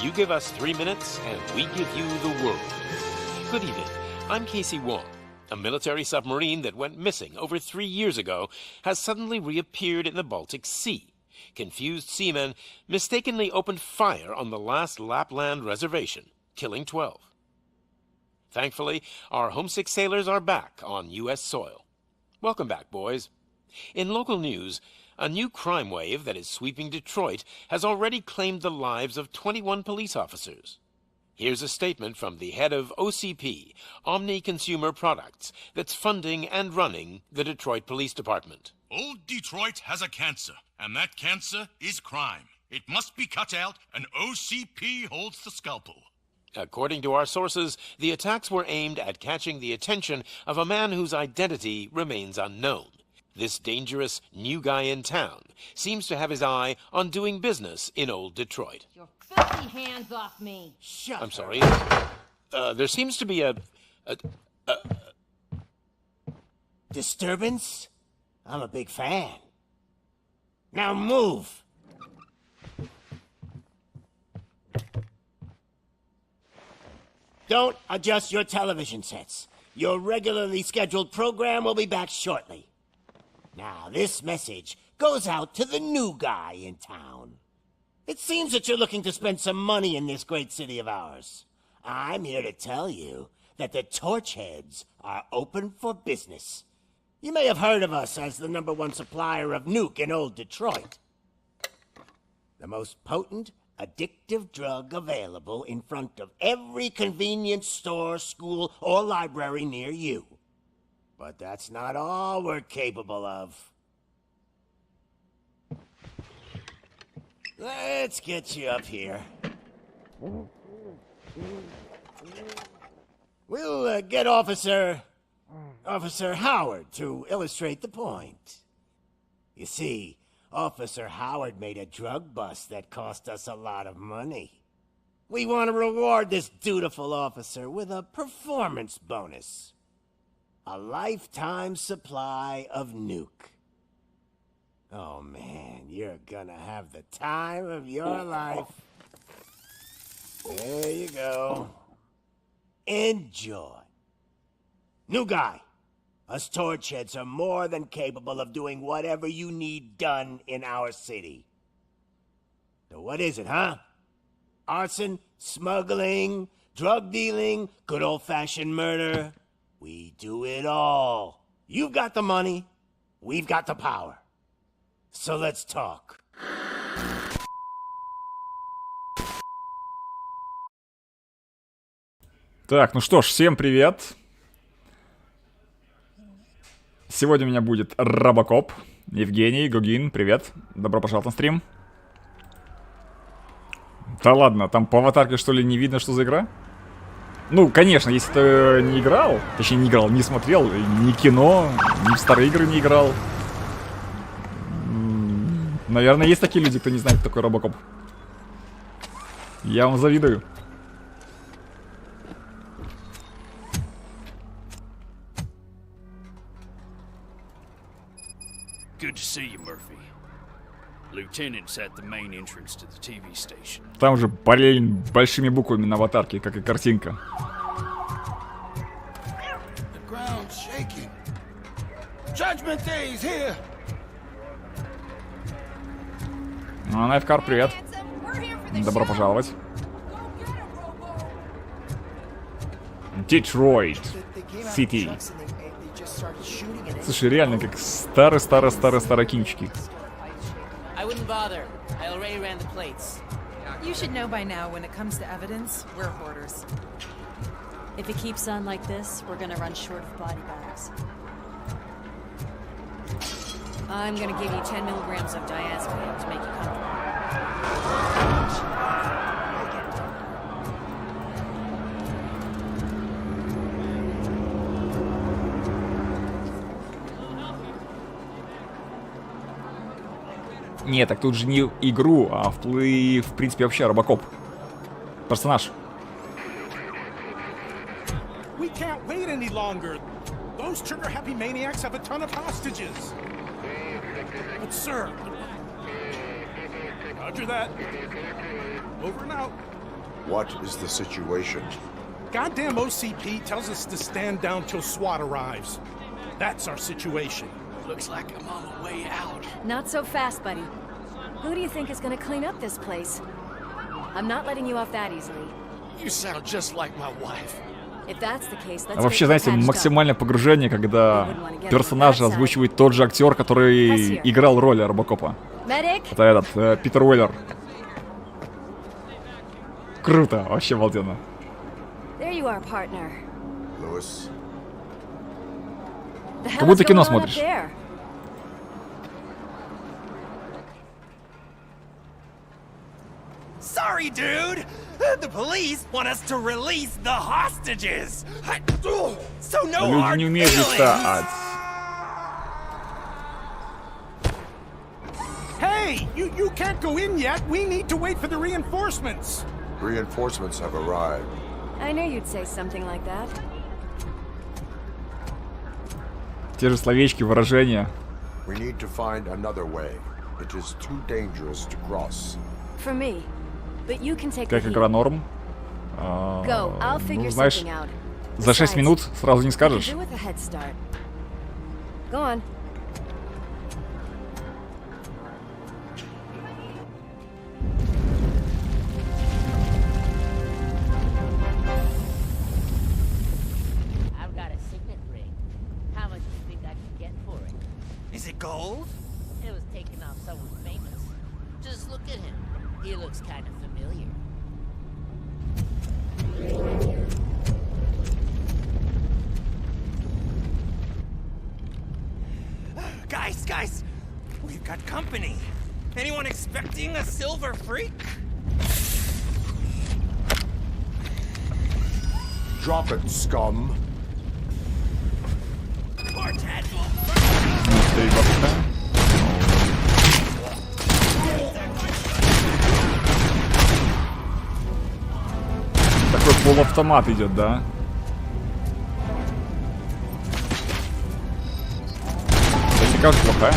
You give us 3 minutes, and we give you the world. Good evening. I'm Casey Wong. A military submarine that went missing over 3 years ago has suddenly reappeared in the Baltic Sea. Confused seamen mistakenly opened fire on the last Lapland reservation, killing 12. Thankfully, our homesick sailors are back on U.S. soil. Welcome back, boys. In local news, a new crime wave that is sweeping Detroit has already claimed the lives of 21 police officers. Here's a statement from the head of OCP, Omni Consumer Products, that's funding and running the Detroit Police Department. Old Detroit has a cancer, and that cancer is crime. It must be cut out, and OCP holds the scalpel. According to our sources, the attacks were aimed at catching the attention of a man whose identity remains unknown. This dangerous new guy in town seems to have his eye on doing business in old Detroit. Your filthy hands off me! Shut I'm sorry. There seems to be a disturbance? I'm a big fan. Now move! Don't adjust your television sets. Your regularly scheduled program will be back shortly. Now, this message goes out to the new guy in town. It seems that you're looking to spend some money in this great city of ours. I'm here to tell you that the Torchheads are open for business. You may have heard of us as the #1 supplier of nuke in old Detroit. The most potent, addictive drug available in front of every convenience store, school, or library near you. But that's not all we're capable of. Let's get you up here. We'll get Officer Howard to illustrate the point. You see, Officer Howard made a drug bust that cost us a lot of money. We want to reward this dutiful officer with a performance bonus. A lifetime supply of nuke. Oh man, you're gonna have the time of your life. There you go. Enjoy. New guy. Us Torchheads are more than capable of doing whatever you need done in our city. So what is it, huh? Arson, smuggling, drug dealing, good old-fashioned murder. We do it all. You've got the money, we've got the power. So let's talk. Так, ну что ж, всем привет. Сегодня у меня будет RoboCop. Евгений, Гогин, привет. Добро пожаловать на стрим. Да ладно, там по аватарке что ли не видно, что за игра? Ну, конечно, если ты не играл, точнее не играл, не смотрел, ни кино, ни в старые игры не играл. Наверное, есть такие люди, кто не знает, кто такой RoboCop. Я вам завидую. Good to see you, Murphy. Lieutenant's at the main entrance to the TV station. Там же большими буквами на аватарке, как и картинка. The ground's shaking. Judgment Day is here. Ну, Найфкар, привет. Добро пожаловать. Детройт Сити. Слушай, реально как старые кинчики. I wouldn't bother. I already ran the plates. You should know by now when it comes to evidence, we're hoarders. If it keeps on like this, we're gonna run short of body bags. I'm gonna give you 10 milligrams of diazepam to make you comfortable. Нет, так тут же не игру, а в принципе вообще RoboCop. Персонаж. We can't wait any longer. Those trigger-happy maniacs have a ton of hostages. But sir, roger that. Over and out. What is the situation? Goddamn OCP tells us to stand down till SWAT arrives. That's our situation. Looks like I'm on the way out. Not so fast, buddy. Who do you think is gonna clean up this place? I'm not letting you off that easily. You sound just like my wife. If that's the case, let's А вообще, get знаете, patched up. максимальное погружение, когда персонажа озвучивает тот же актер, который играл роль Робокопа. Medic? Это этот, Питер Уэллер. Круто, вообще обалденно. There you are, partner. Lewis. Как будто кино смотришь. Sorry, dude. The police want us to release the hostages. So no Люди hard не умеют летать. Hey, you can't go in yet. We need to wait for the reinforcements. Reinforcements have arrived. I knew you'd say something like that. Те же словечки, выражения. We need to find another way. It is too dangerous to cross. For me. But you can take Как игра норм. Go, I'll figure Ну, знаешь, something out. за 6 минут сразу не скажешь. Do with a head start. Go on. I've got a signet ring. How much do you think I can get for it? Is it gold? It was taken off someone famous. Just look at him. He looks kind of familiar. Guys, we've got company. Anyone expecting a silver freak? Drop it, scum. Poor Tadpole. Такой полуавтомат идет, да? Техника же плохая.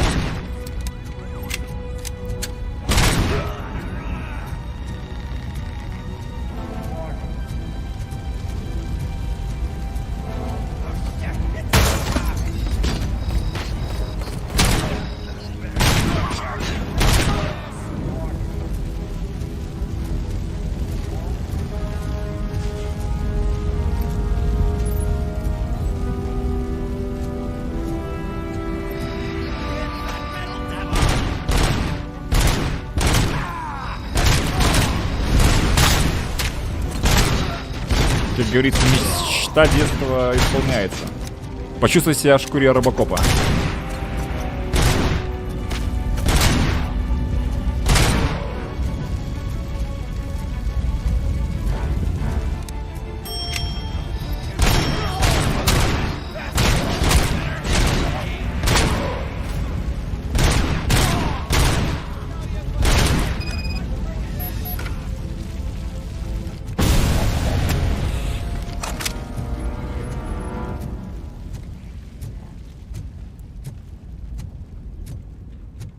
Как говорится, мечта детства исполняется. Почувствуй себя в шкуре Робокопа.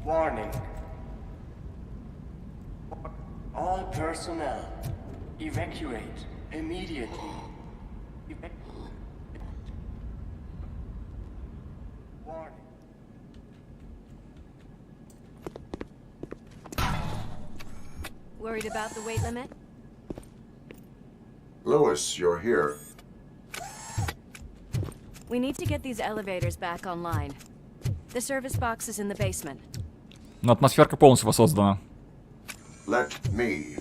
Warning. All personnel, evacuate immediately. Warning. Worried about the weight limit? Lewis, you're here. We need to get these elevators back online. The service box is in the basement. Но атмосферка полностью воссоздана. Let me.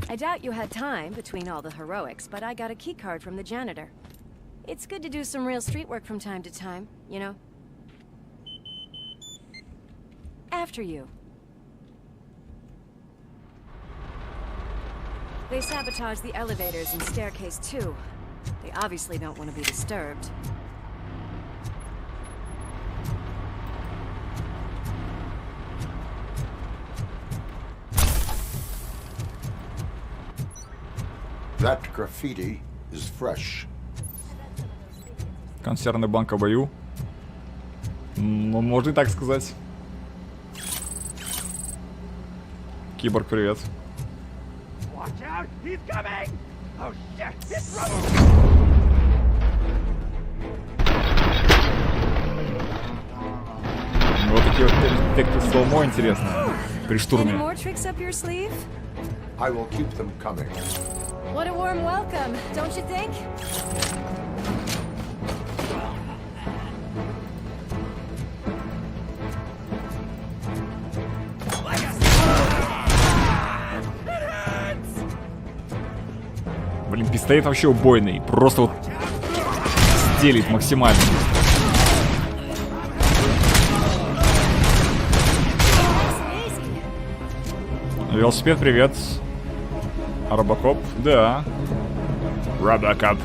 I doubt you had time between all the heroics, but I got a key card from the janitor. It's good to do some real street work from time to time, you know? After you. They sabotaged the elevators and staircase too. They obviously don't want to be disturbed. That graffiti is fresh. Консервный банк о бою. Ну, можно и так сказать. Киборг, привет. Watch out! He's coming! Oh shit! It's Вот такие вот эффекты слоумо интересные при Any штурме. more tricks up your sleeve? I will keep them coming. What a warm welcome, don't you think? Блин, пистолет вообще убойный. Просто вот стелит максимально. Велосипед, привет. RoboCop? Да. RoboCop.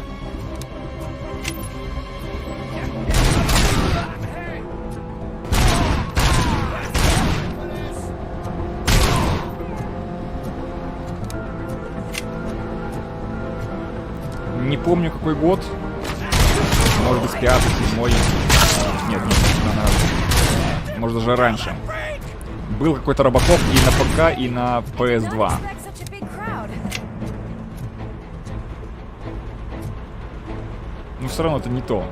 Не помню какой год. Может быть 5-й, 7-й. Нет, может даже раньше. Был какой-то RoboCop и на ПК, и на PS2. Но все равно это не то.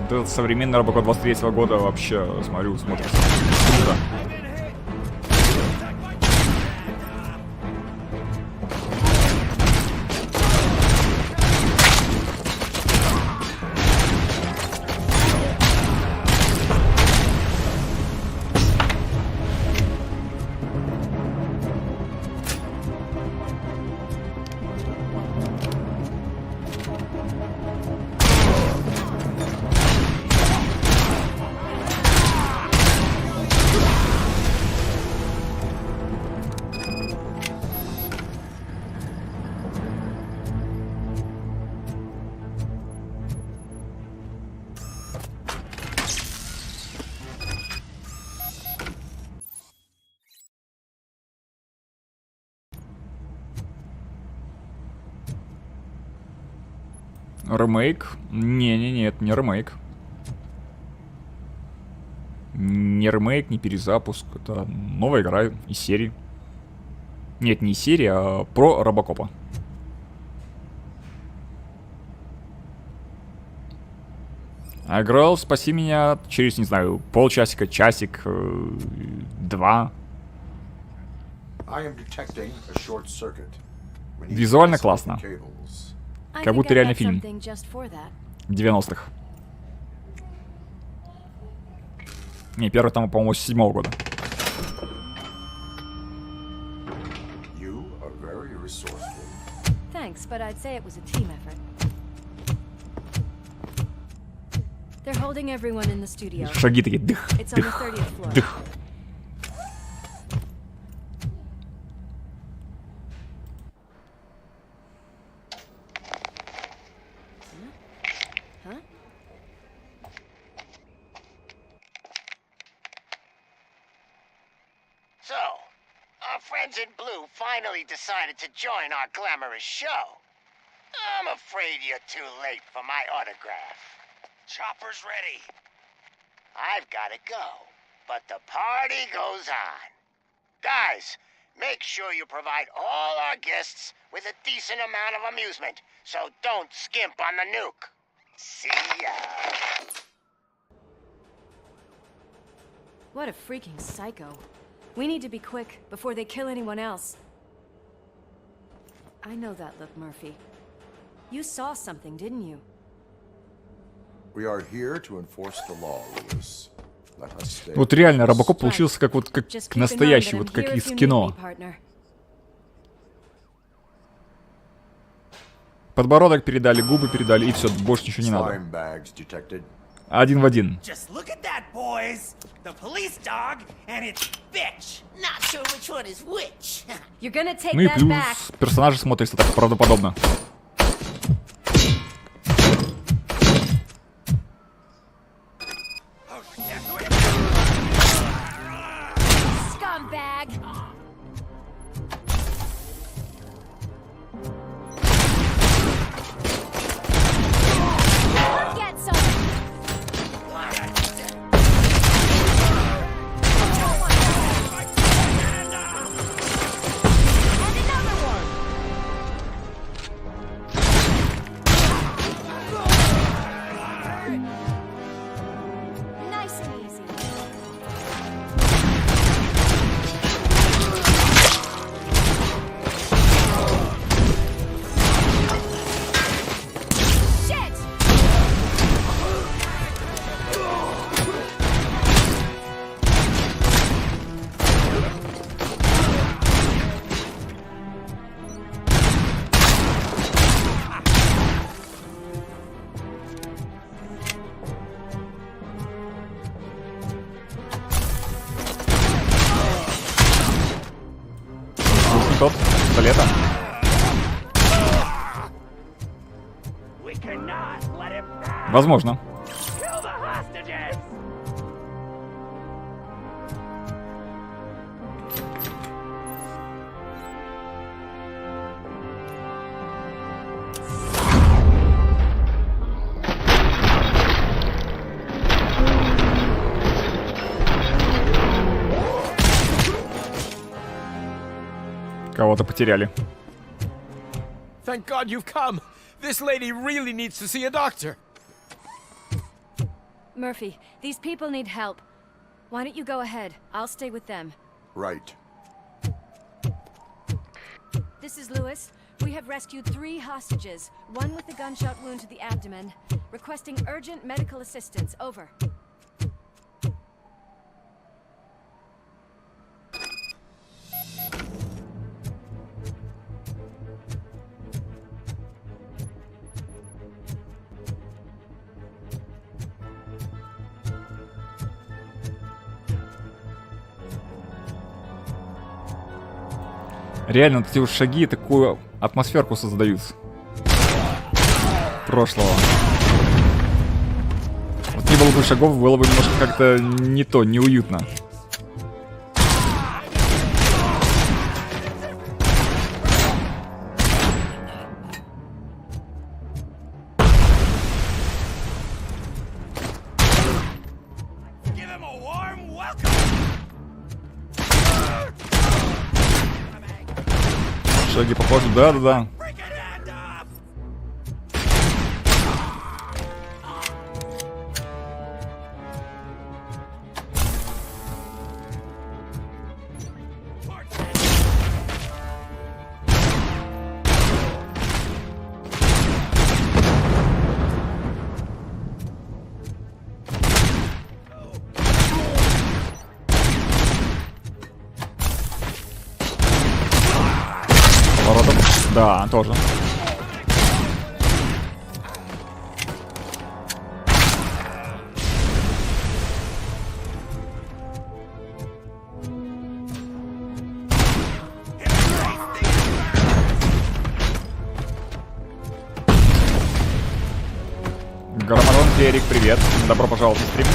Вот этот современный RoboCop 23-го года вообще, смотрю, смотрится круто. Ремейк? Не-не-не, это не ремейк. Не ремейк, не перезапуск. Это новая игра из серии. Нет, не из серии, а про RoboCop'а. А играл, спаси меня, через, не знаю, полчасика, часик, 2. Визуально классно. Как будто реально фильм. 90-х. Не, первый там, по-моему, с 7-го года. Thanks, but I'd say it was a team effort. They're holding everyone in the studio. Шаги такие, дых, It's on the дых, 30th floor. дых. So, our friends in blue finally decided to join our glamorous show. I'm afraid you're too late for my autograph. Chopper's ready. I've gotta go, but the party goes on. Guys, make sure you provide all our guests with a decent amount of amusement, so don't skimp on the nuke. See ya. What a freaking psycho. We need to be quick before they kill anyone else. I know that look, Murphy. You saw something, didn't you? We are here to enforce the law, Lewis. Let us stay. Вот реально, RoboCop получился как вот как настоящий, вот как из кино. Подбородок передали, губы передали, и все, больше ничего не надо. Один в один. Just look at that, boys. The police dog and its bitch. Not sure which one is which. You're gonna take Ну и that плюс back. персонажи смотрятся так правдоподобно. Scumbag. Get some. And another пистолета. Возможно. Кого-то потеряли. Thank God you've come. This lady really needs to see a doctor. Murphy, these people need help. Why don't you go ahead? I'll stay with them. Right. This is Lewis. We have rescued 3 hostages, one with a gunshot wound to the abdomen, requesting urgent medical assistance. Over. Реально, вот эти вот шаги такую атмосферку создают прошлого. Вот не было бы шагов, было бы немножко как-то не то, неуютно. Шаги похожи, да-да-да. Да, тоже. Громадон, Эрик, привет. Добро пожаловать в стрим.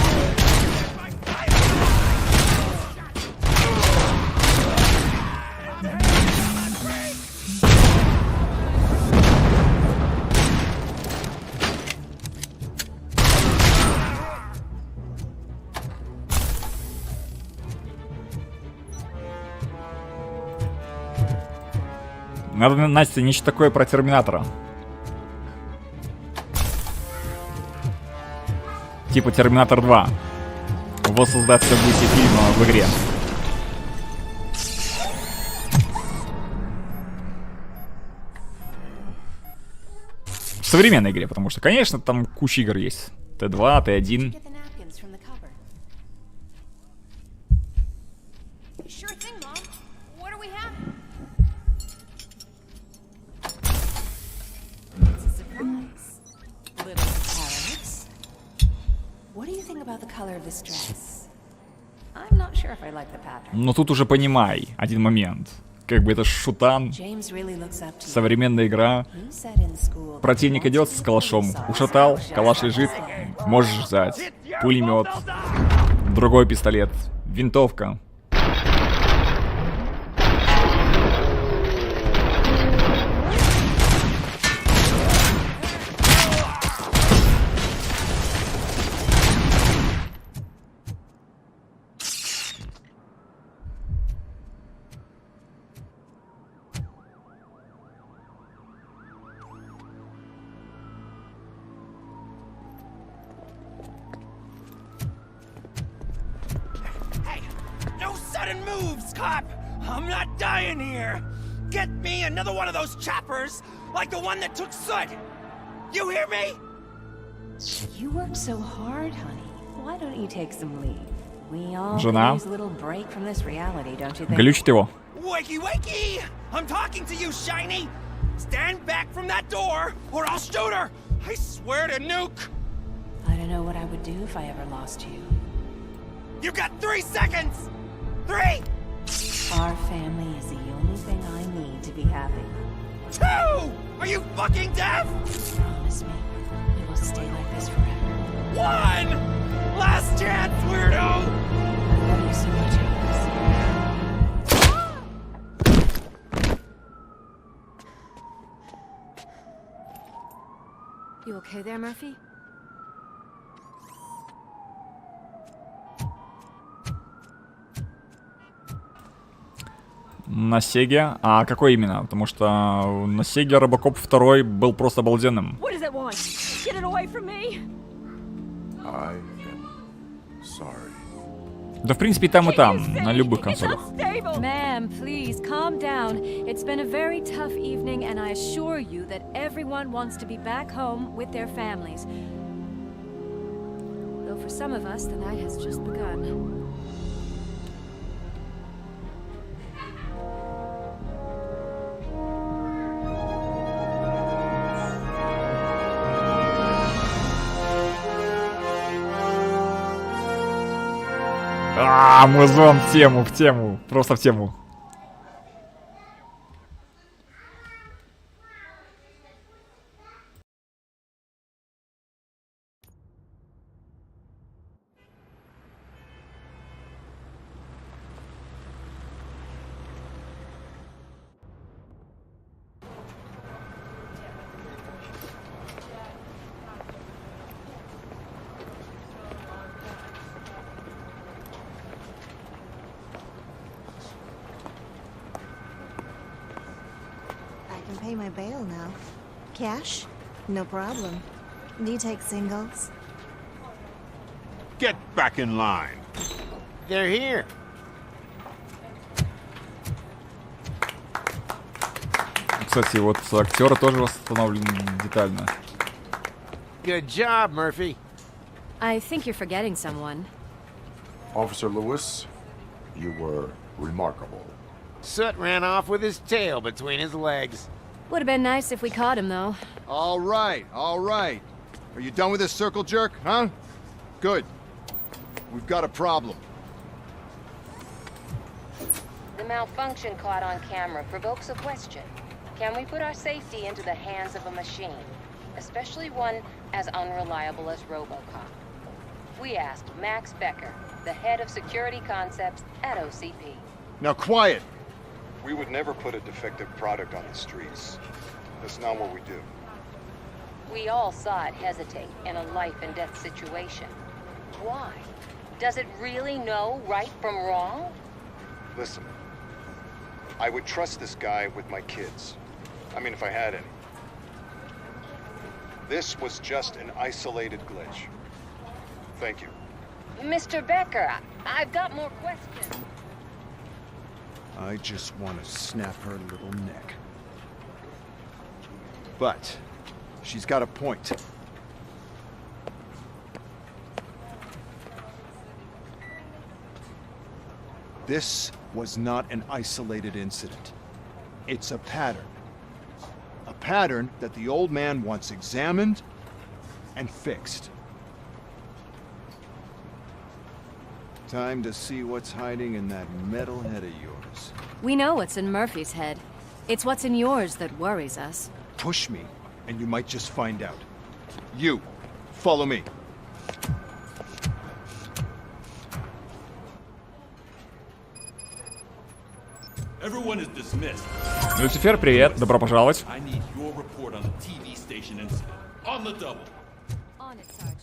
Надо, Настя, нечто такое про Терминатора. Типа Терминатор 2. Воссоздать события фильма в игре. В современной игре, потому что, конечно, там куча игр есть. Т2, Т1. Но тут уже понимай один момент. Как бы это шутан, современная игра. Противник идет с калашом, ушатал, калаш лежит, можешь взять. Пулемет, другой пистолет, винтовка. Like the one that took Soot! You hear me? You work so hard, honey. Why don't you take some leave? We all Жена. use a little break from this reality, don't you think? Глючит его. Wakey, wakey! I'm talking to you, Shiny! Stand back from that door, or I'll shoot her! I swear to nuke! I don't know what I would do if I ever lost you. You got 3 seconds! 3! Our family is the only thing I need to be happy. 2! Are you fucking deaf? Promise me, we will stay like this forever. 1! Last chance, weirdo! I love you so much, Aorus. You okay there, Murphy? На Сеге. А какой именно? Потому что на Сеге RoboCop 2 был просто обалденным. What does it want? Get it away from me! I am sorry. Да, в принципе, и там, на любых консолях. Ma'am, please calm down. It's been a very tough evening, and I assure you that everyone wants to be back home with their families. Though for some of us, the night has just begun. Музон в тему, просто в тему. Pay my bail now. Cash? No problem. Do you take singles? Get back in line. They're here. Кстати, вот актеры тоже восстановлены детально. Good job, Murphy. I think you're forgetting someone. Officer Lewis, you were remarkable. Soot ran off with his tail between his legs. Would have been nice if we caught him, though. All right, all right. Are you done with this circle jerk, huh? Good. We've got a problem. The malfunction caught on camera provokes a question. Can we put our safety into the hands of a machine, especially one as unreliable as RoboCop? We asked Max Becker, the head of security concepts at OCP. Now quiet! We would never put a defective product on the streets. That's not what we do. We all saw it hesitate in a life and death situation. Why? Does it really know right from wrong? Listen, I would trust this guy with my kids. I mean, if I had any. This was just an isolated glitch. Thank you. Mr. Becker, I've got more questions. I just want to snap her little neck. But she's got a point. This was not an isolated incident. It's a pattern. A pattern that the old man wants examined and fixed. Time to see what's hiding in that metal head of yours. We know what's in Murphy's head. It's what's in yours that worries us. Push me, and you might just find out. You, follow me. Everyone is dismissed. Люцифер, привет, добро пожаловать. I need your report on the TV station incident. On the double. On it, Sarge.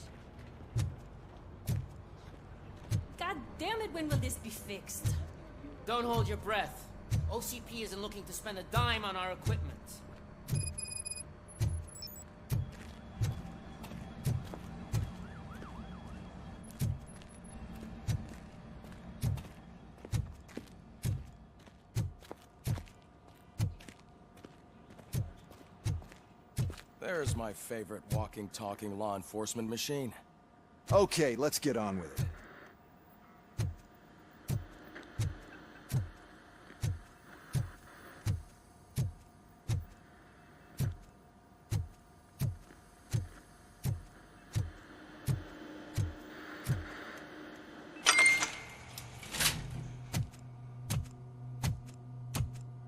God damn it, when will this be fixed? Don't hold your breath. OCP isn't looking to spend a dime on our equipment. There's my favorite walking, talking law enforcement machine. Okay, let's get on with it.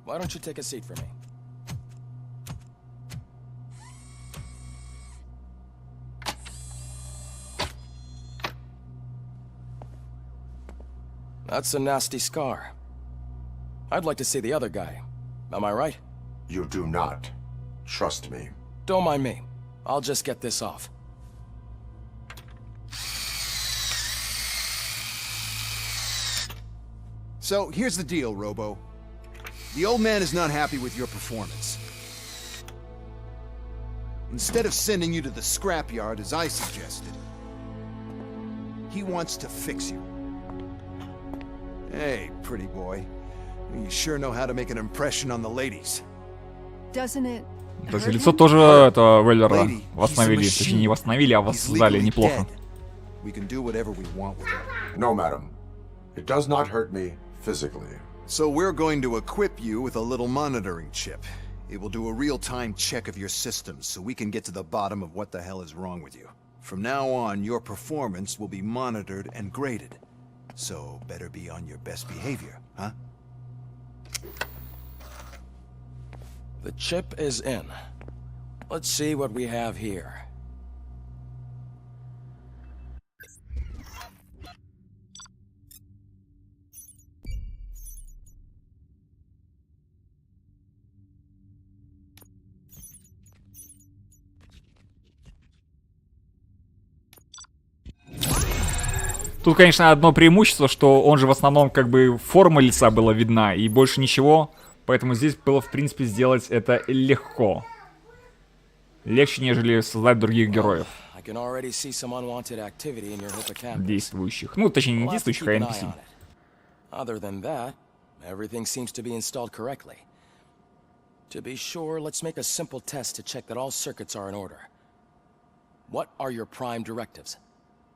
why don't you take a seat for me? That's a nasty scar. I'd like to see the other guy. Am I right? You do not. Trust me. Don't mind me. I'll just get this off. So, here's the deal, Robo. The old man is not happy with your performance. Instead of sending you to the scrapyard as I suggested, he wants to fix you. Hey, pretty boy. You sure know how to make an impression on the ladies. Doesn't it? То есть лицо тоже это Веллера восстановили, точнее не восстановили, а воссоздали неплохо. We can do whatever we want with it. No, madam. It does not hurt me physically. So we're going to equip you with a little monitoring chip. It will do a real-time check of your systems so we can get to the bottom of what the hell is wrong with you. From now on, your performance will be monitored and graded. So better be on your best behavior, huh? The chip is in. Let's see what we have here. Тут, конечно, одно преимущество, что он же в основном как бы форма лица была видна и больше ничего, поэтому здесь было в принципе сделать это легко. Легче, нежели создать других героев. Действующих. Ну, точнее, не действующих, а NPC. Other than that, everything seems to be installed correctly. To be sure, let's make a simple test to check that all circuits are in order. What are your prime directives?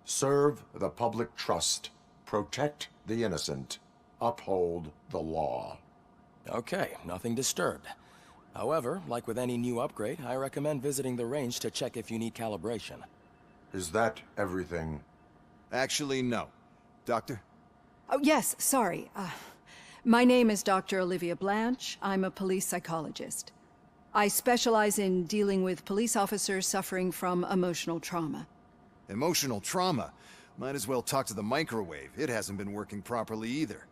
Serve the public trust, protect the innocent, uphold the law. Okay, nothing disturbed. However, like with any new upgrade, I recommend visiting the range to check if you need calibration. Is that everything? Actually, no. Doctor? Oh, yes, sorry. My name is Dr. Olivia Blanche. I'm a police psychologist. I specialize in dealing with police officers suffering from emotional trauma. Emotional trauma? Might as well talk to the microwave. It hasn't been working properly either.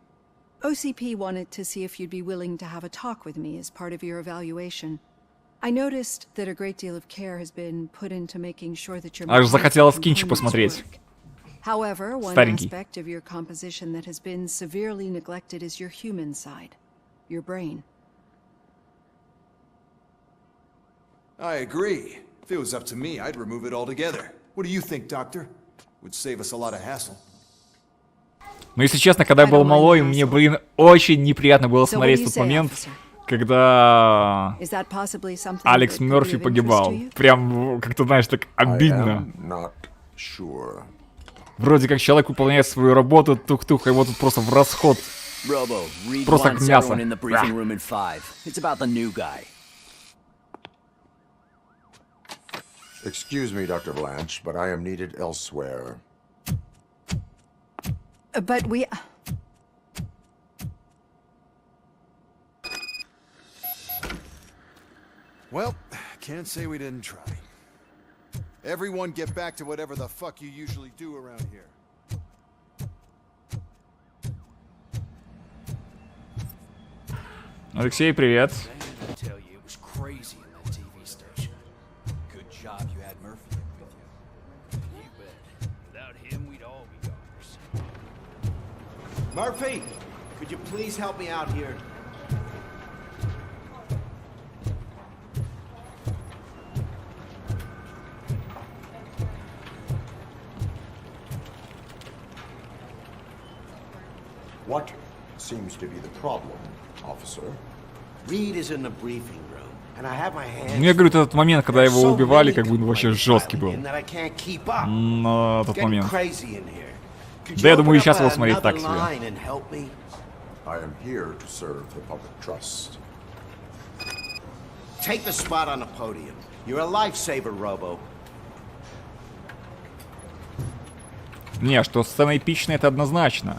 OCP wanted to see if you'd be willing to have a talk with me as part of your evaluation. I noticed that a great deal of care has been put into making sure that your Аж захотелось кинчик посмотреть. However, one Старенький. aspect of your composition that has been severely neglected is your human side, your brain. I agree. If it was up to me, I'd remove it altogether. What do you think, Doctor? Would save us a lot of hassle. Но если честно, когда я был малой, мне, блин, очень неприятно было смотреть тот момент, когда Алекс Мерфи погибал. Прям, как-то, знаешь, так обидно. Вроде как человек выполняет свою работу, тух-тух, а его тут просто в расход. Просто как мясо. Excuse me, Dr. Blanche, but I am needed elsewhere. But we... Well, can't say we didn't try. Everyone get back to whatever the fuck you usually do around here. Алексей, привет. Murphy, could you please help me out here? What seems to be the problem, officer? Reed is in the briefing room, and I have my hands. Ну, я говорю, этот момент, когда его убивали, как бы вообще жесткий был. На тот момент. Да я думаю, и сейчас его смотреть так себе. I am here to serve the public trust. Take the spot on the podium. You're a lifesaver, Robo. Не, что сцена эпичная, это однозначно.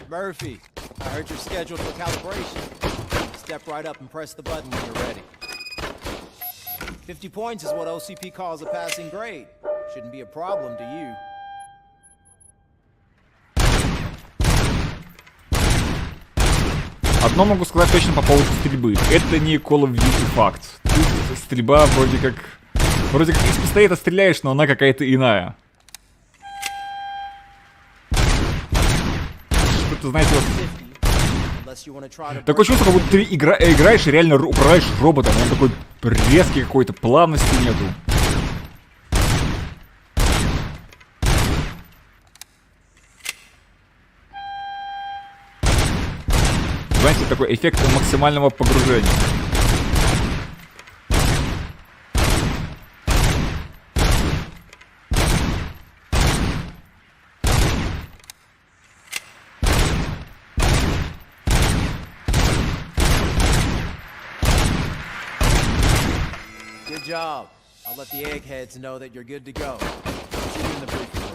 Murphy, I heard you're scheduled for calibration. Step right up and press the button when you're ready. 50 points is what OCP calls a passing grade. Shouldn't be a problem to you. Одно могу сказать точно по поводу стрельбы. Это не Call of Duty факт. Тут стрельба вроде как из пистолета стреляешь, но она какая-то иная. Что-то, знаете, вот... Такое чувство, как будто ты играешь и реально управляешь роботом. Он такой резкий какой-то, плавности нету. Знаете, такой эффект максимального погружения. Good job. I'll let the eggheads know that you're good to go. See you in the briefing room.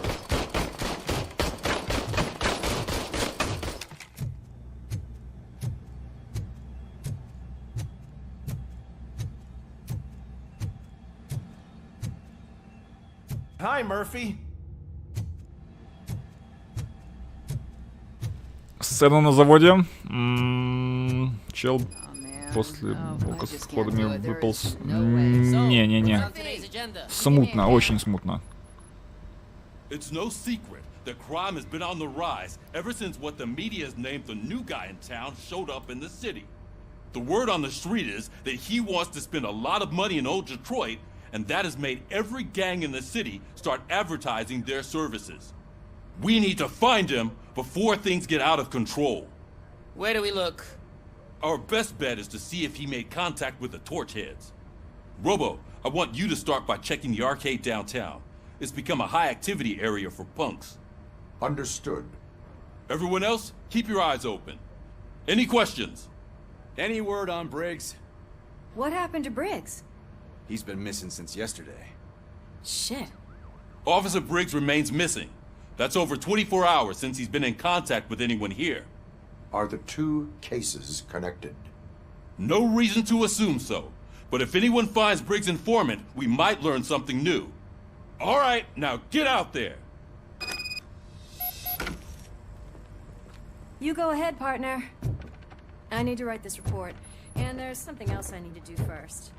Hi, Murphy. Сцена на заводе. Чел после блока с входами выполз. Не-не-не. Смутно, очень смутно. It's no secret that crime has been on the rise ever since what the media has named the new guy in town showed up in the city. The word on the street is that he wants to spend a lot of money in old Detroit, and that has made every gang in the city start advertising their services. We need to find him before things get out of control. Where do we look? Our best bet is to see if he made contact with the torch heads. Robo, I want you to start by checking the arcade downtown. It's become a high-activity area for punks. Understood. Everyone else, keep your eyes open. Any questions? Any word on Briggs? What happened to Briggs? He's been missing since yesterday. Shit. Officer Briggs remains missing. That's over 24 hours since he's been in contact with anyone here. Are the two cases connected? No reason to assume so. But if anyone finds Briggs' informant, we might learn something new. All right, now get out there. You go ahead, partner. I need to write this report, and there's something else I need to do first.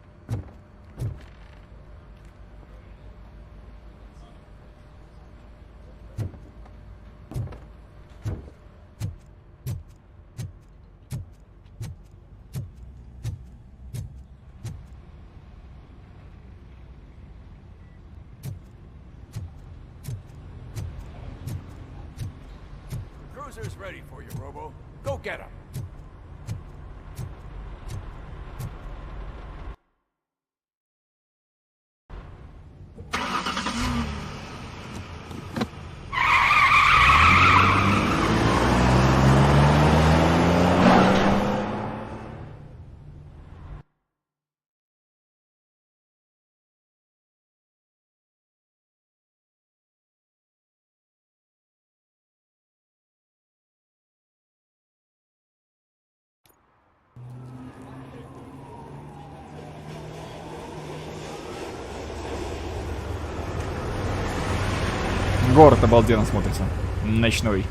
Cruiser's ready for you, Robo. Go get him. Город обалденно смотрится. Ночной.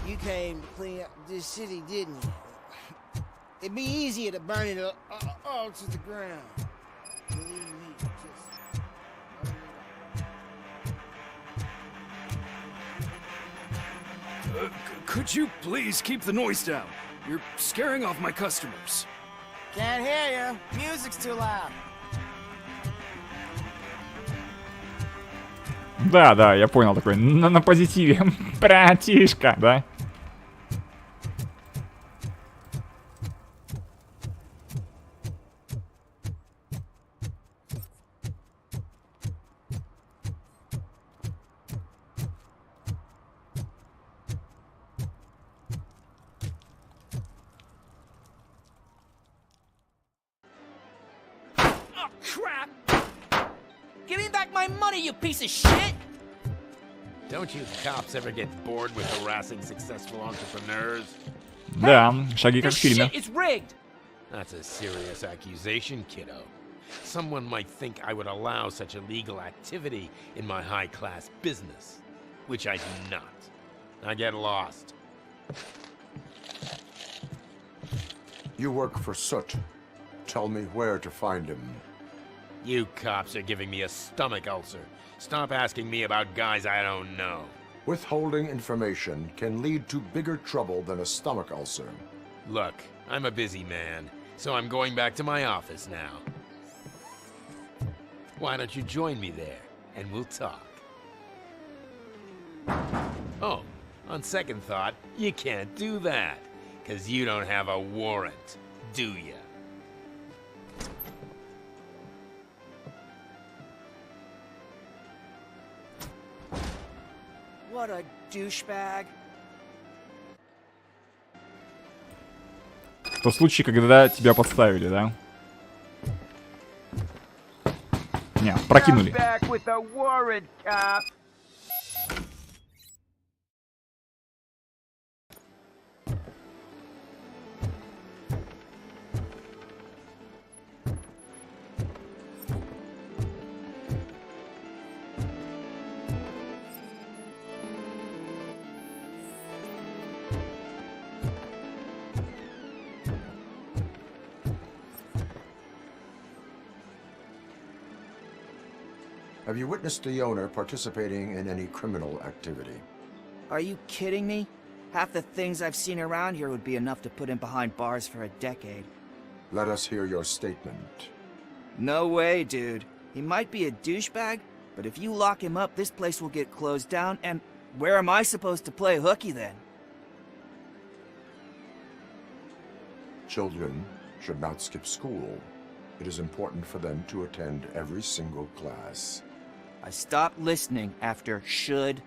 You came to clean up this city, didn't you? It'd be easier to burn it all to the ground. Believe me, just... Could you please keep the noise down? You're scaring off my customers. Can't hear you. Music's too loud. Да, я понял, такой на позитиве. Братишка, да? my money, you piece of shit! Don't you cops ever get bored with harassing successful entrepreneurs? Да, шаги как в This фильме. shit is rigged! That's a serious accusation, kiddo. Someone might think I would allow such illegal activity in my high-class business, which I do not. I get lost. You work for Soot. Tell me where to find him. You cops are giving me a stomach ulcer. Stop asking me about guys I don't know. Withholding information can lead to bigger trouble than a stomach ulcer. Look, I'm a busy man, so I'm going back to my office now. Why don't you join me there, and we'll talk. Oh, on second thought, you can't do that, because you don't have a warrant, do ya? What a douchebag. В случае, когда тебя подставили, да? Не, прокинули. Have you witnessed the owner participating in any criminal activity? Are you kidding me? Half the things I've seen around here would be enough to put him behind bars for a decade. Let us hear your statement. No way, dude. He might be a douchebag, but if you lock him up, this place will get closed down, and where am I supposed to play hooky then? Children should not skip school. It is important for them to attend every single class. I stopped listening after should.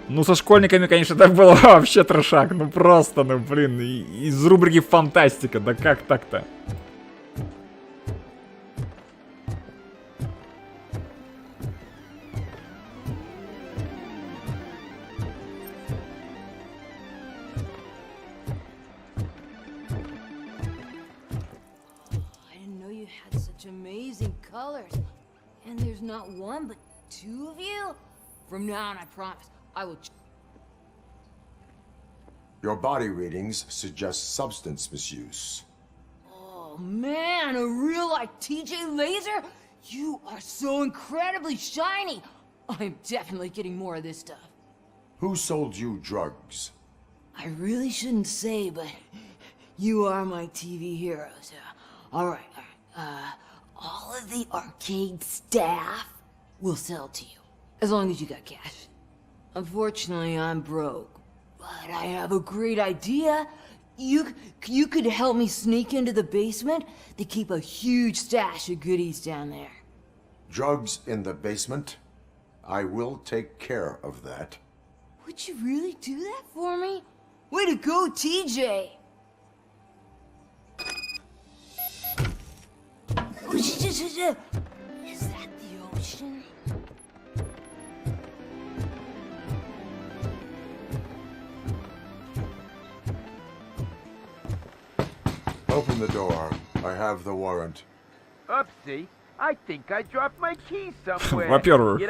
Ну, со школьниками, конечно, так было вообще трешак. Ну, просто, ну, блин, из рубрики «Фантастика». Да как так-то? I didn't know you had such amazing colors. And there's not one, but two of you? From now on, I promise. I will. Your body readings suggest substance misuse. Oh man, a real like TJ laser? You are so incredibly shiny. I'm definitely getting more of this stuff. Who sold you drugs? I really shouldn't say, but you are my TV heroes. All right. All of the arcade staff will sell to you, as long as you got cash. Unfortunately, I'm broke, but I have a great idea. You could help me sneak into the basement. They keep a huge stash of goodies down there. Drugs in the basement? I will take care of that. Would you really do that for me? Way to go, TJ! Is that the ocean? Open the door. I have the warrant. Oopsie. I think I dropped my keys somewhere. Во-первых,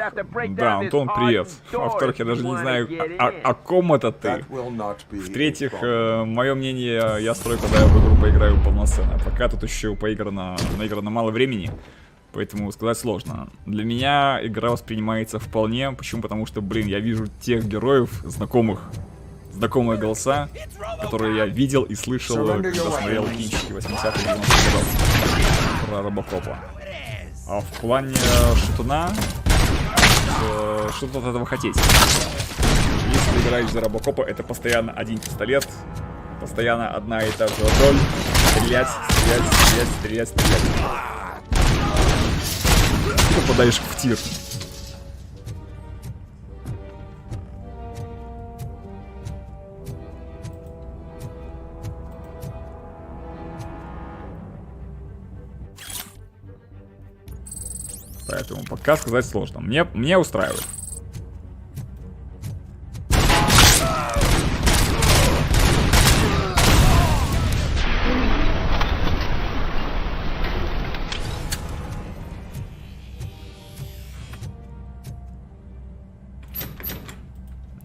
да, Антон, привет. Во-вторых, я даже не знаю, о ком это ты. В-третьих, мое мнение, я строю, когда я в игру поиграю полноценно. Пока тут еще наиграно мало времени. Поэтому сказать сложно. Для меня игра воспринимается вполне. Почему? Потому что, блин, я вижу тех героев, знакомые голоса, которые я видел и слышал, когда смотрел кинчики 80-х и 90-х годов про RoboCop'а. А в плане шутуна, что тут от этого хотеть? Если играешь за RoboCop'а, это постоянно один пистолет, постоянно одна и та же роль. Стрелять, стрелять, стрелять, стрелять, стрелять. Попадаешь в тир. Поэтому пока сказать сложно. Мне устраивает.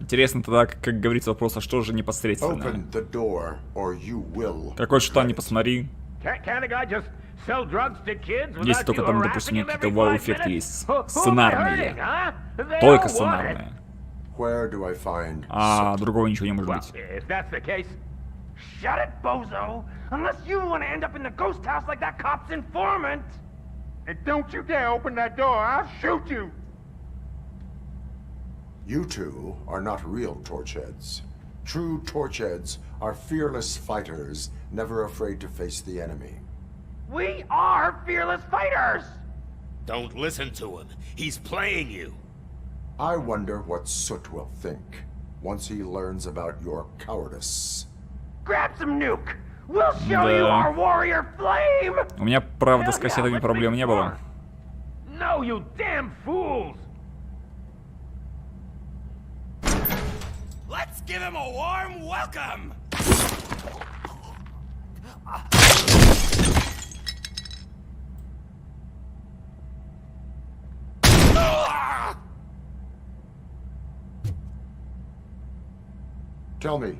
Интересно тогда, как говорится, вопрос, а что же непосредственно? Какой шутан не посмотри. Если только там, допустим, какие-то вау-эффекты есть. Сценарные. Только сценарные. А другого ничего не может быть. You two are not real torchheads. True torchheads are fearless fighters, never afraid to face the enemy. We are fearless fighters! Don't listen to him. He's playing you. I wonder what Soot will think once he learns about your cowardice. Grab some nuke. We'll show you our warrior flame. У меня, правда, с кассетами проблем не было. No, you damn fools! Let's give him a warm welcome! Tell me,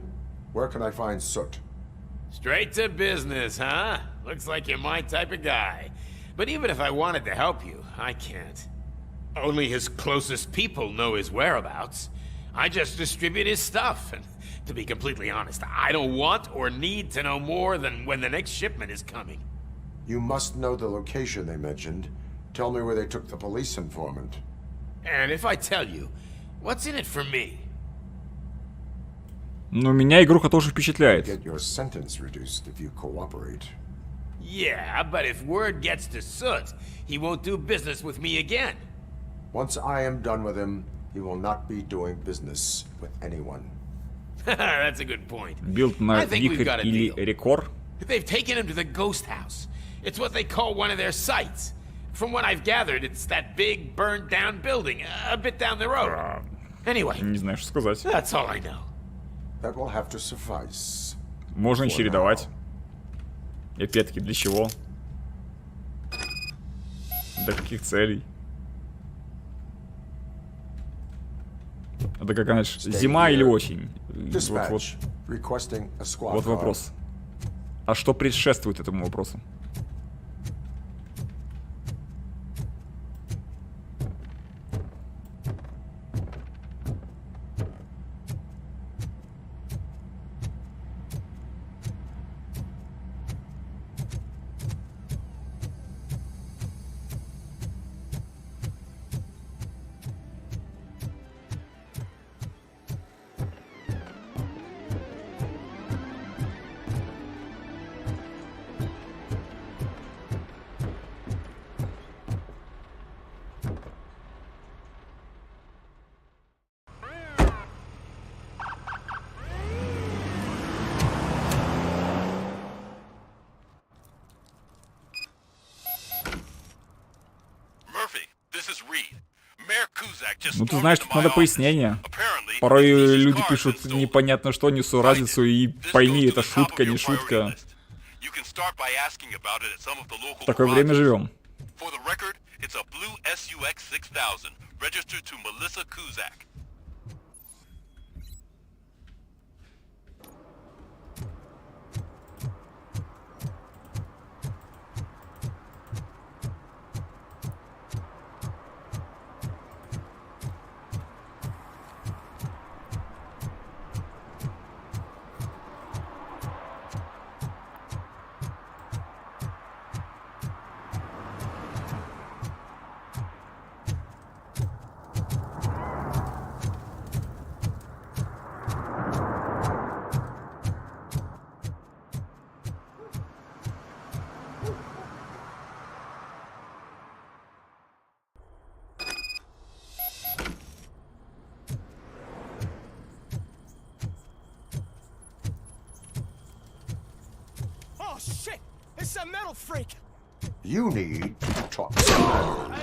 where can I find Soot? Straight to business, huh? Looks like you're my type of guy. But even if I wanted to help you, I can't. Only his closest people know his whereabouts. I just distribute his stuff, and to be completely honest, I don't want or need to know more than when the next shipment is coming. You must know the location they mentioned. Tell me where they took the police informant. And if I tell you, what's in it for me? Но меня игруха тоже впечатляет. Get your sentence reduced if you cooperate. Yeah, but if word gets to Soot, he won't do business with me again. Once I am done with him, he will not be doing business with anyone. That's a good point. Билд на Викарь или Рекор. They've taken him to the ghost house. It's what they call one of their sites. From what I've gathered, it's that big burned down building a bit down the road. Anyway, не знаю, что сказать. That's all I know. That will have to suffice. Можно чередовать. И опять-таки для чего? Для каких целей? Это как, знаешь, зима или осень? Вот вопрос. А что предшествует этому вопросу? Ну, ты знаешь, тут надо пояснение. Порой люди пишут непонятно что, несу разницу, и пойми, это шутка, не шутка. В такое время живем. It's a metal freak. You need to talk to someone.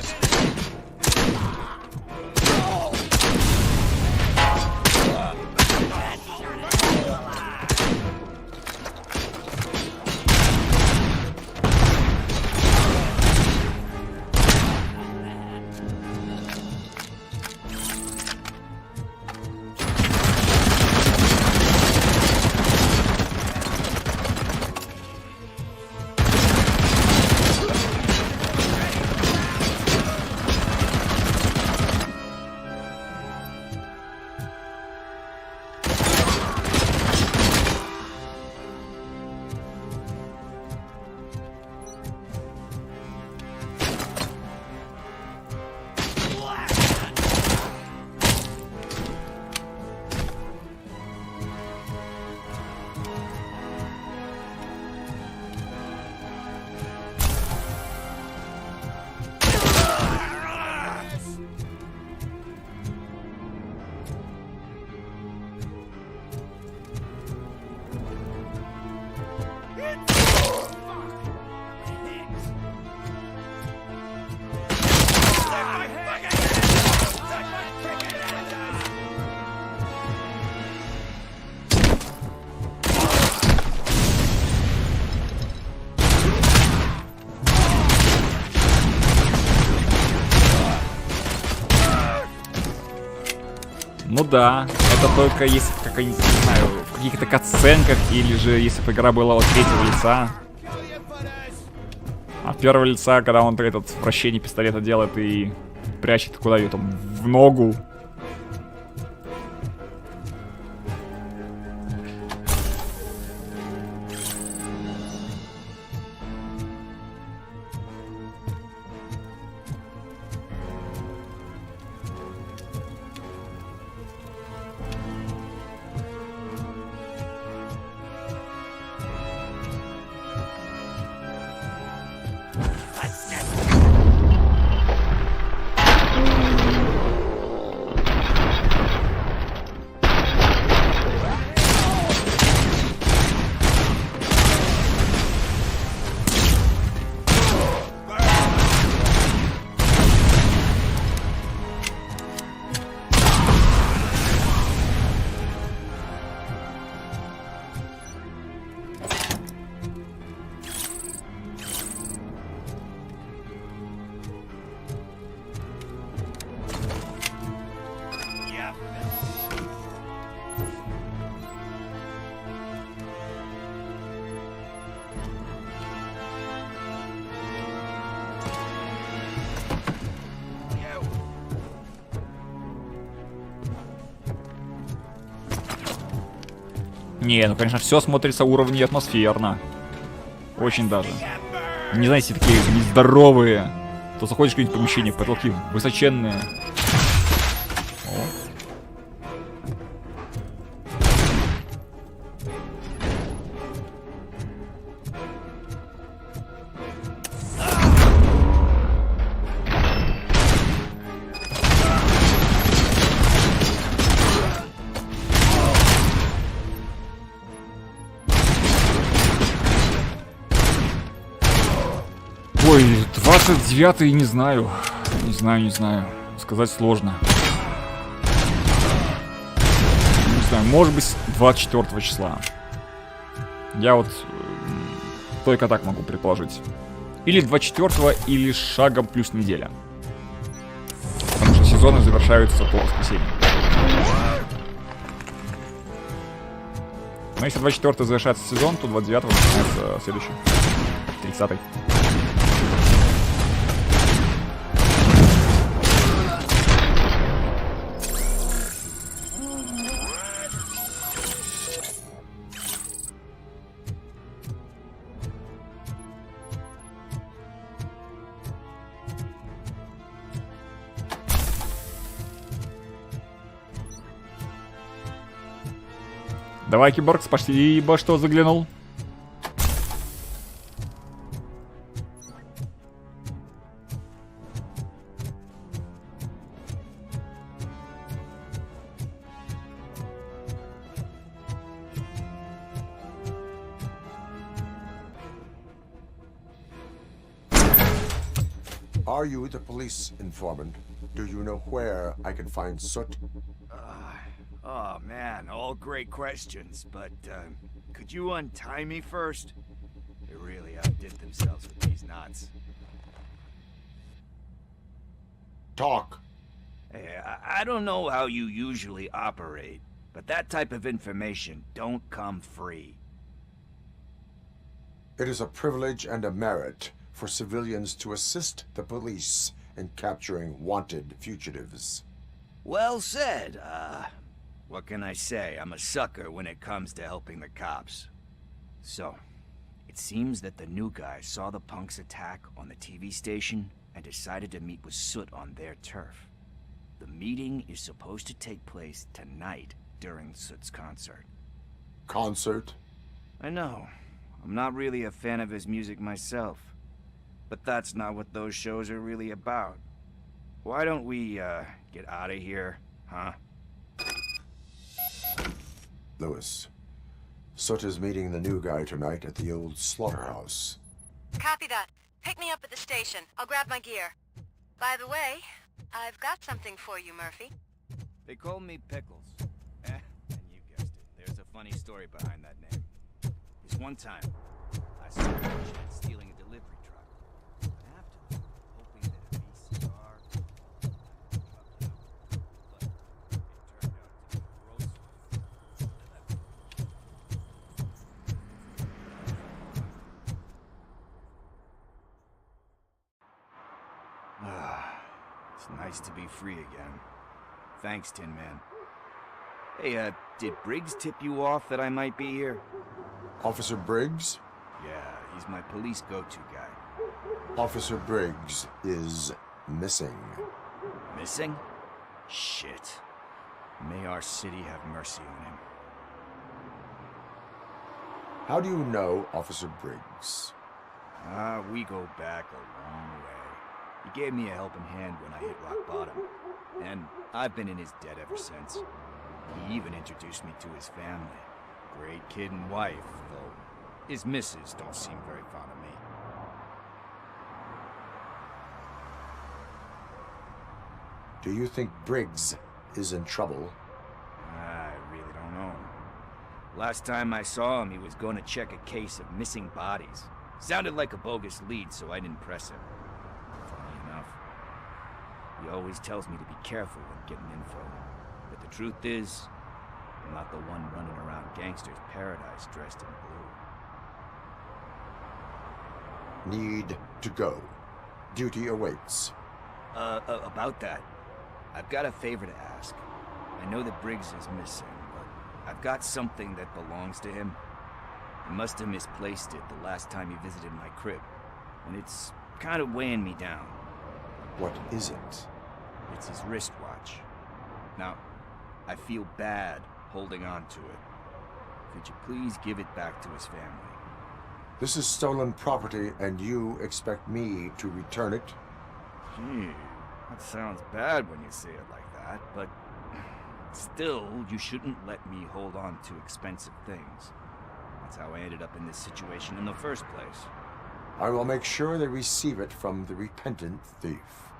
Ну да, это только если, как я не знаю, в каких-то катсценках, или же если бы игра была от третьего лица. А от первого лица, когда он этот вращение пистолета делает и прячет куда ее там, в ногу. Не, ну конечно, все смотрится уровне атмосферно. Очень даже. Не знаете, такие нездоровые. То заходишь в какое-нибудь помещение, потолки высоченные. О. Ой, 29-й, не знаю. Не знаю. Сказать сложно. Не знаю, может быть, 24 числа. Я вот только так могу предположить. Или 24-го, или шагом плюс неделя. Потому что сезоны завершаются по воскресеньям. Но если 24-й завершается сезон, то 29-го начинается следующий. 30-й. Давай, Киборг, спасибо, что заглянул. Are you the police informant? Do you know where I can find Soot? Oh man, all great questions, but could you untie me first? They really outdid themselves with these knots. Talk. Hey, I don't know how you usually operate, but that type of information don't come free. It is a privilege and a merit for civilians to assist the police in capturing wanted fugitives. Well said. What can I say? I'm a sucker when it comes to helping the cops. So, it seems that the new guy saw the punks' attack on the TV station and decided to meet with Soot on their turf. The meeting is supposed to take place tonight during Soot's concert. Concert? I know. I'm not really a fan of his music myself. But that's not what those shows are really about. Why don't we, get out of here, huh? Lewis, Soot is meeting the new guy tonight at the old slaughterhouse. Copy that. Pick me up at the station. I'll grab my gear. By the way, I've got something for you, Murphy. They call me Pickles. And you guessed it. There's a funny story behind that name. This one time, I saw a kid stealing a delivery truck. After, hoping that a VCR... It's nice to be free again. Thanks, Tin Man. Hey, did Briggs tip you off that I might be here? Officer Briggs? Yeah, he's my police go-to guy. Officer Briggs is missing. Missing? Shit. May our city have mercy on him. How do you know Officer Briggs? We go back a long way. He gave me a helping hand when I hit rock bottom, and I've been in his debt ever since. He even introduced me to his family. Great kid and wife, though his missus don't seem very fond of me. Do you think Briggs is in trouble? I really don't know. Last time I saw him, he was going to check a case of missing bodies. Sounded like a bogus lead, so I didn't press him. Funny enough. He always tells me to be careful when getting info. But the truth is, I'm not the one running around gangster's paradise dressed in blue. Need to go. Duty awaits. About that, I've got a favor to ask. I know that Briggs is missing, but I've got something that belongs to him. He must have misplaced it the last time he visited my crib, and it's kind of weighing me down. What is it? It's his wristwatch. Now, I feel bad holding on to it. Could you please give it back to his family? This is stolen property, and you expect me to return it? Gee, that sounds bad when you say it like that, but still, you shouldn't let me hold on to expensive things. That's how I ended up in this situation in the first place. I will make sure they receive it from the repentant thief.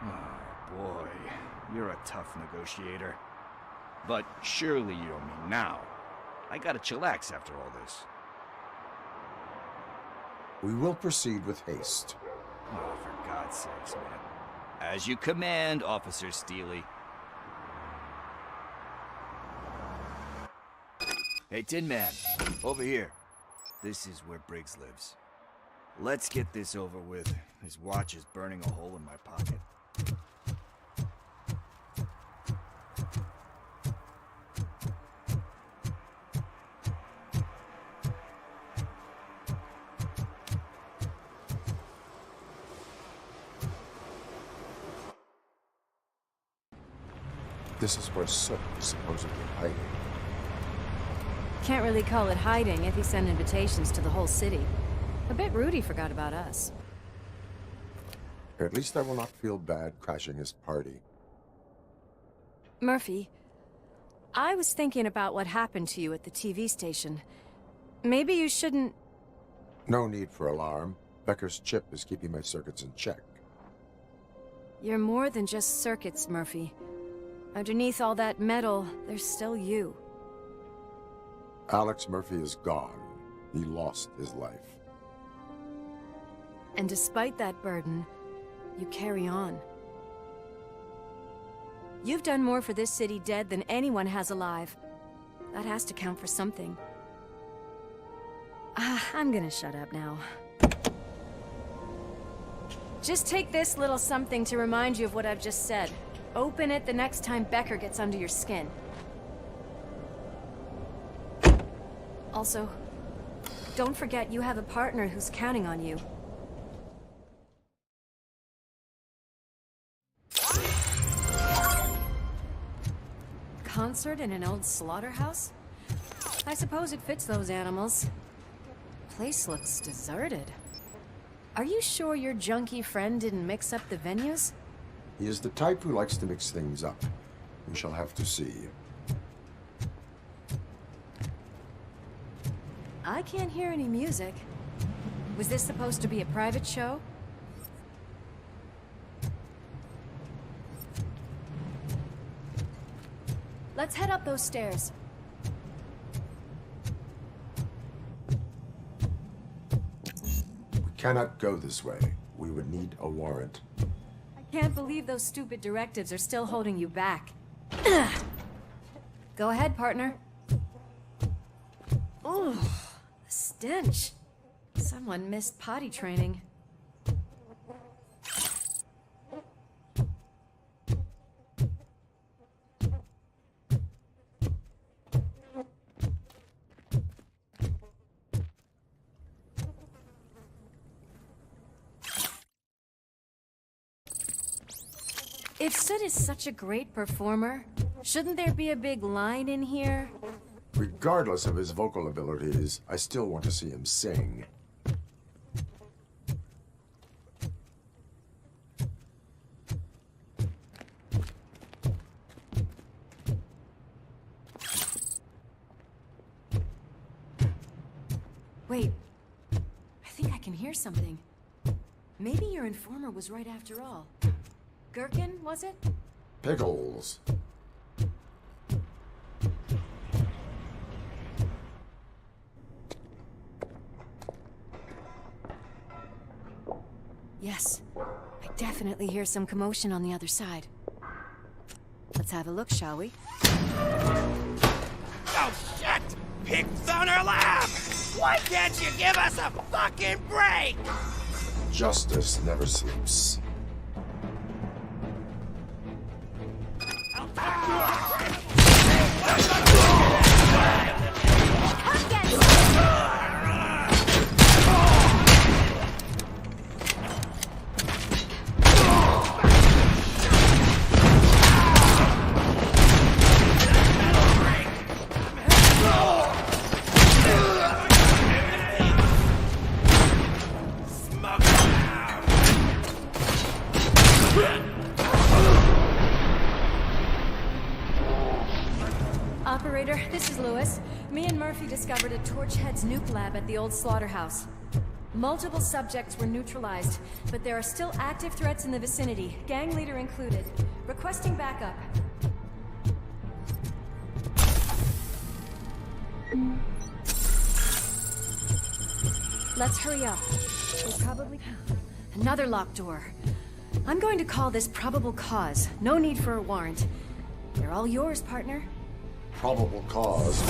Oh, boy. You're a tough negotiator. But surely you don't mean now. I gotta chillax after all this. We will proceed with haste. Oh, for God's sakes, man. As you command, Officer Steely. Hey, Tin Man, over here. This is where Briggs lives. Let's get this over with. His watch is burning a hole in my pocket. This is where Soot is supposedly hiding. Can't really call it hiding if he sent invitations to the whole city. A bit rude he forgot about us. At least I will not feel bad crashing his party. Murphy, I was thinking about what happened to you at the TV station. Maybe you shouldn't... No need for alarm. Becker's chip is keeping my circuits in check. You're more than just circuits, Murphy. Underneath all that metal, there's still you. Alex Murphy is gone. He lost his life. And despite that burden, you carry on. You've done more for this city dead than anyone has alive. That has to count for something. I'm gonna shut up now. Just take this little something to remind you of what I've just said. Open it the next time Becker gets under your skin. Also, don't forget you have a partner who's counting on you. Concert in an old slaughterhouse? I suppose it fits those animals. Place looks deserted. Are you sure your junkie friend didn't mix up the venues? He is the type who likes to mix things up. We shall have to see. I can't hear any music. Was this supposed to be a private show? Let's head up those stairs. We cannot go this way. We would need a warrant. I can't believe those stupid directives are still holding you back. Go ahead, partner. Oh, the stench. Someone missed potty training. If Sid is such a great performer, shouldn't there be a big line in here? Regardless of his vocal abilities, I still want to see him sing. Wait, I think I can hear something. Maybe your informer was right after all. Gherkin, was it? Pickles. Yes, I definitely hear some commotion on the other side. Let's have a look, shall we? Oh, shit! Pigs on her lap! Why can't you give us a fucking break? Justice never sleeps. Operator, this is Lewis. Me and Murphy discovered a Torchhead's nuke lab at the old slaughterhouse. Multiple subjects were neutralized, but there are still active threats in the vicinity, gang leader included. Requesting backup. Let's hurry up. We'll probably... Another locked door. I'm going to call this probable cause. No need for a warrant. They're all yours, partner. Probable cause.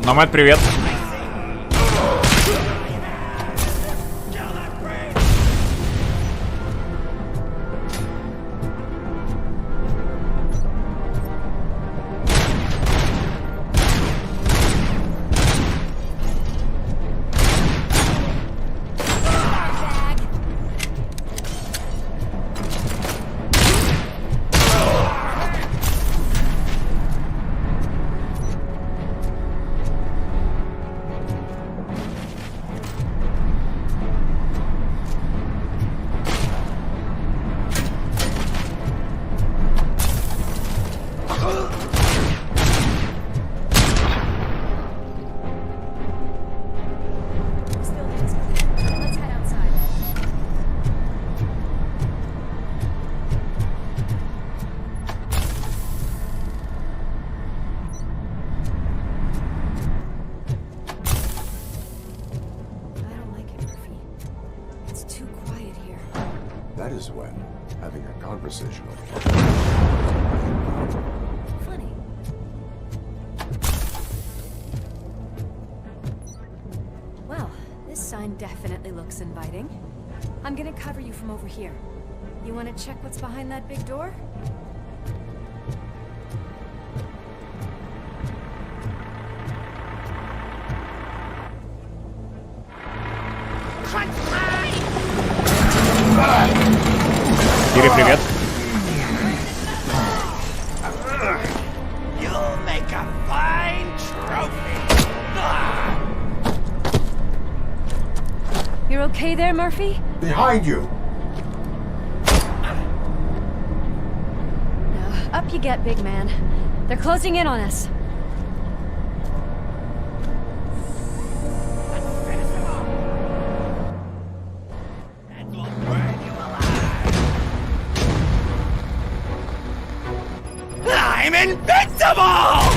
Номад, привет. is when having a conversational Funny. Well, this sign definitely looks inviting. I'm gonna cover you from over here. You wanna check what's behind that big door? Кири, привет. You'll make a fine trophy. You're okay there, Murphy? Behind you! Up you get, big man. They're closing in on us. I'm invincible!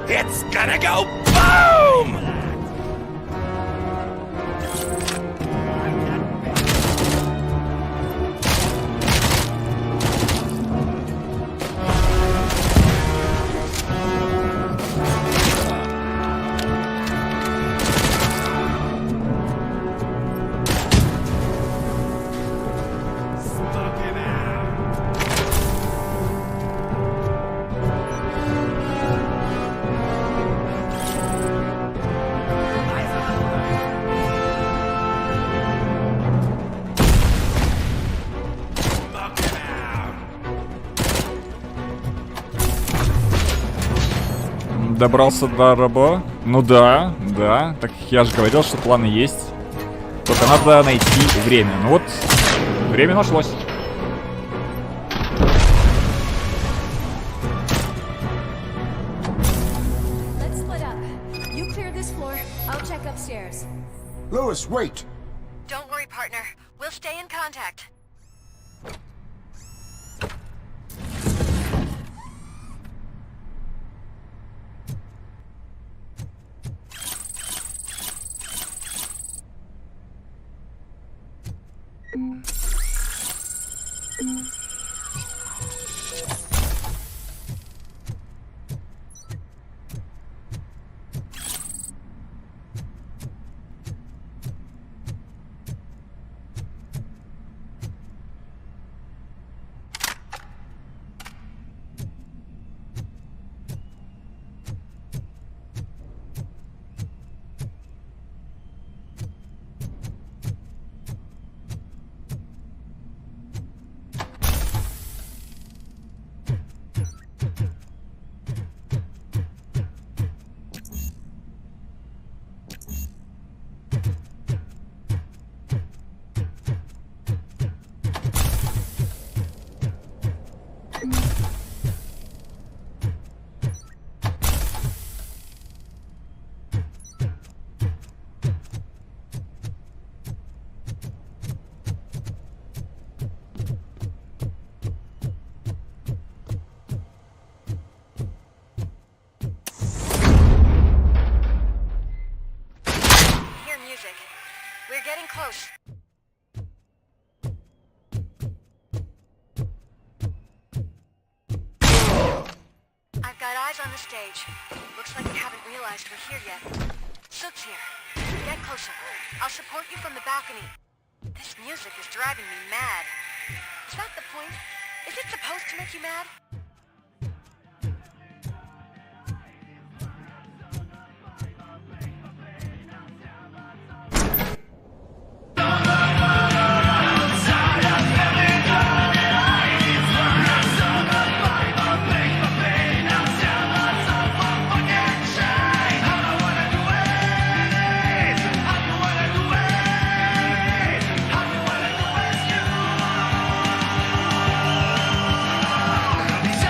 It's gonna go boom! Добрался до Робо? Ну да, да. Так я же говорил, что планы есть. Только надо найти время. Ну вот, время нашлось. Let's split up. You clear this floor. I'll check upstairs. Lewis, wait! Don't worry, partner. We'll stay in contact. We're getting close. I've got eyes on the stage. Looks like they haven't realized we're here yet. Sook's here. Get closer. I'll support you from the balcony. This music is driving me mad. Is that the point? Is it supposed to make you mad? These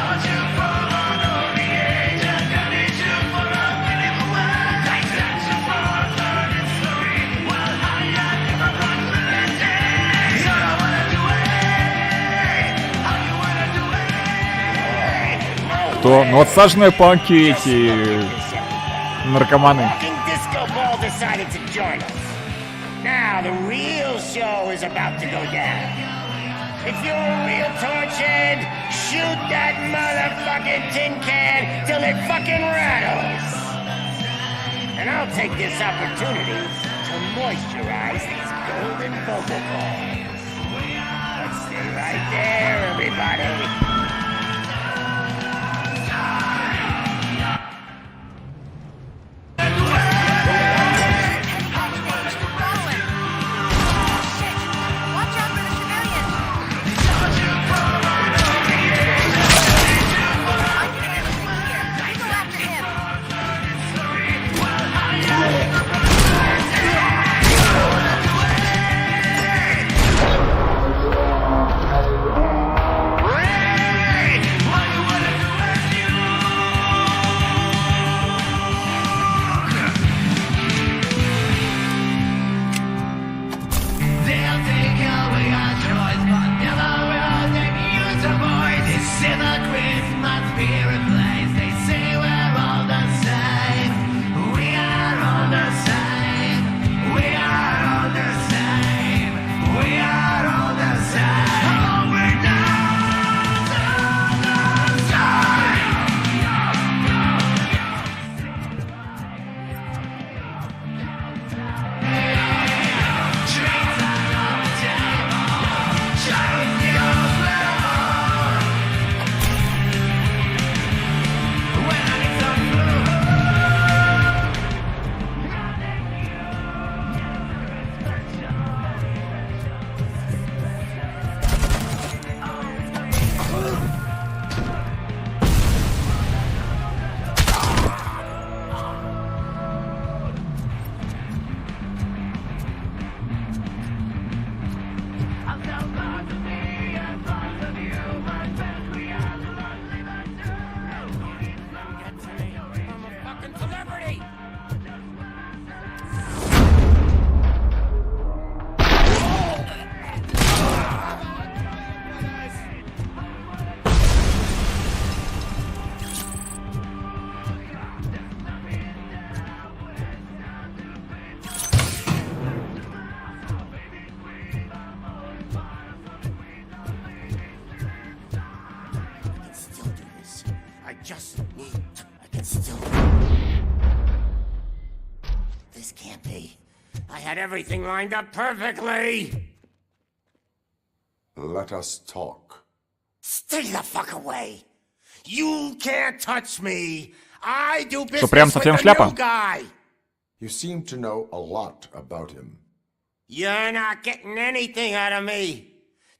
Кто? Ну, отсаженные панки эти... наркоманы. Disco ball decided to join us. Now the real show is about to go down. If you're a real torchhead, shoot that motherfucking tin can till it fucking rattles. And I'll take this opportunity to moisturize these golden vocal cords. Let's stay right there, everybody. This can't be. I had everything lined up perfectly. Let us talk. Stay the fuck away. You can't touch me. I do business Что, прям with совсем the шляпа? new guy. You seem to know a lot about him. You're not getting anything out of me.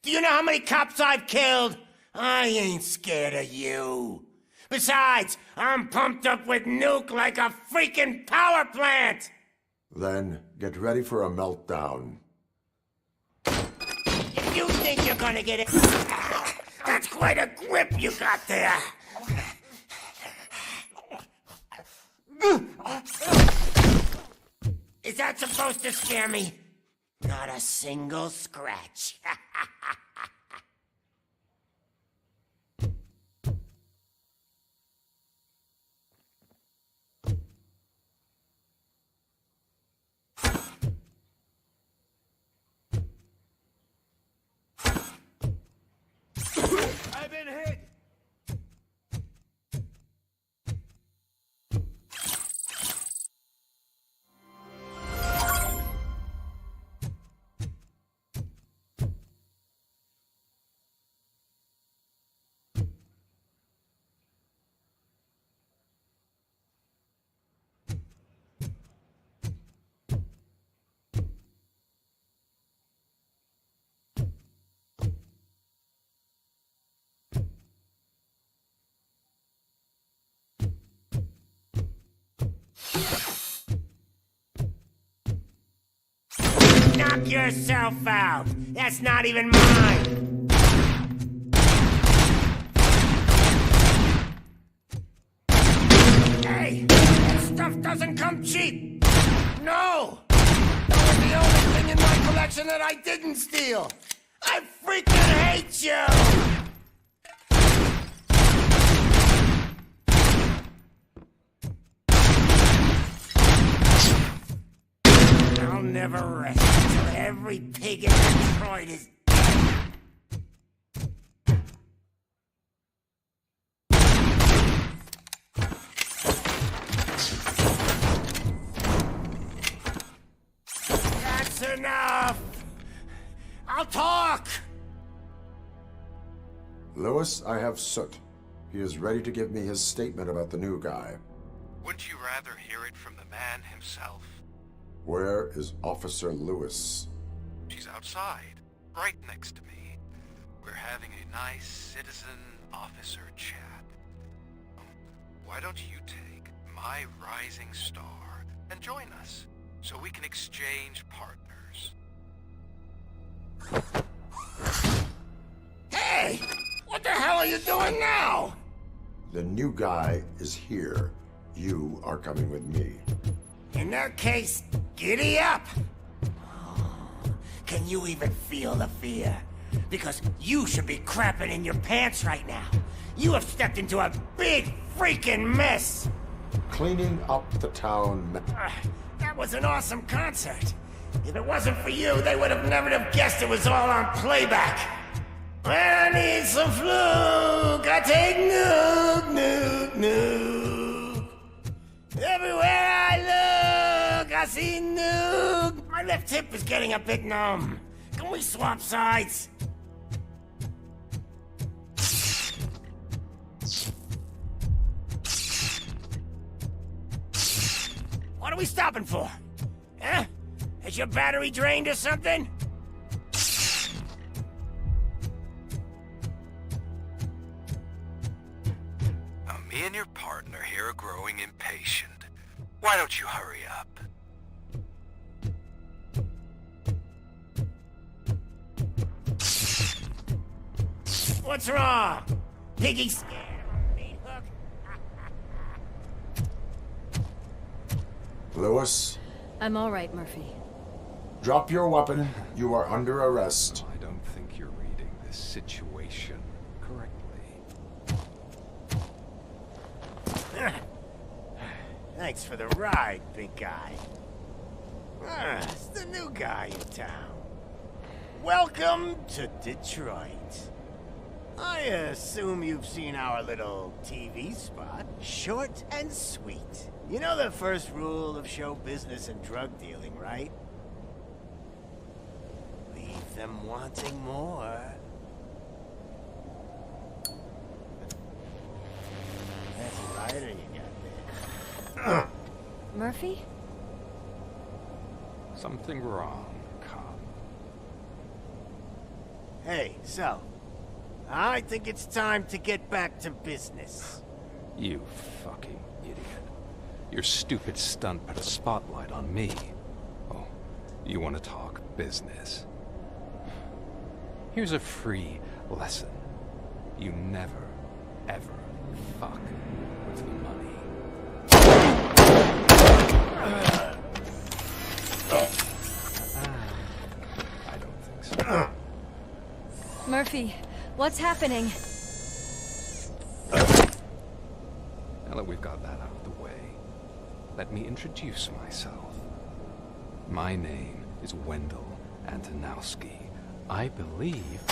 Do you know how many cops I've killed? I ain't scared of you. Besides, I'm pumped up with nuke like a freaking power plant. Then get ready for a meltdown. If you think you're gonna get it, that's quite a grip you got there. Is that supposed to scare me? Not a single scratch. I've been hit. Knock yourself out. That's not even mine. Hey, that stuff doesn't come cheap. No. That was the only thing in my collection that I didn't steal. I freaking hate you. I'll never rest until every pig in Detroit is That's enough! I'll talk! Lewis, I have Soot. He is ready to give me his statement about the new guy. Wouldn't you rather hear it from the man himself? Where is Officer Lewis? She's outside, right next to me. We're having a nice citizen-officer chat. Why don't you take my rising star and join us, so we can exchange partners? Hey! What the hell are you doing now? The new guy is here. You are coming with me. In that case, giddy up! Can you even feel the fear? Because you should be crapping in your pants right now. You have stepped into a big freaking mess! Cleaning up the town. That was an awesome concert. If it wasn't for you, they would have never have guessed it was all on playback. When I need some fluke, I take nuke. Everywhere I look, I see nuke. My left hip is getting a bit numb. Can we swap sides? What are we stopping for? Huh? Is your battery drained or something? Now, me and your partner here are growing impatient. Why don't you hurry up? What's wrong? Piggy's scared of a meat hook? Lewis, I'm all right, Murphy. drop your weapon. You are under arrest. I don't think you're reading this situation correctly. Thanks for the ride, big guy. It's the new guy in town. Welcome to Detroit. I assume you've seen our little TV spot. Short and sweet. You know the first rule of show business and drug dealing, right? Leave them wanting more. That's a lighter you got there. Murphy? Something wrong, cop. Hey, so, I think it's time to get back to business. You fucking idiot. Your stupid stunt put a spotlight on me. Oh, you want to talk business? Here's a free lesson. You never, ever fuck with the money. I don't think so. Murphy, what's happening? Now that we've got that out of the way, let me introduce myself. My name is Wendell Antonowski. I believe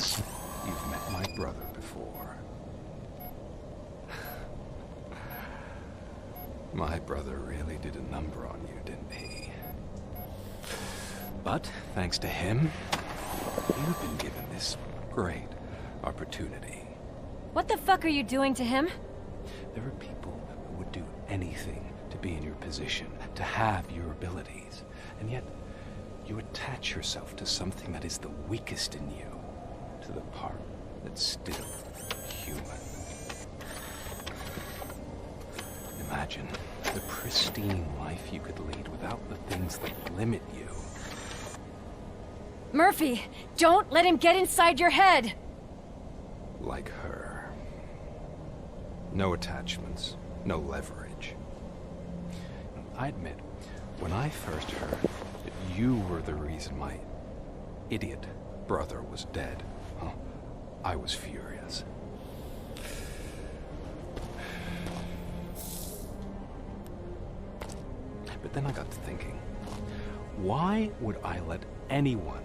you've met my brother before. My brother really did a number on you, didn't he? But, thanks to him, you've been given this great opportunity. What the fuck are you doing to him? There are people who would do anything to be in your position, to have your abilities, and yet you attach yourself to something that is the weakest in you, to the part that's still human. Imagine the pristine life you could lead without the things that limit you. Murphy, don't let him get inside your head! Like her. No attachments, no leverage. I admit, when I first heard that you were the reason my idiot brother was dead, I was furious. But then I got to thinking, Why would I let anyone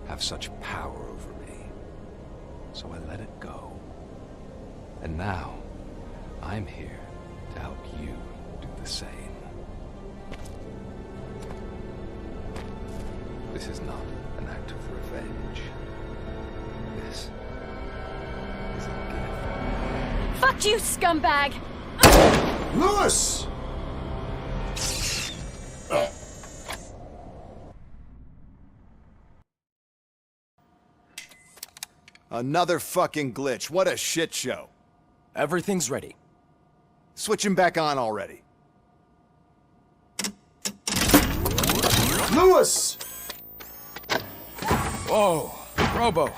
have such power over me? So I let it go. And now, I'm here to help you do the same. This is not an act of revenge. This is a gift. Fuck you, scumbag! Lewis! Another fucking glitch. What a shit show. Everything's ready. Switch him back on already. Lewis! Whoa, Robo.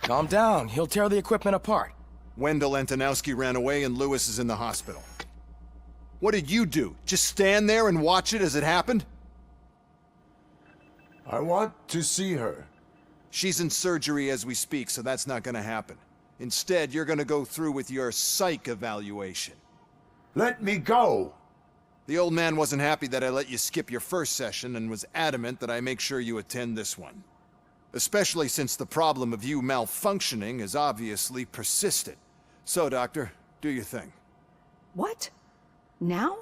Calm down. He'll tear the equipment apart. Wendell Antonowski ran away and Lewis is in the hospital. What did you do? Just stand there and watch it as it happened? I want to see her. She's in surgery as we speak, so that's not gonna happen. Instead, you're gonna go through with your psych evaluation. Let me go! The old man wasn't happy that I let you skip your first session and was adamant that I make sure you attend this one. Especially since the problem of you malfunctioning has obviously persisted. So, Doctor, do your thing. What? Now?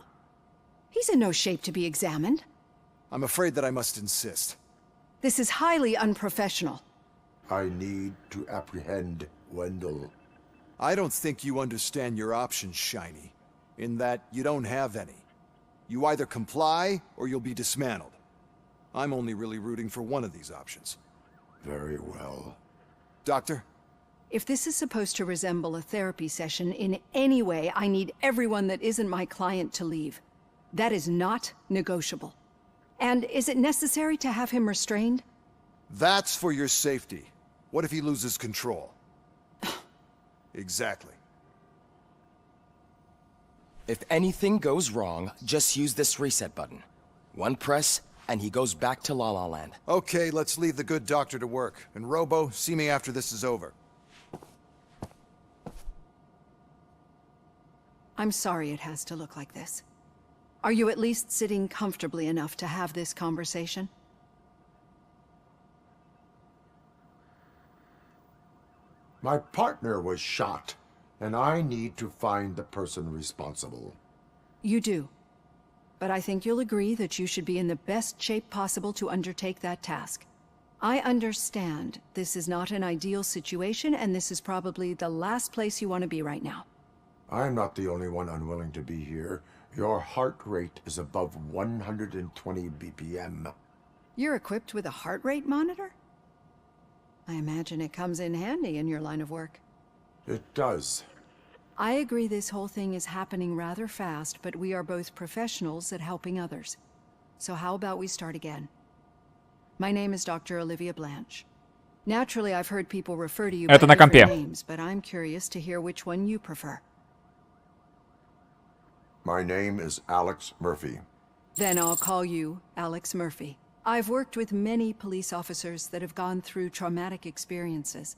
He's in no shape to be examined. I'm afraid that I must insist. This is highly unprofessional. I need to apprehend Wendell. I don't think you understand your options, Shiny. In that you don't have any. You either comply or you'll be dismantled. I'm only really rooting for one of these options. Very well. Doctor? If this is supposed to resemble a therapy session in any way, I need everyone that isn't my client to leave. That is not negotiable. And is it necessary to have him restrained? That's for your safety. What if he loses control? Exactly. If anything goes wrong, just use this reset button. One press, and he goes back to La La Land. Okay, let's leave the good doctor to work. And Robo, see me after this is over. I'm sorry it has to look like this. Are you at least sitting comfortably enough to have this conversation? My partner was shot, and I need to find the person responsible. You do. But I think you'll agree that you should be in the best shape possible to undertake that task. I understand this is not an ideal situation, and this is probably the last place you want to be right now. I'm not the only one unwilling to be here. Your heart rate is above 120 BPM. You're equipped with a heart rate monitor? I imagine it comes in handy in your line of work. It does. I agree this whole thing is happening rather fast, but we are both professionals at helping others. So how about we start again? My name is Dr. Olivia Blanche. Naturally, I've heard people refer to you by Это на different компе. names, but I'm curious to hear which one you prefer. My name is Alex Murphy. Then I'll call you Alex Murphy. I've worked with many police officers that have gone through traumatic experiences,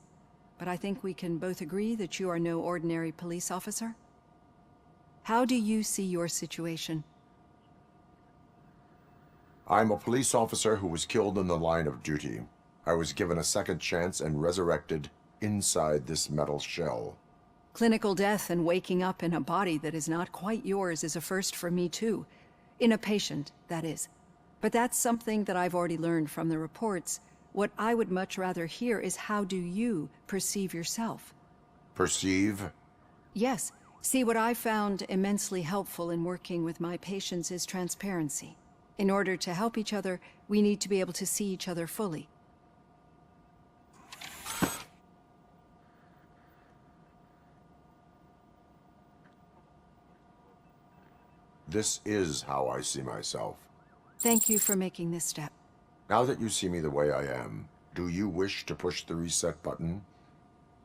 but I think we can both agree that you are no ordinary police officer. How do you see your situation? I'm a police officer who was killed in the line of duty. I was given a second chance and resurrected inside this metal shell. Clinical death and waking up in a body that is not quite yours is a first for me too. In a patient, that is. But that's something that I've already learned from the reports. What I would much rather hear is how do you perceive yourself? Perceive? Yes. See, what I found immensely helpful in working with my patients is transparency. In order to help each other, we need to be able to see each other fully. This is how I see myself. Thank you for making this step. Now that you see me the way I am, do you wish to push the reset button?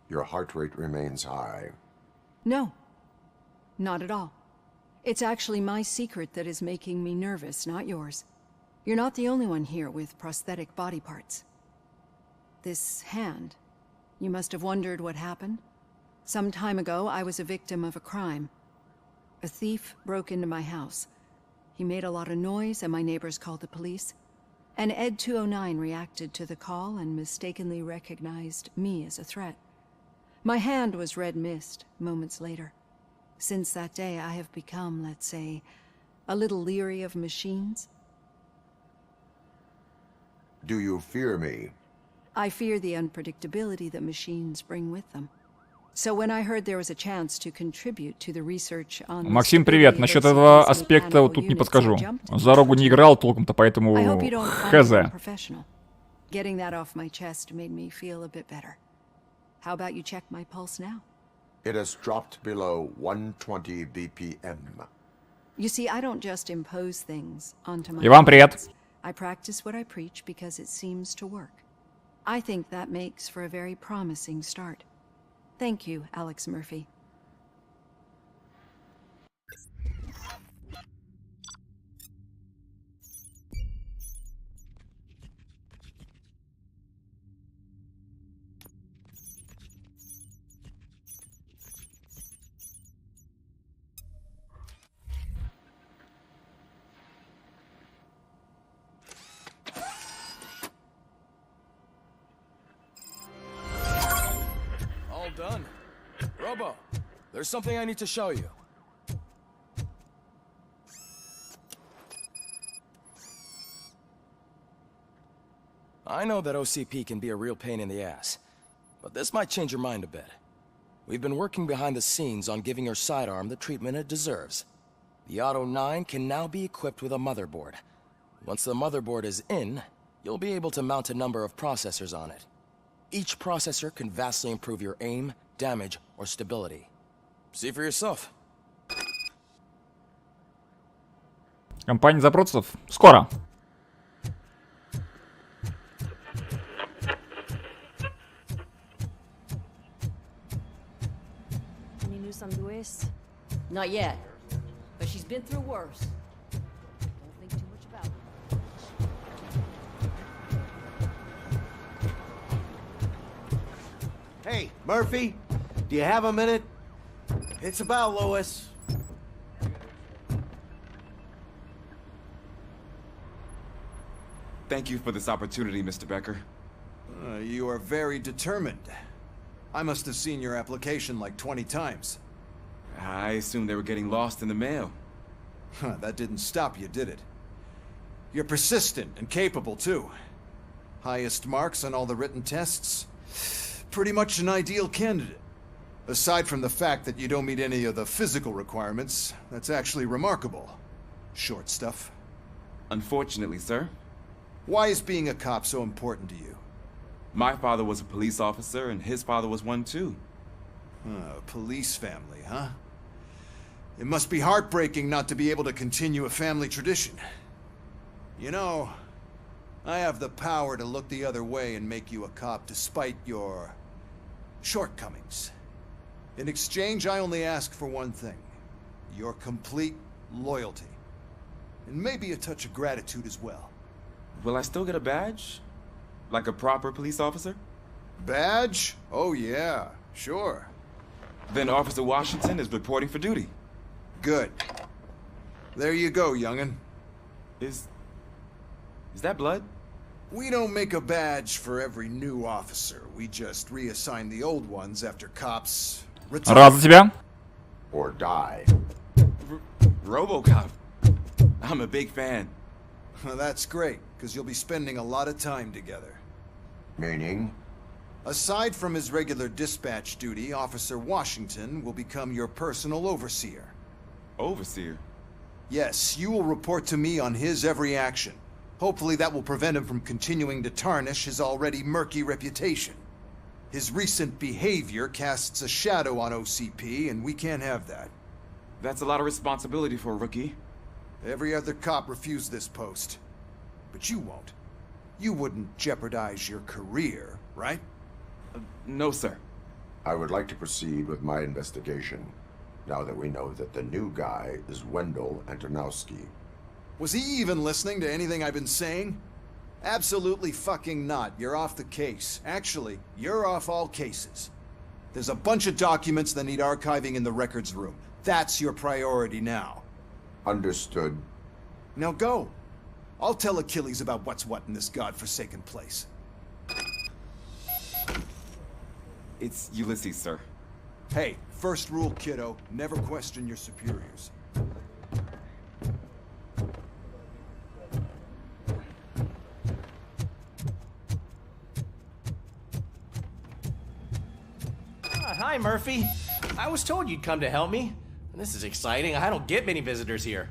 Your heart rate remains high. No. Not at all. It's actually my secret that is making me nervous, not yours. You're not the only one here with prosthetic body parts. This hand, you must have wondered what happened. Some time ago, I was a victim of a crime. A thief broke into my house. He made a lot of noise and my neighbors called the police. An Ed 209 reacted to the call and mistakenly recognized me as a threat. My hand was red mist moments later. Since that day, I have become, let's say, a little leery of machines. Do you fear me? I fear the unpredictability that machines bring with them. So when I heard there was a chance to contribute to the research on... Максим, привет. Насчет этого аспекта вот тут не подскажу. За Рогу не играл толком-то, поэтому хз. Getting that off my chest made me feel a bit better. How about you check my pulse now? It has dropped below 120 BPM. You see, I don't just impose things onto my... И вам привет. I practice what I preach because it seems to work. I think that makes for a very promising start. Thank you, Alex Murphy. Done. Robo, there's something I need to show you. I know that OCP can be a real pain in the ass, but this might change your mind a bit. We've been working behind the scenes on giving your sidearm the treatment it deserves. The Auto 9 can now be equipped with a motherboard. Once the motherboard is in, you'll be able to mount a number of processors on it. Each processor can vastly improve your aim, damage, or stability. See for yourself. Компания запросов скоро. Any news on Luis? Not yet, but she's been through worse. Don't think too much about it. Hey, Murphy, do you have a minute? It's about Lois. Thank you for this opportunity, Mr. Becker. You are very determined. I must have seen your application like 20 times. I assumed they were getting lost in the mail. That didn't stop you, did it? You're persistent and capable, too. Highest marks on all the written tests. Pretty much an ideal candidate. Aside from the fact that you don't meet any of the physical requirements, that's actually remarkable. Short stuff. Unfortunately, sir. Why is being a cop so important to you? My father was a police officer, and his father was one too. Police family, huh? It must be heartbreaking not to be able to continue a family tradition. You know, I have the power to look the other way and make you a cop despite your shortcomings. In exchange, I only ask for one thing. Your complete loyalty. And maybe a touch of gratitude as well. Will I still get a badge? Like a proper police officer? Badge? Oh yeah, sure. Then Officer Washington is reporting for duty. Good. There you go, young'un. Is that blood? We don't make a badge for every new officer. We just reassign the old ones after cops retire. Рад за тебя. Or die. RoboCop. I'm a big fan. That's great, because you'll be spending a lot of time together. Meaning? Aside from his regular dispatch duty, Officer Washington will become your personal overseer. Overseer? Yes, you will report to me on his every action. Hopefully that will prevent him from continuing to tarnish his already murky reputation. His recent behavior casts a shadow on OCP, and we can't have that. That's a lot of responsibility for a rookie. Every other cop refused this post. But you won't. You wouldn't jeopardize your career, right? No, sir. I would like to proceed with my investigation, now that we know that the new guy is Wendell Antonowski. Was he even listening to anything I've been saying? Absolutely fucking not. You're off the case. Actually, you're off all cases. There's a bunch of documents that need archiving in the records room. That's your priority now. Understood. Now go. I'll tell Achilles about what's what in this godforsaken place. It's Ulysses, sir. Hey, first rule, kiddo, never question your superiors. Hi, Murphy. I was told you'd come to help me. This is exciting. I don't get many visitors here.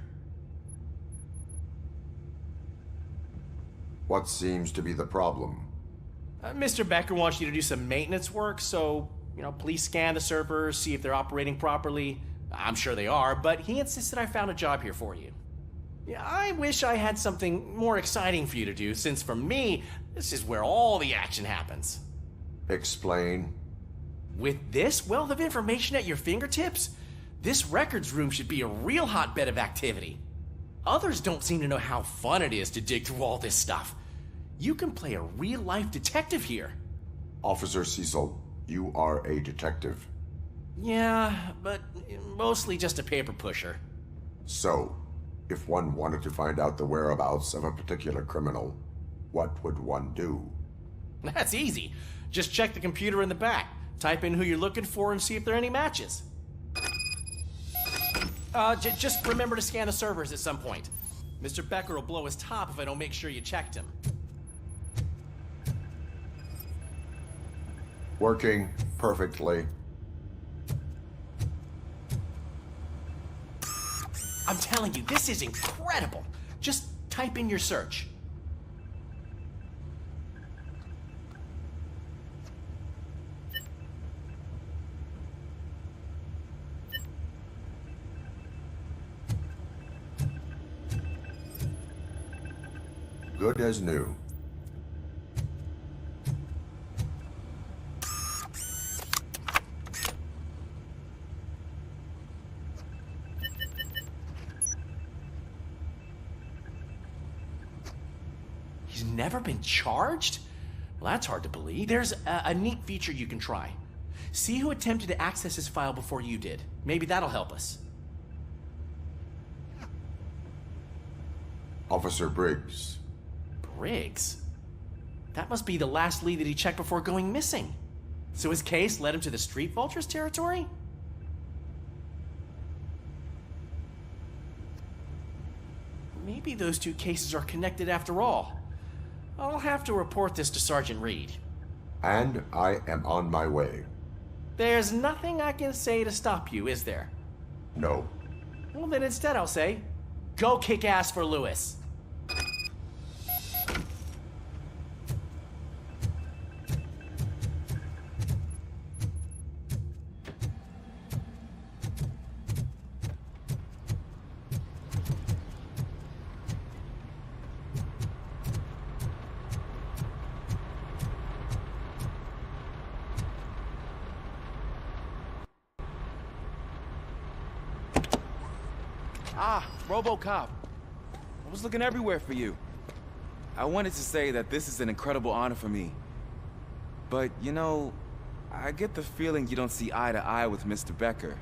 What seems to be the problem? Mr. Becker wants you to do some maintenance work, so, please scan the servers, see if they're operating properly. I'm sure they are, but he insisted I found a job here for you. Yeah, I wish I had something more exciting for you to do, since for me, this is where all the action happens. Explain. With this wealth of information at your fingertips, this records room should be a real hotbed of activity. Others don't seem to know how fun it is to dig through all this stuff. You can play a real-life detective here. Officer Cecil, you are a detective. Yeah, but mostly just a paper pusher. So, if one wanted to find out the whereabouts of a particular criminal, what would one do? That's easy. Just check the computer in the back. Type in who you're looking for and see if there are any matches. Just remember to scan the servers at some point. Mr. Becker will blow his top if I don't make sure you checked him. Working perfectly. I'm telling you, this is incredible. Just type in your search. Good as new. He's never been charged? Well, that's hard to believe. There's a neat feature you can try. See who attempted to access his file before you did. Maybe that'll help us. Officer Briggs. Briggs? That must be the last lead that he checked before going missing. So his case led him to the Street Vultures territory? Maybe those two cases are connected after all. I'll have to report this to Sergeant Reed. And I am on my way. There's nothing I can say to stop you, is there? No. Well, then instead I'll say, go kick ass for Lewis. Ah, RoboCop. I was looking everywhere for you. I wanted to say that this is an incredible honor for me. But, I get the feeling you don't see eye to eye with Mr. Becker.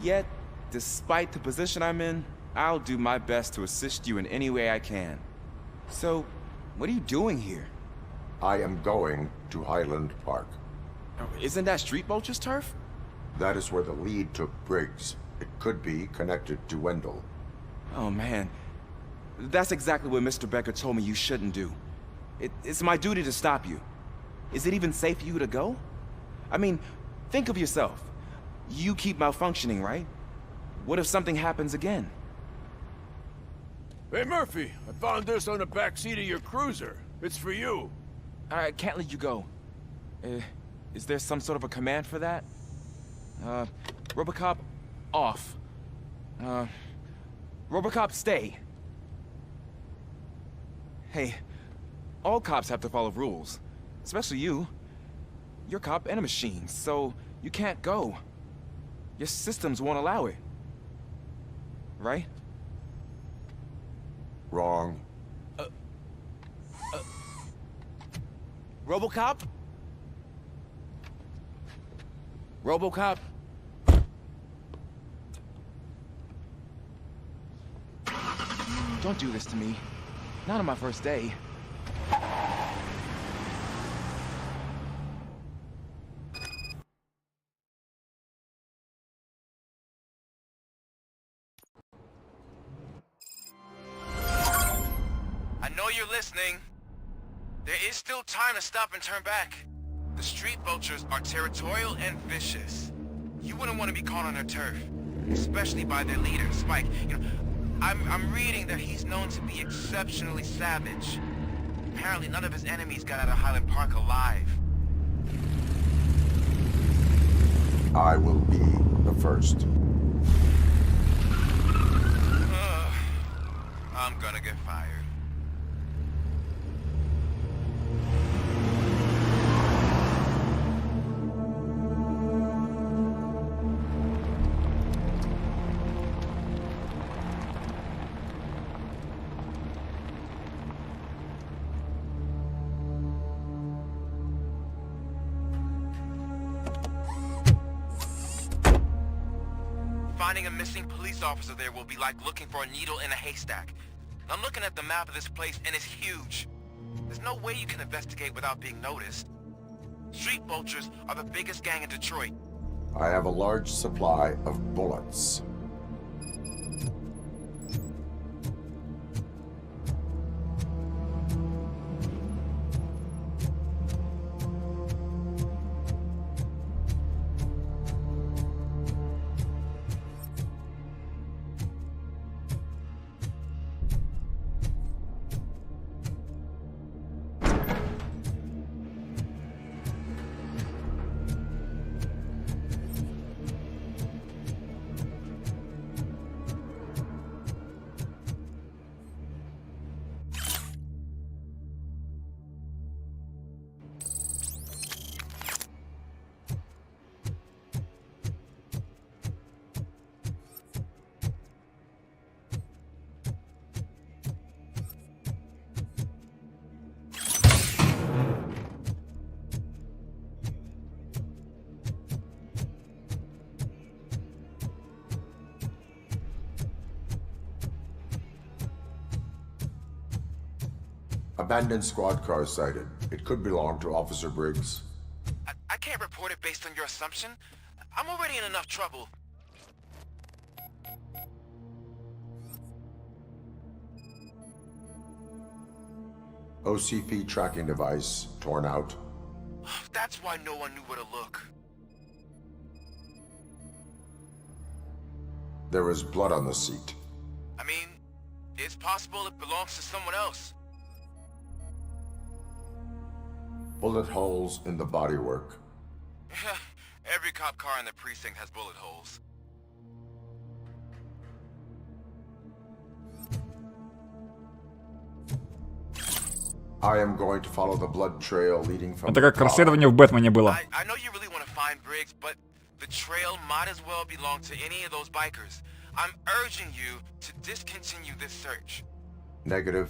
Yet, despite the position I'm in, I'll do my best to assist you in any way I can. So, what are you doing here? I am going to Highland Park. Isn't that Street Vulture's turf? That is where the lead took Briggs. It could be connected to Wendell. Oh, man. That's exactly what Mr. Becker told me you shouldn't do. It's my duty to stop you. Is it even safe for you to go? I mean, think of yourself. You keep malfunctioning, right? What if something happens again? Hey, Murphy, I found this on the back seat of your cruiser. It's for you. I can't let you go. Is there some sort of a command for that? RoboCop, off. RoboCop, stay. Hey, all cops have to follow rules. Especially you. You're a cop and a machine, so you can't go. Your systems won't allow it. Right? Wrong. RoboCop? RoboCop? Don't do this to me. Not on my first day. I know you're listening. There is still time to stop and turn back. The street vultures are territorial and vicious. You wouldn't want to be caught on their turf, especially by their leader, Spike. You know, I'm reading that he's known to be exceptionally savage. Apparently none of his enemies got out of Highland Park alive. I will be the first. I'm gonna get fired. Finding a missing police officer there will be like looking for a needle in a haystack. I'm looking at the map of this place and it's huge. There's no way you can investigate without being noticed. Street vultures are the biggest gang in Detroit. I have a large supply of bullets. Abandoned squad car sighted. It could belong to Officer Briggs. I can't report it based on your assumption. I'm already in enough trouble. OCP tracking device torn out. That's why no one knew where to look. There is blood on the seat. I mean, it's possible it belongs to someone else. Bullet holes in the bodywork. Every cop car in the precinct has bullet holes. I am going to follow the blood trail leading from Это как расследование в Бэтмене было. I know you really want to find Briggs, but the trail might as well belong to any of those bikers. I'm urging you to discontinue this search. Negative.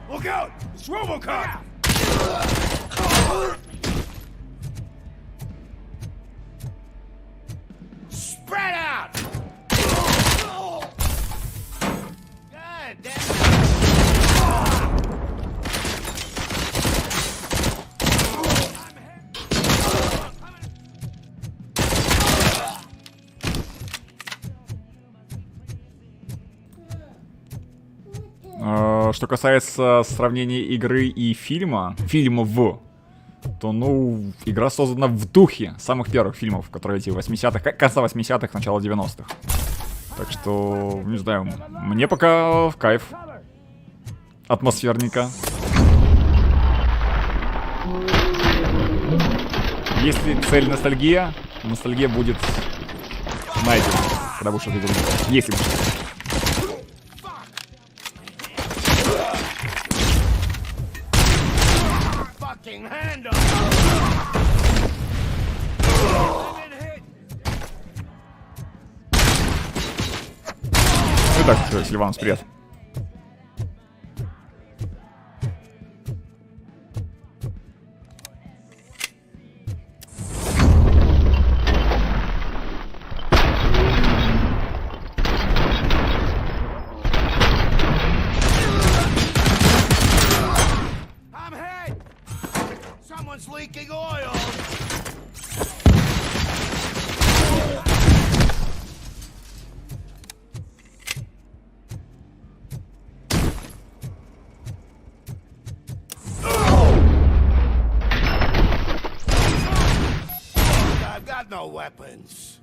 Look out! It's RoboCop! Spread out! God damn Что касается сравнения игры и фильмов, то, ну, игра создана в духе самых первых фильмов, которые эти 80-х, конца 80-х, начала 90-х. Так что, не знаю, мне пока в кайф. Атмосферненько. Если цель ностальгия, ностальгия будет найдена, когда будешь это делать. Если будешь. Итак, Сильванус, привет. No weapons.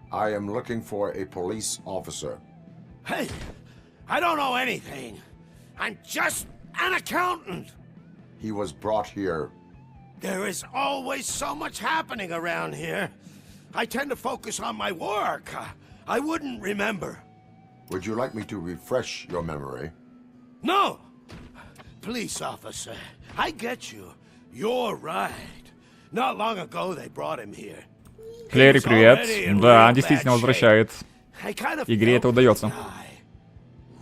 I am looking for a police officer. Hey, I don't know anything. I'm just an accountant. He was brought here. There is always so much happening around here. I tend to focus on my work. I wouldn't remember. Would you like me to refresh your memory? No! Police officer, I get you. You're right. Not long ago they brought him here. Клэри, привет. Да, действительно возвращает. Игре это удается.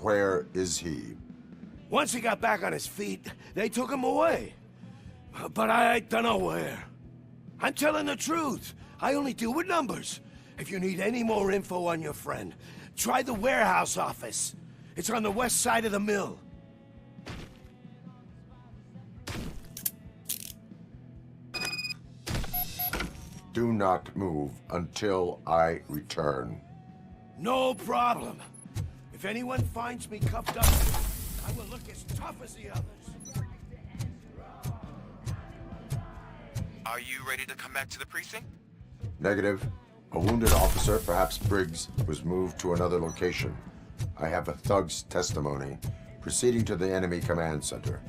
Where is he? Once he got back on his feet, they took him away. But I don't know where. I'm telling the truth. I only deal with numbers. If you need any more info on your friend, try the warehouse office. It's on the west side of the mill. Do not move until I return. No problem. If anyone finds me cuffed up, I will look as tough as the others. Are you ready to come back to the precinct? Negative. A wounded officer, perhaps Briggs, was moved to another location. I have a thug's testimony, proceeding to the enemy command center.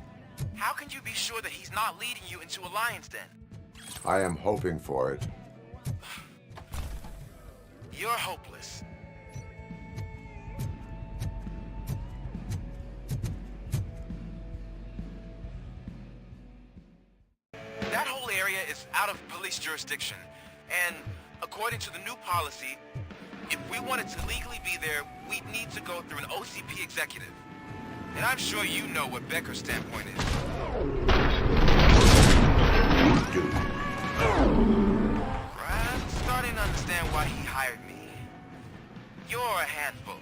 How can you be sure that he's not leading you into a lion's den? I am hoping for it. You're hopeless. That whole area is out of police jurisdiction, and according to the new policy, if we wanted to legally be there, we'd need to go through an OCP executive. And I'm sure you know what Becker's standpoint is. I'm starting to understand why he hired me. You're a handful.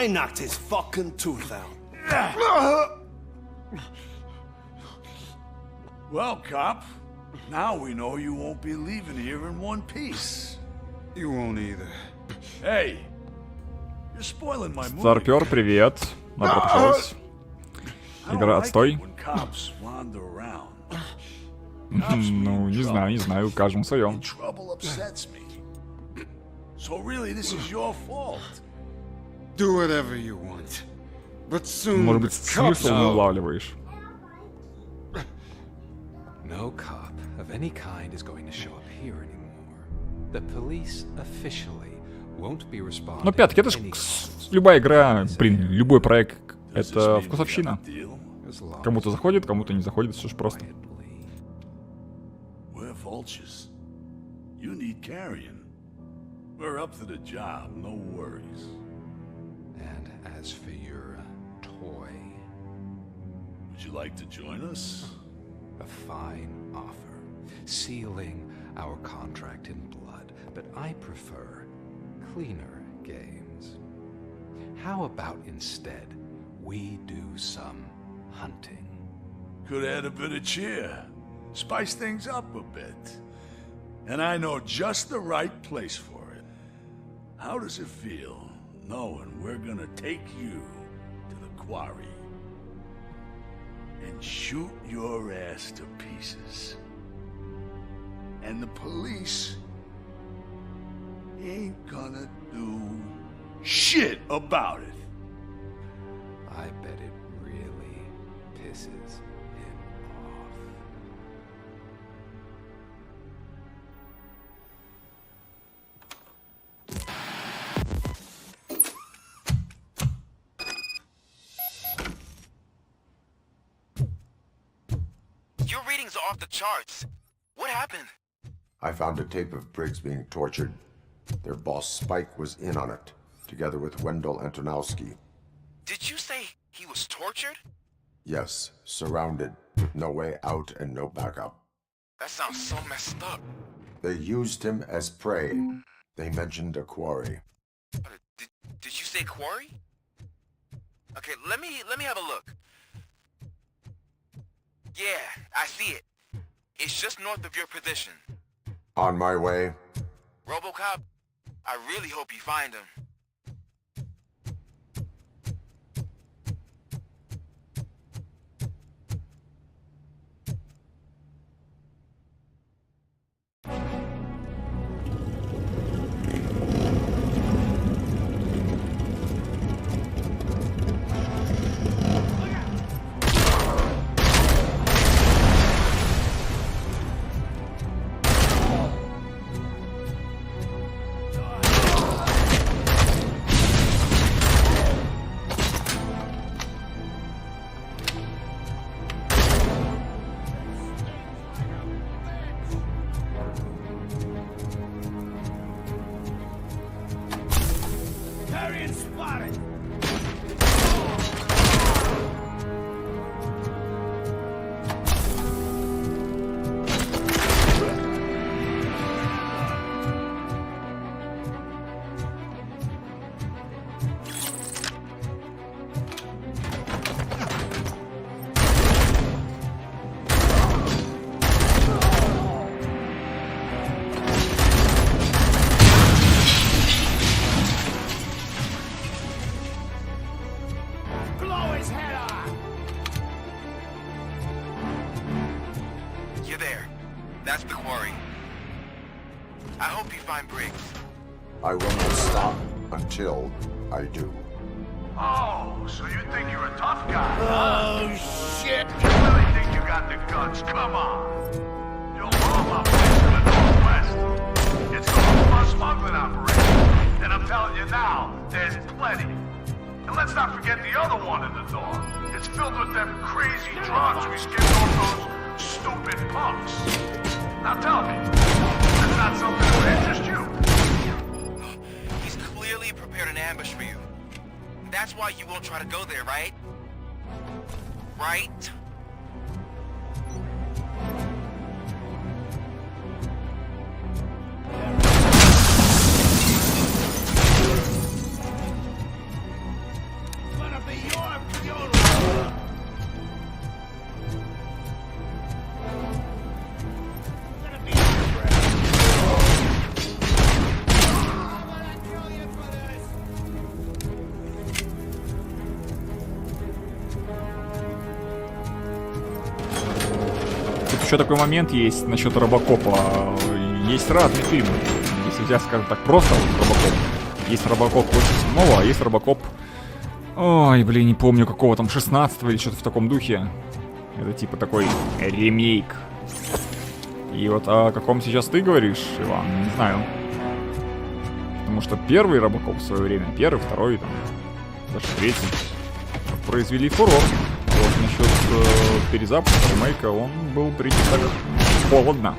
I knocked his fucking tooth out. Well, cop, now we know you won't be leaving here in one piece. You won't either. Hey, you're spoiling my movie. Старпер, привет. Добро пожаловать. Игра отстой. Ну, не знаю, каждому своем. So really, this is your fault. Do whatever you want. But soon Может быть, смысл не улавливаешь. No cop of any kind is going to show up here anymore. The police officially won't be responding. Но опять-таки, это ж любая игра, блин, любой проект, это вкусовщина. Кому-то заходит, кому-то не заходит, все ж просто. We're vultures. You need carrion. We're up to the job, no worries. And as for your toy, would you like to join us? A fine offer, sealing our contract in blood, but I prefer cleaner games. How about instead we do some hunting? Could add a bit of cheer, spice things up a bit. And I know just the right place for it. How does it feel knowing we're gonna take you to the quarry and shoot your ass to pieces? And the police ain't gonna do shit about it. I bet it really pisses him off. Your readings are off the charts. What happened? I found a tape of Briggs being tortured. Their boss Spike was in on it, together with Wendell Antonowski. Did you say he was tortured? Yes, surrounded, with no way out and no backup. That sounds so messed up. They used him as prey. They mentioned a quarry. Did you say quarry? Okay, let me have a look. Yeah, I see it. It's just north of your position. On my way. RoboCop, I really hope you find him. I will not stop until I do. Oh, so you think you're a tough guy? Oh, shit! You really think you got the guts? Come on. You'll blow my place in the Northwest. It's a whole smuggling operation. And I'm telling you now, there's plenty. And let's not forget the other one in the door. It's filled with them crazy drugs we skipped off those stupid punks. Now tell me, that's not something that would interest you? He's clearly prepared an ambush for you. That's why you won't try to go there, right? Right? Еще такой момент есть насчет RoboCop'а. Есть разные фильмы. Если взять, скажем так, просто вот RoboCop. Есть RoboCop 87-го, а есть RoboCop... Ой, блин, не помню какого там, 16-го или что-то в таком духе. Это типа такой ремейк. И вот о каком сейчас ты говоришь, Иван, не знаю. Потому что первый RoboCop в свое время, первый, второй, там, даже третий, произвели фурор. Вот насчет перезапуска, ремейка, он был принят так холодно.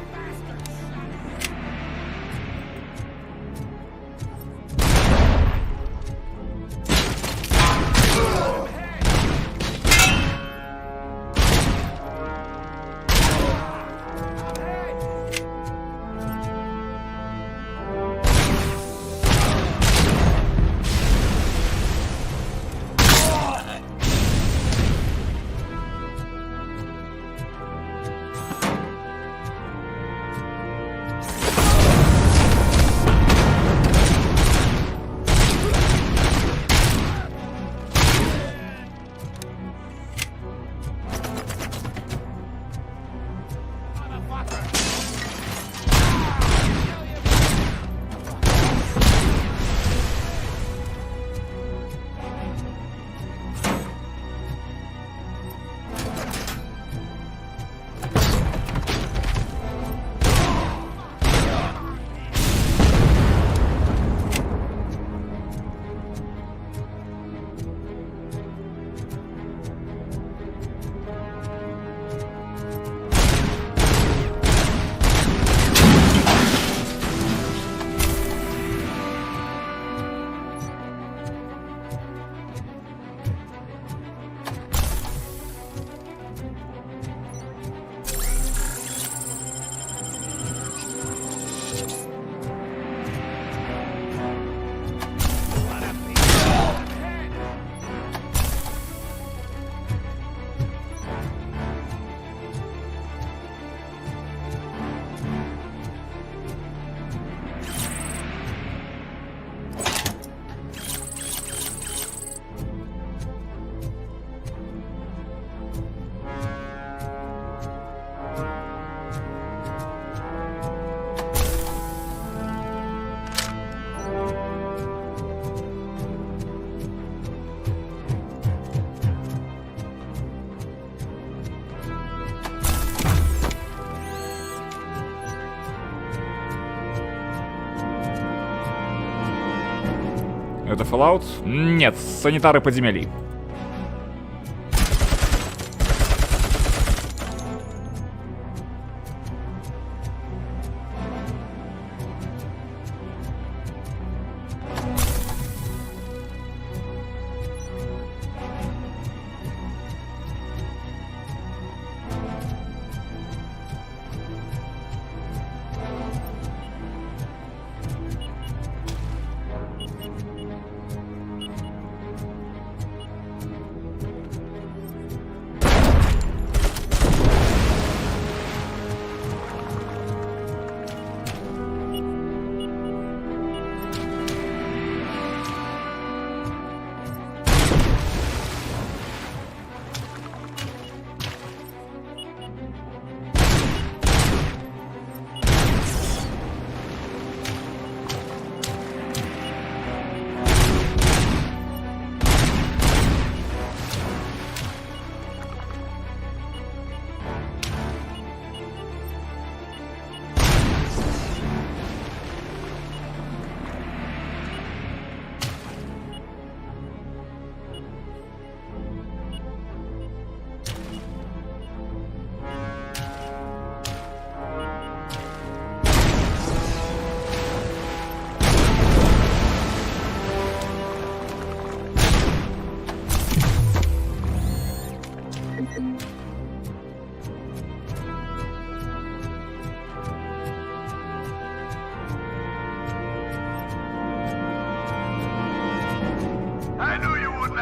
Это Fallout? Нет, санитары подземелий.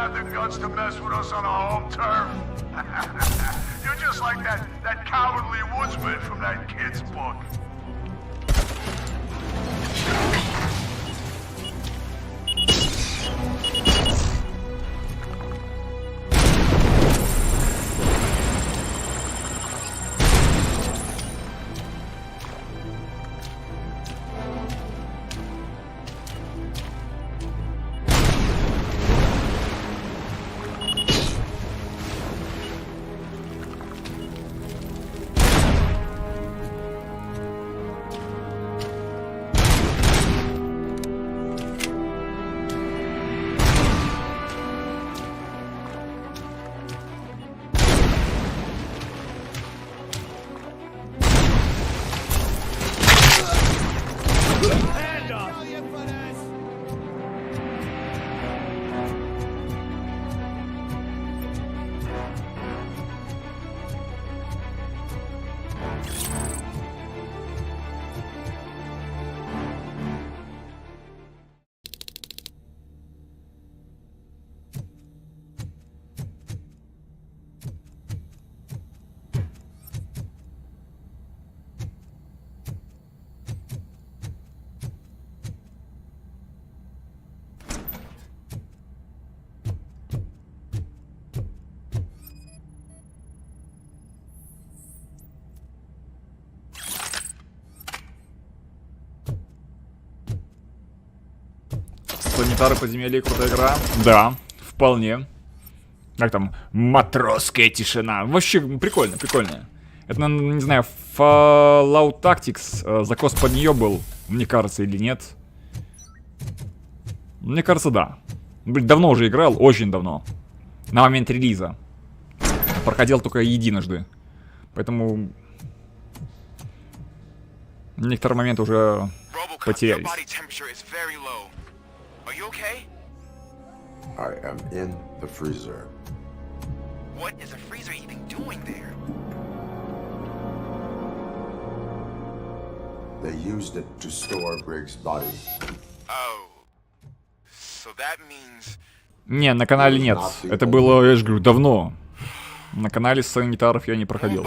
have the guts to mess with us on our home turf? You're just like that cowardly woodsman from that kid's book. Планетары подземелья, крутая игра. Да, вполне. Как там? Матросская тишина. Вообще прикольно, прикольно. Это, не знаю, Fallout Tactics. Закос под нее был, мне кажется, или нет. Мне кажется, да. Блин, давно уже играл, очень давно. На момент релиза. Проходил только единожды. Поэтому некоторые моменты уже потерялись. Are you okay? I am in the freezer. What is a freezer even doing there? They used it to store Briggs' body. Oh. So that means... Не, на канале нет. Это было, я же говорю, давно. На канале санитаров я не проходил.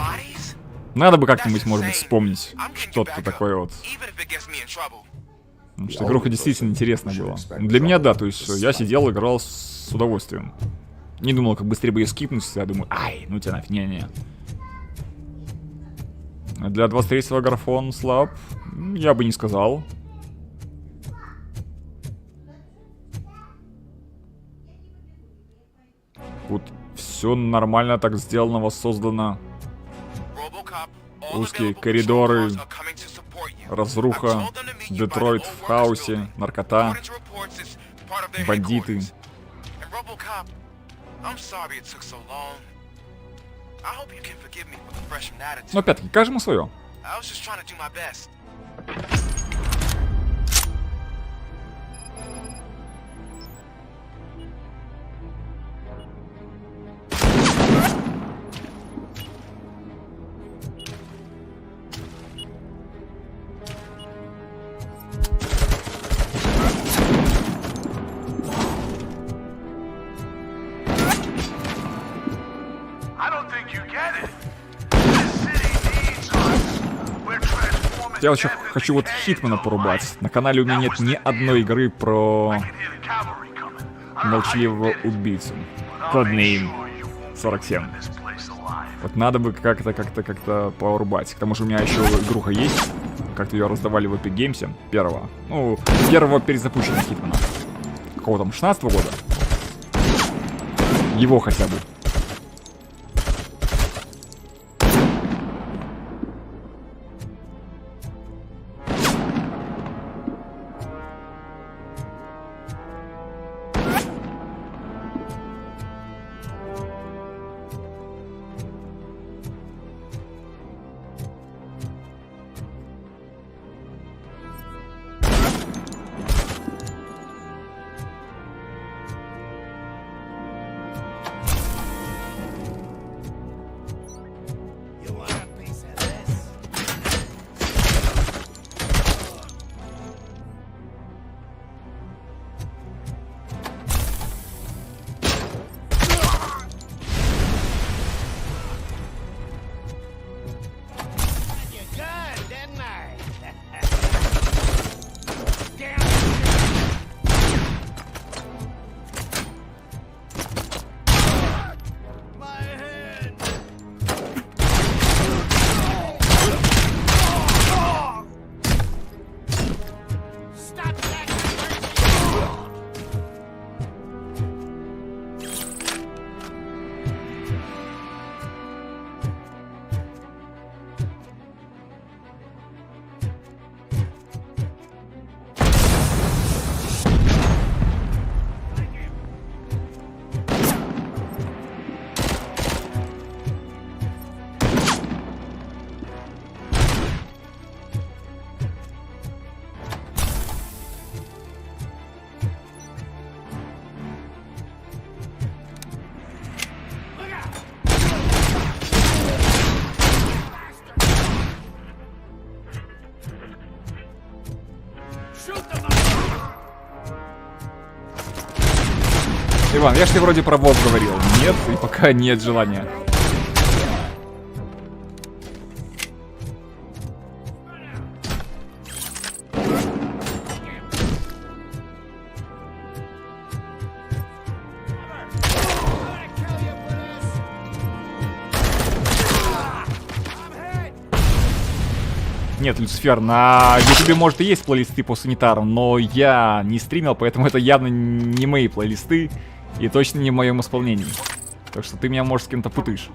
Надо бы как-нибудь, может быть, вспомнить что-то такое вот. Потому что игруха действительно интересная была. Для меня, да, то есть я сидел, играл с удовольствием. Не думал, как быстрее бы ее скипнуть, я думаю, ай, ну тебя нафиг, не-не. Для 23-го графон слаб, я бы не сказал. Тут все нормально так сделано, воссоздано. Узкие коридоры, разруха, Детройт в хаосе, наркота, бандиты. Но опять-таки, каждому свое. Я вообще хочу вот Хитмана порубать. На канале у меня нет ни одной игры про молчаливого убийцу. Codename 47. Вот надо бы как-то порубать. К тому же у меня еще игруха есть. Как-то ее раздавали в Epic Games. Первого перезапущенного Хитмана. Какого там, 16-го года? Его хотя бы. Иван, я ж тебе вроде про WoW говорил. Нет, и пока нет желания. Нет, Люцифер, на ютубе, может, и есть плейлисты по санитарам, но я не стримил, поэтому это явно не мои плейлисты и точно не в моем исполнении. Так что ты меня, может, с кем-то путаешь.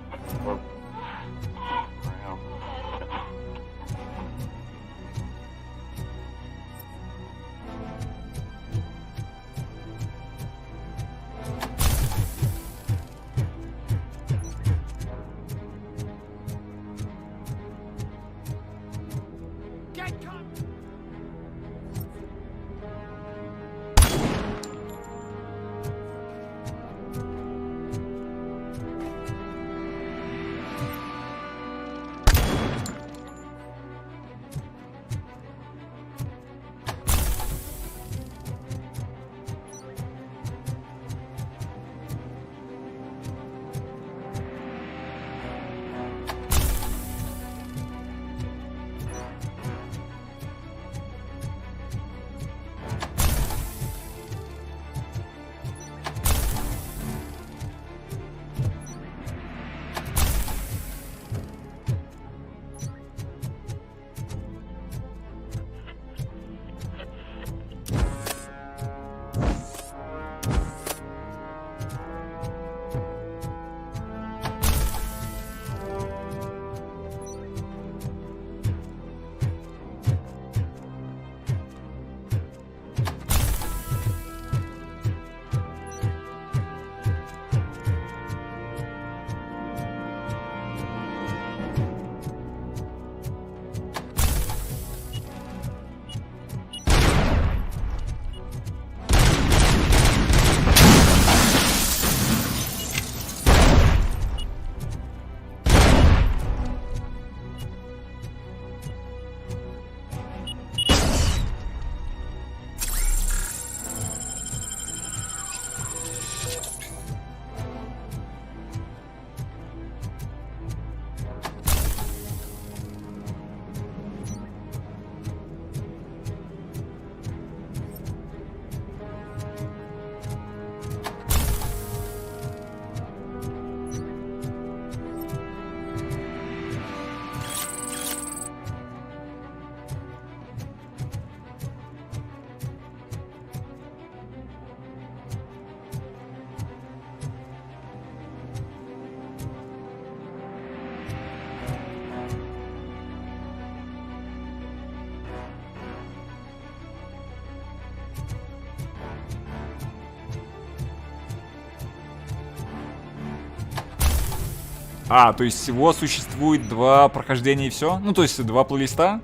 А, то есть всего существует 2 прохождения и все? Ну, то есть 2 плейлиста?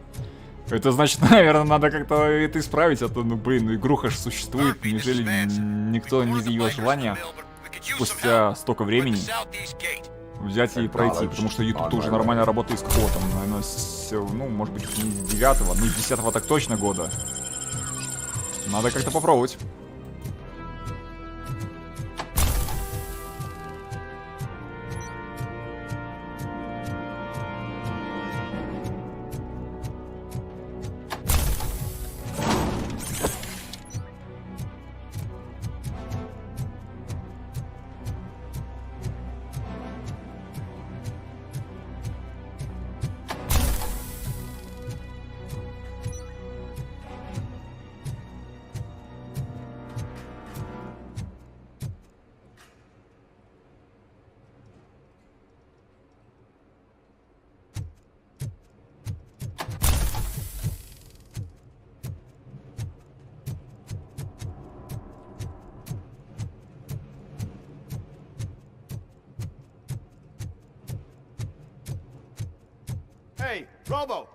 Это значит, наверное, надо как-то это исправить, а то, ну, блин, ну игруха ж существует, неужели никто не изъявил желания спустя столько времени взять и пройти, потому что YouTube уже нормально работает с какого там, наверное, ну, может быть, не с 9-го, ну, с 10-го так точно года. Надо как-то попробовать. Hey, Robo!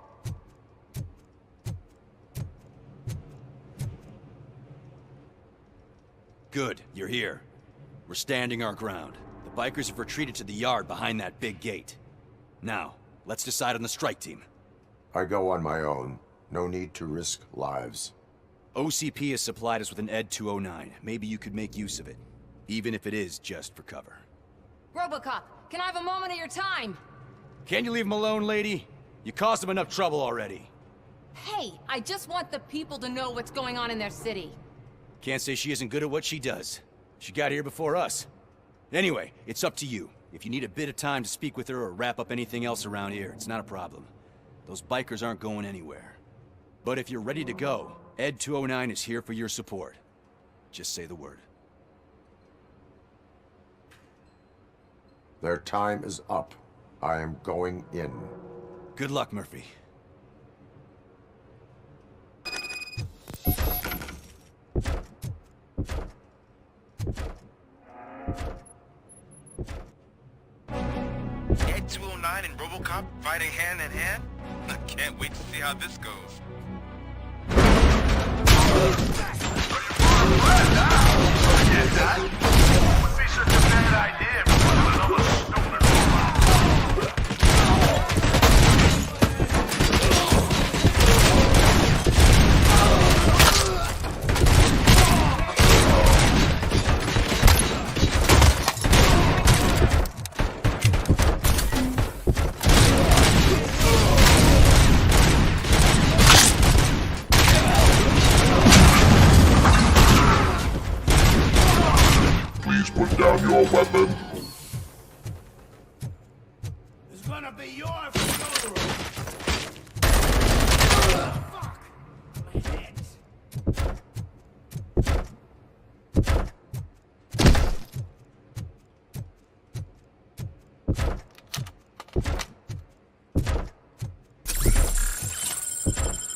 Good, you're here. We're standing our ground. The bikers have retreated to the yard behind that big gate. Now, let's decide on the strike team. I go on my own. No need to risk lives. OCP has supplied us with an ED-209. Maybe you could make use of it. even if it is just for cover. RoboCop, can I have a moment of your time? Can you leave him alone, lady? You caused him enough trouble already. Hey, I just want the people to know what's going on in their city. Can't say she isn't good at what she does. She got here before us. Anyway, it's up to you. If you need a bit of time to speak with her or wrap up anything else around here, it's not a problem. Those bikers aren't going anywhere. But if you're ready to go, Ed 209 is here for your support. Just say the word. Their time is up. I am going in. Good luck, Murphy. Ed 209 and RoboCop fighting hand in hand? I can't wait to see how this goes. Get that? Would be such a bad idea if it was another stupid robot. Please put down your weapon. It's gonna be your funeral. Fuck! My head.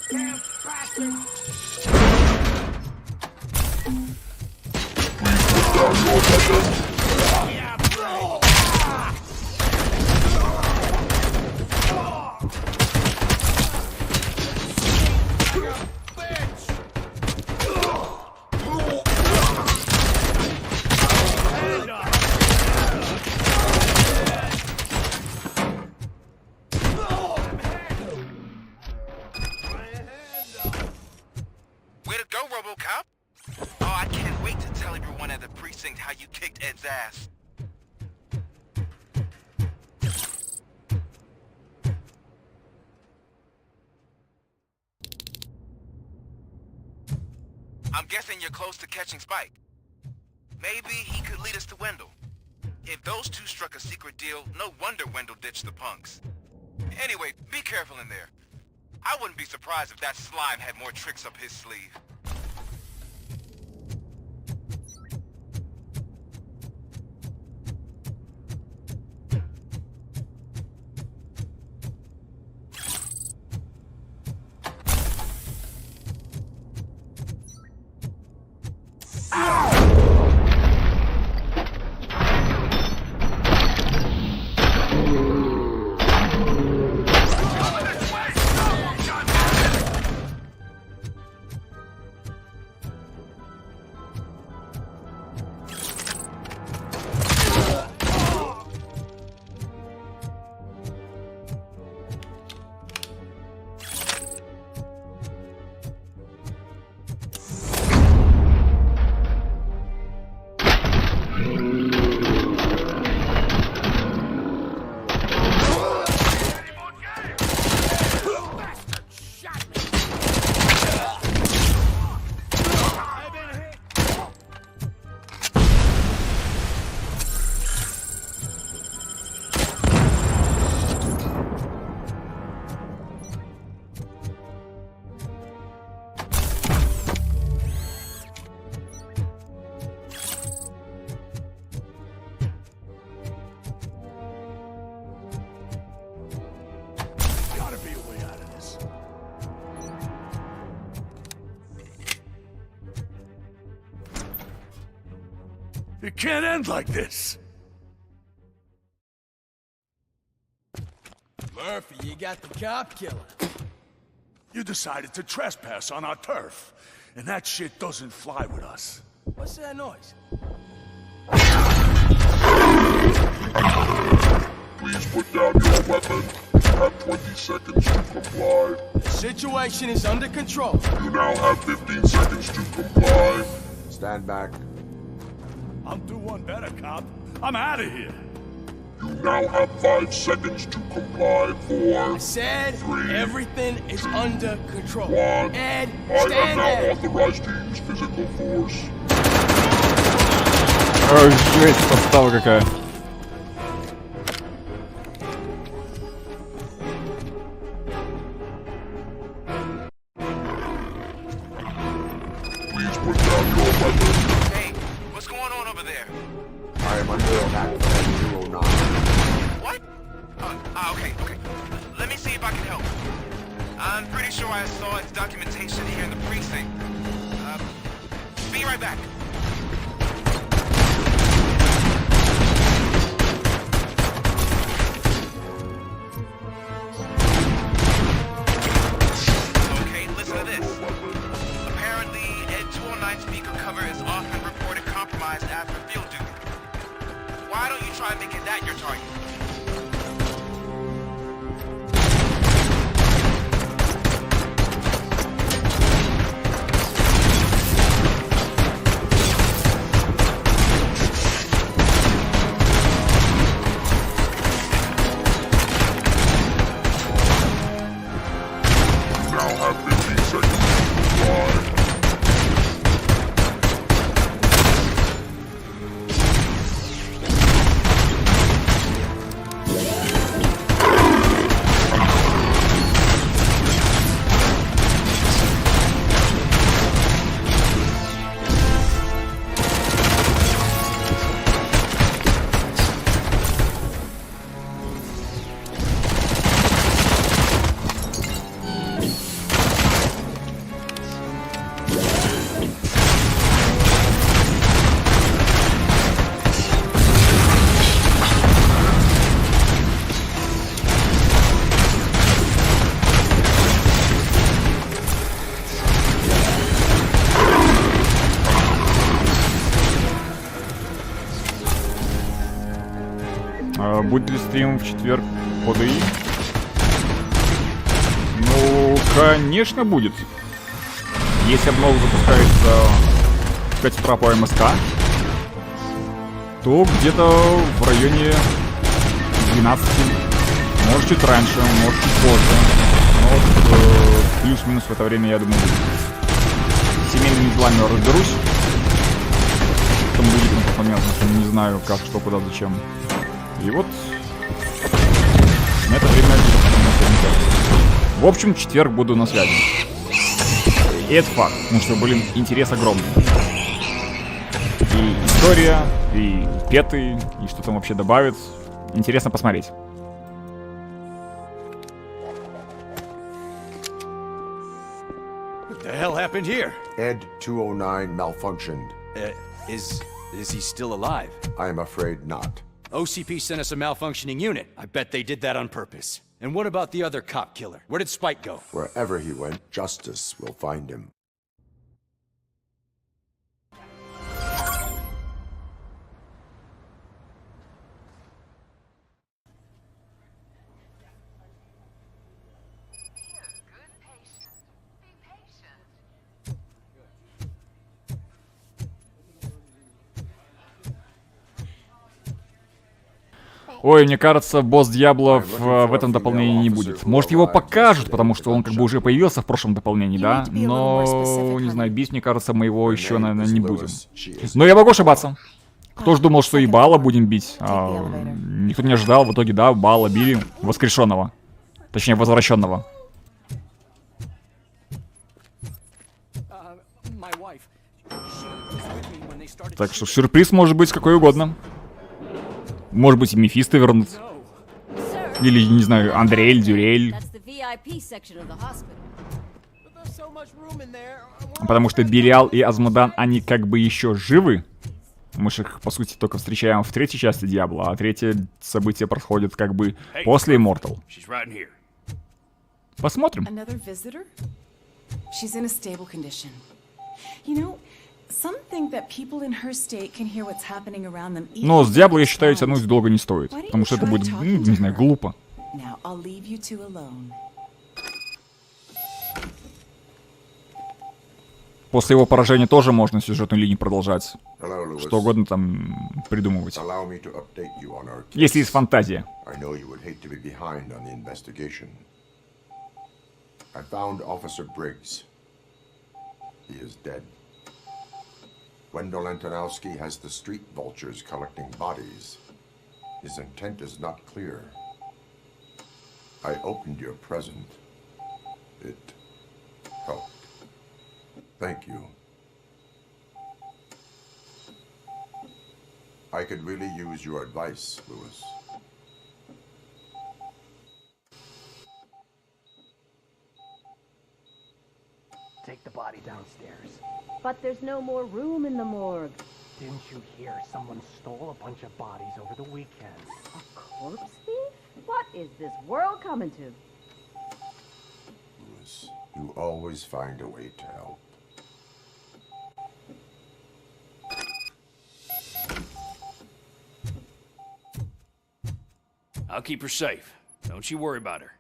Damn bastard! Down your weapon. Way to go, RoboCop! Oh, I can't wait to tell everyone at the precinct how you kicked Ed's ass. I'm guessing you're close to catching Spike. Maybe he could lead us to Wendell. If those two struck a secret deal, no wonder Wendell ditched the punks. Anyway, be careful in there. I wouldn't be surprised if that slime had more tricks up his sleeve. It can't end like this. Murphy, you got the cop killer. You decided to trespass on our turf, and that shit doesn't fly with us. What's that noise? Please put down your weapon. You have 20 seconds to comply. The situation is under control. You now have 15 seconds to comply. Stand back. I'll do one better, cop. I'm out of here. You now have 5 seconds to comply. 4. I said 3, everything is under control. 1. Ed, I am stand now there. authorized to use physical force. Ой, жесть, подстава какая. Please put down your weapon. Hey, what's going on over there? I am under attack from 209. What? Okay. Let me see if I can help. I'm pretty sure I saw its documentation here in the precinct. Be right back. Okay, listen to this. Apparently, Ed 209 speaker cover is often reported compromised after field duty. Why don't you try making that your target? Now have 15 seconds to comply. Будет ли стрим в четверг по ДИ? Ну, конечно, будет. Если обнова запускается в 5 утра по МСК, то где-то в районе 12. Может, чуть раньше, может, чуть позже. Но вот, плюс-минус в это время, я думаю, будет. С семейными делами разберусь. Потом будет на тот момент, потому что не знаю, как, что, куда, зачем. И вот на это время... В общем, в четверг буду на связи. И это факт, потому что, блин, интерес огромный. И история, и петы, и что там вообще добавят. Интересно посмотреть. What the hell happened here? Ed 209 malfunctioned. Is he still alive? I am afraid not. OCP sent us a malfunctioning unit. I bet they did that on purpose. And what about the other cop killer? Where did Spike go? Wherever he went, justice will find him. Ой, мне кажется, босс Диабло в этом дополнении не будет. Может, его покажут, потому что он как бы уже появился в прошлом дополнении, да? Но, не знаю, бить, мне кажется, мы его еще, наверное, не будем. Но я могу ошибаться. Кто ж думал, что и Бала будем бить? Никто не ожидал, в итоге, да, Бала били воскрешенного. Точнее, возвращенного. Так что сюрприз может быть какой угодно. Может быть, и Мефисто вернут. Или, не знаю, Андреэль, Дюрель. Потому что Белиал и Азмодан, они как бы еще живы. Мы же их, по сути, только встречаем в третьей части Диабло, а третье событие происходит как бы после Immortal. Посмотрим. Но с Диабло, я считаю, тянуть долго не стоит. Потому что это будет, не знаю, глупо. После его поражения тоже можно сюжетную линию продолжать. Что угодно там придумывать. Если есть фантазия. I found Officer Briggs. He is dead. Wendell Antonowski has the street vultures collecting bodies. His intent is not clear. I opened your present. It helped. Thank you. I could really use your advice, Lewis. Take the body downstairs. But there's no more room in the morgue. Didn't you hear someone stole a bunch of bodies over the weekend? A corpse thief? What is this world coming to? Lewis, you always find a way to help. I'll keep her safe. Don't you worry about her.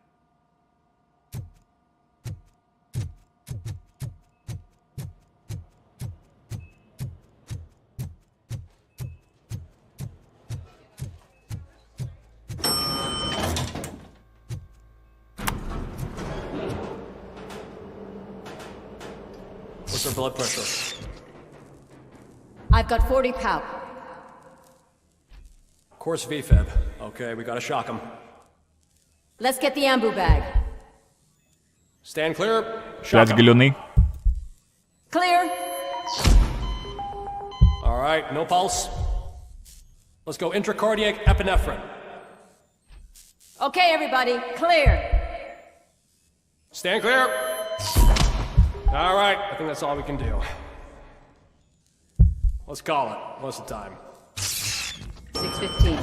What's her blood pressure? I've got 40 pow. Course VFib. Okay, we gotta shock him. Let's get the ambu bag. Stand clear. Shock 5 him. галюны. Clear. All right, no pulse. Let's go intracardiac epinephrine. Okay, everybody, clear. Stand clear. All right, I think that's all we can do. Let's call it. What's the time? 6:15.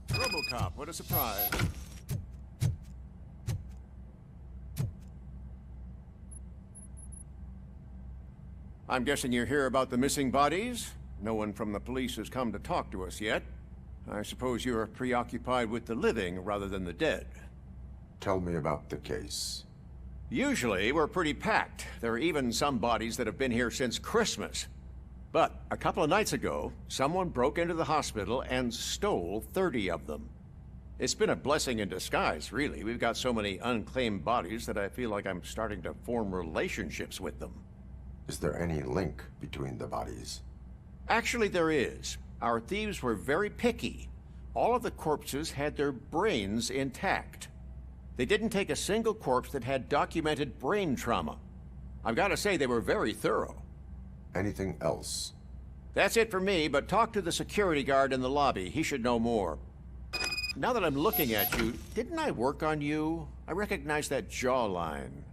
RoboCop, what a surprise. I'm guessing you're here about the missing bodies? No one from the police has come to talk to us yet. I suppose you're preoccupied with the living rather than the dead. Tell me about the case. Usually, we're pretty packed. There are even some bodies that have been here since Christmas. But a couple of nights ago, someone broke into the hospital and stole 30 of them. It's been a blessing in disguise, really. We've got so many unclaimed bodies that I feel like I'm starting to form relationships with them. Is there any link between the bodies? Actually, there is. Our thieves were very picky. All of the corpses had their brains intact. They didn't take a single corpse that had documented brain trauma. I've got to say, they were very thorough. Anything else? That's it for me, but talk to the security guard in the lobby. He should know more. Now that I'm looking at you, didn't I work on you? I recognize that jawline.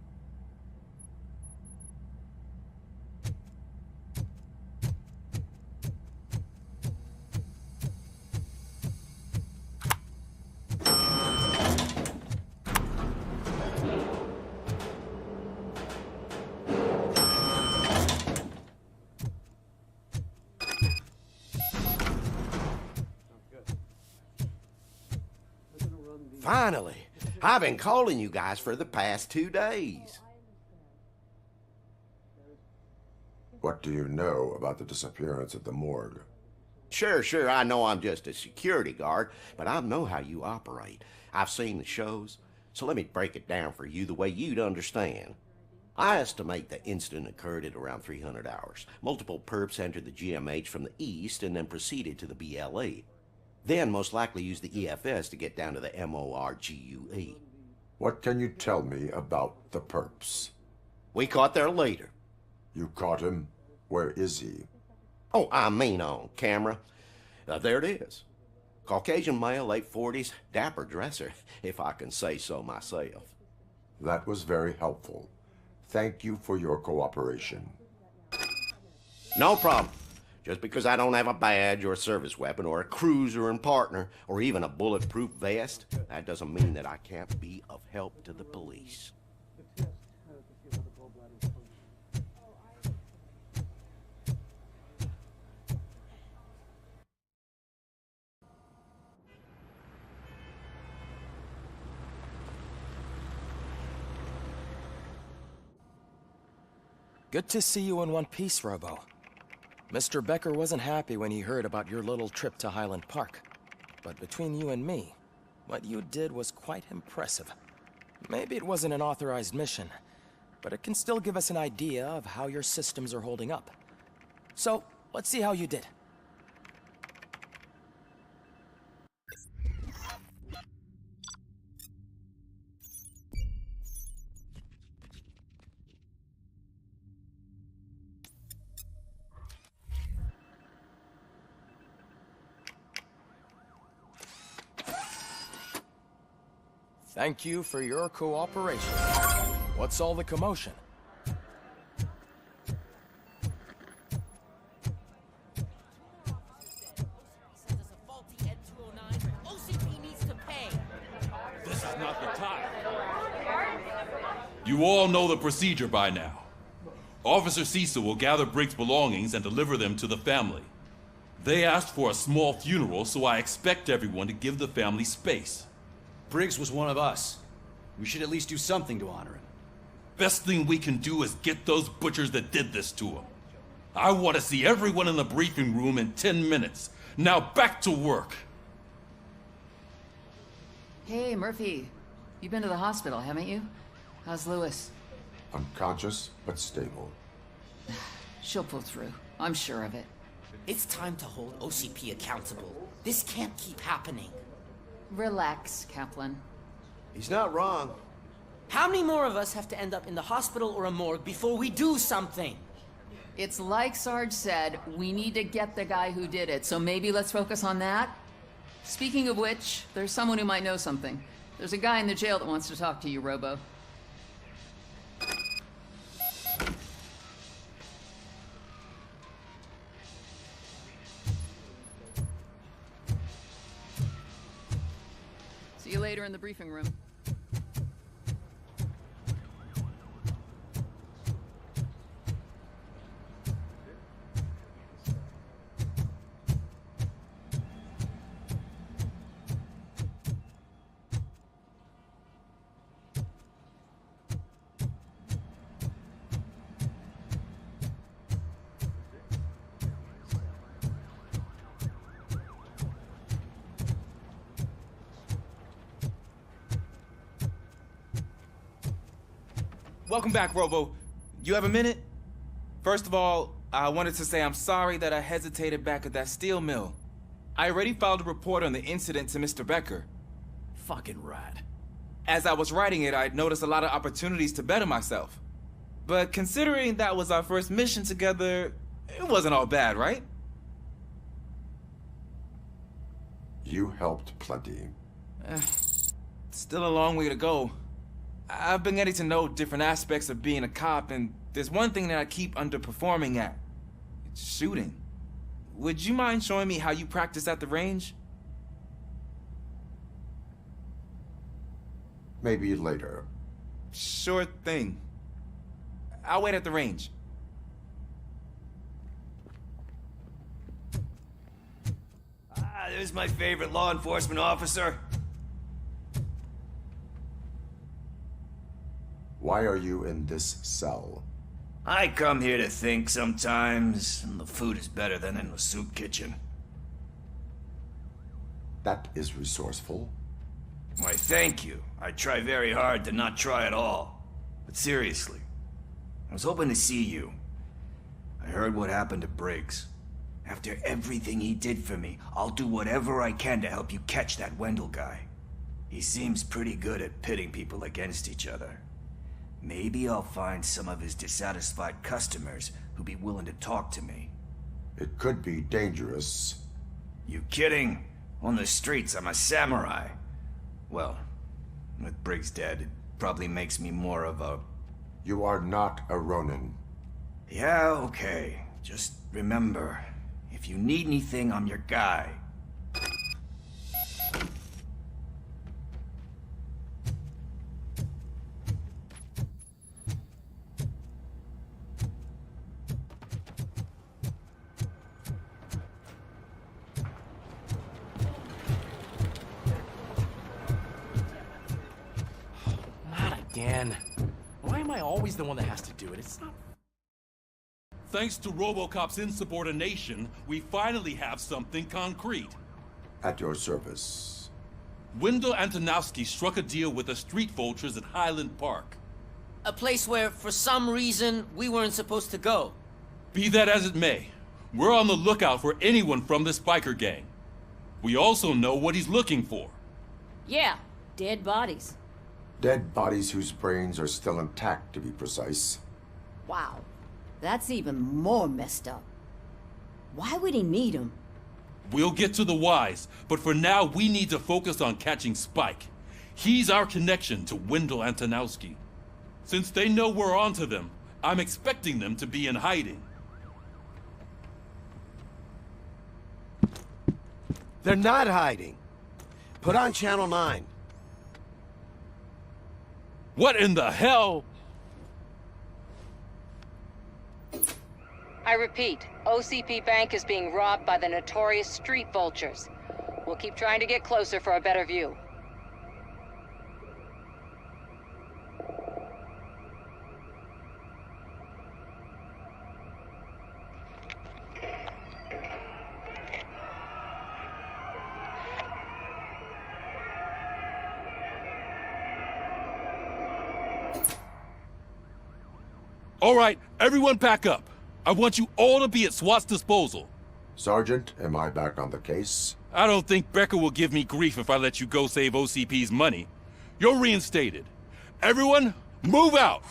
Finally! I've been calling you guys for the past 2 days. What do you know about the disappearance at the morgue? Sure, I know I'm just a security guard, but I know how you operate. I've seen the shows, so let me break it down for you the way you'd understand. I estimate the incident occurred at around 300 hours. Multiple perps entered the GMH from the east and then proceeded to the BLE. Then most likely used the EFS to get down to the MORGUE. What can you tell me about the perps? We caught their leader. You caught him? Where is he? Oh, I mean on camera. There it is. Caucasian male, late 40s, dapper dresser, if I can say so myself. That was very helpful. Thank you for your cooperation. No problem. Just because I don't have a badge or a service weapon or a cruiser and partner or even a bulletproof vest, that doesn't mean that I can't be of help to the police. Good to see you in one piece, Robo. Mr. Becker wasn't happy when he heard about your little trip to Highland Park. But between you and me, what you did was quite impressive. Maybe it wasn't an authorized mission, but it can still give us an idea of how your systems are holding up. So, let's see how you did. Thank you for your cooperation. What's all the commotion? This is not the time. You all know the procedure by now. Officer Cecil will gather Briggs' belongings and deliver them to the family. They asked for a small funeral, so I expect everyone to give the family space. Briggs was one of us. We should at least do something to honor him. Best thing we can do is get those butchers that did this to him. I want to see everyone in the briefing room in 10 minutes. Now back to work. Hey, Murphy. You've been to the hospital, haven't you? How's Lewis? Unconscious, but stable. She'll pull through. I'm sure of it. It's time to hold OCP accountable. This can't keep happening. Relax, Kaplan. He's not wrong. How many more of us have to end up in the hospital or a morgue before we do something? It's like Sarge said, we need to get the guy who did it, so maybe let's focus on that? Speaking of which, there's someone who might know something. There's a guy in the jail that wants to talk to you, Robo. See you later in the briefing room. Welcome back, Robo. You have a minute? First of all, I wanted to say I'm sorry that I hesitated back at that steel mill. I already filed a report on the incident to Mr. Becker. Fucking rad. As I was writing it, I'd noticed a lot of opportunities to better myself. But considering that was our first mission together, it wasn't all bad, right? You helped plenty. Still a long way to go. I've been getting to know different aspects of being a cop, and there's one thing that I keep underperforming at. It's shooting. Would you mind showing me how you practice at the range? Maybe later. Sure thing. I'll wait at the range. Ah, there's my favorite law enforcement officer. Why are you in this cell? I come here to think sometimes, and the food is better than in the soup kitchen. That is resourceful. Why, thank you. I try very hard to not try at all. But seriously, I was hoping to see you. I heard what happened to Briggs. After everything he did for me, I'll do whatever I can to help you catch that Wendell guy. He seems pretty good at pitting people against each other. Maybe I'll find some of his dissatisfied customers who'd be willing to talk to me. It could be dangerous. You kidding? On the streets, I'm a samurai. Well, with Briggs dead, it probably makes me more of a... You are not a Ronin. Yeah, okay. Just remember, if you need anything, I'm your guy. Not again. Why am I always the one that has to do it? It's not Thanks to RoboCop's insubordination, we finally have something concrete. At your service. Wendell Antonowski struck a deal with the street vultures at Highland Park. A place where, for some reason, we weren't supposed to go. Be that as it may, we're on the lookout for anyone from this biker gang. We also know what he's looking for. Yeah, dead bodies. Dead bodies whose brains are still intact, to be precise. Wow, that's even more messed up. Why would he need them? We'll get to the whys, but for now we need to focus on catching Spike. He's our connection to Wendell Antonowski. Since they know we're onto them, I'm expecting them to be in hiding. They're not hiding. Put on Channel 9. What in the hell? I repeat, OCP Bank is being robbed by the notorious street vultures. We'll keep trying to get closer for a better view. All right, everyone pack up. I want you all to be at SWAT's disposal. Sergeant, am I back on the case? I don't think Becker will give me grief if I let you go save OCP's money. You're reinstated. Everyone, move out!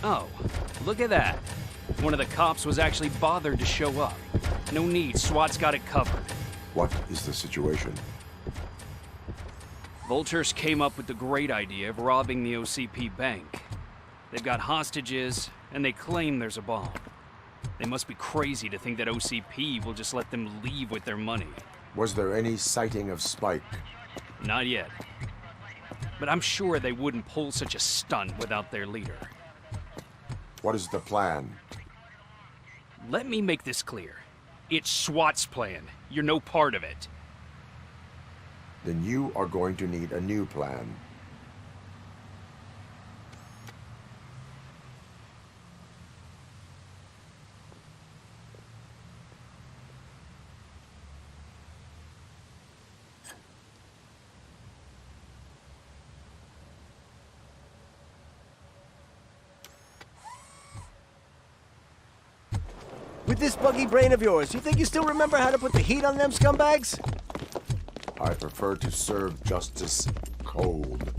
Oh, look at that. One of the cops was actually bothered to show up. No need, SWAT's got it covered. What is the situation? Vultures came up with the great idea of robbing the OCP bank. They've got hostages, and they claim there's a bomb. They must be crazy to think that OCP will just let them leave with their money. Was there any sighting of Spike? Not yet. But I'm sure they wouldn't pull such a stunt without their leader. What is the plan? Let me make this clear. It's SWAT's plan. You're no part of it. Then you are going to need a new plan. With this buggy brain of yours, you think you still remember how to put the heat on them scumbags? I prefer to serve justice cold.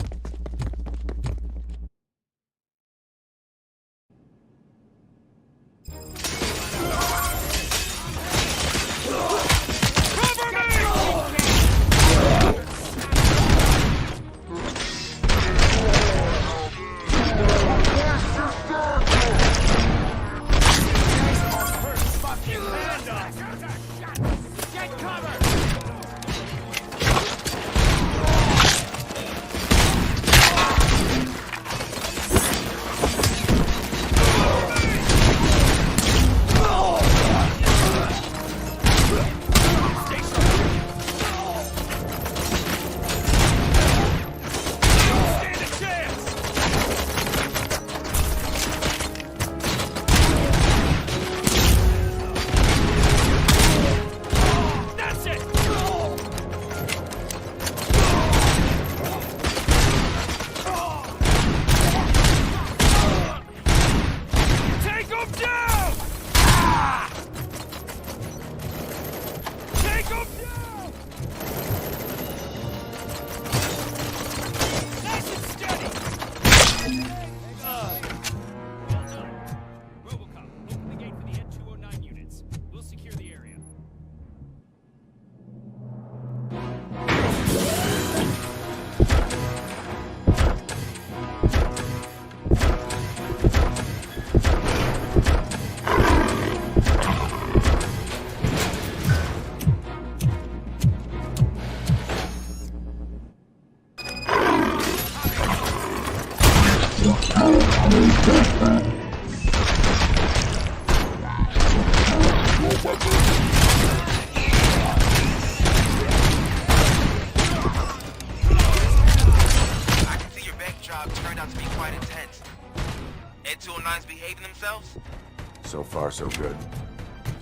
So far, so good.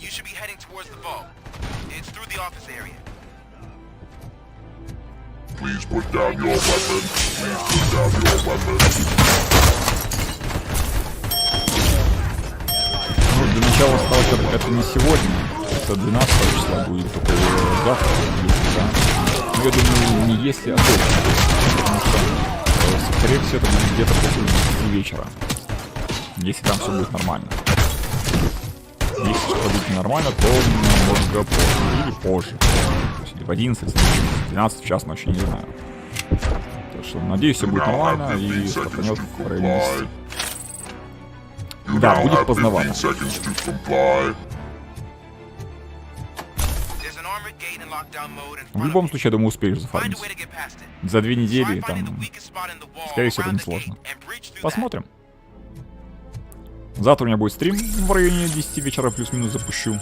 You should be heading towards the vault. It's through the office area. Please put down your weapon. Please put down your weapon. Ну, для начала сталкер это не сегодня. Это 12 числа будет, только завтра. Да? Ну, я думаю, не если, а точно. Потому что, скорее всего, это будет где-то после 10 вечера. Если там все будет нормально. Если что-то будет ненормально, то может быть позже. Или позже. То есть или в 11, 12 в час ночи, не знаю. Так что, надеюсь, все будет нормально и стартанет в районе 10. Да, будет поздновато. В любом случае, я думаю, успеешь зафармить. За 2 недели, там, скорее всего, это несложно. Посмотрим. Завтра у меня будет стрим в районе 10 вечера, плюс-минус запущу.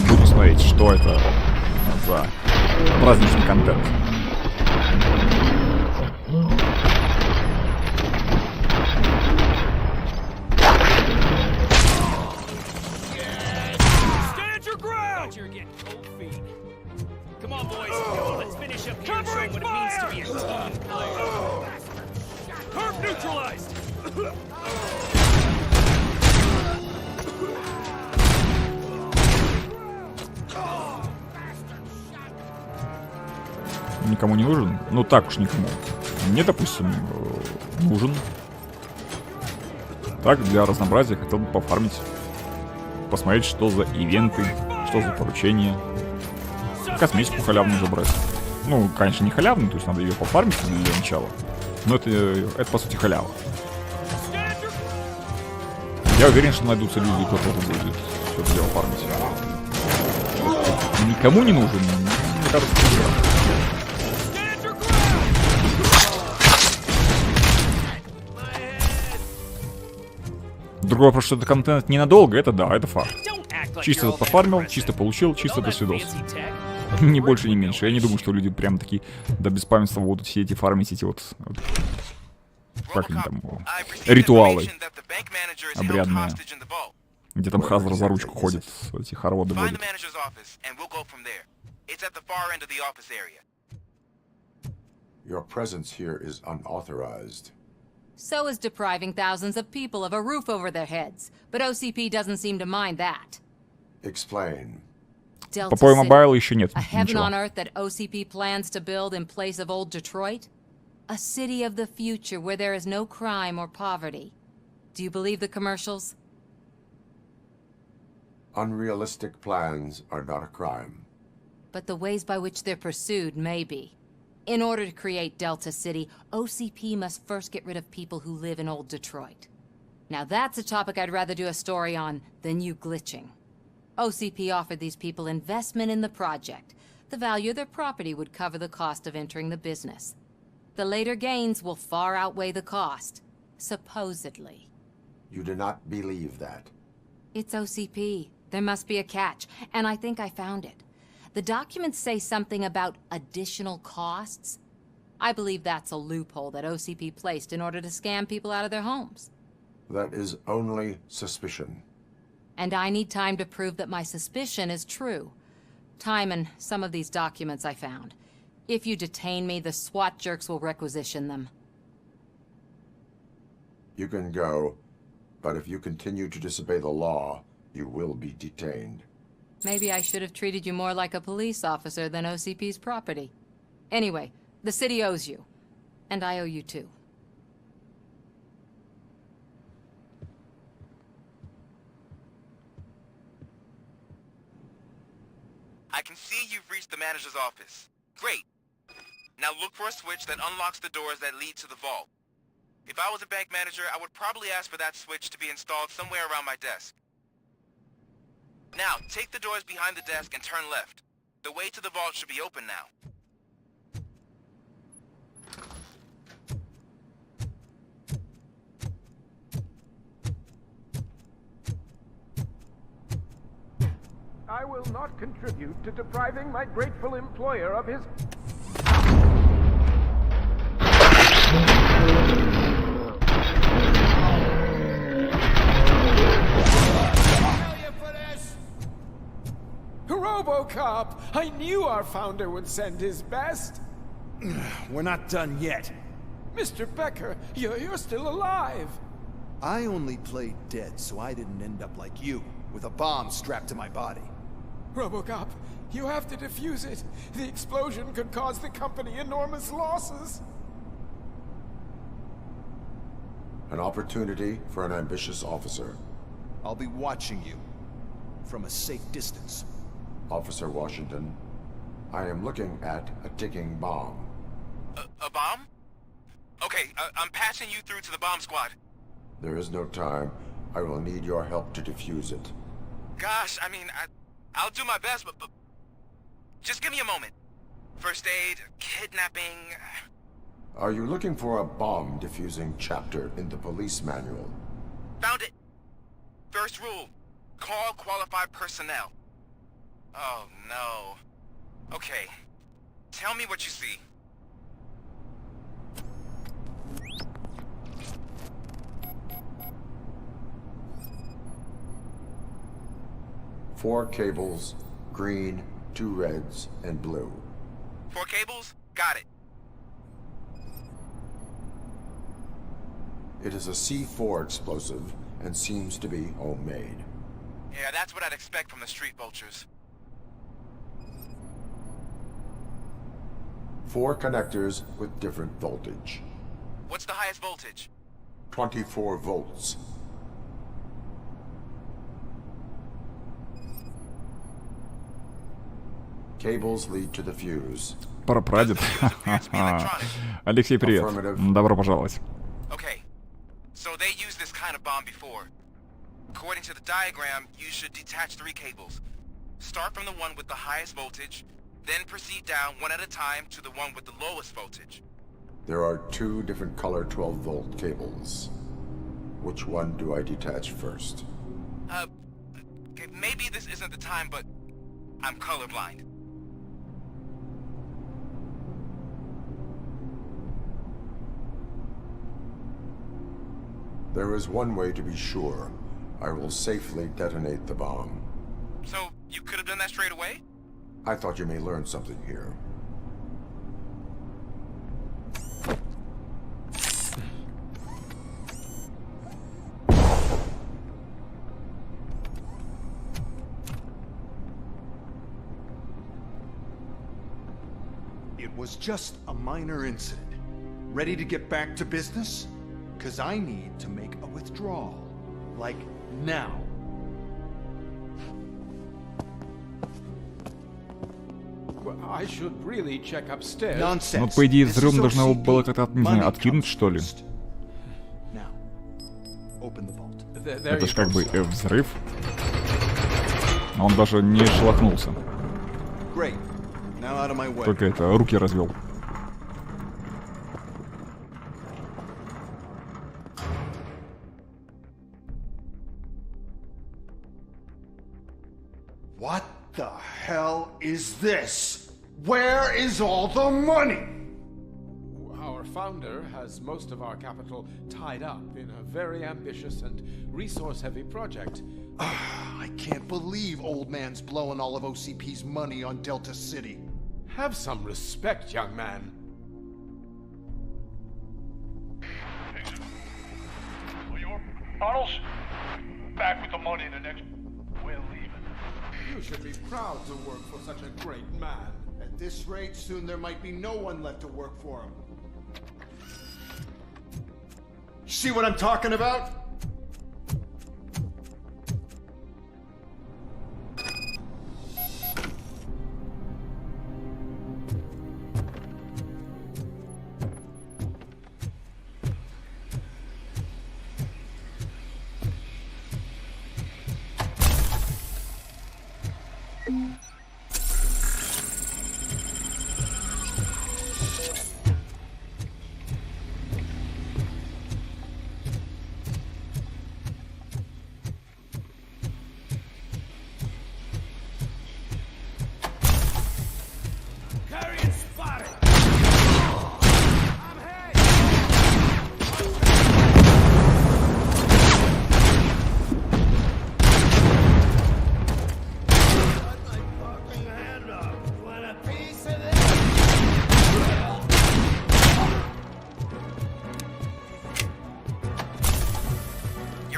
Буду смотреть, что это за праздничный контент. Никому не нужен? Ну так уж никому. Мне, допустим, нужен. Так, для разнообразия хотел бы пофармить. Посмотреть, что за ивенты, что за поручения. Косметику халявную забрать. Ну, конечно, не халявную, то есть надо ее пофармить для начала. Но это по сути халява. Я уверен, что найдутся люди, кто тоже будет все это дело фармить. Никому не нужен, мне кажется, не. Другой вопрос, что это контент ненадолго, это да, это факт. Чисто пофармил, чисто получил, чисто до свидос. Ни больше, ни меньше. Я не думаю, что люди прям такие до беспамятства будут все эти фармить, эти вот как они там, ритуалы обрядные. Где там Хазар за ручку ходит, эти хороводы водят. Your presence here is unauthorized. So is depriving thousands of people of a roof over their heads. But OCP doesn't seem to mind that. Explain. По Mobile еще нет A heaven ничего. on earth that OCP plans to build in place of old Detroit? A city of the future where there is no crime or poverty. Do you believe the commercials? Unrealistic plans are not a crime. But the ways by which they're pursued may be. In order to create Delta City, OCP must first get rid of people who live in old Detroit. Now that's a topic I'd rather do a story on than you glitching. OCP offered these people investment in the project. The value of their property would cover the cost of entering the business. The later gains will far outweigh the cost, supposedly. You do not believe that. It's OCP. There must be a catch, and I think I found it. The documents say something about additional costs. I believe that's a loophole that OCP placed in order to scam people out of their homes. That is only suspicion. And I need time to prove that my suspicion is true. Time and some of these documents I found. If you detain me, the SWAT jerks will requisition them. You can go, but if you continue to disobey the law, you will be detained. Maybe I should have treated you more like a police officer than OCP's property. Anyway, the city owes you. And I owe you too. I can see you've reached the manager's office. Great. Now look for a switch that unlocks the doors that lead to the vault. If I was a bank manager, I would probably ask for that switch to be installed somewhere around my desk. Now, take the doors behind the desk and turn left. The way to the vault should be open now. will not contribute to depriving my grateful employer of his... RoboCop! I knew our founder would send his best! We're not done yet. Mr. Becker, you're still alive! I only played dead so I didn't end up like you, with a bomb strapped to my body. RoboCop, you have to defuse it. The explosion could cause the company enormous losses. An opportunity for an ambitious officer. I'll be watching you, from a safe distance. Officer Washington, I am looking at a ticking bomb. A bomb? Okay, I'm passing you through to the bomb squad. There is no time. I will need your help to defuse it. Gosh, I mean, I'll do my best, but just give me a moment. First aid, kidnapping... Are you looking for a bomb defusing chapter in the police manual? Found it. First rule, call qualified personnel. Oh, no. Okay, tell me what you see. Four cables, green, 2 reds, and blue. 4 cables? Got it. It is a C4 explosive and seems to be homemade. Yeah, that's what I'd expect from the street vultures. 4 connectors with different voltage. What's the highest voltage? 24 volts. Cables lead to the fuse. Прапрадед. Алексей, привет. Добро пожаловать. Okay, so they used this kind of bomb before. According to the diagram, you should detach 3 cables. Start from the one with the highest voltage, then proceed down one at a time to the one with the lowest voltage. There are 2 different color 12-volt cables. Which one do I detach first? Okay, maybe this isn't the time, but I'm colorblind. There is one way to be sure. I will safely detonate the bomb. So, you could have done that straight away? I thought you may learn something here. It was just a minor incident. Ready to get back to business? 'Cause I need to make a withdrawal. Like, now. I should really check upstairs. Ну, по идее, взрыв должно было как-то, не знаю, откинуть, что ли. Это ж как бы взрыв. Он даже не шелохнулся. Только это, руки развел. What the hell is this? Where is all the money? Our founder has most of our capital tied up in a very ambitious and resource-heavy project. I can't believe old man's blowing all of OCP's money on Delta City. Have some respect, young man. Bottles? Back with the money in the next... We're leaving. You should be proud to work for such a great man. At this rate, soon there might be no one left to work for him. See what I'm talking about?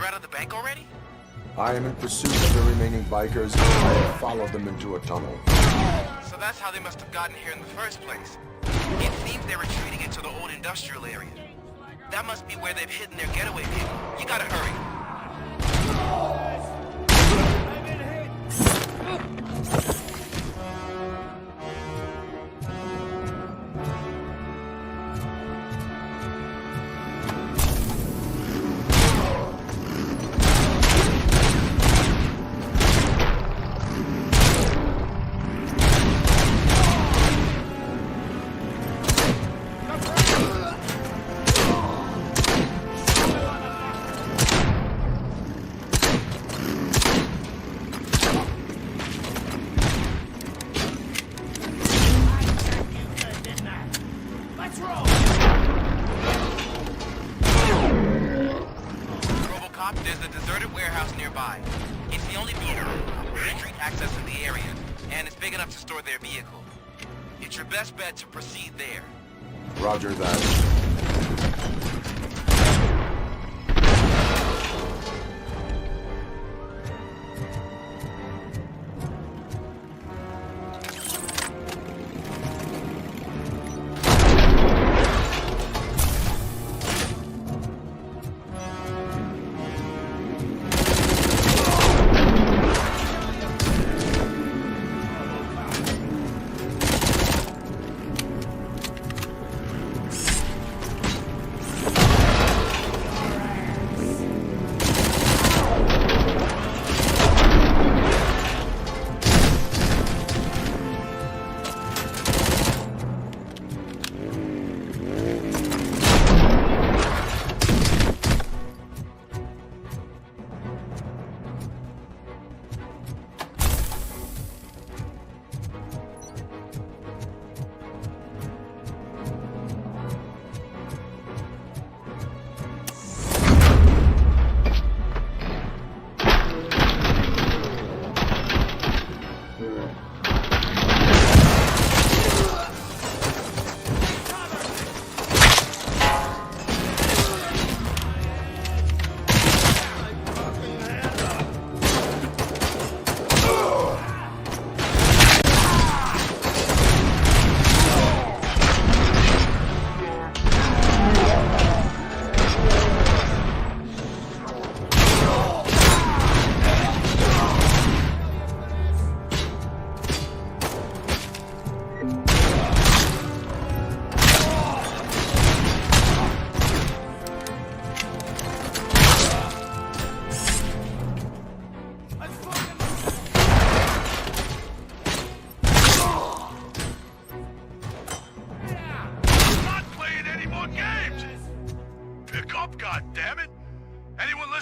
out of the bank already? I am in pursuit of the remaining bikers. I have followed them into a tunnel. So that's how they must have gotten here in the first place. It seems they're retreating into the old industrial area. That must be where they've hidden their getaway vehicle. You gotta hurry. RoboCop, there's a deserted warehouse nearby. It's the only street access in the area, and it's big enough to store their vehicle. It's your best bet to proceed there. Roger that.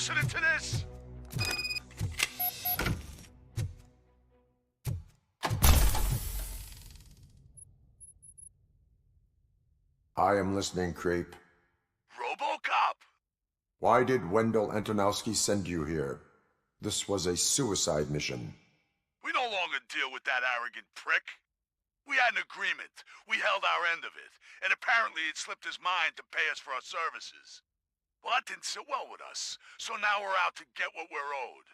listening to this? I am listening, Creep. RoboCop! Why did Wendell Antonowski send you here? This was a suicide mission. We no longer deal with that arrogant prick. We had an agreement. We held our end of it. And apparently it slipped his mind to pay us for our services. Well, that didn't sit well with us. So now we're out to get what we're owed.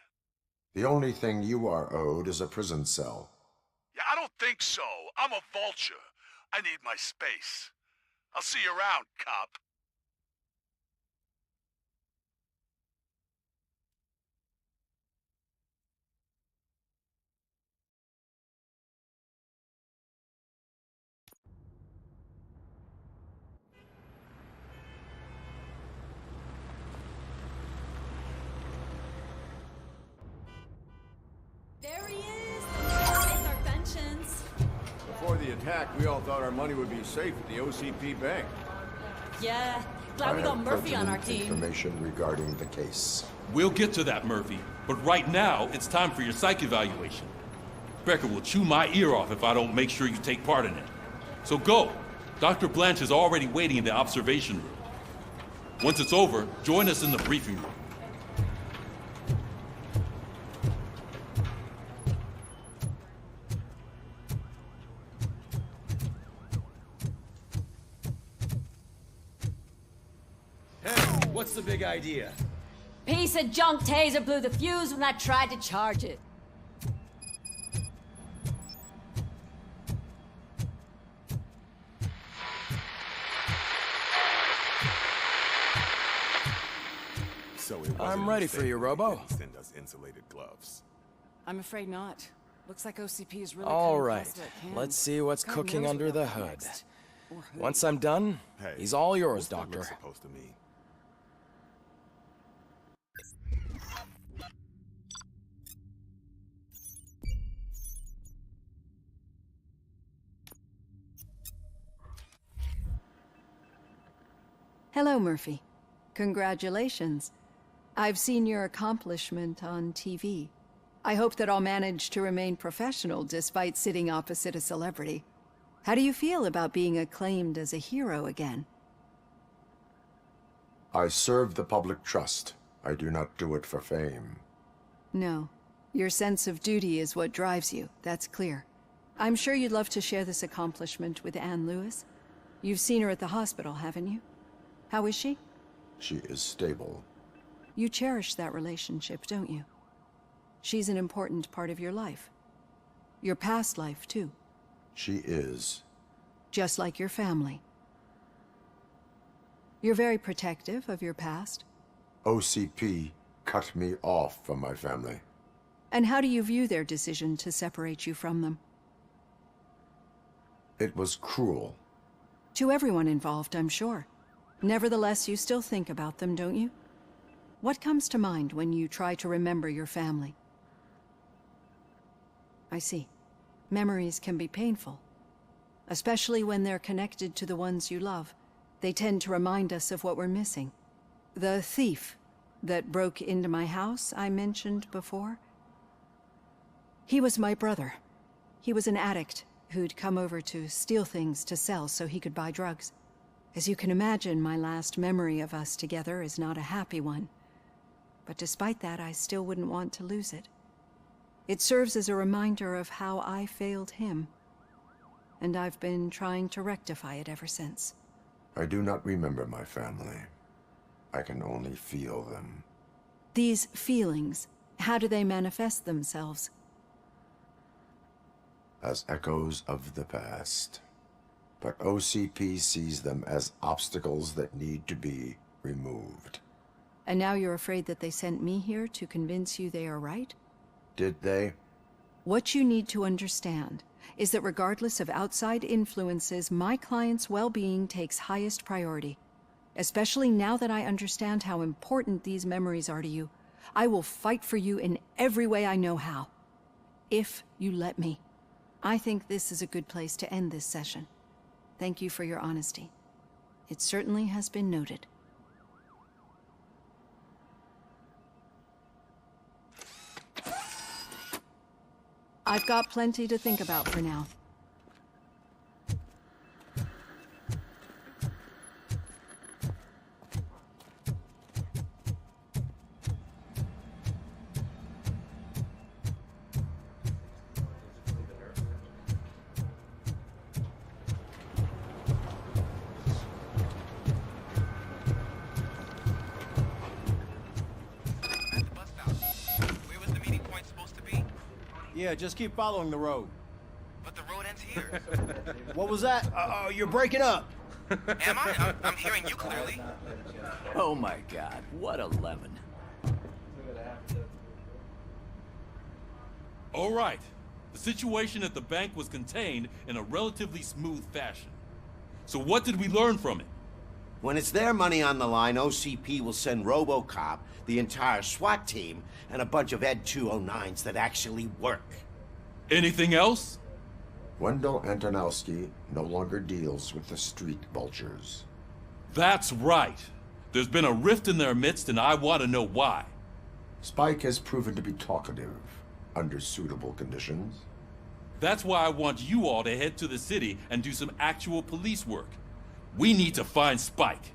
The only thing you are owed is a prison cell. Yeah, I don't think so. I'm a vulture. I need my space. I'll see you around, cop. There he is! Pays our pensions. Before the attack, we all thought our money would be safe at the OCP bank. Yeah, glad we got Murphy on our team. Information regarding the case. We'll get to that, Murphy. But right now, it's time for your psych evaluation. Becker will chew my ear off if I don't make sure you take part in it. So go. Dr. Blanche is already waiting in the observation room. Once it's over, join us in the briefing room. What's the big idea? Piece of junk taser blew the fuse when I tried to charge it. I'm ready for you, Robo. Send us insulated gloves. I'm afraid not. Looks like OCP is really All right, let's see what's cooking under the hood. Once I'm done, he's all yours, Doctor. Supposed to mean? Hello, Murphy. Congratulations. I've seen your accomplishment on TV. I hope that I'll manage to remain professional despite sitting opposite a celebrity. How do you feel about being acclaimed as a hero again? I serve the public trust. I do not do it for fame. No. Your sense of duty is what drives you, that's clear. I'm sure you'd love to share this accomplishment with Anne Lewis. You've seen her at the hospital, haven't you? How is she? She is stable. You cherish that relationship, don't you? She's an important part of your life. Your past life, too. She is. Just like your family. You're very protective of your past. OCP cut me off from my family. And how do you view their decision to separate you from them? It was cruel. To everyone involved, I'm sure. Nevertheless, you still think about them, don't you? What comes to mind when you try to remember your family? I see. Memories can be painful. Especially when they're connected to the ones you love. They tend to remind us of what we're missing. The thief that broke into my house I mentioned before? He was my brother. He was an addict who'd come over to steal things to sell so he could buy drugs. As you can imagine, my last memory of us together is not a happy one. But despite that, I still wouldn't want to lose it. It serves as a reminder of how I failed him. And I've been trying to rectify it ever since. I do not remember my family. I can only feel them. These feelings, how do they manifest themselves? As echoes of the past. But OCP sees them as obstacles that need to be removed. And now you're afraid that they sent me here to convince you they are right? Did they? What you need to understand is that regardless of outside influences, my client's well-being takes highest priority. Especially now that I understand how important these memories are to you. I will fight for you in every way I know how. If you let me. I think this is a good place to end this session. Thank you for your honesty. It certainly has been noted. I've got plenty to think about for now. Yeah, just keep following the road. But the road ends here. What was that? You're breaking up. Am I? I'm hearing you clearly. Oh my god, what a lemon. All right. The situation at the bank was contained in a relatively smooth fashion. So what did we learn from it? When it's their money on the line, OCP will send RoboCop, the entire SWAT team, and a bunch of Ed 209s that actually work. Anything else? Wendell Antonowski no longer deals with the street vultures. That's right. There's been a rift in their midst, and I want to know why. Spike has proven to be talkative, under suitable conditions. That's why I want you all to head to the city and do some actual police work. We need to find Spike.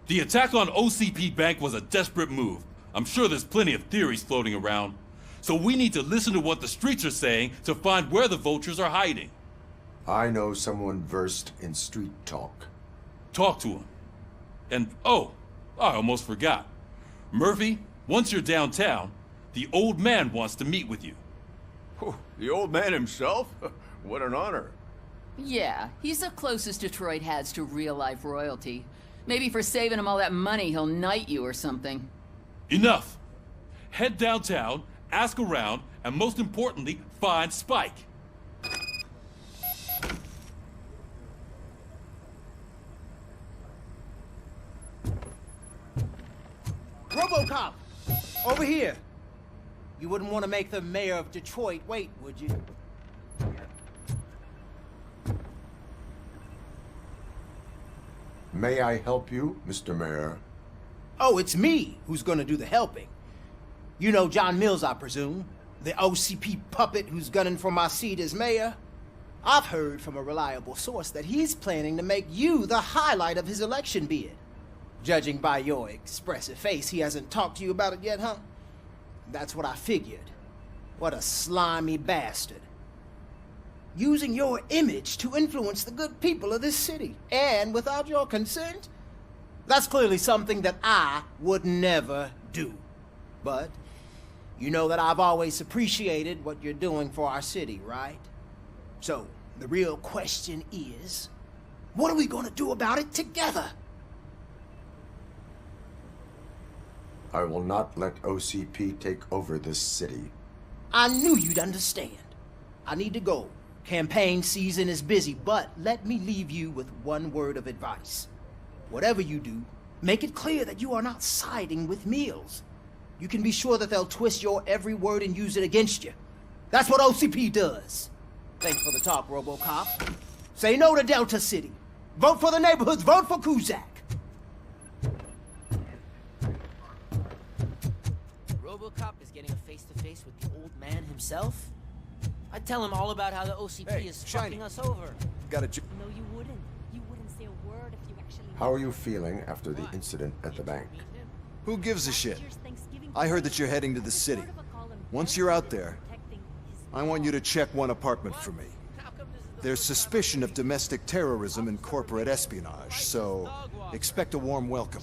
The attack on OCP Bank was a desperate move. I'm sure there's plenty of theories floating around. So we need to listen to what the streets are saying to find where the vultures are hiding. I know someone versed in street talk. Talk to him. And, oh, I almost forgot. Murphy, Once you're downtown, the old man wants to meet with you. The old man himself? What an honor. Yeah, he's the closest Detroit has to real-life royalty. Maybe for saving him all that money, he'll knight you or something. Enough! Head downtown, ask around, and most importantly, find Spike. RoboCop! Over here! You wouldn't want to make the mayor of Detroit wait, would you? May I help you, Mr. Mayor? Oh, it's me who's gonna do the helping. You know John Mills, I presume? The OCP puppet who's gunning for my seat as mayor? I've heard from a reliable source that he's planning to make you the highlight of his election bid. Judging by your expressive face, he hasn't talked to you about it yet, huh? That's what I figured. What a slimy bastard. Using your image to influence the good people of this city, and without your consent? That's clearly something that I would never do. But you know that I've always appreciated what you're doing for our city, right? So, the real question is, what are we gonna do about it together? I will not let OCP take over this city. I knew you'd understand. I need to go. Campaign season is busy, but let me leave you with one word of advice. Whatever you do, make it clear that you are not siding with Mills. You can be sure that they'll twist your every word and use it against you. That's what OCP does. Thanks for the talk, RoboCop. Say no to Delta City. Vote for the neighborhoods. Vote for Kuzak. RoboCop is getting a face-to-face with the old man himself? I'd tell him all about how the OCP is fucking us over. Got a No, you wouldn't. You wouldn't say a word if you actually... How are you feeling after the incident at the bank? Who gives a shit? I heard that you're heading to the city. Once you're out there, I want you to check one apartment for me. There's suspicion of domestic terrorism and corporate espionage, so expect a warm welcome.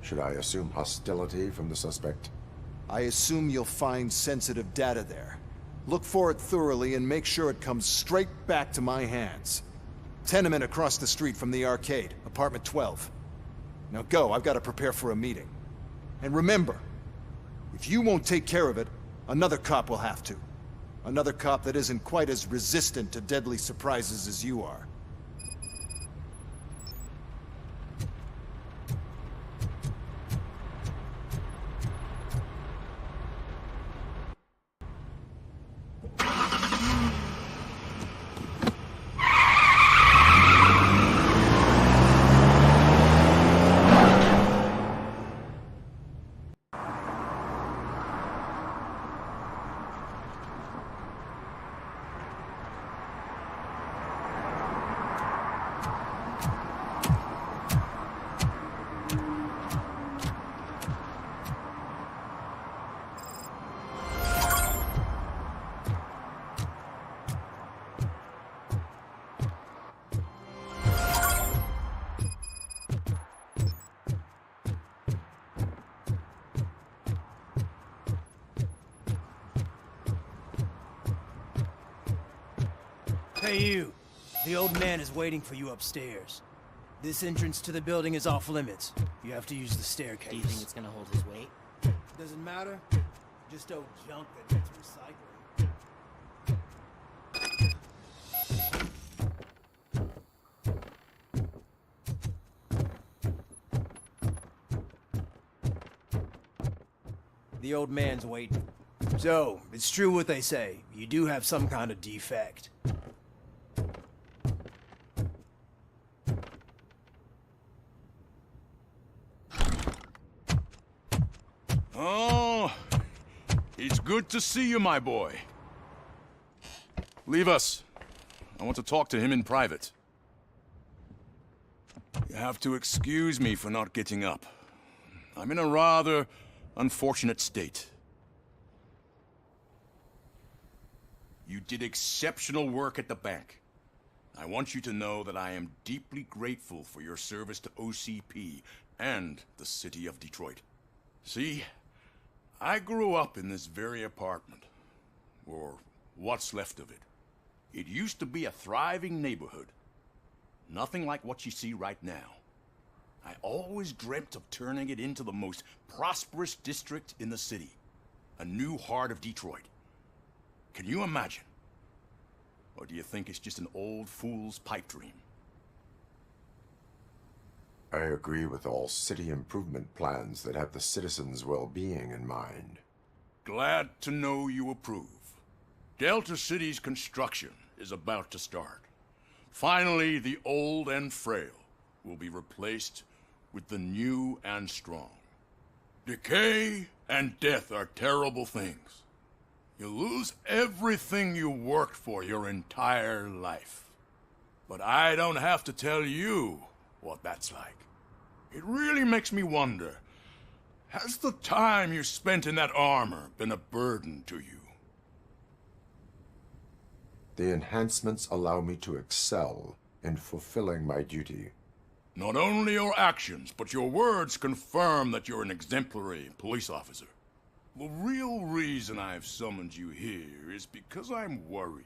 Should I assume hostility from the suspect? I assume you'll find sensitive data there. Look for it thoroughly and make sure it comes straight back to my hands. Tenement across the street from the arcade, apartment 12. Now go, I've got to prepare for a meeting. And remember, if you won't take care of it, another cop will have to. Another cop that isn't quite as resistant to deadly surprises as you are. Hey you, the old man is waiting for you upstairs. This entrance to the building is off limits. You have to use the staircase. Do you think it's gonna hold his weight? Doesn't matter. Just old junk that needs recycling. The old man's waiting. So, it's true what they say. You do have some kind of defect. Oh, it's good to see you, my boy. Leave us. I want to talk to him in private. You have to excuse me for not getting up. I'm in a rather unfortunate state. You did exceptional work at the bank. I want you to know that I am deeply grateful for your service to OCP and the city of Detroit. See, I grew up in this very apartment, or what's left of it. It used to be a thriving neighborhood. Nothing like what you see right now. I always dreamt of turning it into the most prosperous district in the city. A new heart of Detroit. Can you imagine? Or do you think it's just an old fool's pipe dream? I agree with all city improvement plans that have the citizens' well-being in mind. Glad to know you approve. Delta City's construction is about to start. Finally, the old and frail will be replaced with the new and strong. Decay and death are terrible things. You lose everything you worked for your entire life. But I don't have to tell you what that's like. It really makes me wonder, has the time you spent in that armor been a burden to you? The enhancements allow me to excel in fulfilling my duty. Not only your actions, but your words confirm that you're an exemplary police officer. The real reason I've summoned you here is because I'm worried.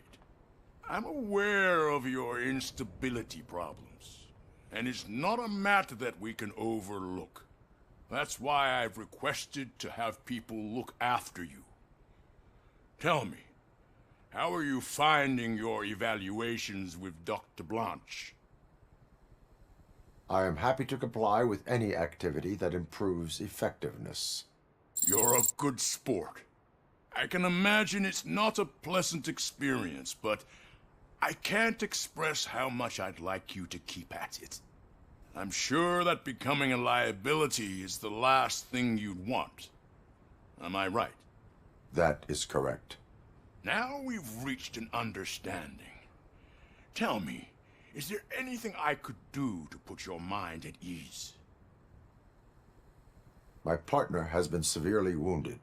I'm aware of your instability problems, and it's not a matter that we can overlook. That's why I've requested to have people look after you. Tell me, how are you finding your evaluations with Dr. Blanche? I am happy to comply with any activity that improves effectiveness. You're a good sport. I can imagine it's not a pleasant experience, but I can't express how much I'd like you to keep at it. I'm sure that becoming a liability is the last thing you'd want. Am I right? That is correct. Now we've reached an understanding. Tell me, is there anything I could do to put your mind at ease? My partner has been severely wounded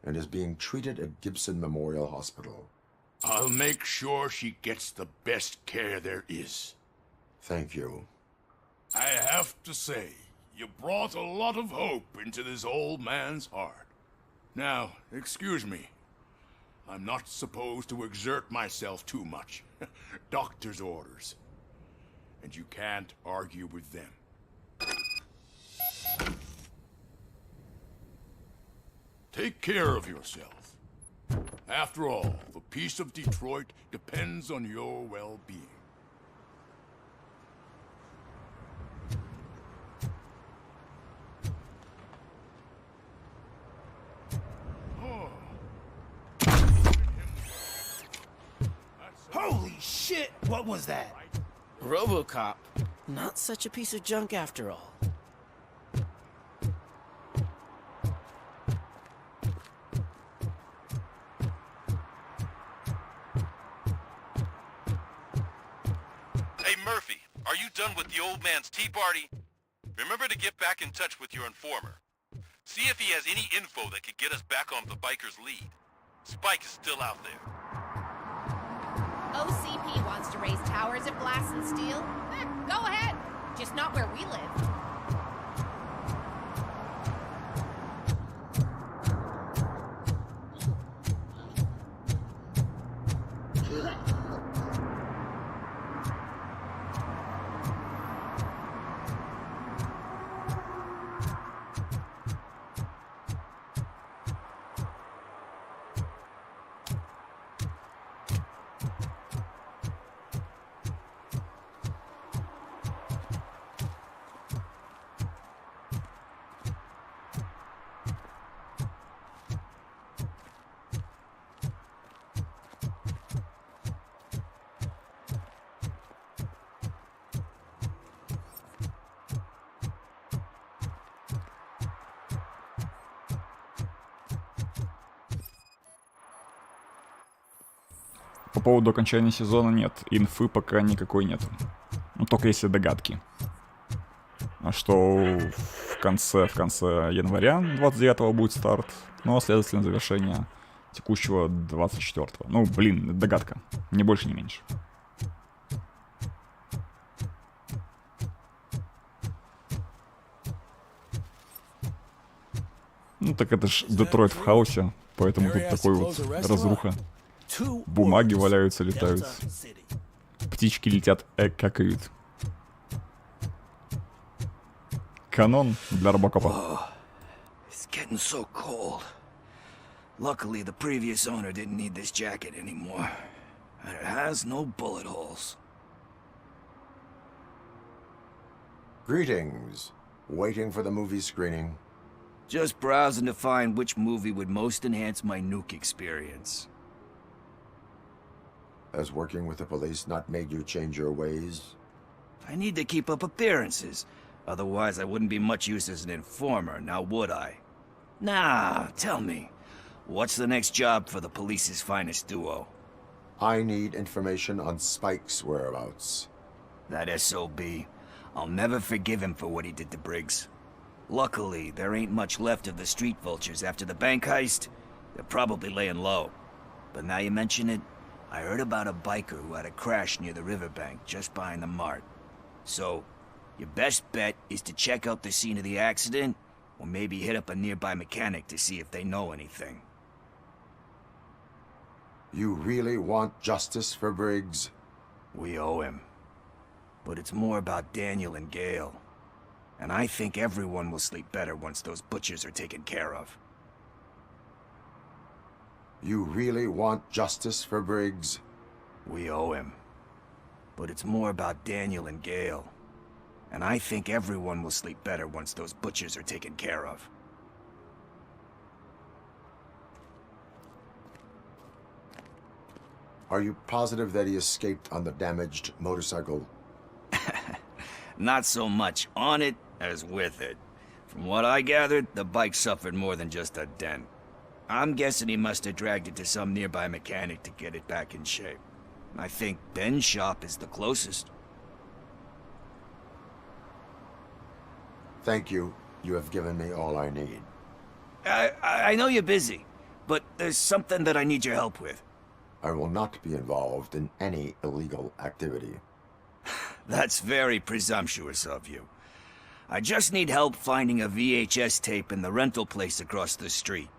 and is being treated at Gibson Memorial Hospital. I'll make sure she gets the best care there is. Thank you. I have to say, you brought a lot of hope into this old man's heart. Now, excuse me. I'm not supposed to exert myself too much. Doctor's orders. And you can't argue with them. Take care of yourself. After all, the peace of Detroit depends on your well-being. Holy shit! What was that? RoboCop. Not such a piece of junk after all. Hey, Murphy, are you done with the old man's tea party? Remember to get back in touch with your informer. See if he has any info that could get us back on the biker's lead. Spike is still out there. OCP wants to raise towers at Blast and Steel. Go ahead. Just not where we live. По поводу окончания сезона нет, инфы пока никакой нету. Ну, только если догадки. А что в конце января 29-го будет старт, ну, а следовательно завершение текущего 24-го. Ну, блин, это догадка, ни больше, ни меньше. Ну так это ж Детройт в хаосе, поэтому тут такой вот разруха. Бумаги валяются, летают. Птички летят, какают. Канон для робокопа. It's getting so cold. Luckily, the previous owner didn't need this jacket anymore. And it has no bullet holes. Greetings. Waiting for the movie screening. Just browsing to find which movie would most enhance my nuke experience. Has working with the police not made you change your ways? I need to keep up appearances. Otherwise, I wouldn't be much use as an informer, now would I? Nah, tell me. What's the next job for the police's finest duo? I need information on Spike's whereabouts. That SOB. I'll never forgive him for what he did to Briggs. Luckily, there ain't much left of the street vultures after the bank heist. They're probably laying low. But now you mention it, I heard about a biker who had a crash near the riverbank just behind the mart. So, your best bet is to check out the scene of the accident, or maybe hit up a nearby mechanic to see if they know anything. You really want justice for Briggs? We owe him. But it's more about Daniel and Gale. And I think everyone will sleep better once those butchers are taken care of. You really want justice for Briggs? We owe him. But it's more about Daniel and Gale. And I think everyone will sleep better once those butchers are taken care of. Are you positive that he escaped on the damaged motorcycle? Not so much on it as with it. From what I gathered, the bike suffered more than just a dent. I'm guessing he must have dragged it to some nearby mechanic to get it back in shape. I think Ben's shop is the closest. Thank you. You have given me all I need. I know you're busy, but there's something that I need your help with. I will not be involved in any illegal activity. That's very presumptuous of you. I just need help finding a VHS tape in the rental place across the street.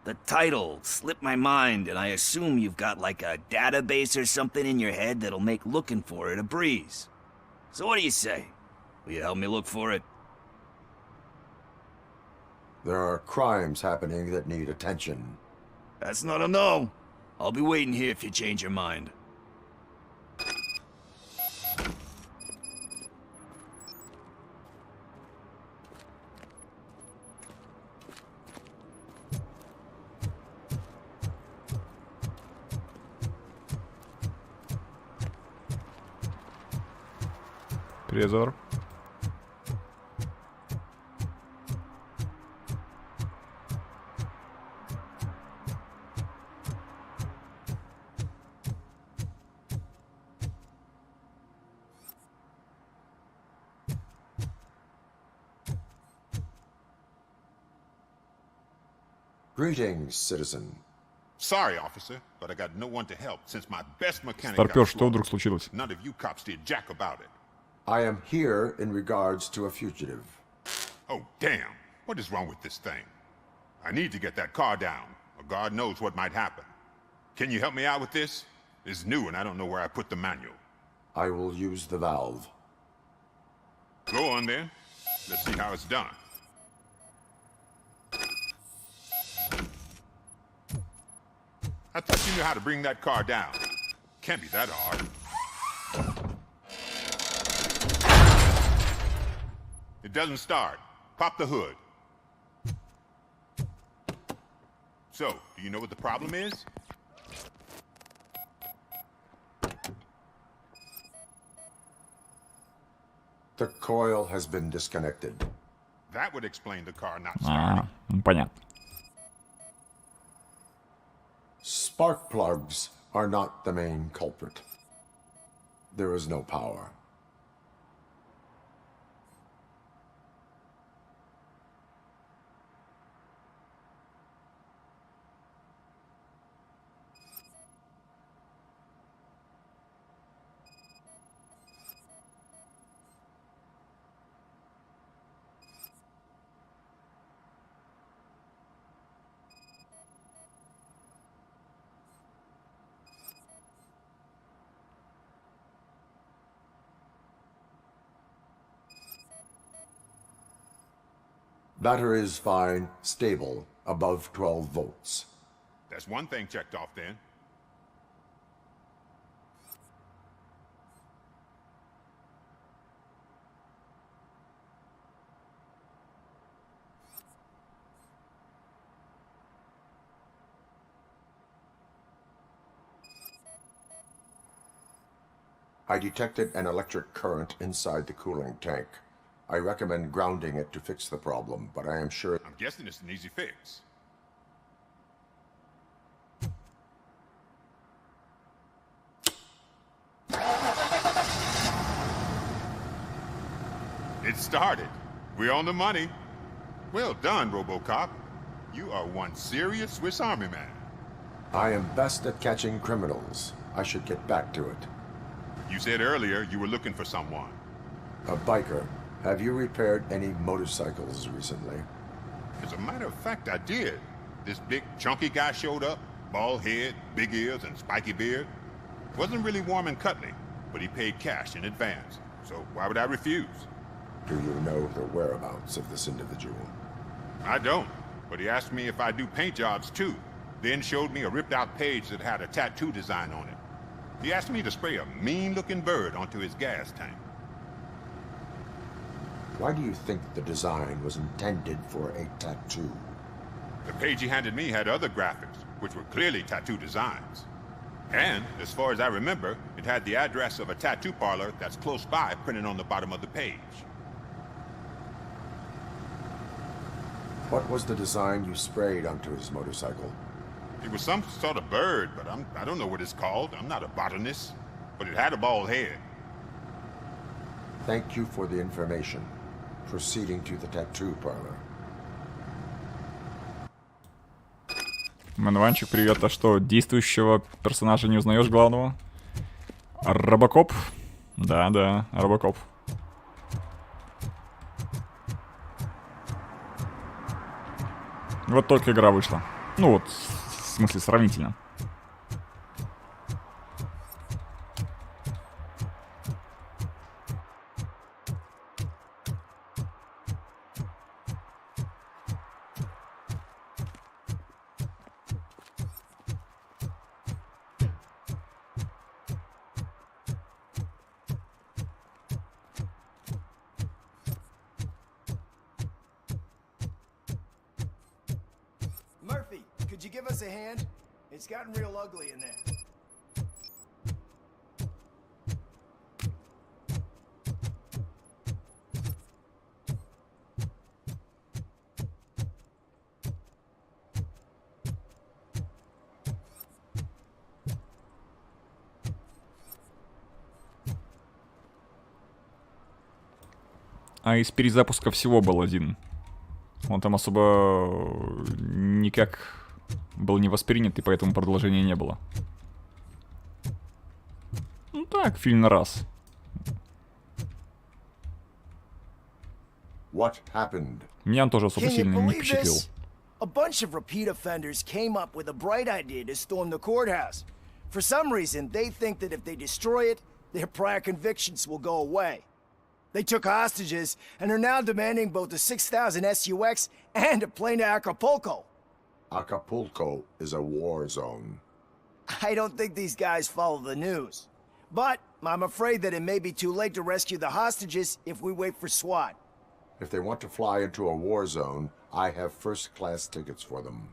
The title slipped my mind, and I assume you've got like a database or something in your head that'll make looking for it a breeze. So what do you say? Will you help me look for it? There are crimes happening that need attention. That's not a no. I'll be waiting here if you change your mind. Трезор. Greetings, citizen. Sorry, officer, but I got no one to help since my best mechanic Старпёр, что вдруг случилось? None of you cops did jack about it. I am here in regards to a fugitive. Oh, damn. What is wrong with this thing? I need to get that car down, or God knows what might happen. Can you help me out with this? It's new and I don't know where I put the manual. I will use the valve. Go on then. Let's see how it's done. I thought you knew how to bring that car down. Can't be that hard. It doesn't start. Pop the hood. So, do you know what the problem is? The coil has been disconnected. That would explain the car not starting. Понятно. Spark plugs are not the main culprit. There is no power. Battery is fine, stable, above 12 volts. That's one thing checked off then. I detected an electric current inside the cooling tank. I recommend grounding it to fix the problem, but I am sure... I'm guessing it's an easy fix. It started. We're on the money. Well done, RoboCop. You are one serious Swiss Army man. I am best at catching criminals. I should get back to it. You said earlier you were looking for someone. A biker. Have you repaired any motorcycles recently? As a matter of fact, I did. This big, chunky guy showed up. Bald head, big ears, and spiky beard. Wasn't really warm and cuddly, but he paid cash in advance. So why would I refuse? Do you know the whereabouts of this individual? I don't, but he asked me if I do paint jobs too. Then showed me a ripped-out page that had a tattoo design on it. He asked me to spray a mean-looking bird onto his gas tank. Why do you think the design was intended for a tattoo? The page he handed me had other graphics, which were clearly tattoo designs. And, as far as I remember, it had the address of a tattoo parlor that's close by printed on the bottom of the page. What was the design you sprayed onto his motorcycle? It was some sort of bird, but I don't know what it's called. I'm not a botanist. But it had a bald head. Thank you for the information. Proceeding to the tattoo parlor. Манванчик, привет. А что, действующего персонажа не узнаешь главного? RoboCop? Да, RoboCop. Вот только игра вышла. Ну вот, в смысле, сравнительно. Murphy, could you give us a hand? It's gotten real ugly in there. А из перезапуска всего был один. Он там особо никак был не воспринят, и поэтому продолжения не было. Ну так, фильм на раз. What happened? Меня он тоже особо сильно не впечатлил. A bunch of repeat offenders came up with a bright idea to storm the courthouse. For some reason, they think that if they destroy it, their prior convictions will go away. They took hostages and are now demanding both a 6,000 SUX and a plane to Acapulco. Acapulco is a war zone. I don't think these guys follow the news. But I'm afraid that it may be too late to rescue the hostages if we wait for SWAT. If they want to fly into a war zone, I have first-class tickets for them.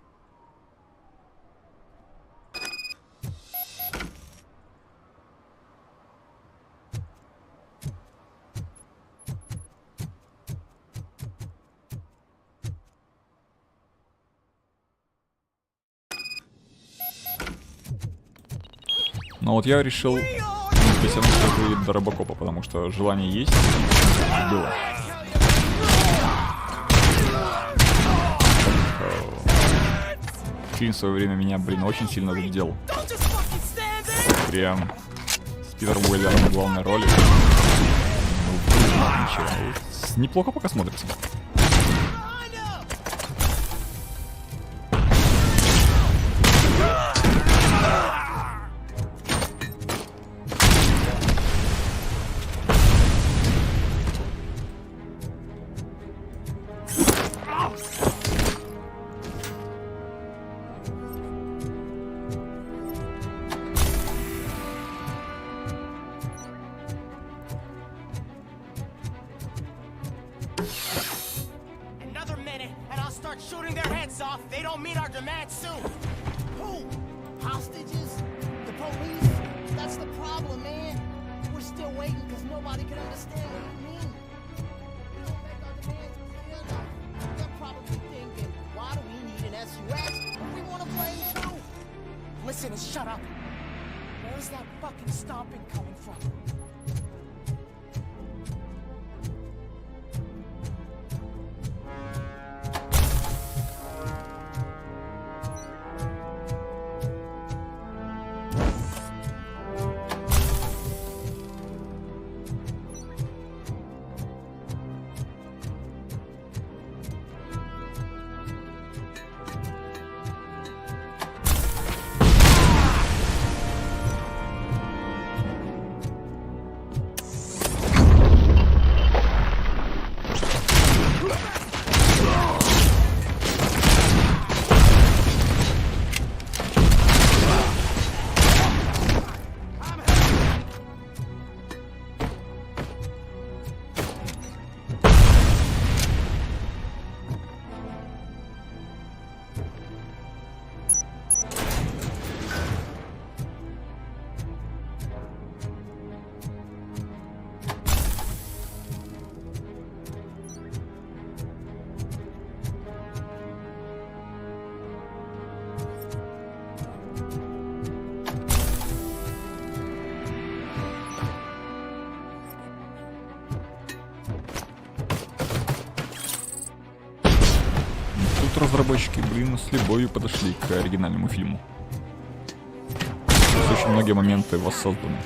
Но вот я решил дотянуть до RoboCop'а, потому что желание есть. Было. Фильм в свое время меня, очень сильно задел. Прям с Питером Уэллером в главной роли. Ну, ничего. Неплохо пока смотрится. shooting their heads off if they don't meet our demands soon. Who? Hostages? The police? That's the problem, man. We're still waiting because nobody can understand what you mean. We don't make our demands clear enough. They're probably thinking, why do we need an SUS if we want to play too? Listen and shut up. Where's that fucking stomping coming from? Разработчики, блин, с любовью подошли к оригинальному фильму. Здесь очень многие моменты воссозданы.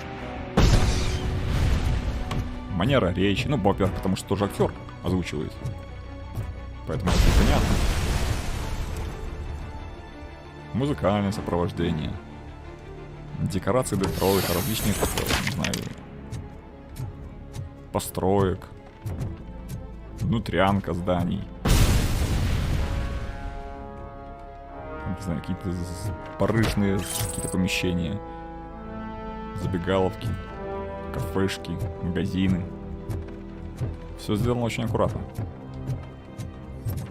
Манера речи, ну, во-первых, потому что тоже актер озвучивает. Поэтому это понятно. Музыкальное сопровождение. Декорации Детройта, различных, не знаю, построек. Внутрянка зданий. Не знаю, какие-то барышные какие-то помещения, забегаловки, кафешки, магазины. Все сделано очень аккуратно.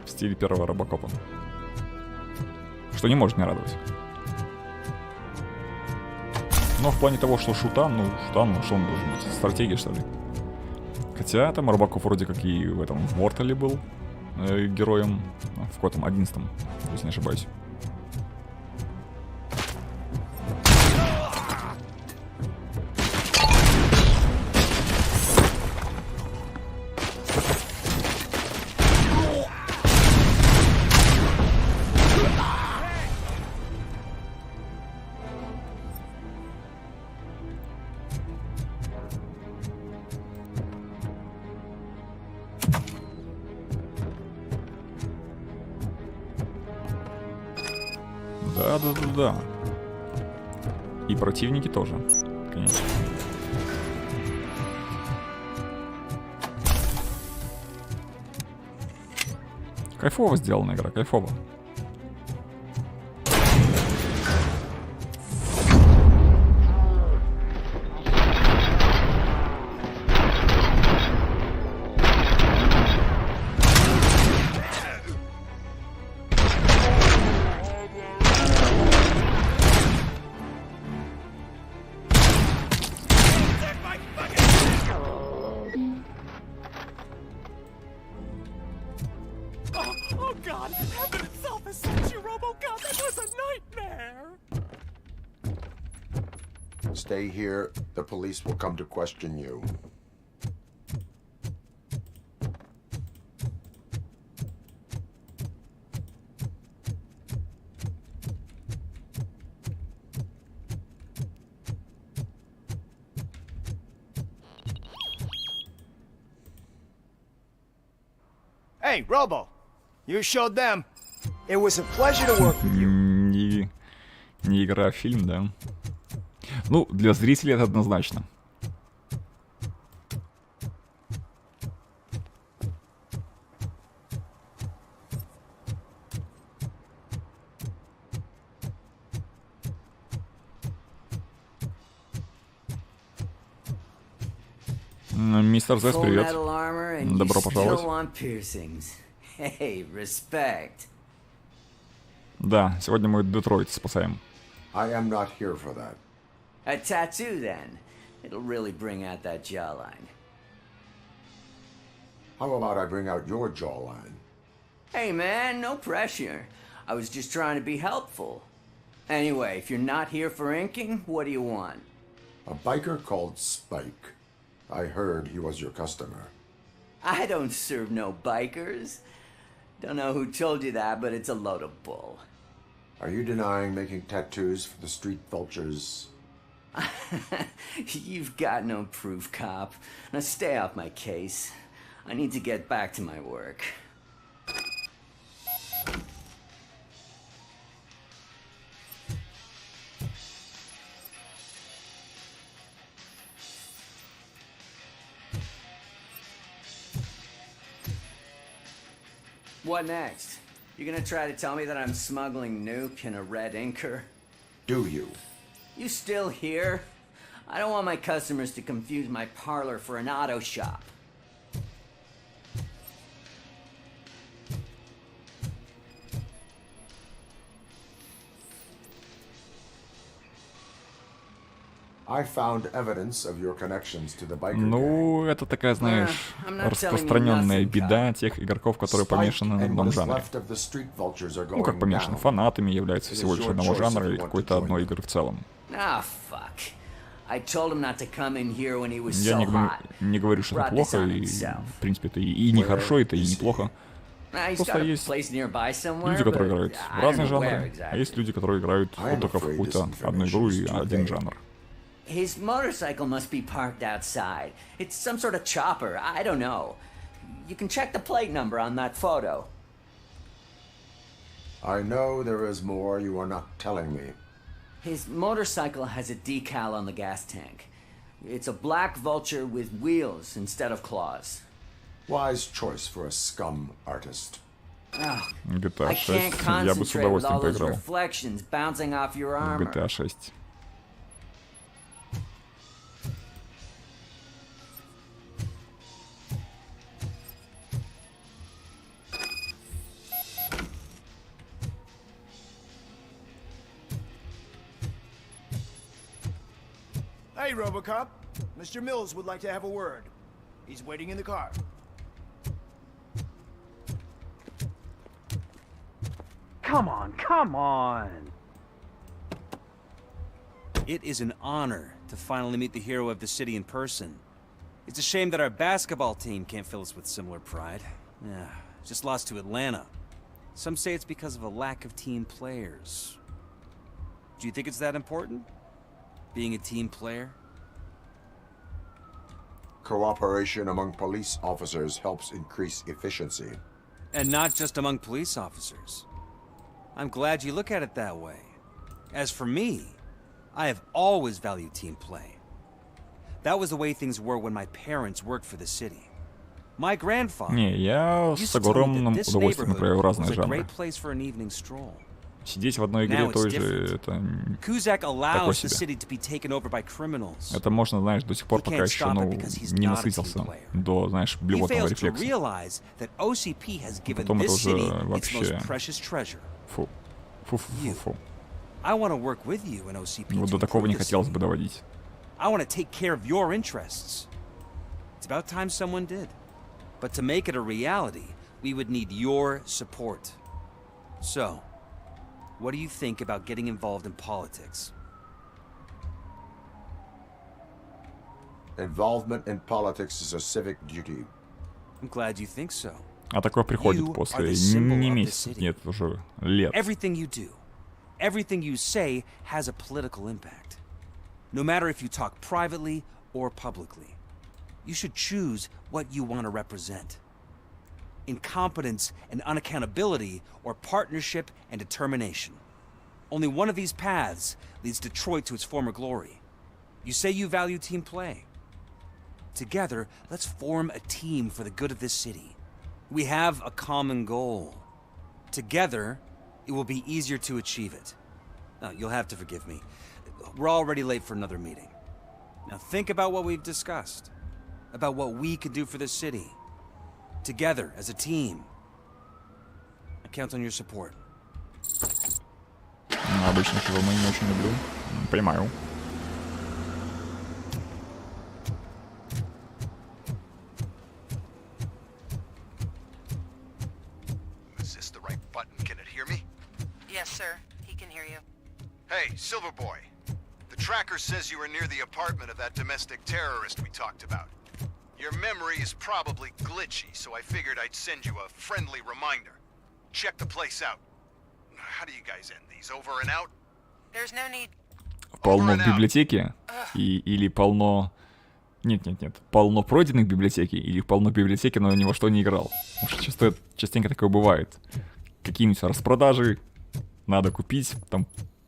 В стиле первого RoboCop'а. Что не может не радовать. Но в плане того, что шутан, что он должен быть? Стратегия, что ли? Хотя там RoboCop вроде как и в этом в Mortal был героем, в каком-то 11-м, если не ошибаюсь. Да. И противники тоже, конечно. Кайфово сделана игра, кайфово. Stay here. The police will come to question you. Hey, Robo, you showed them. It was a pleasure to work with you. Не игра, а фильм, да. Ну, для зрителей это однозначно. Мистер Зэс, привет. Добро пожаловать. Hey, respect. Да, сегодня мы Детройт спасаем. I am not here for that. A tattoo, then. It'll really bring out that jawline. How about I bring out your jawline? Hey, man, no pressure. I was just trying to be helpful. Anyway, if you're not here for inking, what do you want? A biker called Spike. I heard he was your customer. I don't serve no bikers. Don't know who told you that, but it's a load of bull. Are you denying making tattoos for the street vultures? You've got no proof, cop. Now stay off my case. I need to get back to my work. What next? You're gonna try to tell me that I'm smuggling nuke in a red inker? Do you? You still here? I don't want my customers to confuse my parlor for an auto shop. I found evidence of your connections to the biker Ну, это такая, знаешь, распространенная беда тех игроков, которые помешаны на одном жанре. Ну, как помешаны, фанатами являются всего лишь одного жанра или какой-то одной игры в целом. Я не говорю, что это плохо, и, в принципе, это и не хорошо, это и неплохо. Просто есть люди, которые играют в разные жанры, а есть люди, которые играют вот только в какую-то одну игру и один жанр. His motorcycle must be parked outside. It's some sort of chopper. I don't know. You can check the plate number on that photo. I know there is more you are not telling me. His motorcycle has a decal on the gas tank. It's a black vulture with wheels instead of claws. Wise choice for a scum artist. GTA 6 я бы с удовольствием поиграл. GTA 6. Hey, RoboCop. Mr. Mills would like to have a word. He's waiting in the car. Come on, come on! It is an honor to finally meet the hero of the city in person. It's a shame that our basketball team can't fill us with similar pride. Yeah, just lost to Atlanta. Some say it's because of a lack of team players. Do you think it's that important? Being a team player? Cooperation among police officers helps increase efficiency. And not just among police officers. I'm glad you look at it that way. As for me, I have always valued team play. That was the way things were when my parents worked for the city. My grandfather Не, я с огромным удовольствием играю в разные was a жанры. great place for an evening stroll. Сидеть в одной игре той же, это такое себе. Это можно, знаешь, до сих пор, пока еще, ну, не насытился до, знаешь, блевотного рефлекса. Потом это уже вообще... Фу. Фу-фу-фу-фу. Вот до такого не хотелось бы доводить. But to make it a reality, we would need your support. So, what do you think about getting involved in politics? Involvement in politics is a civic duty. I'm glad you think so. А такое приходит после не месяцев, нет, уже лет. Everything you do, everything you say has a political impact. No matter if you talk privately or publicly. You should choose what you want to represent. Incompetence and unaccountability, or partnership and determination. Only one of these paths leads Detroit to its former glory. You say you value team play. Together, let's form a team for the good of this city. We have a common goal. Together, it will be easier to achieve it. Now, you'll have to forgive me. We're already late for another meeting. Now think about what we've discussed. About what we could do for this city. Together, as a team. I count on your support. Обычно чего мы не очень люблю. Понимаю. Yes, sir. He can hear you. Hey, Silverboy. The tracker says you were near the apartment of that domestic terrorist we talked about. Your memory is probably glitchy, so I figured I'd send you a friendly reminder. Check the place out. How do you guys end these? Over and out? There's no need. Полно в библиотеке или полно... Нет. Полно пройденных в библиотеке или полно в библиотеке, но ни во что не играл. Потому что частенько такое бывает. Какие-нибудь распродажи надо купить, там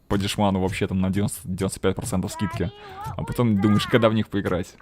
по дешману вообще там на 90-95% скидки. А потом думаешь, когда в них поиграть.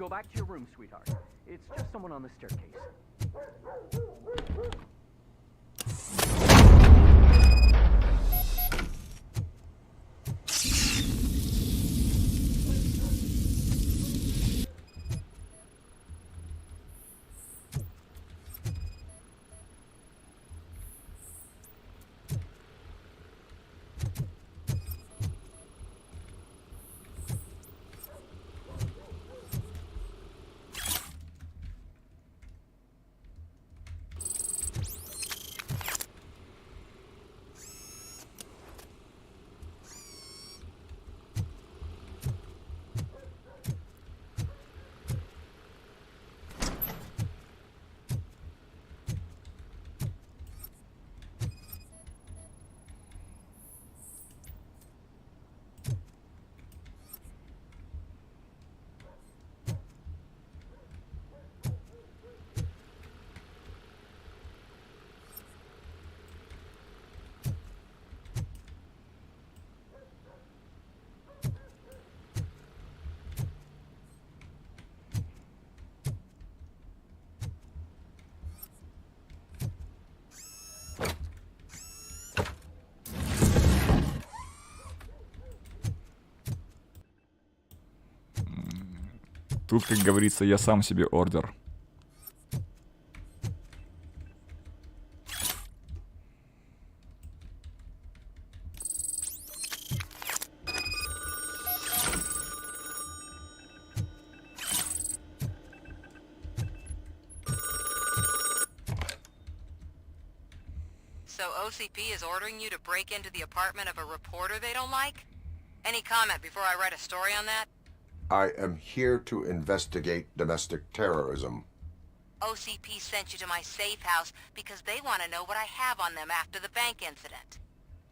Тут, как говорится, я сам себе ордер. So OCP is ordering you to break into the apartment of a reporter they don't like? Any comment before I write a story on that? I am here to investigate domestic terrorism. OCP sent you to my safe house because they want to know what I have on them after the bank incident.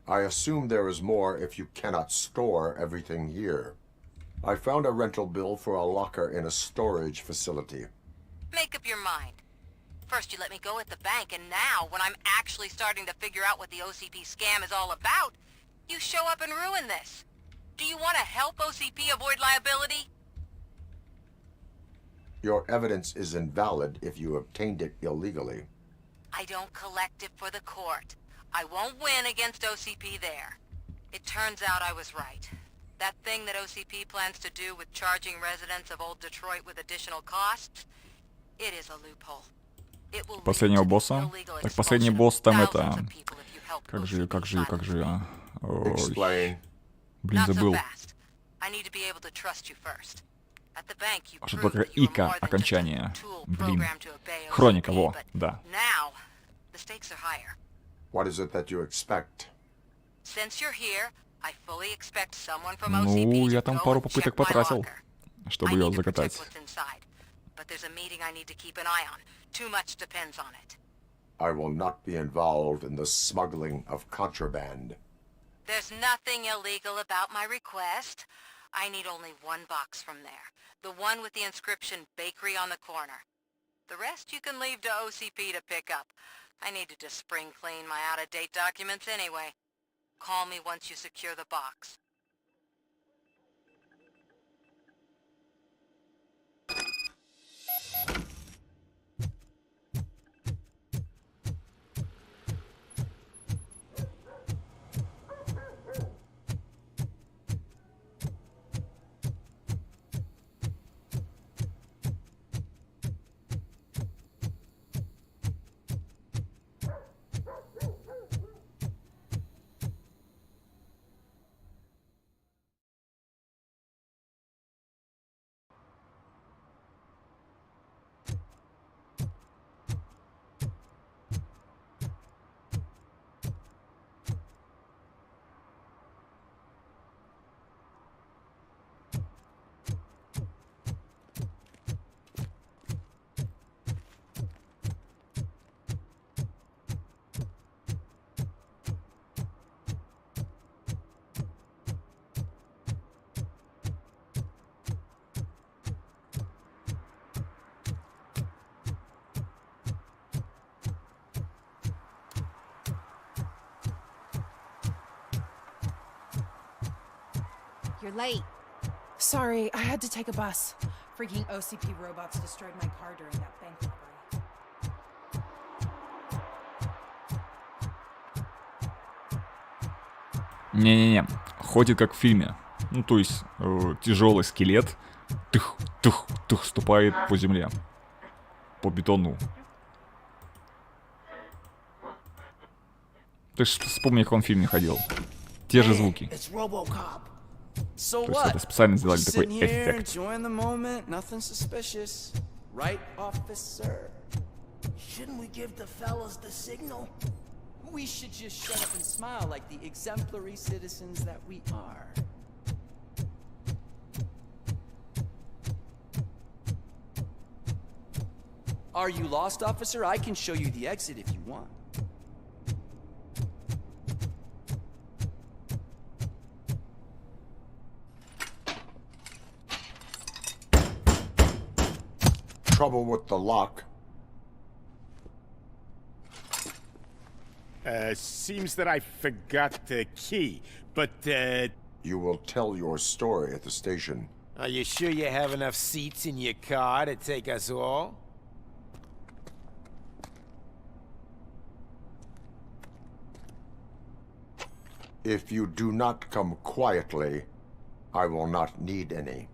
I assume there is more if you cannot store everything here. I found a rental bill for a locker in a storage facility. Make up your mind. First you let me go at the bank, and now, when I'm actually starting to figure out what the OCP scam is all about, you show up and ruin this. Do you want to help OCP avoid liability? Your evidence is invalid if you obtained it illegally. I don't collect it for the court. I won't win against OCP there. It turns out I was right. That thing that OCP plans to do with charging residents of Old Detroit with additional costs, it is a loophole. Последнего босса. Так, последний босс там это... Как же... Ой. Блин, забыл. А что такое ика окончание? Блин. Хроника, во, да. What is it that you expect? Ну, я там пару попыток потратил, чтобы ее закатать. I will not be involved in the smuggling of contraband. There's nothing illegal about my request. I need only one box from there. The one with the inscription Bakery on the corner. The rest you can leave to OCP to pick up. I need to just spring clean my out-of-date documents anyway. Call me once you secure the box. You're late. Sorry, I had to take a bus. Freaking OCP robots destroyed my car during that bank robbery. Не-не-не, ходит как в фильме. Ну, то есть, тяжелый скелет тых ступает по земле. По бетону. Ты ж вспомни, как он в фильме ходил. Те же звуки. It's RoboCop. То есть это специально сделали такой Sitting here, эффект. enjoying the moment, nothing suspicious. Right, officer? Shouldn't we give the fellas the signal? We should just shut up and smile like the exemplary citizens that we are. Are you lost, officer? I can show you the exit if you want. Trouble with the lock. Seems that I forgot the key, but, You will tell your story at the station. Are you sure you have enough seats in your car to take us all? If you do not come quietly, I will not need any.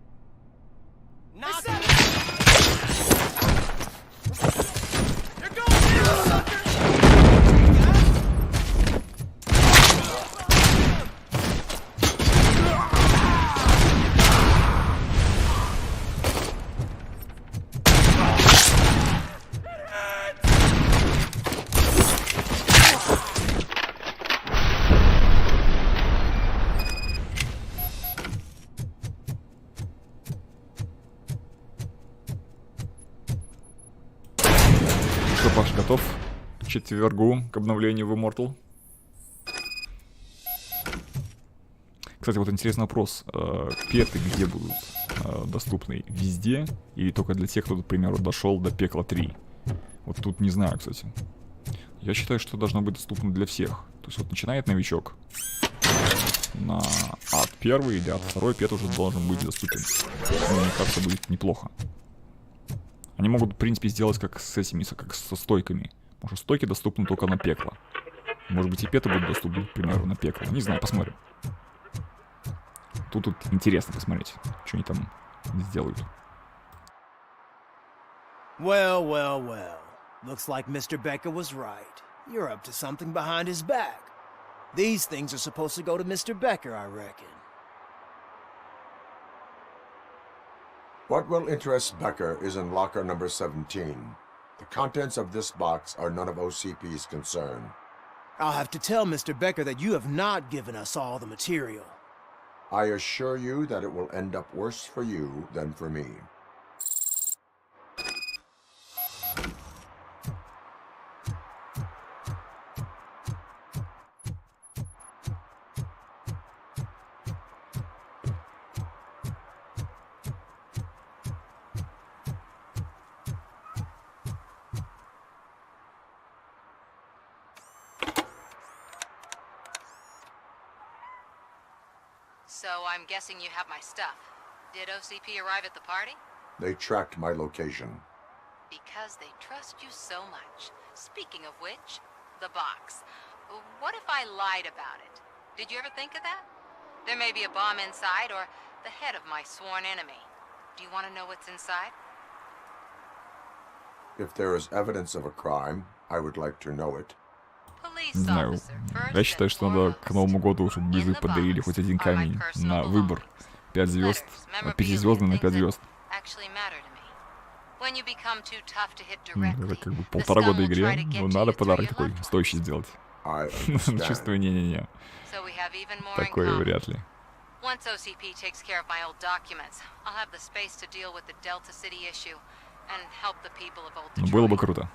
Паш готов к четвергу, к обновлению в Immortal. Кстати, вот интересный вопрос. Петы где будут доступны? Везде? Или только для тех, кто, к примеру, дошел до пекла 3? Вот тут не знаю, кстати. Я считаю, что должно быть доступно для всех. То есть вот начинает новичок на от первый или от второй пет уже должен быть доступен. Мне кажется, будет неплохо. Они могут, в принципе, сделать как с этими, как со стойками. Может, стойки доступны только на пекло. Может быть, и петы будут доступны, к примеру, на пекло. Не знаю, посмотрим. Тут интересно посмотреть, что они там сделают. Well, well, well. Looks like Mr. Becker was right. You're up to something behind his back. These things are supposed to go to Mr. Becker, I reckon. What will interest Becker is in locker number 17. The contents of this box are none of OCP's concern. I'll have to tell Mr. Becker that you have not given us all the material. I assure you that it will end up worse for you than for me. So I'm guessing you have my stuff. Did OCP arrive at the party? They tracked my location. Because they trust you so much. Speaking of which, the box. What if I lied about it? Did you ever think of that? There may be a bomb inside or the head of my sworn enemy. Do you want to know what's inside? If there is evidence of a crime, I would like to know it. Не знаю, я считаю, что надо к Новому году, чтобы Blizzard подарили хоть один камень на выбор. 5 звезд, 5-звездный на 5 звезд. Это как бы 1,5 года игре, но надо подарок такой стоящий сделать. Чувствую, не-не-не. Такое вряд ли. Но было бы круто.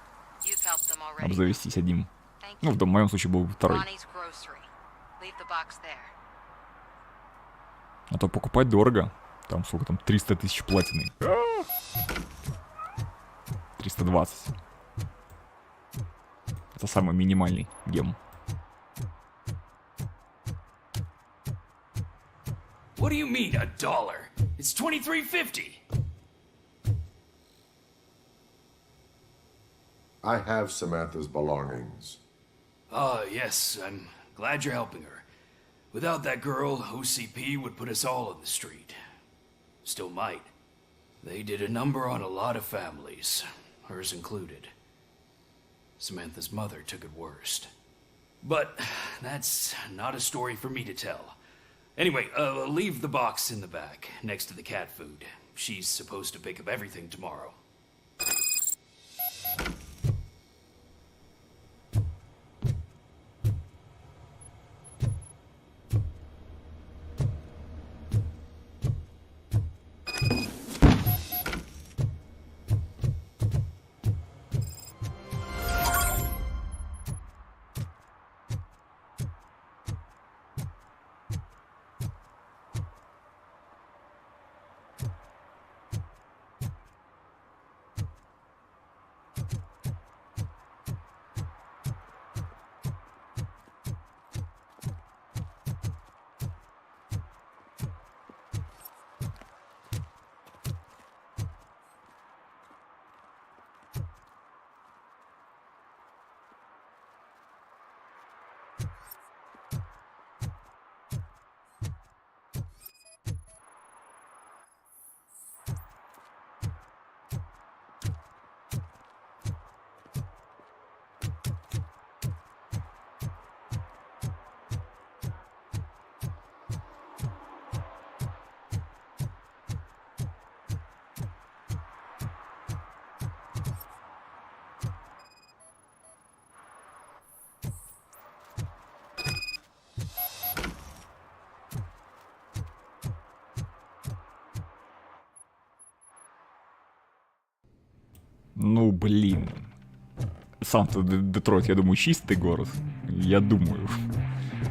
Обзавестись одним. Ну, в моем случае был бы второй. А то покупать дорого. Там сколько там? 300 тысяч платины. 320. Это самый минимальный гем. What do you mean, $1? It's $23.50. I have Samantha's belongings. Yes, I'm glad you're helping her. Without that girl, OCP would put us all in the street. Still might. They did a number on a lot of families, hers included. Samantha's mother took it worst. But that's not a story for me to tell. Anyway, leave the box in the back, next to the cat food. She's supposed to pick up everything tomorrow. Ну, блин. Сам-то Детройт, я думаю, чистый город. Я думаю.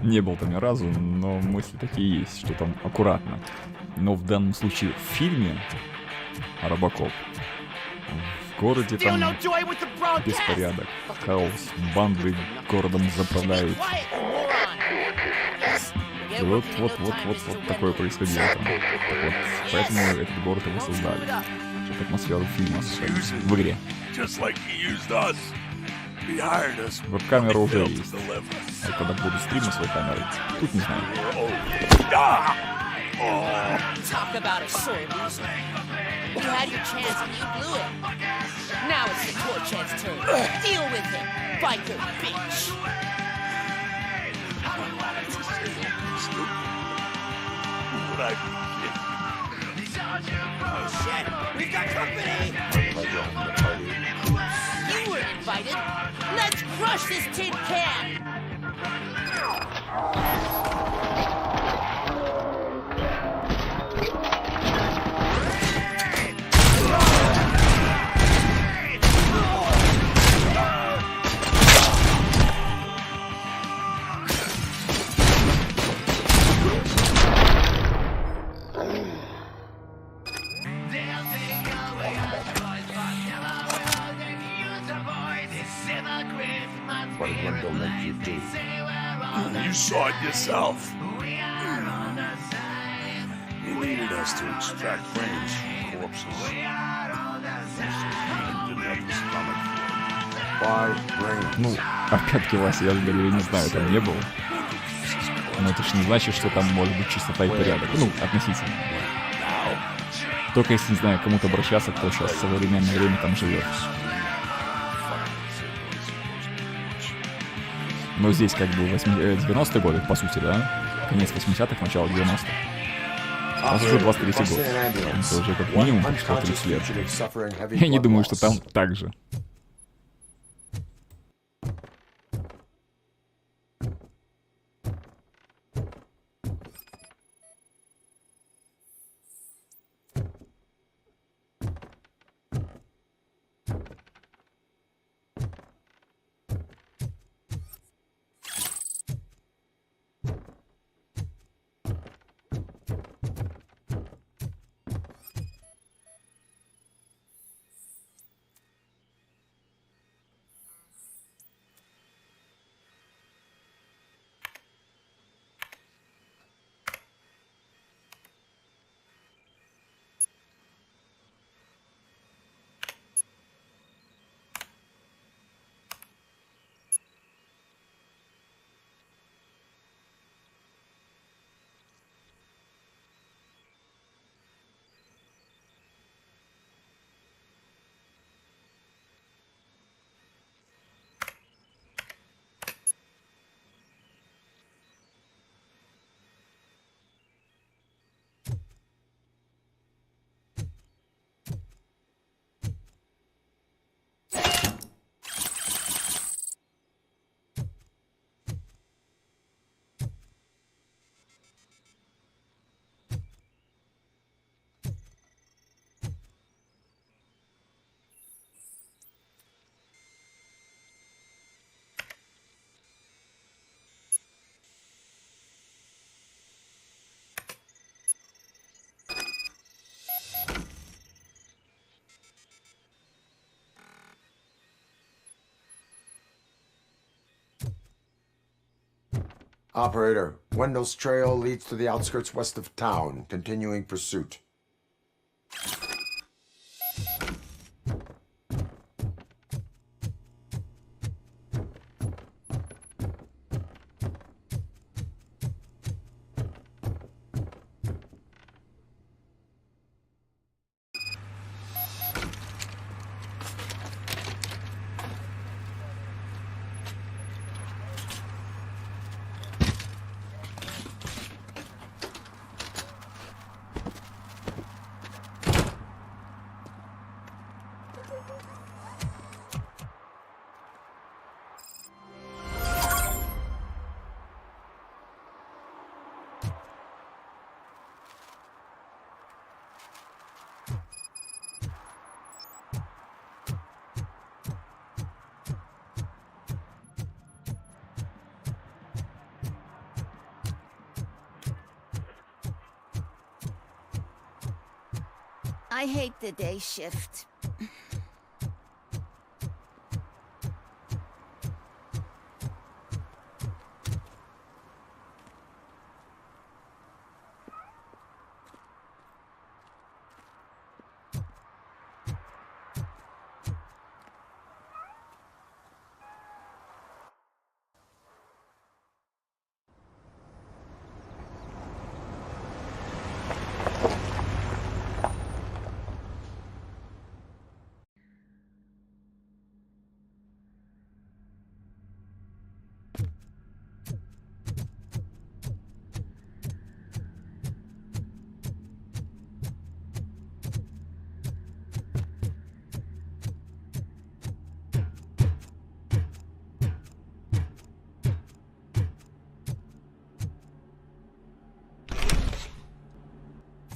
Не был там ни разу, но мысли такие есть, что там аккуратно. Но в данном случае в фильме RoboCop в городе там беспорядок, хаос, банды городом заправляют. И вот такое происходило там. Так вот, поэтому этот город его создали. Чтобы атмосферу фильма в игре. Веб-камера уже есть. Я когда буду стримить своей камерой, тут не знаю. Talk about a sore loser. You had your chance and you blew it. Now it's the Torchhead's turn. Deal with him, biker bitch. Oh shit, we've got company! You were invited. Let's crush this tin can! What did Wendell make you do? You saw it yourself. He needed us to extract brains from corpses. Didn't have the stomach for it. Why brains? Ну, опять-таки, Вася, я же говорю, я не знаю, там не было. Но это ж не значит, что там может быть чистота и порядок. Ну, относительно. Только если, не знаю, кому-то обращаться, кто сейчас в современное время там живет. Но здесь как бы 90-е годы, по сути, да? Конец 80-х, начало 90-х. А уже 23-й год. Это уже как минимум 30 лет. Я не думаю, что там так же. Operator, Wendell's trail leads to the outskirts west of town, continuing pursuit. I hate the day shift.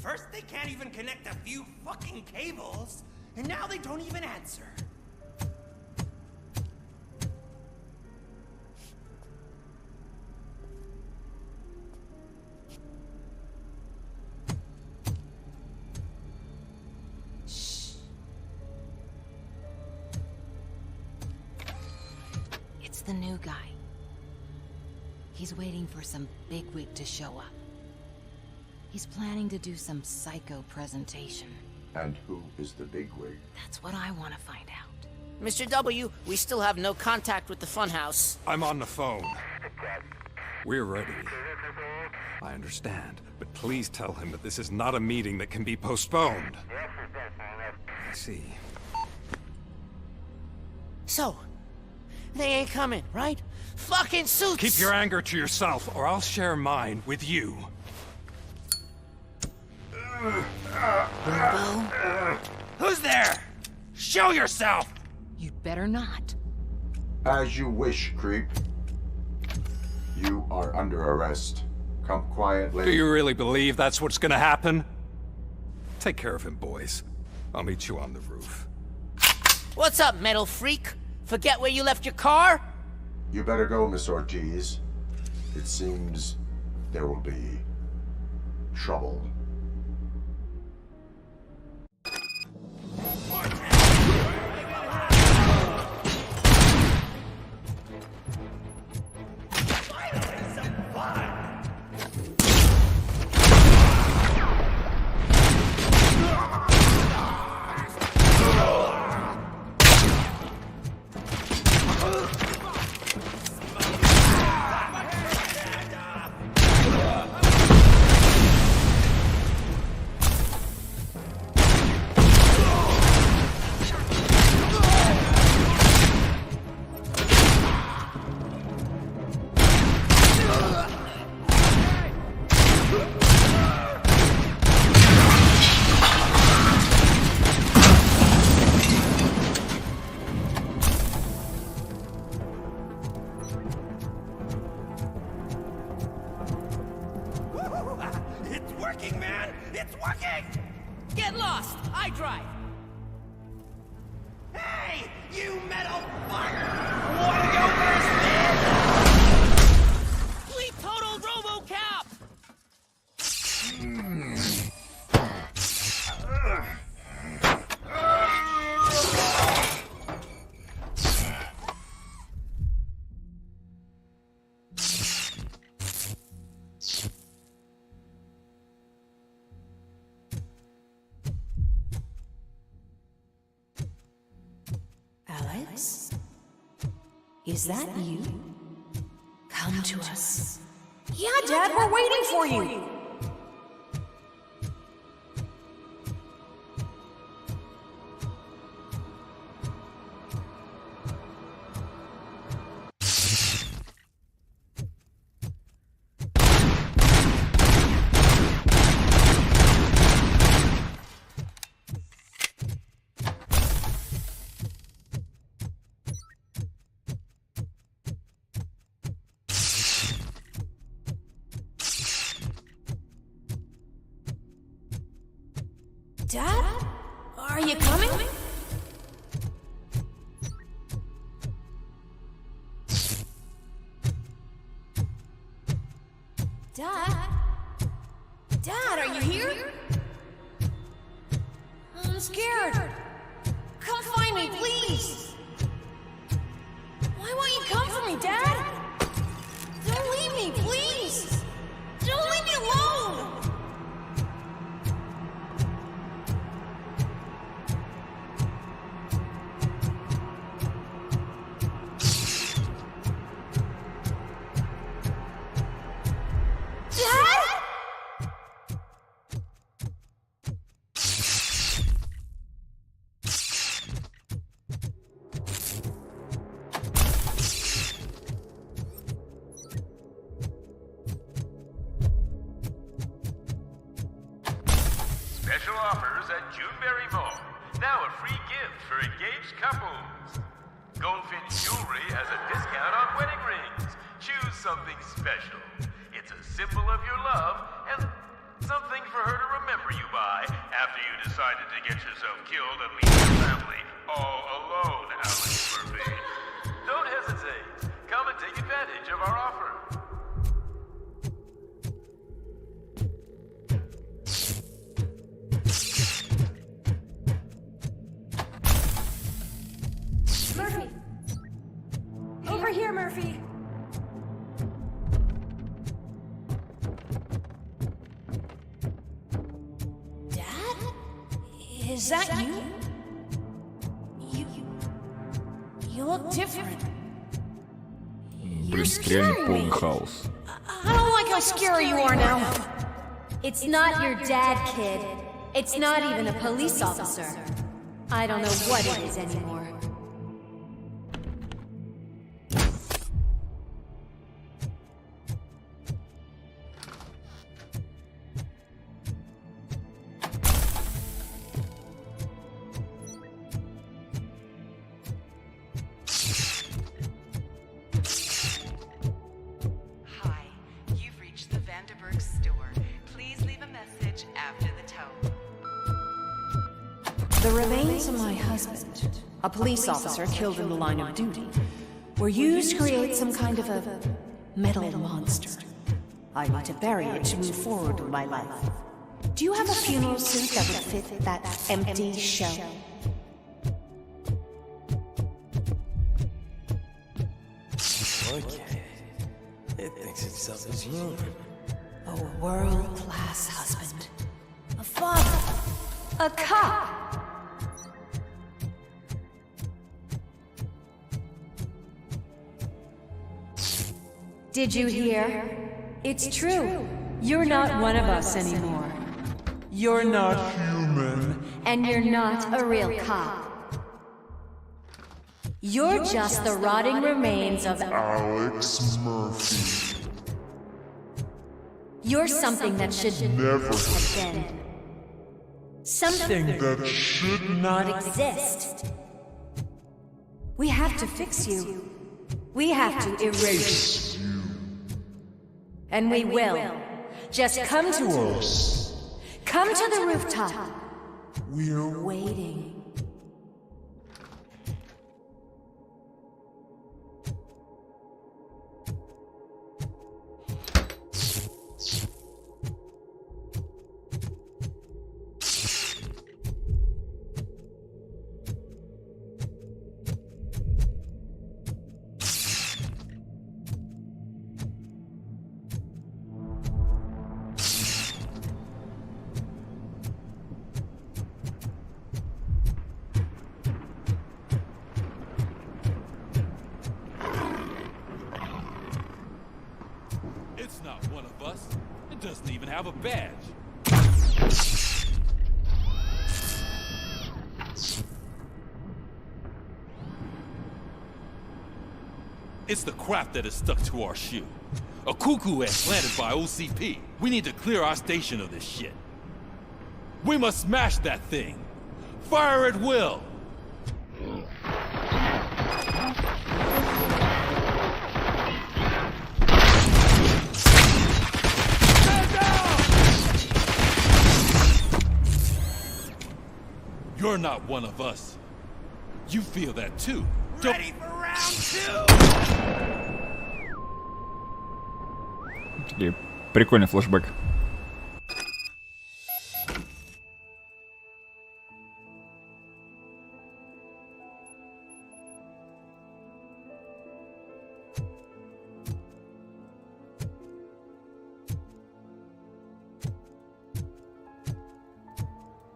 First, they can't even connect a few fucking cables, and now they don't even answer. Shh. It's the new guy. He's waiting for some bigwig to show up. He's planning to do some psycho presentation. And who is the bigwig? That's what I want to find out. Mr. W, we still have no contact with the funhouse. I'm on the phone. We're ready. I understand, but please tell him that this is not a meeting that can be postponed. I see. So, they ain't coming, right? Fucking suits! Keep your anger to yourself, or I'll share mine with you. Who's there? Show yourself! You'd better not. As you wish, creep. You are under arrest. Come quietly. Do you really believe that's what's gonna happen? Take care of him, boys. I'll meet you on the roof. What's up, metal freak? Forget where you left your car? You better go, Miss Ortiz. It seems there will be trouble. Get lost! I drive! Hey, you metal fucker! Wanna go first, man? We totaled RoboCop! Alex? Is that you? Come to us. Yeah, Dad, we're waiting for you. Dad? Are you coming? Dad? Dad, are you here? I'm scared. Come find me, please. Why won't you come for me, Dad? Don't leave me, please. Don't leave me alone. Special offers at Juneberry Mall. Now a free gift for engaged couples. Goldfinch Jewelry has a discount on wedding rings. Choose something special. It's a symbol of your love and something for her to remember you by after you decided to get yourself killed and leave your family all alone, Alex Murphy. Don't hesitate. Come and take advantage of our offer. Murphy! Over here, Murphy! Dad? Is that you? You look different. Блин, стрельный полный хаос. I don't like how scary you are now. It's not your dad, kid. It's not even a police officer. I don't know what it is anymore. The remains of my husband, a police officer killed in the line of duty, were used to create some kind of a metal monster. I need to bury it to move forward with my life. Do you have a funeral suit that would fit that empty shell? Okay. It thinks itself as human. A world-class husband. A father. A cop. Did you hear? It's true. You're not one of us anymore. You're not human. And you're not a real cop. You're just the rotting remains of Alex Murphy. You're something that should never have been. Something that should not exist. We have to fix you. We have to erase you. And we will. Just come to us. Come to the rooftop. We're waiting. have a badge. It's the crap that is stuck to our shoe. A cuckoo egg planted by OCP. We need to clear our station of this shit. We must smash that thing. Fire at will. Stand down! You're not one of us. You feel that too. Ready for round 2! И прикольный флешбэк.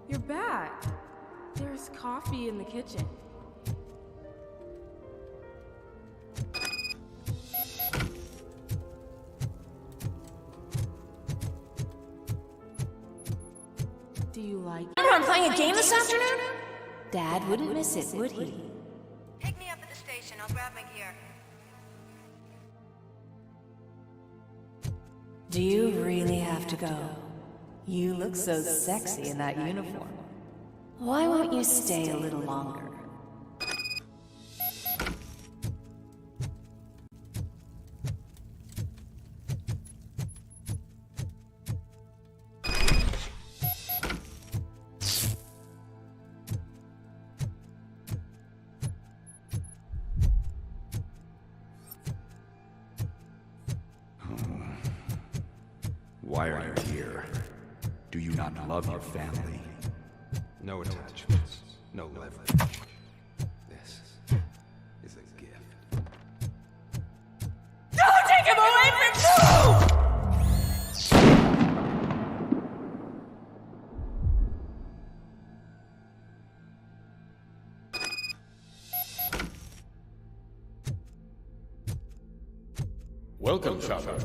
You're back. There's coffee in the kitchen. Do you like it? Remember I'm playing a game this afternoon? Dad wouldn't miss it, would he? Pick me up at the station. I'll grab my gear. Do you really have to go? You look so sexy in that uniform. Why won't you stay a little longer? Why are you here? Do you not love your family? No attachments, no leverage. This is a gift. Don't take him away from me! Welcome, Chopper.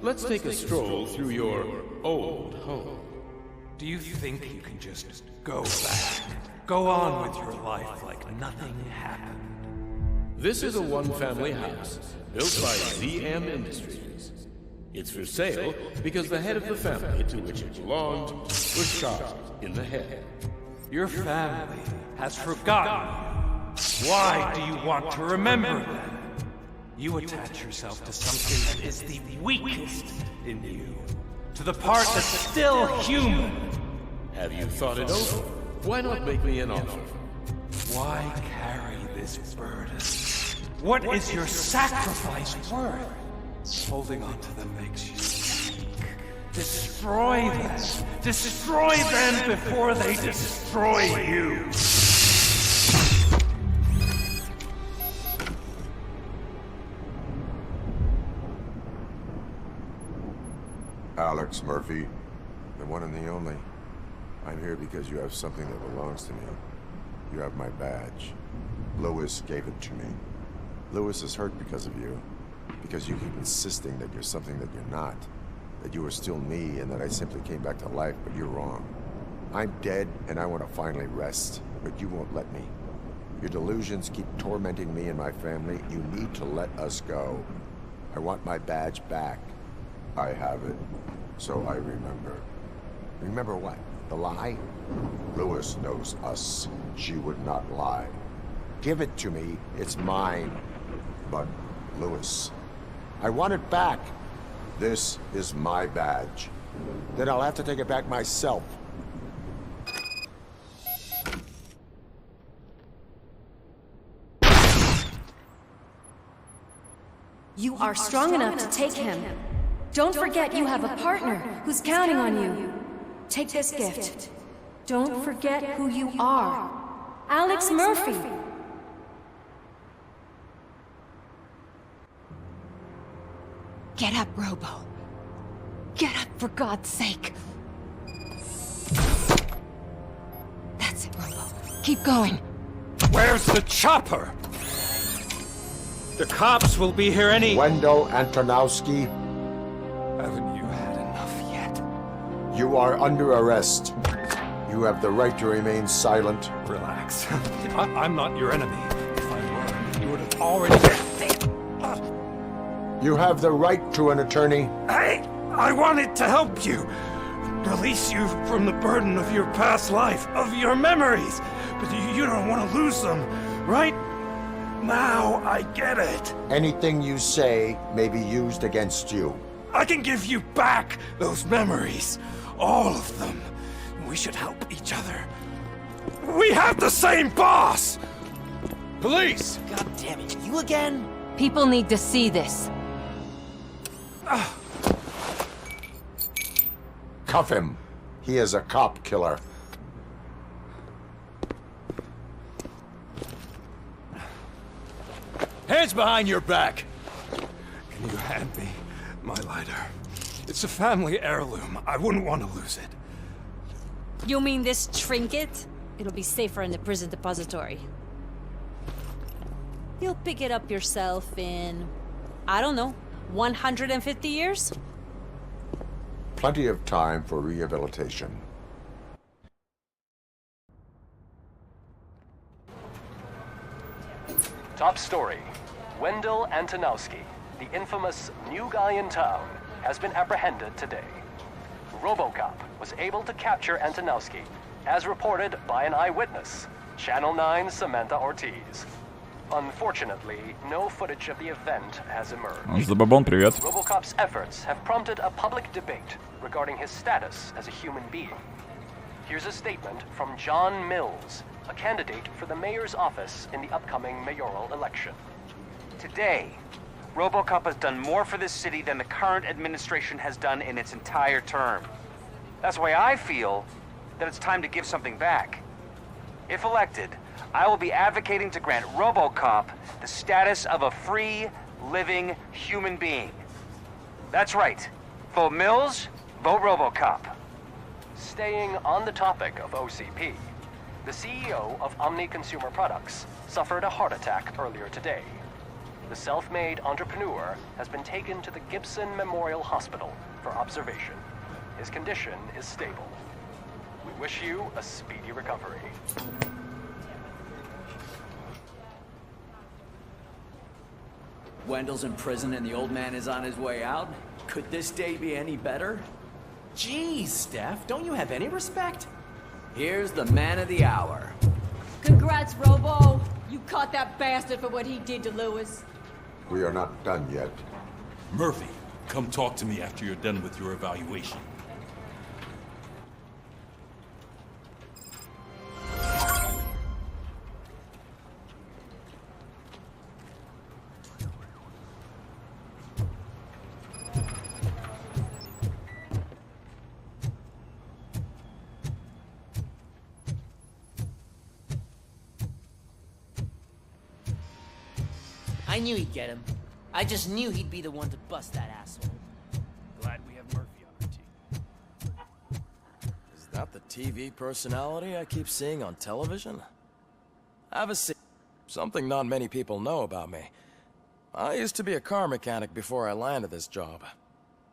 Let's take a stroll through your old home. Do you think you can just go back? Go on with your life like nothing happened? This is a one-family house built by ZM Industries. It's for sale because the head of the family to which it belonged was shot in the head. Your family has forgotten you. Why do you want to remember them? You attach yourself to something that is the weakest in you. To the part that's still human. Have you thought it over? Why not make me an offer? Why carry this burden? What is your sacrifice worth? Holding on to them makes you weak. Destroy them. Destroy them before they destroy you. Alex Murphy, the one and the only. I'm here because you have something that belongs to me. You have my badge. Lewis gave it to me. Lewis is hurt because of you. Because you keep insisting that you're something that you're not. That you are still me and that I simply came back to life, but you're wrong. I'm dead and I want to finally rest, but you won't let me. Your delusions keep tormenting me and my family. You need to let us go. I want my badge back. I have it, so I remember. Remember what? The lie? Lewis knows us. She would not lie. Give it to me. It's mine. But, Lewis, I want it back. This is my badge. Then I'll have to take it back myself. You are strong enough to take him. Don't forget you have a partner who's counting on you. Take this gift. Don't forget who you are. Alex Murphy. Get up, Robo. Get up, for God's sake. That's it, Robo. Keep going. Where's the chopper? The cops will be here any... Wendell Antonowski. Haven't you had enough yet? You are under arrest. You have the right to remain silent. Relax. I'm not your enemy. If I were, you would have already... You have the right to an attorney. I wanted to help you. Release you from the burden of your past life, of your memories. But you don't want to lose them, right? Now I get it. Anything you say may be used against you. I can give you back those memories. All of them. We should help each other. We have the same boss! Police! God damn it, you again? People need to see this. Cuff him. He is a cop killer. Hands behind your back! Can you hand me my lighter? It's a family heirloom. I wouldn't want to lose it. You mean this trinket? It'll be safer in the prison depository. You'll pick it up yourself in, I don't know, 150 years? Plenty of time for rehabilitation. Top story. Wendell Antonowski, the infamous new guy in town, has been apprehended today. RoboCop was able to capture Antonowski, as reported by an eyewitness, Channel 9's Samantha Ortiz. Unfortunately, no footage of the event has emerged. Забабон, привет. RoboCop's efforts have prompted a public debate regarding his status as a human being. Here's a statement from John Mills, a candidate for the mayor's office in the upcoming mayoral election. Today, RoboCop has done more for this city than the current administration has done in its entire term. That's why I feel that it's time to give something back. If elected, I will be advocating to grant RoboCop the status of a free, living human being. That's right. Vote Mills, vote RoboCop. Staying on the topic of OCP, the CEO of Omni Consumer Products suffered a heart attack earlier today. The self-made entrepreneur has been taken to the Gibson Memorial Hospital for observation. His condition is stable. We wish you a speedy recovery. Wendell's in prison and the old man is on his way out? Could this day be any better? Jeez, Steph, don't you have any respect? Here's the man of the hour. Congrats, Robo! You caught that bastard for what he did to Lewis. We are not done yet. Murphy, come talk to me after you're done with your evaluation. I knew he'd get him. I just knew he'd be the one to bust that asshole. Glad we have Murphy on our team. Is that the TV personality I keep seeing on television? Have a seat. Something not many people know about me. I used to be a car mechanic before I landed this job.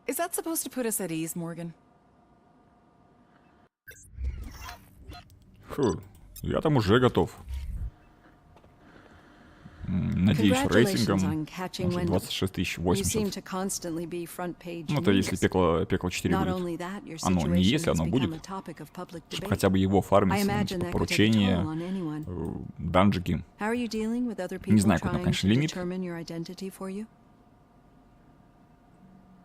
Is that supposed to put us at ease, Morgan? Фу, я там уже готов. Надеюсь, рейтингом 26080. Ну, то если пекло 4 будет. Оно не если, оно будет. Чтобы хотя бы его фармить, типа поручения, данжики. Не знаю, какой там, конечно, лимит.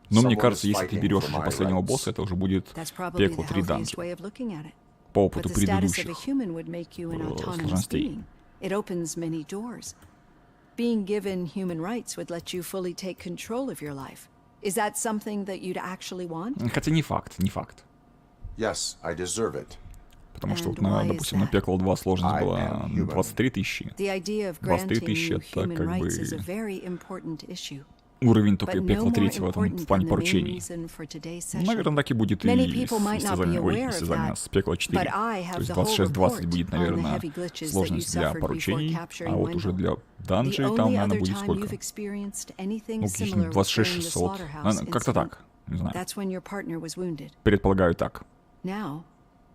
Но мне кажется, если ты берешь уже последнего босса, это уже будет пекло 3 данжа. По опыту предыдущих сложностей. Being given human rights would let you fully take control of your life. Is that something that you'd actually want? Хотя не факт, не факт. Yes, I deserve it. Потому что, вот допустим, на Пекло 2 сложность была 23 тысячи. 23 тысячи — это как бы уровень только Пекла 3 в плане поручений. Наверное, так и будет и истязание с Пекла 4. То есть 26-20 будет, наверное, сложность для поручений, а вот уже для данжей там, наверное, будет сколько? Ну, 26-600. Как-то так. Не знаю. That's when your partner was wounded. Предполагаю так. Now,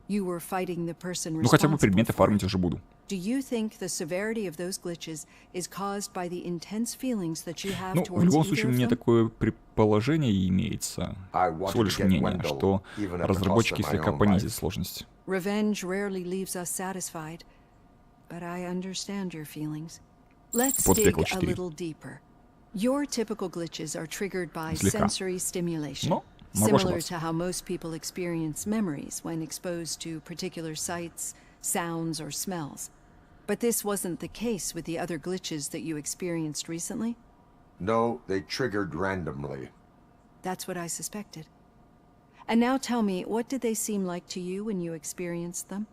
you were fighting the person Ну, хотя бы responsible предметы for фармить it. уже буду. Do you think the severity of those glitches is caused by the intense feelings that you have Ну, в любом towards случае, either мне of them? такое предположение имеется, всего лишь мнение, что разработчики слегка понизят сложность. Revenge rarely leaves us satisfied, but I understand your feelings. Let's Вот dig пекло a 4. little deeper. Your typical glitches are triggered by Слегка. sensory stimulation, Но могу similar ошибаться. to how most people experience memories when exposed to particular sights, sounds, or smells. But this wasn't the case with the other glitches that you experienced recently? No, they triggered randomly. That's what I suspected. And now tell me, what did they seem like to you when you experienced them?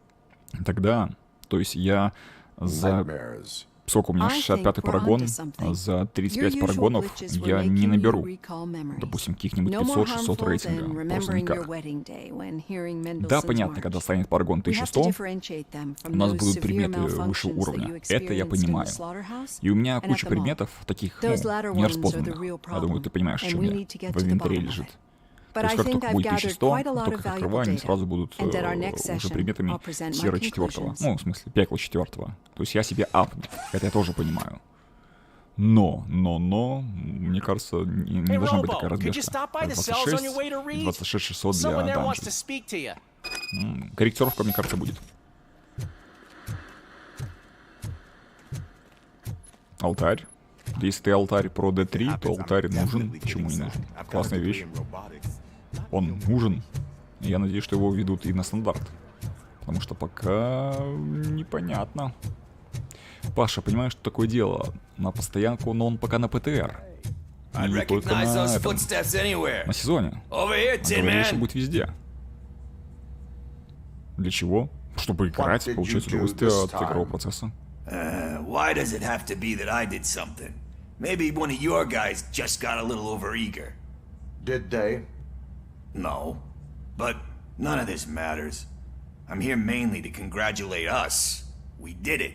Тогда, то есть я за... Сколько у меня? 65-й парагон. За 35 парагонов я не наберу, допустим, каких-нибудь 500-600 рейтинга. Просто никак. Да, понятно, когда станет парагон 1100, у нас будут предметы высшего уровня. Это я понимаю. И у меня куча предметов таких, ну, нераспознанных. Я думаю, ты понимаешь, что у меня в инвентаре лежит. То есть как только будет 1100, только их открываю, они сразу будут уже предметами тира 4-го. Ну, в смысле, пекла 4-го. То есть я себе апну. Это я тоже понимаю. Но, мне кажется, не должна быть такая разбежка. 26 600 для данжей. Корректировка, мне кажется, будет. Алтарь. Если ты алтарь про D3, то алтарь нужен. Почему не нужен? Классная вещь. Он нужен. Я надеюсь, что его ведут и на стандарт. Потому что пока непонятно. Паша, понимаешь, что такое дело? На постоянку, но он пока на ПТР. И только на сезоне. А говорили, что будет везде. Для чего? Чтобы играть, получать удовольствие от игрового процесса. Why does it have to be that I did something? Maybe one of your guys just got a little overeager. Did they? No. But none of this matters. I'm here mainly to congratulate us. We did it.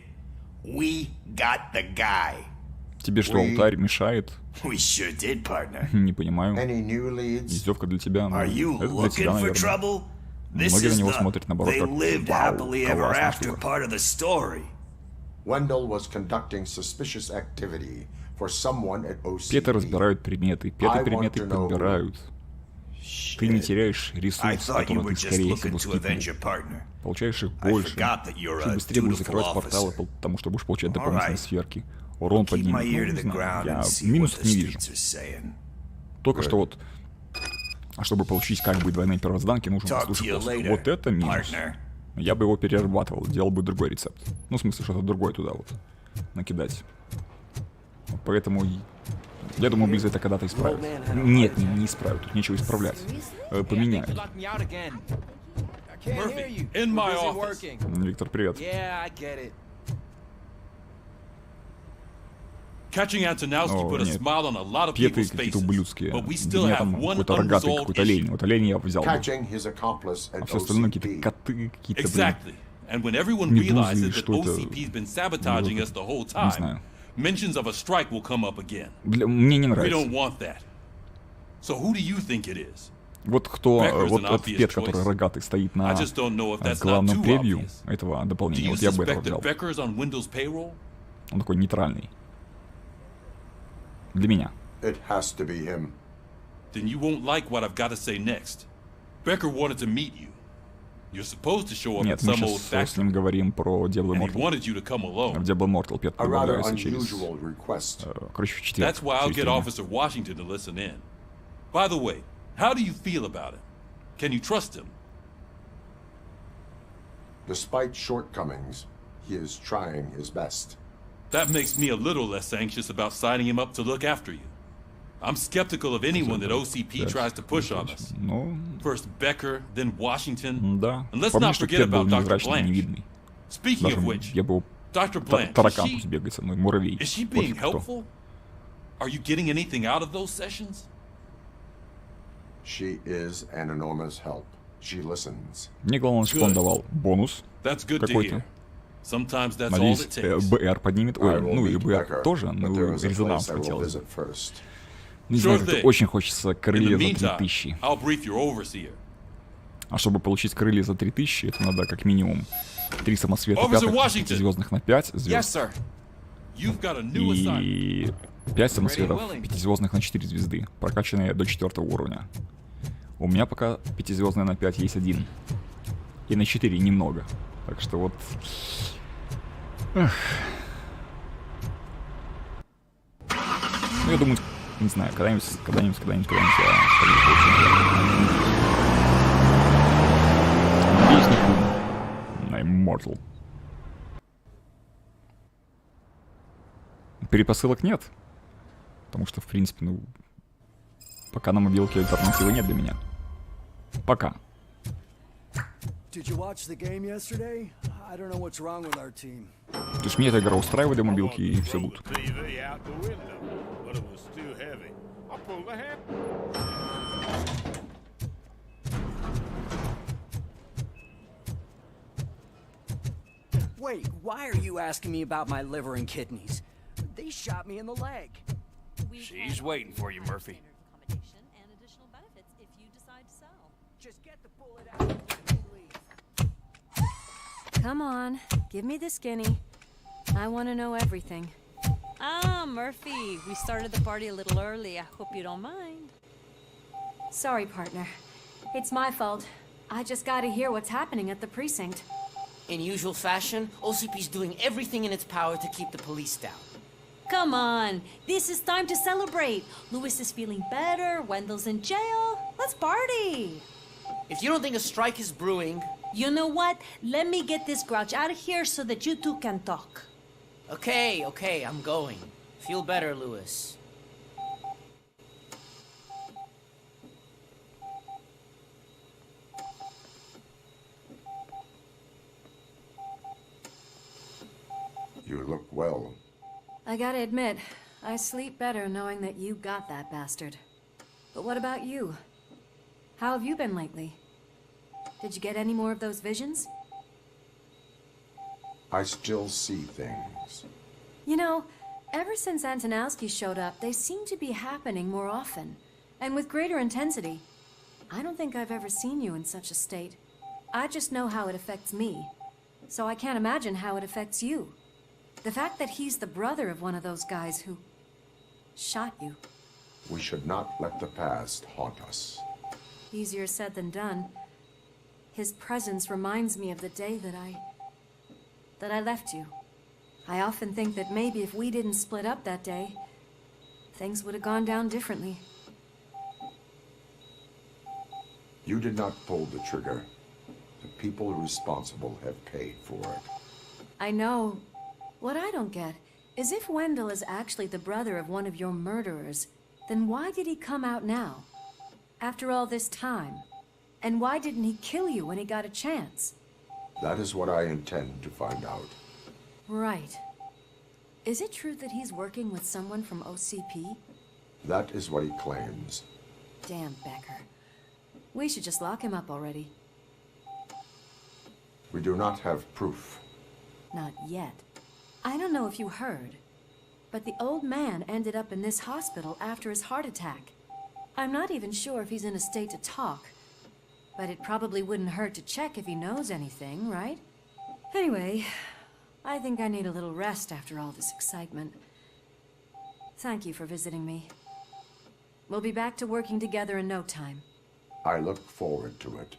We got the guy. Тебе что, алтарь мешает? We sure did, partner. Не понимаю. Издевка для тебя, но это для тебя, наверное. Многие на него смотрят, наоборот, как вау, классная штука. Wendell was conducting suspicious activity for someone at OCP. Петы разбирают предметы, предметы подбирают. Ты не теряешь ресурс, который ты скорее всего скипнул. Получаешь их больше. Чуть быстрее будешь закрывать порталы, потому что будешь получать дополнительные сверки. Урон поднимет, ну, не знаю. Я минусов не вижу. Только что вот, а чтобы получить как бы двойные первозданки, нужен послушать посох. Вот это минус. Я бы его перерабатывал, делал бы другой рецепт. Ну, в смысле, что-то другое туда вот накидать. Поэтому, я думаю, Близз это когда-то исправят. Нет, не исправят, тут нечего исправлять. Поменяют. Виктор, привет. О, нет. Петы какие-то ублюдские. У меня там какой-то рогатый, какой-то олень. Вот олень я взял бы. А все остальное какие-то коты, какие-то, блин, медузы, что это? Не знаю. Мне не нравится. Вот кто, вот этот пет, который рогатый, стоит на главном превью этого дополнения, вот я бы этого взял. Он такой нейтральный. Для меня. It has to be him. Then you won't like what I've got to say next. Becker wanted to meet you. You're supposed to show up Нет, at мы some old сейчас с factory. ним говорим про Diablo And he Immortal. wanted you to come alone. В Diablo Immortal Пет предлагается через... Короче, в четверг. That's why I'll get Officer Washington to listen in. By the way, how do you feel about him? Can you trust him? Despite shortcomings, he is trying his best. That makes me a little less anxious about signing him up to look after you. I'm skeptical of anyone that OCP tries to push on us. First Becker, then Washington. Да. And let's Помню, not что forget Пет был about Dr. невзрачный, Blanche. невидный. Speaking Даже of which, я был Dr. Blanche, таракан пусть бегает со мной, муравей. is she Вот being кто. helpful? Are you getting anything out of those sessions? She is an enormous help. She listens. Мне главное, что он давал бонус That's good to какой-то. hear. Sometimes that's all Надеюсь, it takes. БР поднимет. Ой, ну и БР Becker, тоже, but но there is a резонанс place I will хотелось. visit first. Не знаю, как-то очень хочется крылья за 3000. А чтобы получить крылья за 3000, это надо как минимум 3 самосвета 5-звездных на 5 звезд. И 5 самосветов 5-звездных на 4 звезды, прокачанные до 4 уровня. У меня пока 5-звездная на 5 есть 1. И на 4 немного. Так что вот... Эх. Ну, я думаю, не знаю, когда-нибудь я... Надеюсь, не на Immortal. Перепосылок нет. Потому что, в принципе, ну... Пока на мобилке альтернативы нет для меня. Пока. То есть мне эта игра устраивает для мобилки, и все будет. Wait, why are you asking me about my liver and kidneys? They shot me in the leg. She's waiting for you, Murphy. Just get the bullet out and leave. Come on, give me the skinny. I want to know everything. Ah, Murphy, we started the party a little early. I hope you don't mind. Sorry, partner. It's my fault. I just gotta hear what's happening at the precinct. In usual fashion, OCP's doing everything in its power to keep the police down. Come on, this is time to celebrate. Louis is feeling better, Wendell's in jail. Let's party. If you don't think a strike is brewing... You know what? Let me get this grouch out of here so that you two can talk. Okay, I'm going. Feel better, Louis. You look well. I gotta admit, I sleep better knowing that you got that bastard. But what about you? How have you been lately? Did you get any more of those visions? I still see things. You know, ever since Antonowski showed up, they seem to be happening more often, and with greater intensity. I don't think I've ever seen you in such a state. I just know how it affects me, so I can't imagine how it affects you. The fact that he's the brother of one of those guys who shot you. We should not let the past haunt us. Easier said than done. His presence reminds me of the day that I left you. I often think that maybe if we didn't split up that day, things would have gone down differently. You did not pull the trigger. The people responsible have paid for it. I know. What I don't get is if Wendell is actually the brother of one of your murderers, then why did he come out now? After all this time? And why didn't he kill you when he got a chance? That is what I intend to find out. Right. Is it true that he's working with someone from OCP? That is what he claims. Damn Becker. We should just lock him up already. We do not have proof. Not yet. I don't know if you heard, but the old man ended up in this hospital after his heart attack. I'm not even sure if he's in a state to talk, but it probably wouldn't hurt to check if he knows anything, right? Anyway, I think I need a little rest after all this excitement. Thank you for visiting me. We'll be back to working together in no time. I look forward to it.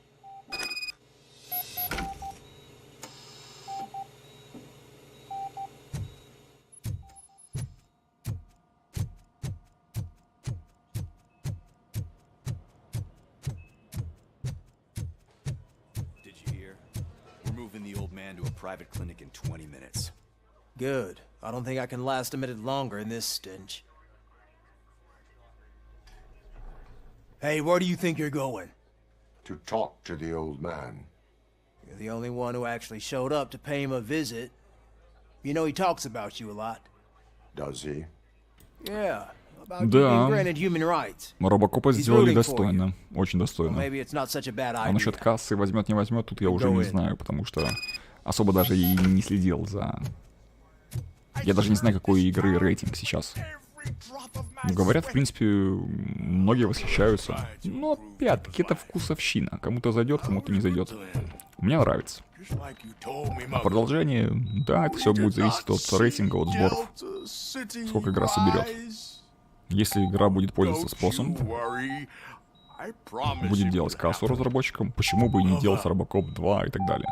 Private clinic in 20 minutes. Good. I don't think I can last a minute longer in this stench. Hey, where do you think you're going? To talk to the old man. You're the only one who actually showed up to pay him a visit. You know he talks about you a lot. Does he? Yeah. About you being granted human rights. RoboCop'а сделали достойно. Очень достойно. Maybe it's not such a bad idea. А насчет кассы возьмет, не возьмет, тут я уже не знаю, потому что особо даже и не следил за... Я даже не знаю, какой игры рейтинг сейчас. Говорят, в принципе, многие восхищаются. Но опять-таки это вкусовщина. Кому-то зайдет, кому-то не зайдет. Мне нравится. А продолжение, да, это все будет зависеть от рейтинга, от сборов. Сколько игра соберет. Если игра будет пользоваться спросом, будет делать кассу разработчикам, почему бы и не делать RoboCop 2 и так далее.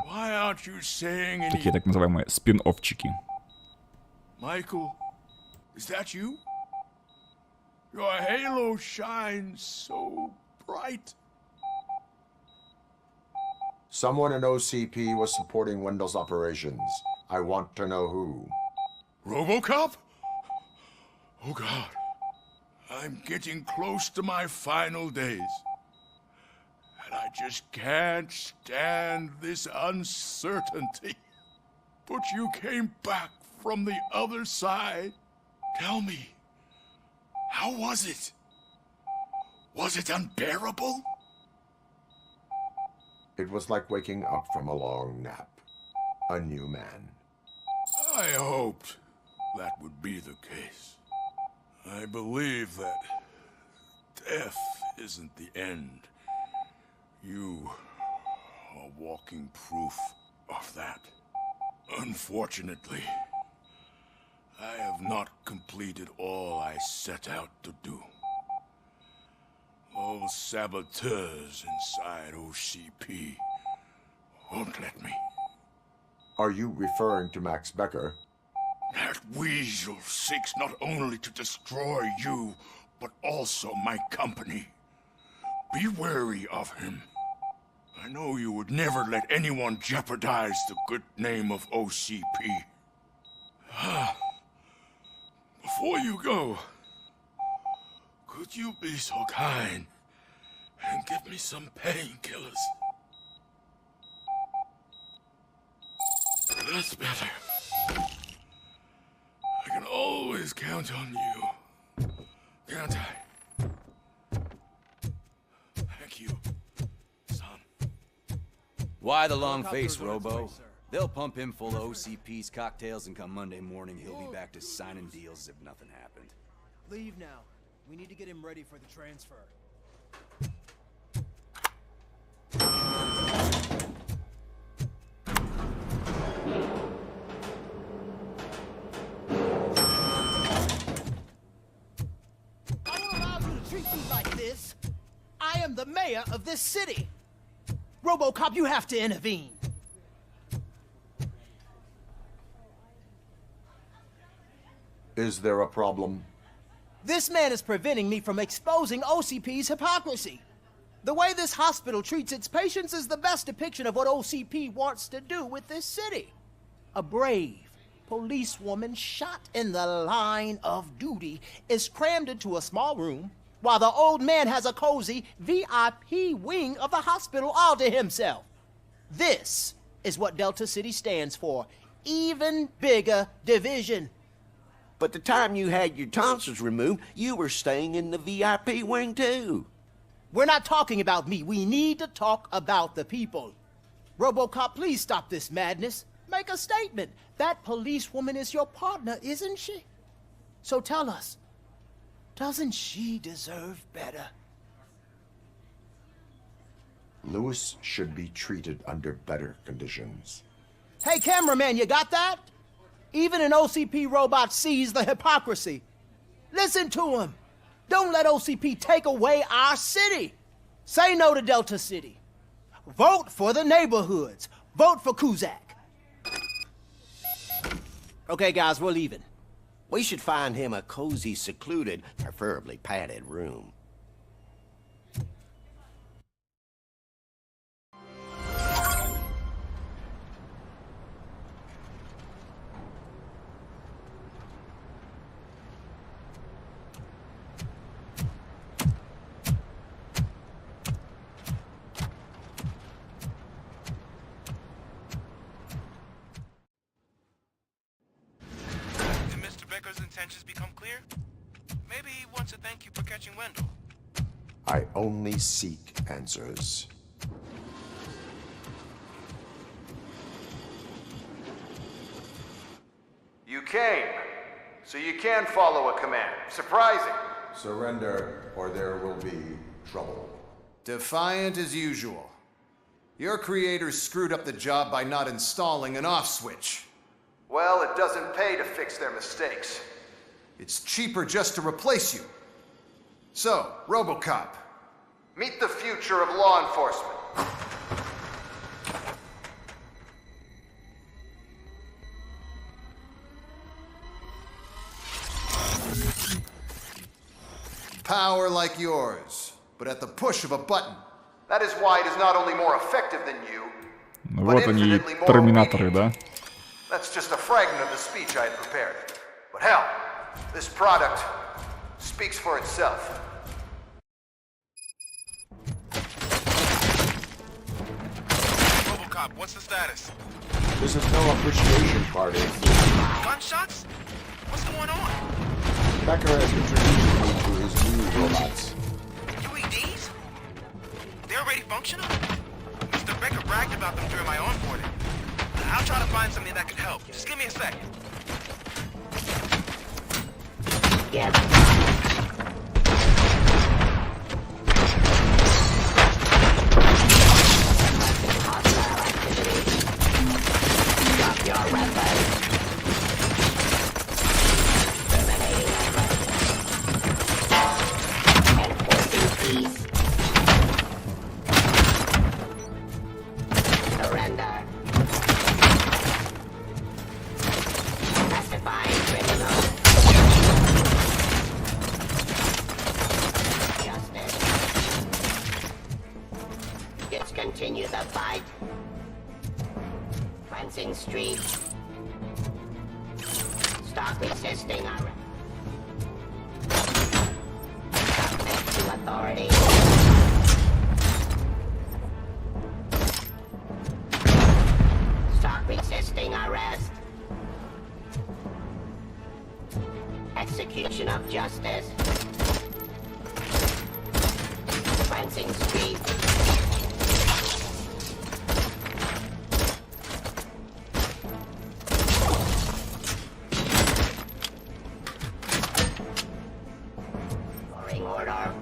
Такие так называемые спин-оффчики. Michael, is that you? Your halo shines so bright. Someone in OCP was supporting Wendell's operations. I want to know who. RoboCop? Oh God. I'm getting close to my final days. And I just can't stand this uncertainty. But you came back from the other side. Tell me, how was it? Was it unbearable? It was like waking up from a long nap. A new man. I hoped that would be the case. I believe that death isn't the end. You are walking proof of that. Unfortunately, I have not completed all I set out to do. Those saboteurs inside OCP won't let me. Are you referring to Max Becker? That weasel seeks not only to destroy you, but also my company. Be wary of him. I know you would never let anyone jeopardize the good name of OCP. Before you go, could you be so kind and give me some painkillers? That's better. I can always count on you, can't I? Thank you, son. Why the long face, Robo? They'll pump him full of OCP's cocktails, and come Monday morning, he'll be back to signing deals as if nothing happened. Leave now. We need to get him ready for the transfer. I won't allow you to treat me like this. I am the mayor of this city. RoboCop, you have to intervene. Is there a problem? This man is preventing me from exposing OCP's hypocrisy. The way this hospital treats its patients is the best depiction of what OCP wants to do with this city. A brave policewoman shot in the line of duty is crammed into a small room, while the old man has a cozy VIP wing of the hospital all to himself. This is what Delta City stands for. Even bigger division. But the time you had your tonsils removed, you were staying in the VIP wing too. We're not talking about me. We need to talk about the people. RoboCop, please stop this madness. Make a statement. That policewoman is your partner, isn't she? So tell us, doesn't she deserve better? Lewis should be treated under better conditions. Hey, cameraman, you got that? Even an OCP robot sees the hypocrisy. Listen to him. Don't let OCP take away our city. Say no to Delta City. Vote for the neighborhoods. Vote for Kuzak. Okay, guys, we're leaving. We should find him a cozy, secluded, preferably padded room. Intentions become clear? Maybe he wants to thank you for catching Wendell. I only seek answers. You came. So you can follow a command. Surprising. Surrender, or there will be trouble. Defiant as usual. Your creators screwed up the job by not installing an off switch. Well, it doesn't pay to fix their mistakes. It's cheaper just to replace you. So, RoboCop, meet the future of law enforcement. Power like yours, but at the push of a button. That is why it is not only more effective than you, Вот они, терминаторы, да? That's just a fragment of the speech I had prepared. But hell, this product speaks for itself. RoboCop, what's the status? This is no appreciation party. Gunshots? What's going on? Becker has introduced me to his new robots. UEDs? They're already functional? Mr. Becker bragged about them during my onboarding. I'll try to find something that could help. Just give me a sec. Yeah. Drop your weapon. Enforcing peace. Surrender. Testifying criminal. Justice. Let's continue the fight. Cleansing street. Stop resisting our submit to authority. Stop resisting arrest. Execution of justice. Cleansing street. Restoring order.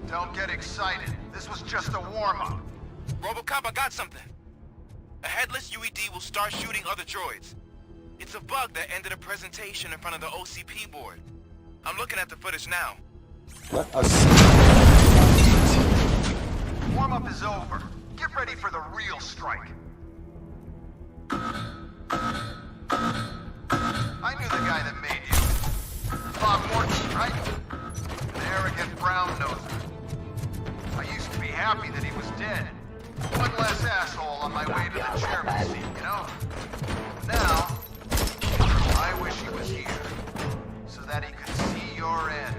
Don't get excited. This was just a warm-up. RoboCop, I got something. A headless UED will start shooting other droids. It's a bug that ended a presentation in front of the OCP board. I'm looking at the footage now. Let us... Warm-up is over. Get ready for the real strike. I knew the guy that made you. Bob Morton, right? An arrogant brown-noser. I used to be happy that he was dead. One less asshole on my way to the chairman's seat, you know? Now, I wish he was here, so that he could see your end.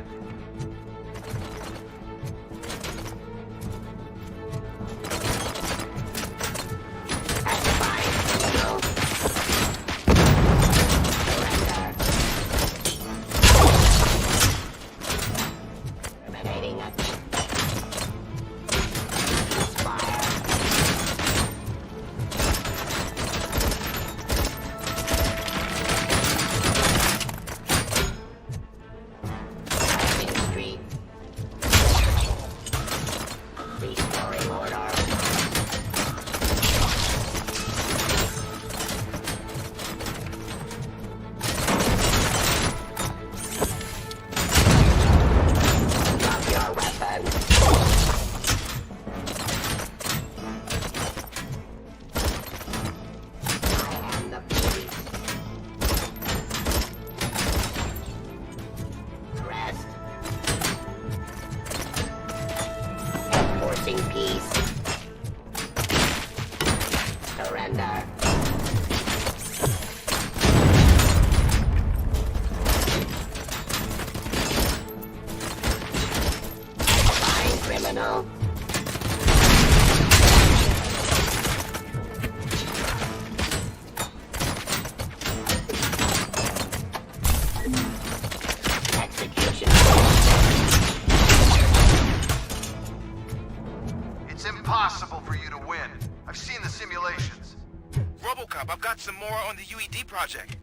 RoboCop, I've got some more on the UED project.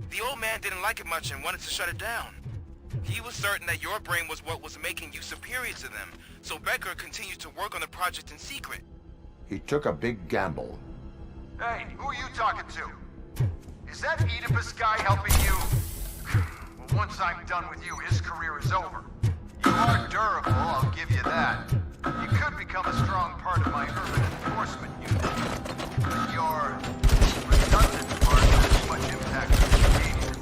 The old man didn't like it much and wanted to shut it down. He was certain that your brain was what was making you superior to them, so Becker continued to work on the project in secret. He took a big gamble. Hey, who are you talking to? Is that Oedipus guy helping you? Well, once I'm done with you, his career is over. You are durable, I'll give you that. You could become a strong part of my urban enforcement unit. But your redundant part has as much impact on the behavior.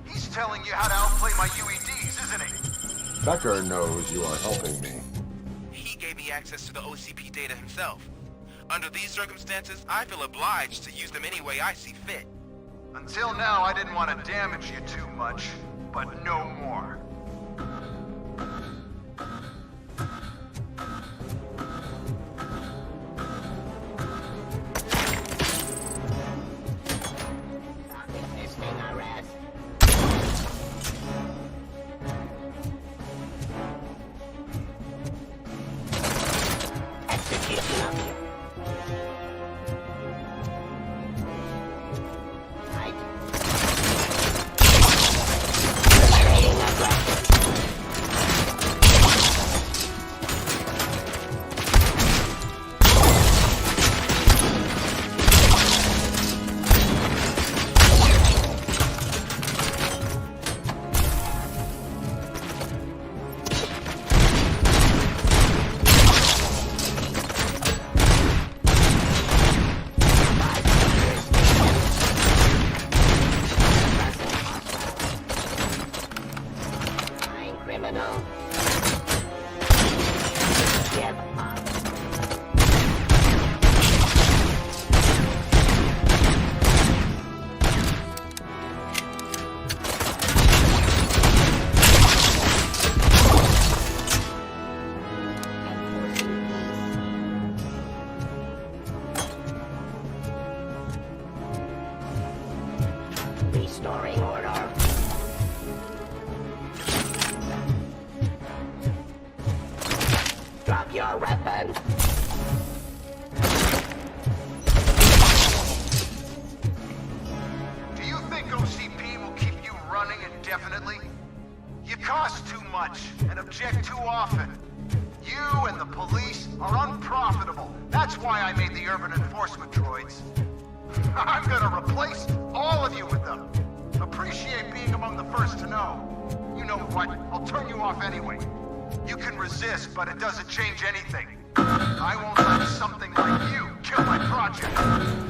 He's telling you how to outplay my UEDs, isn't he? Becker knows you are helping me. He gave me access to the OCP data himself. Under these circumstances, I feel obliged to use them any way I see fit. Until now, I didn't want to damage you too much, but no more. But it doesn't change anything. I won't let something like you kill my project.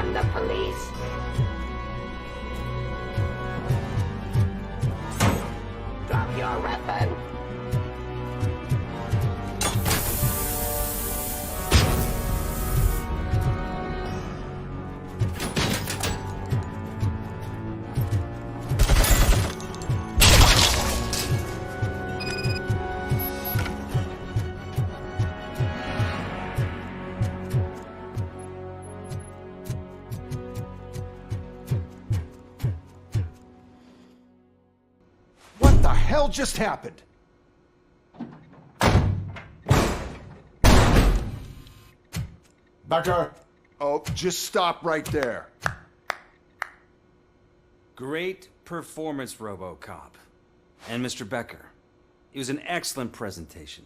from the police. Drop your weapon. What the hell just happened? Becker! Oh, just stop right there. Great performance, RoboCop. And Mr. Becker, it was an excellent presentation.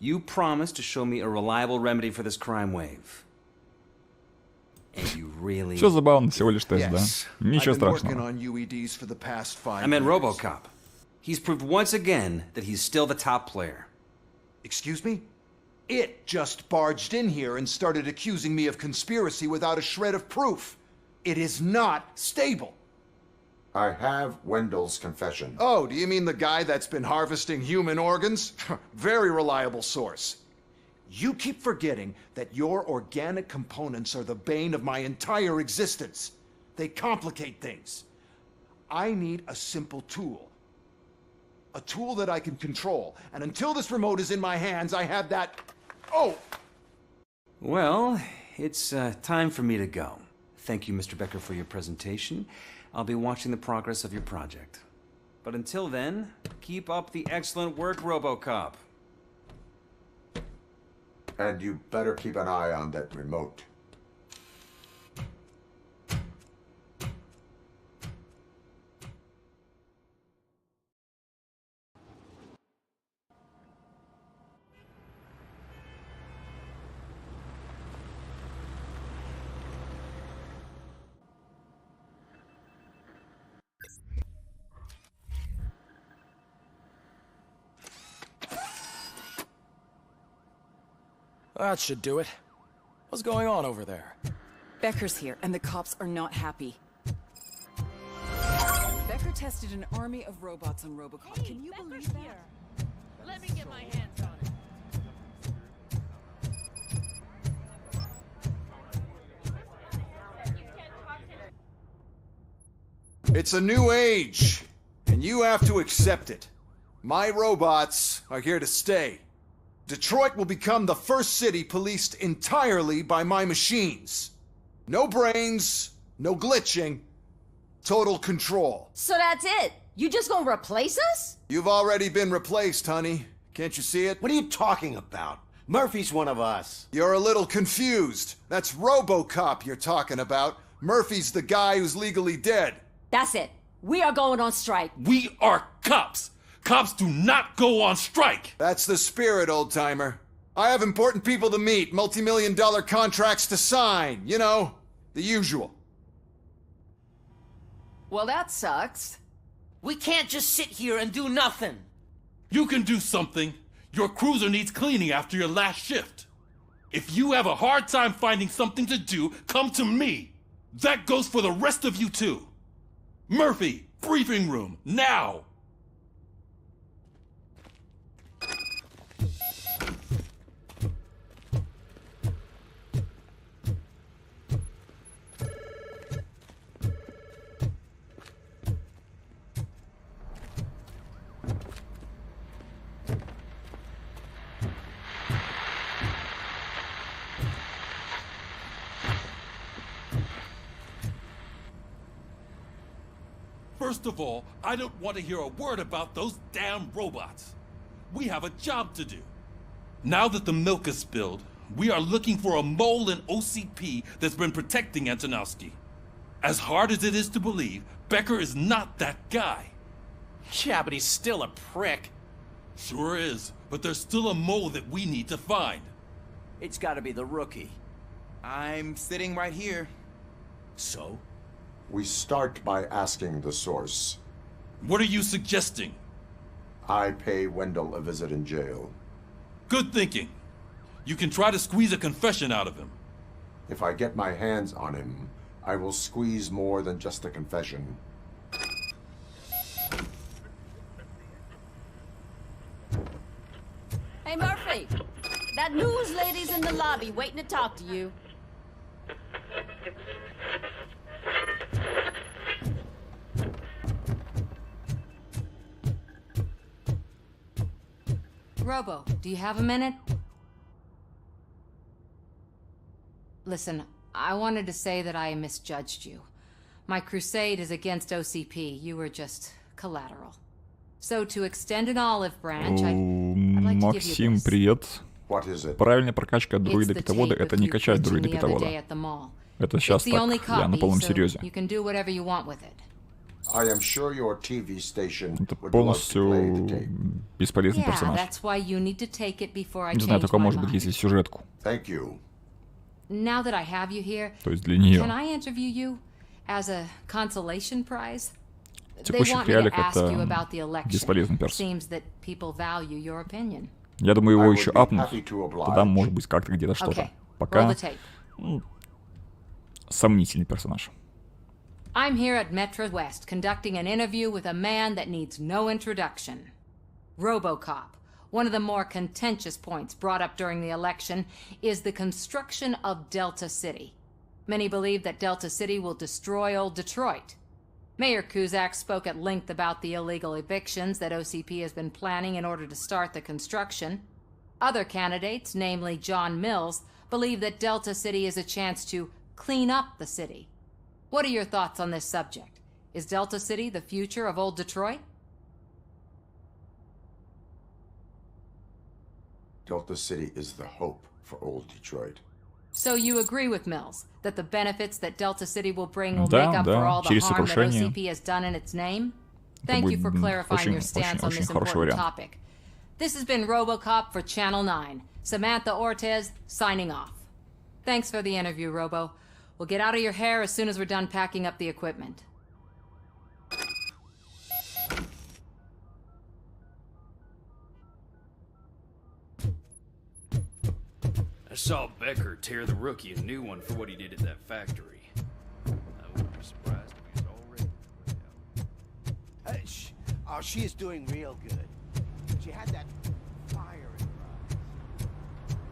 You promised to show me a reliable remedy for this crime wave. And you really... Все забавно, всего лишь тест, да? Ничего I've been working страшного. on UEDs for the past 5 I meant years. RoboCop. He's proved once again that he's still the top player. Excuse me? It just barged in here and started accusing me of conspiracy without a shred of proof. It is not stable. I have Wendell's confession. Oh, do you mean the guy that's been harvesting human organs? Very reliable source. You keep forgetting that your organic components are the bane of my entire existence. They complicate things. I need a simple tool. A tool that I can control. And until this remote is in my hands, I have that... Oh! Well, it's time for me to go. Thank you, Mr. Becker, for your presentation. I'll be watching the progress of your project. But until then, keep up the excellent work, RoboCop. And you better keep an eye on that remote. That should do it. What's going on over there? Becker's here, and the cops are not happy. Becker tested an army of robots on RoboCop. Can you believe that? Let me get my hands on it. It's a new age, and you have to accept it. My robots are here to stay. Detroit will become the first city policed entirely by my machines. No brains, no glitching, total control. So that's it? You just gonna replace us? You've already been replaced, honey. Can't you see it? What are you talking about? Murphy's one of us. You're a little confused. That's RoboCop you're talking about. Murphy's the guy who's legally dead. That's it. We are going on strike. We are cops. Cops do not go on strike. That's the spirit, old-timer. I have important people to meet, multi-million-dollar contracts to sign. You know, the usual. Well, that sucks. We can't just sit here and do nothing. You can do something. Your cruiser needs cleaning after your last shift. If you have a hard time finding something to do, come to me. That goes for the rest of you too. Murphy, briefing room, now! First of all, I don't want to hear a word about those damn robots. We have a job to do. Now that the milk is spilled, we are looking for a mole in OCP that's been protecting Antonowski. As hard as it is to believe, Becker is not that guy. Yeah, but he's still a prick. Sure is, but there's still a mole that we need to find. It's gotta be the rookie. I'm sitting right here. So? We start by asking the source. What are you suggesting? I pay Wendell a visit in jail. Good thinking. You can try to squeeze a confession out of him. If I get my hands on him, I will squeeze more than just a confession. Hey, Murphy! That news lady's in the lobby waiting to talk to you. Robo, do you have a minute? Listen, I wanted to say that I misjudged you. My crusade is against OCP. You were just collateral. So to extend an olive branch, I'd like to give you Максим, this. привет. What is it? Правильная прокачка дроида-питовода — это не качать дроида-питовода. Это сейчас так, я на полном серьезе. You can do whatever you want with it. I am sure your TV station Это would love to полностью play the tape. бесполезный Yeah, персонаж. that's why you need to take it before I Не знаю, change такое my может быть, mind. если сюжетку. Thank you. Now that I have you here, То есть для нее. can I interview you as a consolation prize? В They текущих want me to реалиях ask you это about the election. бесполезный перс. Seems that people value your opinion. Я думаю, его I would еще be апнут. happy to oblige. Тогда, может быть, как-то где-то что-то. Okay, roll Пока the tape. сомнительный персонаж. I'm here at Metro West conducting an interview with a man that needs no introduction. RoboCop. One of the more contentious points brought up during the election is the construction of Delta City. Many believe that Delta City will destroy old Detroit. Mayor Cusack spoke at length about the illegal evictions that OCP has been planning in order to start the construction. Other candidates, namely John Mills, believe that Delta City is a chance to clean up the city. What are your thoughts on this subject? Is Delta City the future of old Detroit? Delta City is the hope for old Detroit. So you agree with Mills that the benefits that Delta City will bring will Да, make up да, for all the через harm that сокрушение. OCP has done in its name? Это Thank you будет for clarifying your stance on очень this хороший important вариант. topic. This has been RoboCop for Channel 9. Samantha Ortez signing off. Thanks for the interview, Robo. We'll get out of your hair as soon as we're done packing up the equipment. I saw Becker tear the rookie a new one for what he did at that factory. I wouldn't be surprised if he's already... Oh, she is doing real good. She had that fire in her eyes.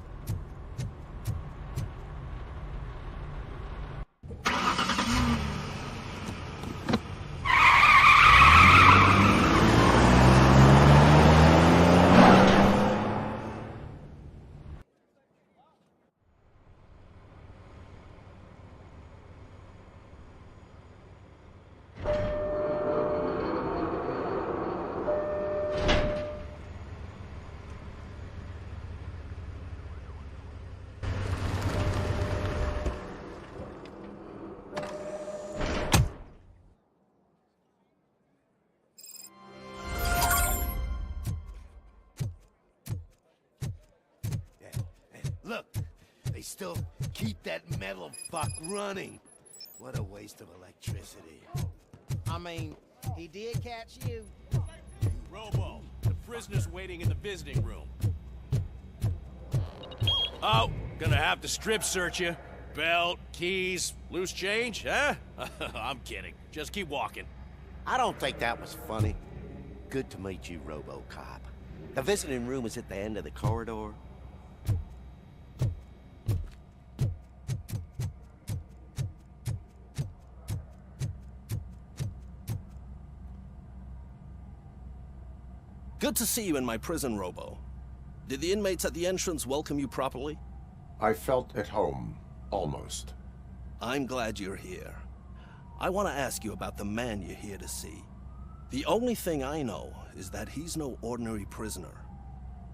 Look, they still keep that metal fuck running. What a waste of electricity. I mean, he did catch you. Robo, the prisoner's waiting in the visiting room. Oh, gonna have to strip search you. Belt, keys, loose change, huh? I'm kidding. Just keep walking. I don't think that was funny. Good to meet you, RoboCop. The visiting room is at the end of the corridor. Good to see you in my prison, Robo. Did the inmates at the entrance welcome you properly? I felt at home, almost. I'm glad you're here. I want to ask you about the man you're here to see. The only thing I know is that he's no ordinary prisoner.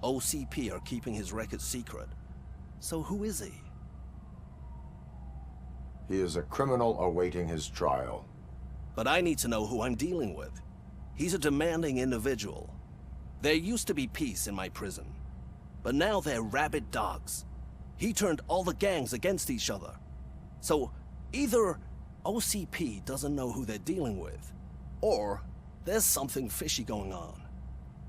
OCP are keeping his record secret. So who is he? He is a criminal awaiting his trial. But I need to know who I'm dealing with. He's a demanding individual. There used to be peace in my prison, but now they're rabid dogs. He turned all the gangs against each other. So either OCP doesn't know who they're dealing with, or there's something fishy going on.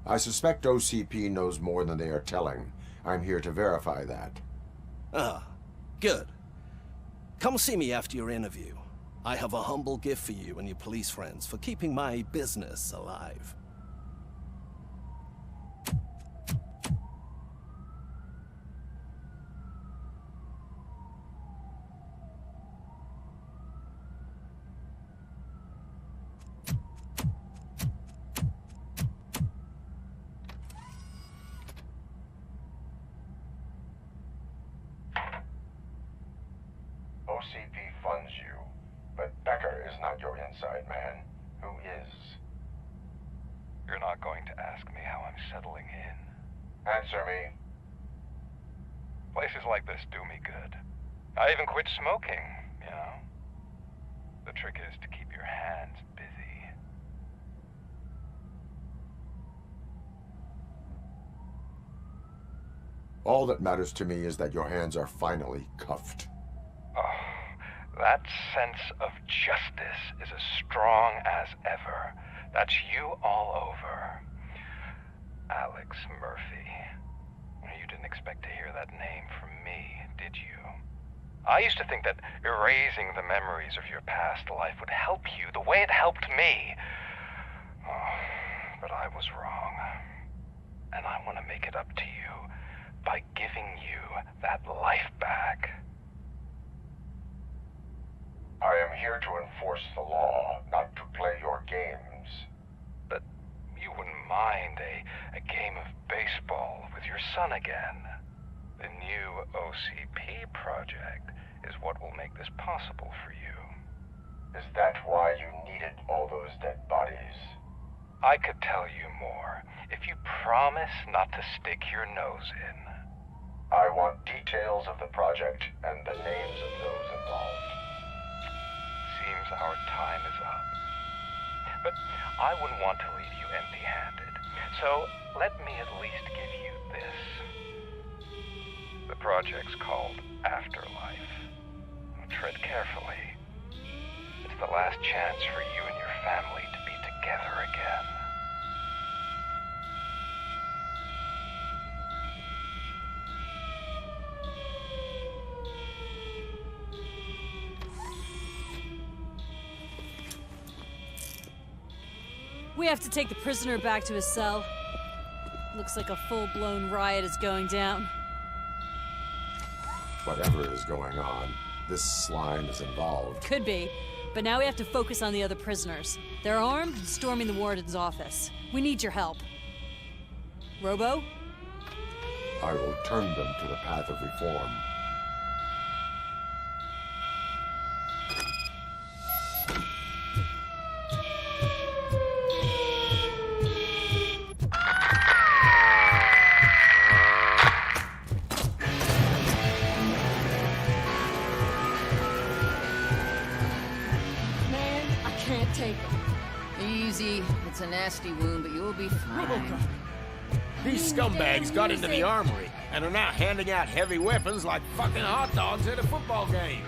I suspect OCP knows more than they are telling. I'm here to verify that. Ah, good. Come see me after your interview. I have a humble gift for you and your police friends for keeping my business alive. OCP funds you, but Becker is not your inside man. Who is? You're not going to ask me how I'm settling in. Answer me. Places like this do me good. I even quit smoking, you know. The trick is to keep your hands busy. All that matters to me is that your hands are finally cuffed. Oh, that sense of justice is as strong as ever. That's you all over. Alex Murphy. You didn't expect to hear that name from me, did you? I used to think that erasing the memories of your past life would help you the way it helped me. Oh, but I was wrong. And I want to make it up to you by giving you that life back. I am here to enforce the law, not to play your games. But you wouldn't mind a game of baseball with your son again. The new OCP project is what will make this possible for you. Is that why you needed all those dead bodies? I could tell you more if you promise not to stick your nose in. I want details of the project and the names of those involved. Seems our time is up. But I wouldn't want to leave you empty-handed, so let me at least give you this. The project's called Afterlife. Tread carefully. It's the last chance for you and your family to be together again. We have to take the prisoner back to his cell. Looks like a full-blown riot is going down. Whatever is going on, this slime is involved. Could be, but now we have to focus on the other prisoners. They're armed and storming the warden's office. We need your help. Robo? I will turn them to the path of reform. Easy. It's a nasty wound, but you'll be fine. RoboCop! These scumbags got into the armory and are now handing out heavy weapons like fucking hot dogs at a football game.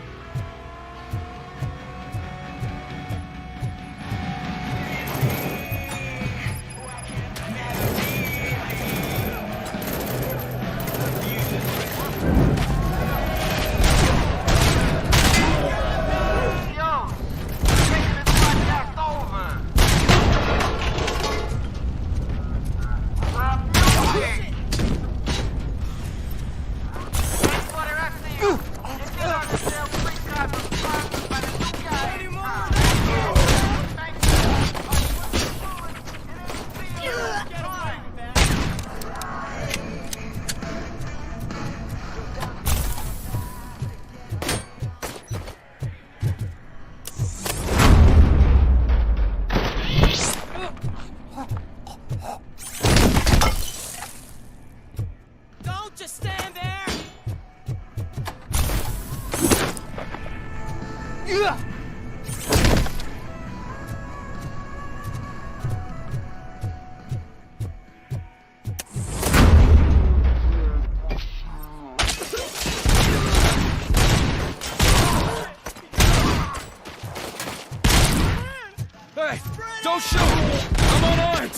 Hey, don't shoot! I'm unarmed!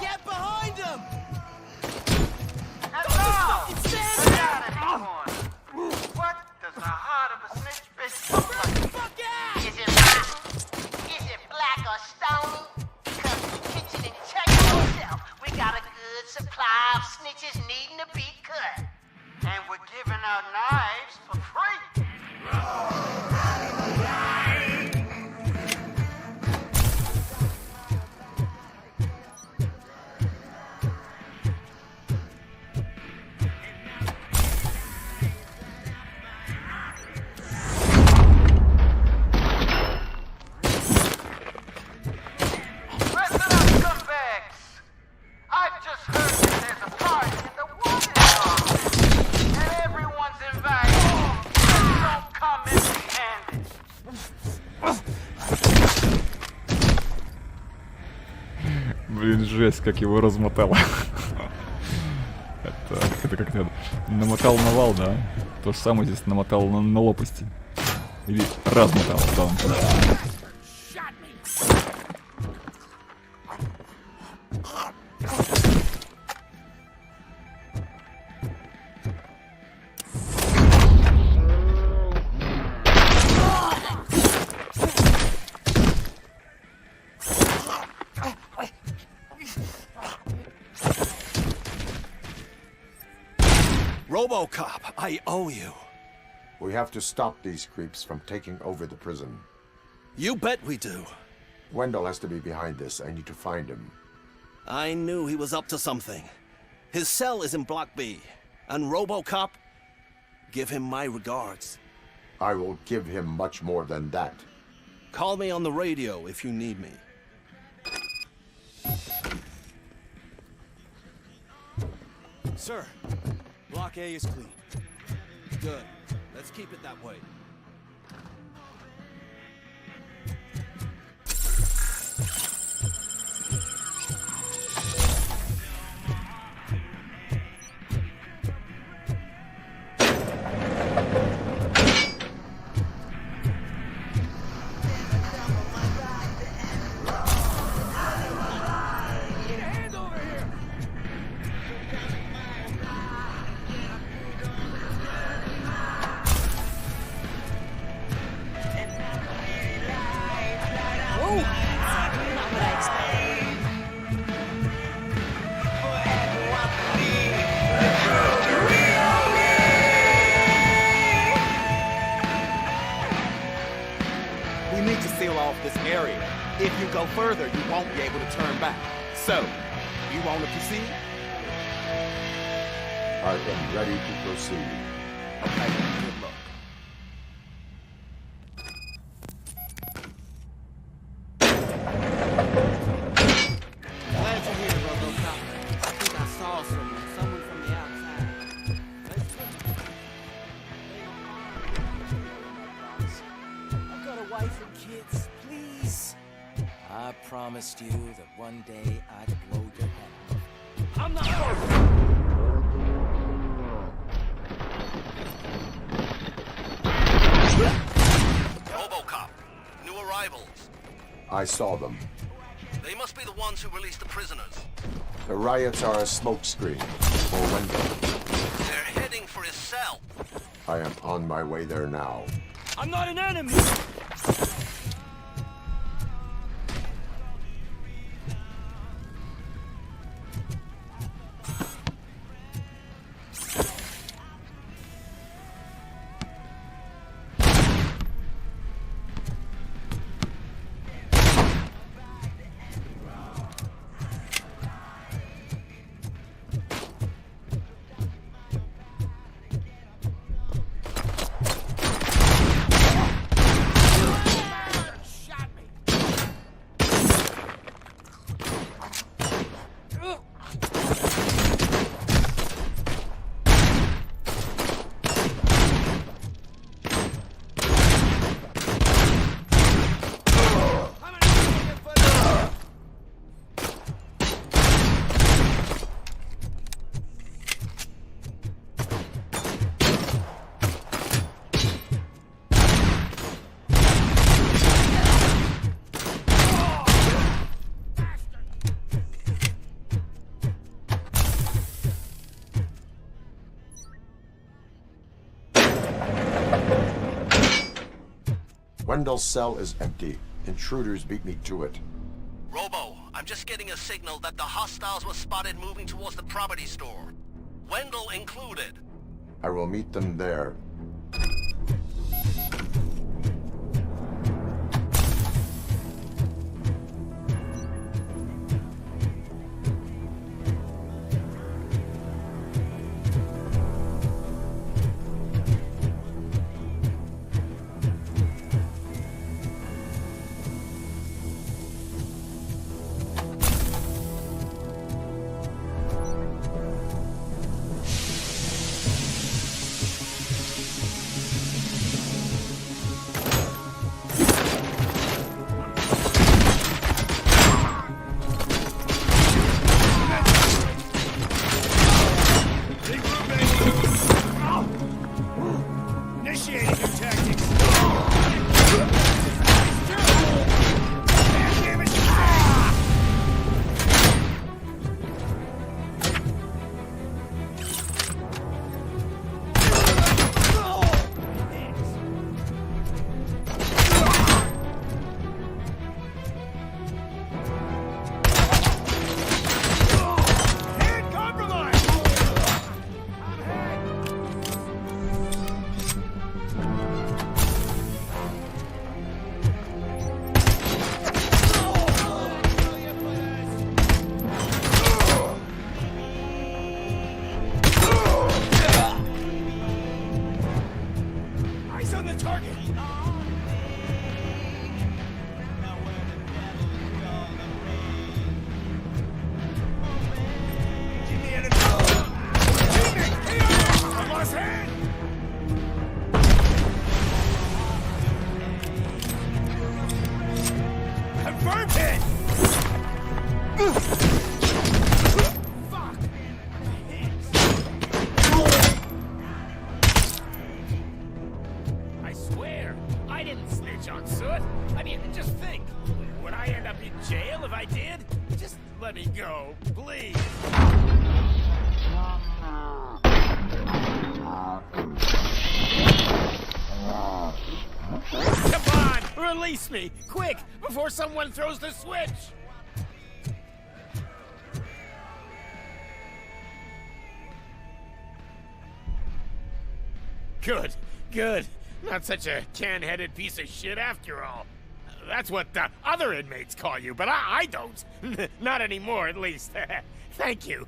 Get behind him! And now, we got it, everyone. What does the heart of a snitch Жесть, как его размотало. Это как-то намотал на вал, да? То же самое здесь намотал на лопасти. Или размотал в данном случае. RoboCop, I owe you. We have to stop these creeps from taking over the prison. You bet we do. Wendell has to be behind this. I need to find him. I knew he was up to something. His cell is in Block B. And RoboCop, give him my regards. I will give him much more than that. Call me on the radio if you need me. Sir, Block A is clean. Good. Let's keep it that way. If you go further, you won't be able to turn back. So, you want to proceed? I am ready to proceed. Okay, good luck. Glad you're here, RoboCop. I think I saw someone from the outside. I've got a wife and kids. Please. I promised you that one day I'd blow your head off. I'm not. RoboCop, new arrivals. I saw them. They must be the ones who released the prisoners. The riots are a smokescreen for Wendell. They're heading for his cell. I am on my way there now. I'm not an enemy. Wendell's cell is empty. Intruders beat me to it. Robo, I'm just getting a signal that the hostiles were spotted moving towards the property store. Wendell included. I will meet them there. didn't snitch on Soot. I mean, just think. Would I end up in jail if I did? Just let me go, please. Come on, release me, quick, before someone throws the switch. Good, good. Not such a can-headed piece of shit after all. That's what the other inmates call you, but I don't. Not anymore, at least. Thank you.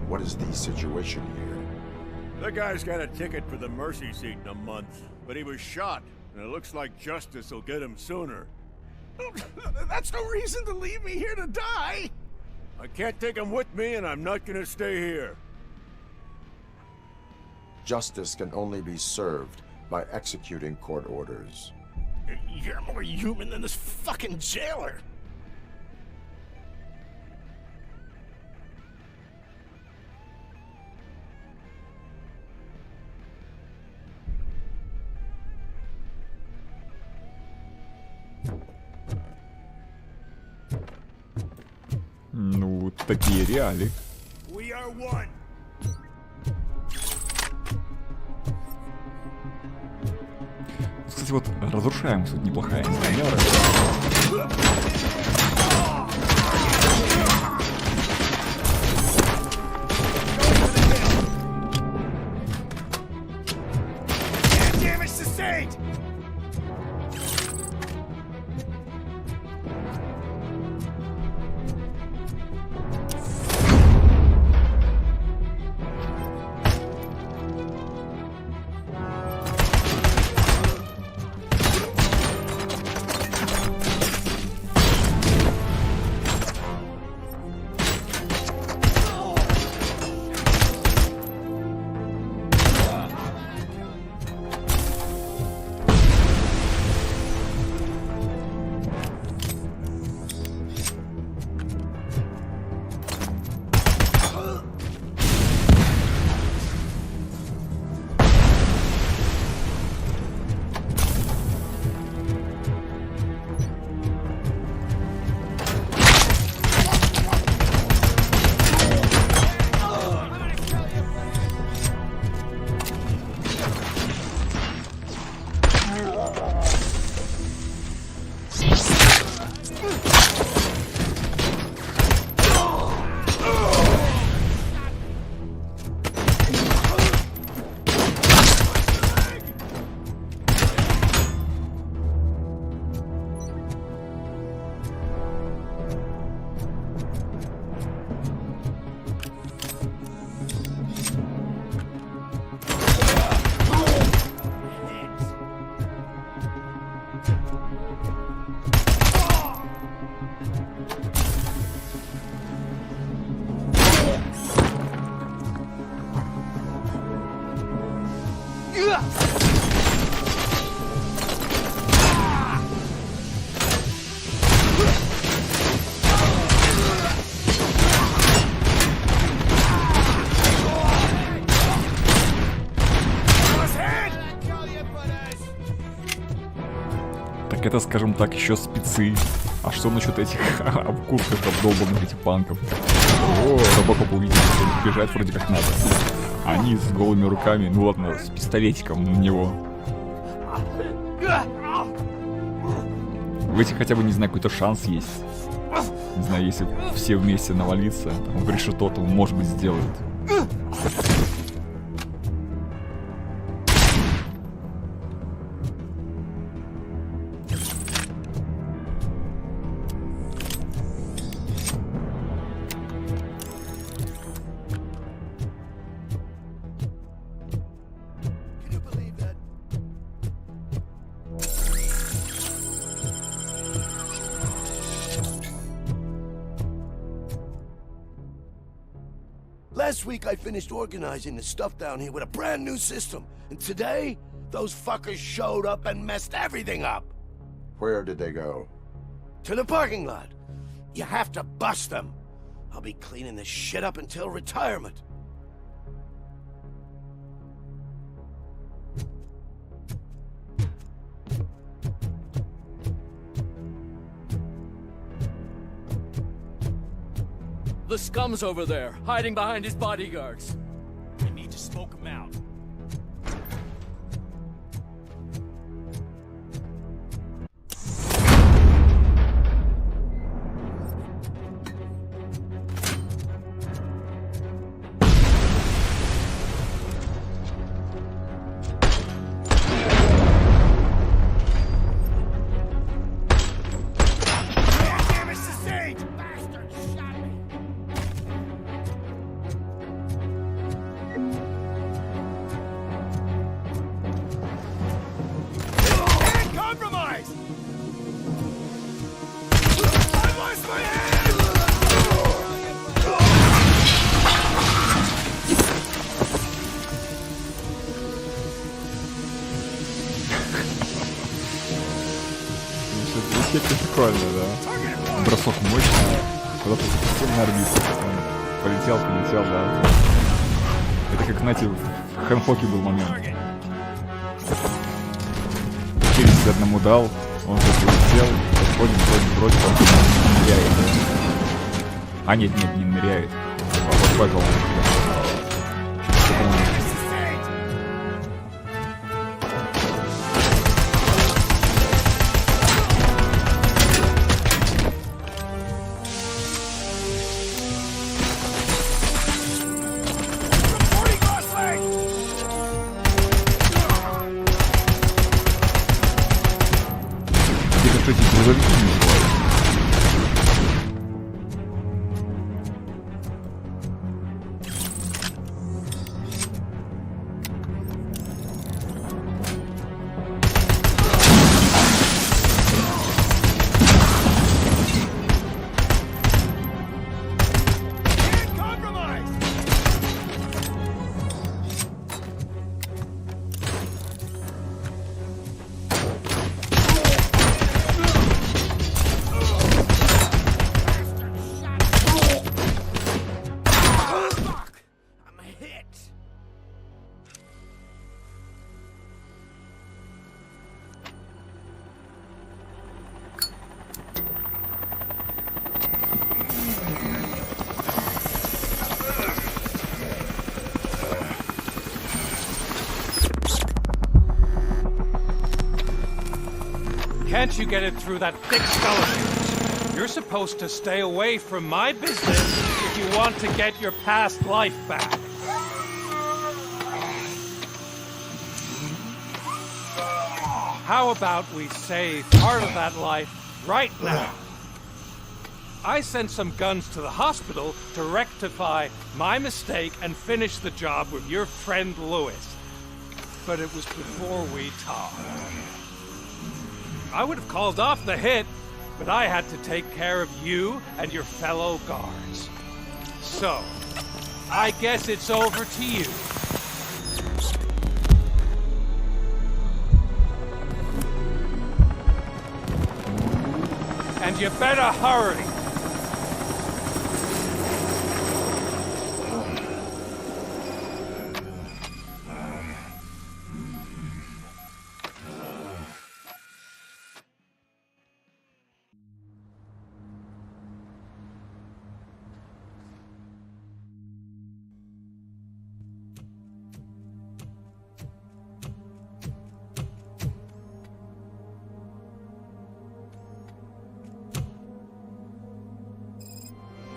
What is the situation here? The guy's got a ticket for the mercy seat in a month, but he was shot, and it looks like justice will get him sooner. That's no reason to leave me here to die! I can't take him with me, and I'm not gonna stay here. Justice can only be served by executing court orders. You're more human than this fucking jailer! Ну, такие реалии. We are one. Кстати, вот разрушаемость тут неплохая. Damage sustained! Так это, скажем так, еще спецы. А что насчет этих обкурков обдолбанных этих панков? О, RoboCop увидел, что бежать вроде как надо. Они с голыми руками, ну ладно, с пистолетиком на него. В этих хотя бы, не знаю, какой-то шанс есть. Не знаю, если все вместе навалиться, там, решето-то, может быть, сделают. Last week I finished organizing the stuff down here with a brand new system. And today, those fuckers showed up and messed everything up. Where did they go? To the parking lot. You have to bust them. I'll be cleaning this shit up until retirement. The scum's over there, hiding behind his bodyguards. I need to smoke him out. Прикольно, да. Бросок мощный. Куда-то совсем на орбиту. Полетел, да. Это как, знаете, в Хэнфоке был момент. Через одному дал, он как полетел, подходит, вроде он ныряет. А нет, не ныряет. Подпазил. Can't you get it through that thick skull of yours? You're supposed to stay away from my business if you want to get your past life back. How about we save part of that life right now? I sent some guns to the hospital to rectify my mistake and finish the job with your friend Lewis. But it was before we talked. I would have called off the hit, but I had to take care of you and your fellow guards. So, I guess it's over to you. And you better hurry.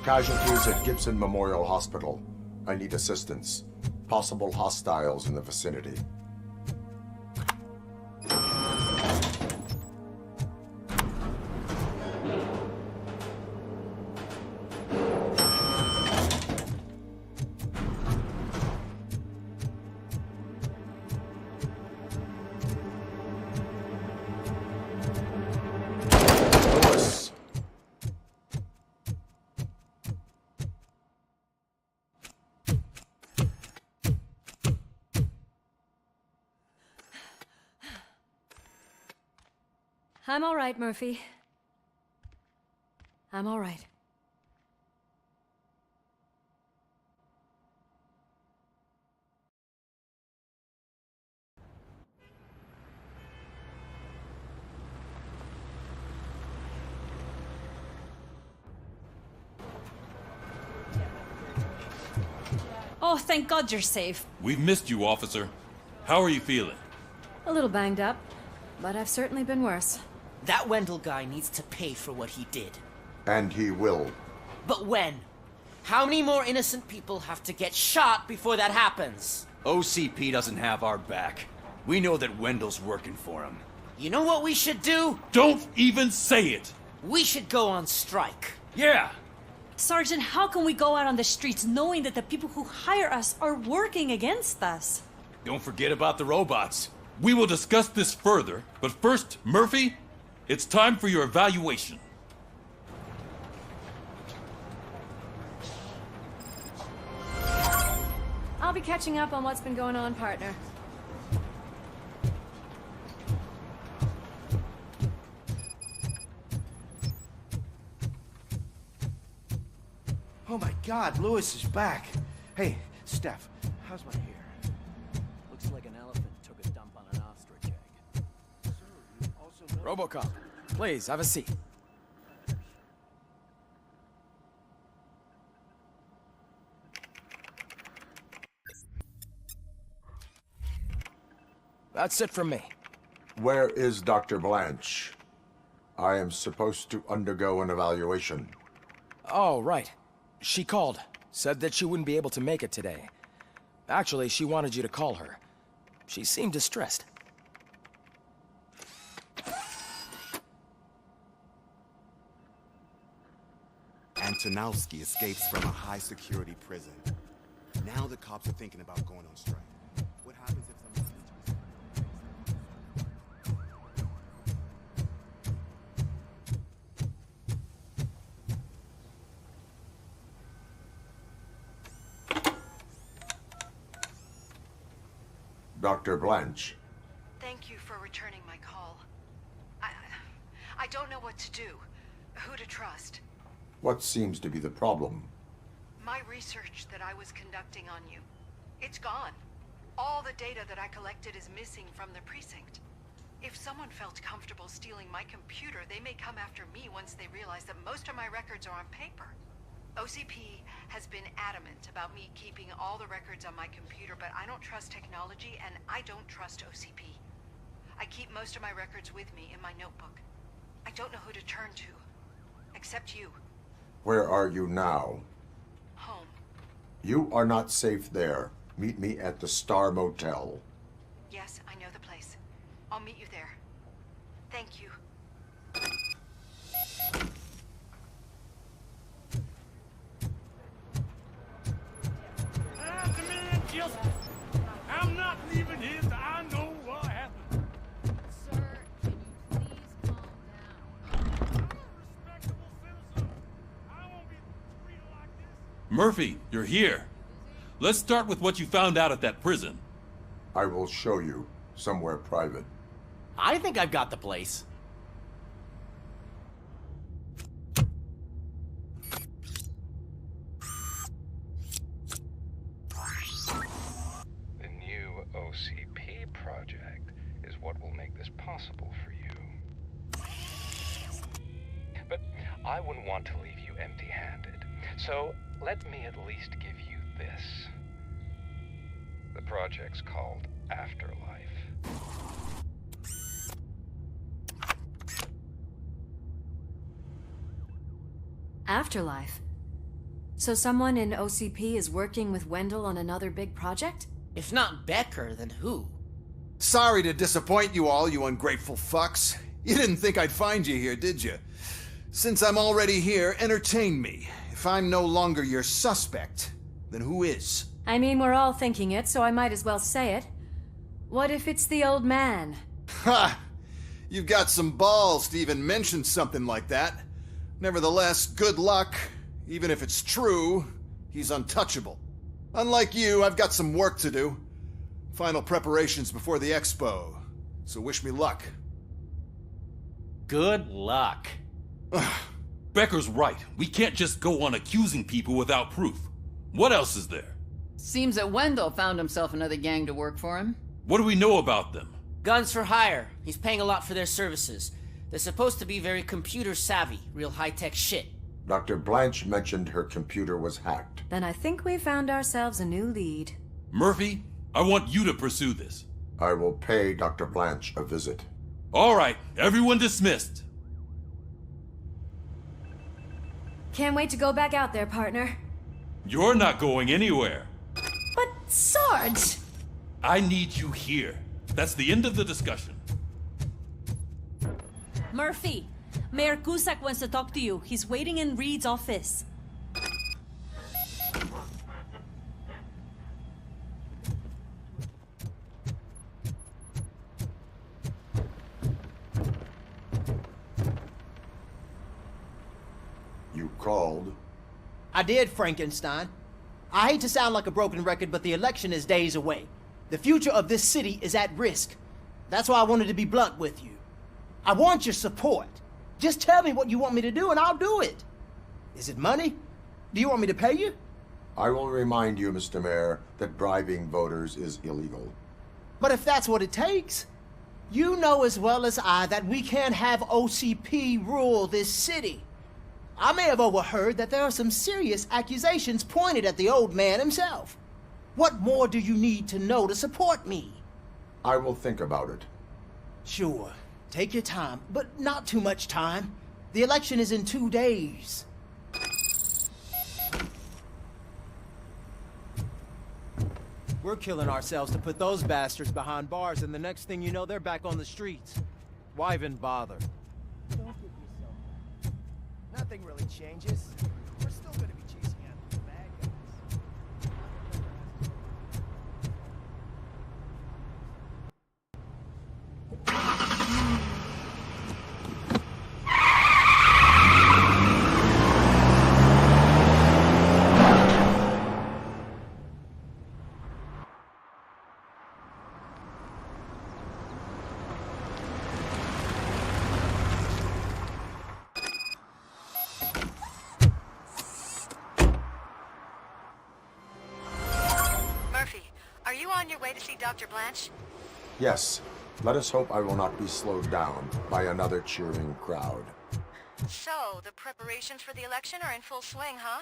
Casualties at Gibson Memorial Hospital. I need assistance. Possible hostiles in the vicinity. I'm all right, Murphy. I'm all right. Oh, thank God you're safe. We've missed you, officer. How are you feeling? A little banged up, but I've certainly been worse. That Wendell guy needs to pay for what he did. And he will. But when? How many more innocent people have to get shot before that happens? OCP doesn't have our back. We know that Wendell's working for him. You know what we should do? Don't even say it! We should go on strike. Yeah! Sergeant, how can we go out on the streets knowing that the people who hire us are working against us? Don't forget about the robots. We will discuss this further, but first, Murphy, it's time for your evaluation. I'll be catching up on what's been going on, partner. Oh my God, Lewis is back. Hey, Steph, how's my hair? Looks like an elephant took a dump on an ostrich egg. RoboCop, please, have a seat. That's it from me. Where is Dr. Blanche? I am supposed to undergo an evaluation. Oh, right. She called. Said that she wouldn't be able to make it today. Actually, she wanted you to call her. She seemed distressed. Antonowski escapes from a high-security prison. Now the cops are thinking about going on strike. What happens if someone... Dr. Blanche. Thank you for returning my call. I don't know what to do, who to trust. What seems to be the problem? My research that I was conducting on you, it's gone. All the data that I collected is missing from the precinct. If someone felt comfortable stealing my computer, they may come after me once they realize that most of my records are on paper. OCP has been adamant about me keeping all the records on my computer, but I don't trust technology and I don't trust OCP. I keep most of my records with me in my notebook. I don't know who to turn to, except you. Where are you now? Home. You are not safe there. Meet me at the Star Motel. Yes, I know the place. I'll meet you there. Thank you. I'm not leaving here till I know what happened. Sir, can you please calm down? Murphy, you're here. Let's start with what you found out at that prison. I will show you, somewhere private. I think I've got the place. The new OCP project is what will make this possible for you. But I wouldn't want to leave you empty-handed, so let me at least give you this. The project's called Afterlife. Afterlife? So someone in OCP is working with Wendell on another big project? If not Becker, then who? Sorry to disappoint you all, you ungrateful fucks. You didn't think I'd find you here, did you? Since I'm already here, entertain me. If I'm no longer your suspect, then who is? I mean, we're all thinking it, so I might as well say it. What if it's the old man? Ha! You've got some balls to even mention something like that. Nevertheless, good luck. Even if it's true, he's untouchable. Unlike you, I've got some work to do. Final preparations before the expo. So wish me luck. Good luck. Becker's right. We can't just go on accusing people without proof. What else is there? Seems that Wendell found himself another gang to work for him. What do we know about them? Guns for hire. He's paying a lot for their services. They're supposed to be very computer savvy, real high-tech shit. Dr. Blanche mentioned her computer was hacked. Then I think we found ourselves a new lead. Murphy, I want you to pursue this. I will pay Dr. Blanche a visit. All right, everyone dismissed. Can't wait to go back out there, partner. You're not going anywhere. But, Sarge! I need you here. That's the end of the discussion. Murphy, Mayor Cusack wants to talk to you. He's waiting in Reed's office. You called? I did, Frankenstein. I hate to sound like a broken record, but the election is days away. The future of this city is at risk. That's why I wanted to be blunt with you. I want your support. Just tell me what you want me to do and I'll do it. Is it money? Do you want me to pay you? I will remind you, Mr. Mayor, that bribing voters is illegal. But if that's what it takes, you know as well as I that we can't have OCP rule this city. I may have overheard that there are some serious accusations pointed at the old man himself. What more do you need to know to support me? I will think about it. Sure. Take your time, but not too much time. The election is in 2 days. We're killing ourselves to put those bastards behind bars, and the next thing you know, they're back on the streets. Why even bother? Don't get yourself. Nothing really changes. We're still gonna be chasing after the bad guys. Are you on your way to see Dr. Blanche? Yes. Let us hope I will not be slowed down by another cheering crowd. So, the preparations for the election are in full swing, huh?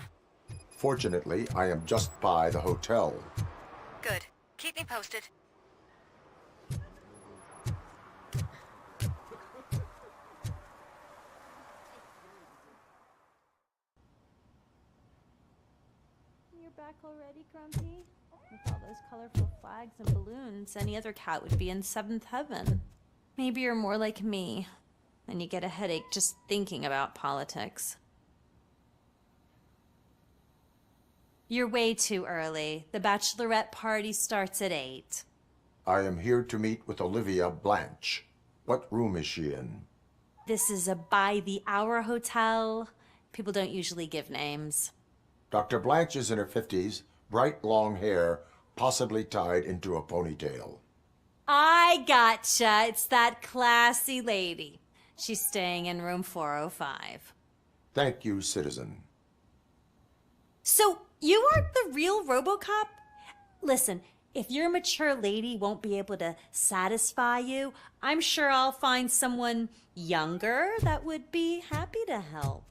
Fortunately, I am just by the hotel. Good. Keep me posted. You're back already, Grumpy? With all those colorful flags and balloons, any other cat would be in seventh heaven. Maybe you're more like me, and you get a headache just thinking about politics. You're way too early. The bachelorette party starts at 8. I am here to meet with Olivia Blanche. What room is she in? This is a by-the-hour hotel. People don't usually give names. Dr. Blanche is in her 50s, bright long hair, possibly tied into a ponytail. I gotcha. It's that classy lady. She's staying in room 405. Thank you, citizen. So, you aren't the real RoboCop? Listen, if your mature lady won't be able to satisfy you, I'm sure I'll find someone younger that would be happy to help.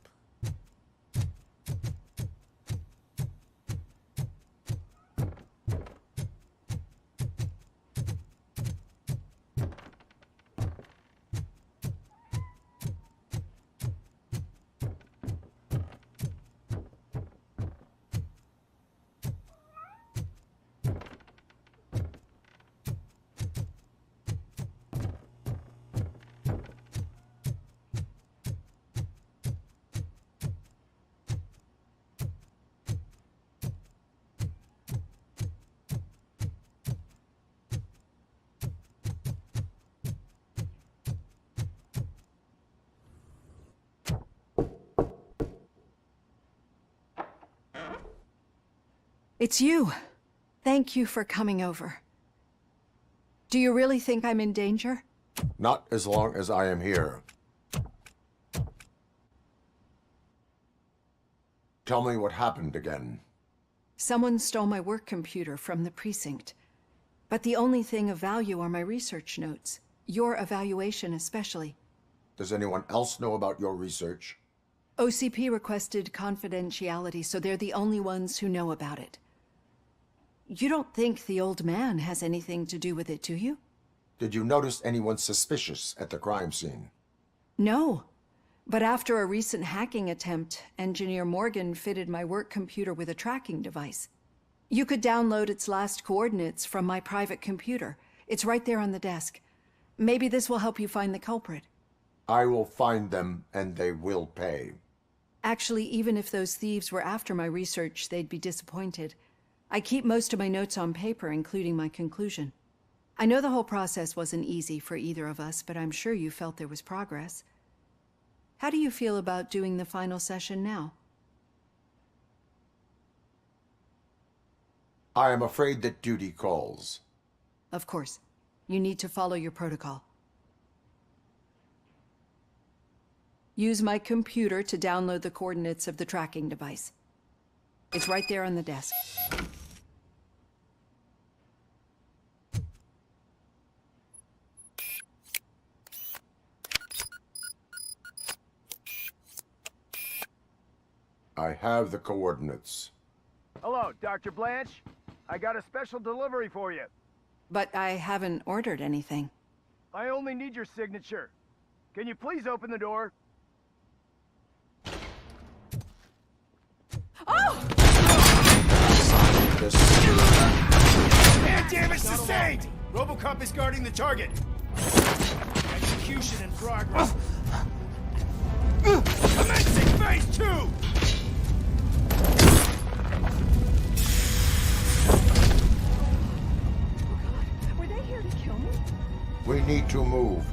It's you. Thank you for coming over. Do you really think I'm in danger? Not as long as I am here. Tell me what happened again. Someone stole my work computer from the precinct. But the only thing of value are my research notes. Your evaluation especially. Does anyone else know about your research? OCP requested confidentiality, so they're the only ones who know about it. You don't think the old man has anything to do with it, do you? Did you notice anyone suspicious at the crime scene? No. But after a recent hacking attempt, Engineer Morgan fitted my work computer with a tracking device. You could download its last coordinates from my private computer. It's right there on the desk. Maybe this will help you find the culprit. I will find them, and they will pay. Actually, even if those thieves were after my research, they'd be disappointed. I keep most of my notes on paper, including my conclusion. I know the whole process wasn't easy for either of us, but I'm sure you felt there was progress. How do you feel about doing the final session now? I am afraid that duty calls. Of course. You need to follow your protocol. Use my computer to download the coordinates of the tracking device. It's right there on the desk. I have the coordinates. Hello, Dr. Blanche. I got a special delivery for you. But I haven't ordered anything. I only need your signature. Can you please open the door? Oh! And damage sustained! RoboCop is guarding the target. Execution in progress. Commencing phase 2! Were they here to kill me? We need to move.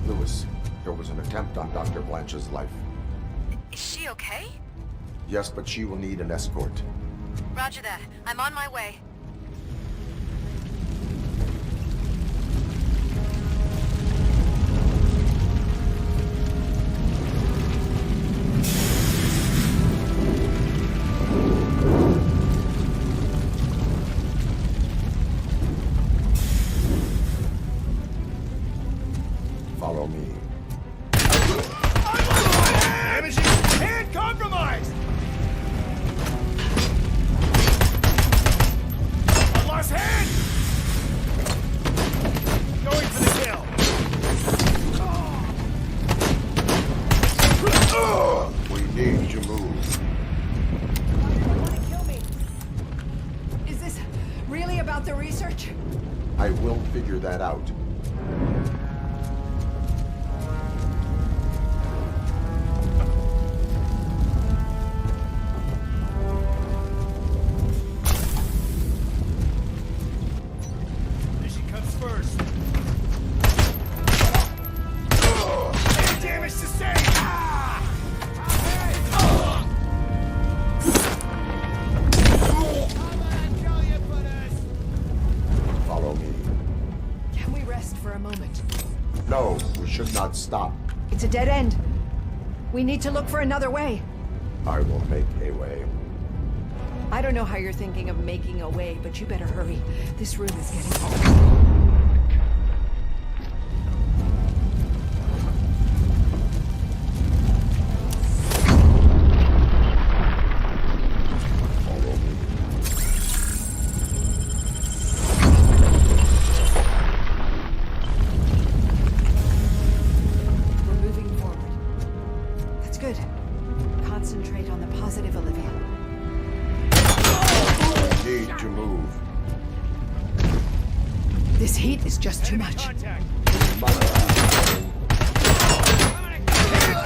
Lewis, there was an attempt on Dr. Blanche's life. Is she okay? Yes, but she will need an escort. Roger that. I'm on my way. Follow me. Damaging hand compromised! I lost hand! Going for the kill. We need to move. Want to kill me? Is this really about the research? I will figure that out. Mission comes first. Hand damage sustained! Stop. It's a dead end. We need to look for another way. I will make a way. I don't know how you're thinking of making a way, but you better hurry. This room is getting cold. This heat is just too much.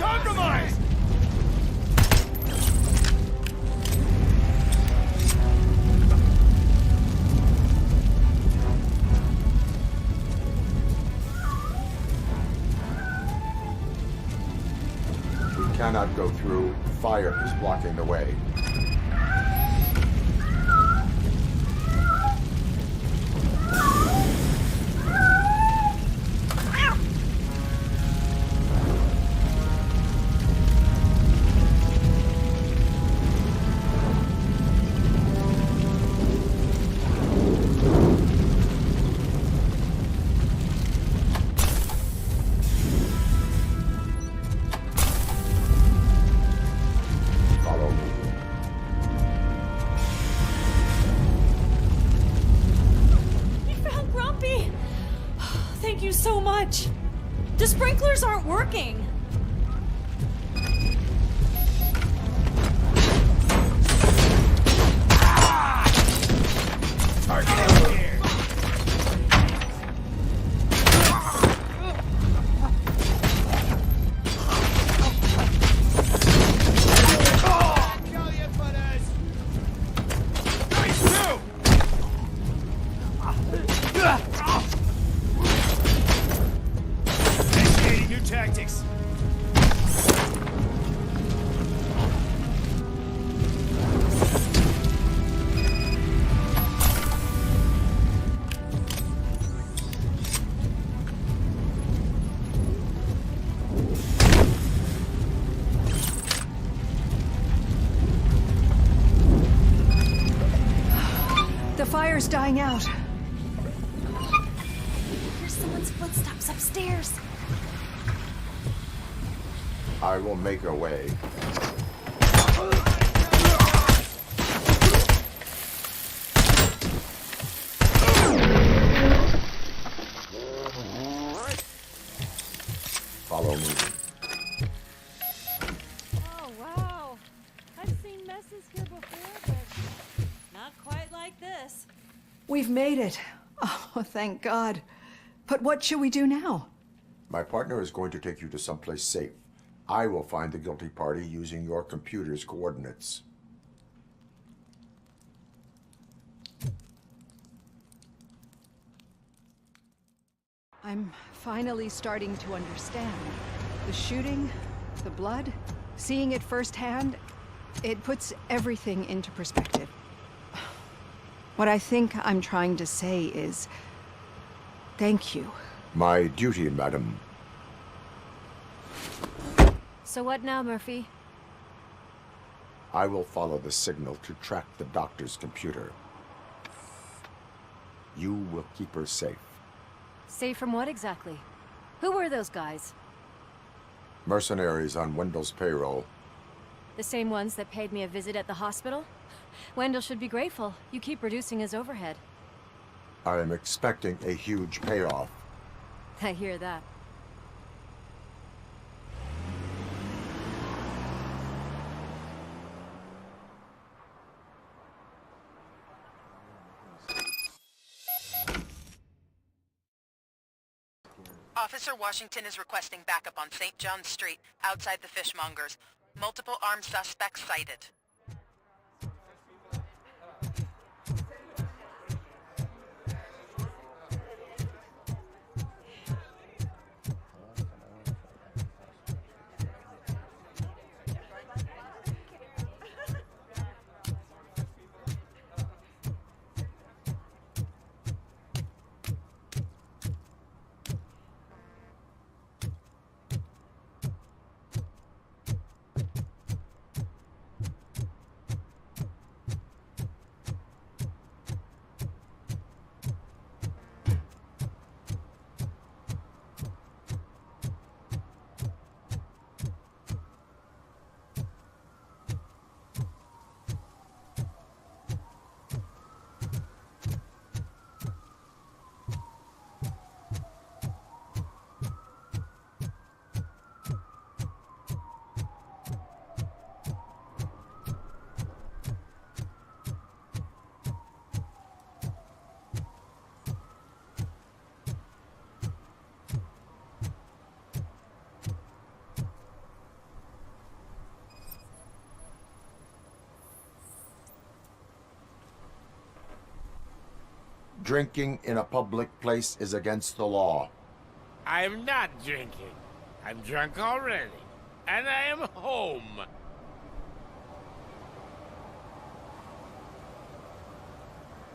Compromise! We cannot go through. Fire is blocking the way. The sprinklers aren't working. Fire's dying out. There's someone's footsteps upstairs. I will make a way. Follow me. Oh, wow. I've seen messes here before, but not quite like this. We've made it. Oh, thank God. But what should we do now? My partner is going to take you to someplace safe. I will find the guilty party using your computer's coordinates. I'm finally starting to understand. The shooting, the blood, seeing it firsthand, it puts everything into perspective. What I think I'm trying to say is, thank you. My duty, madam. So what now, Murphy? I will follow the signal to track the doctor's computer. You will keep her safe. Safe from what exactly? Who were those guys? Mercenaries on Wendell's payroll. The same ones that paid me a visit at the hospital? Wendell should be grateful. You keep reducing his overhead. I am expecting a huge payoff. I hear that. Officer Washington is requesting backup on St. John's Street, outside the fishmongers. Multiple armed suspects sighted. Drinking in a public place is against the law. I'm not drinking. I'm drunk already. And I am home.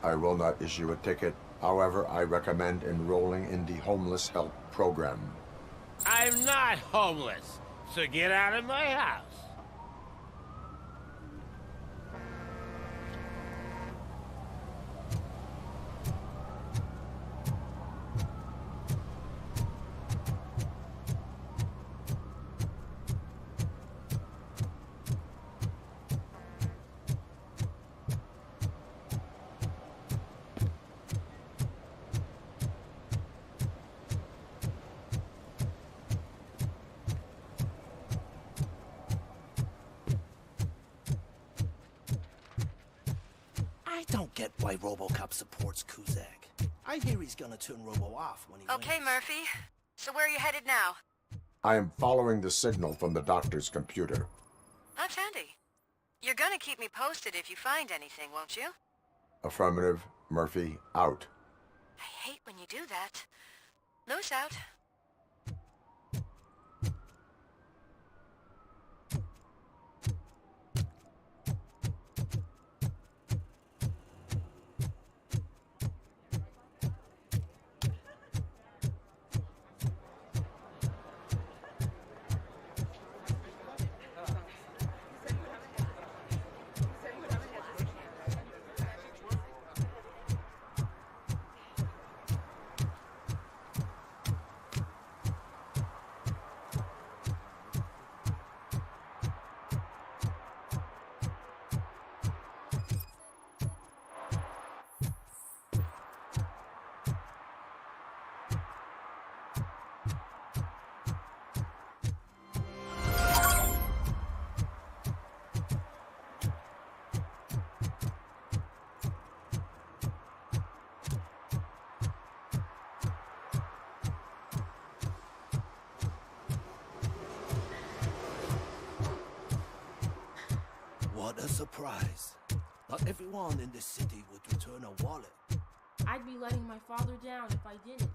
I will not issue a ticket. However, I recommend enrolling in the homeless help program. I'm not homeless, so get out of my house. I don't get why RoboCop supports Kuzak. I hear he's gonna turn Robo off when he Okay, wins. Murphy. So where are you headed now? I am following the signal from the doctor's computer. That's handy. You're gonna keep me posted if you find anything, won't you? Affirmative. Murphy, out. I hate when you do that. Loose out. What a surprise. Not everyone in this city would return a wallet. I'd be letting my father down if I didn't.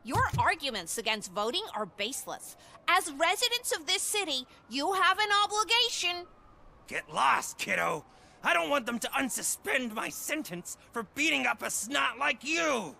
Your arguments against voting are baseless. As residents of this city, you have an obligation. Get lost, kiddo. I don't want them to unsuspend my sentence for beating up a snot like you.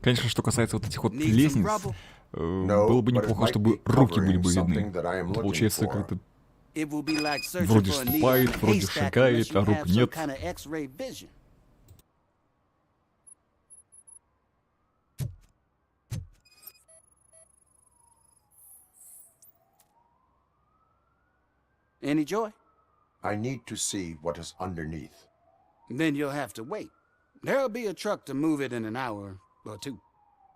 Конечно, что касается вот этих вот лестниц, было бы неплохо, чтобы руки были бы видны. Это получается как-то вроде ступает, вроде шагает, а рук нет. Any joy? I need to see what is underneath. Then you'll have to wait. There'll be a truck to move it in an hour or two.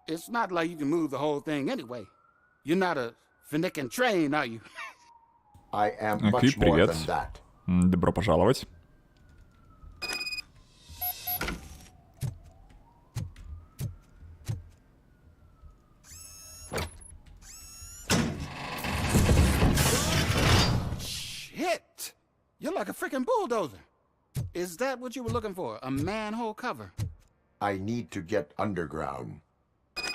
It's not like you can move the whole thing anyway. You're not a finicking train, are you? I am Окей, much more привет. than that. Добро пожаловать. Shit! You're like a freaking bulldozer. Is that what you were looking for? A manhole cover? I need to get underground.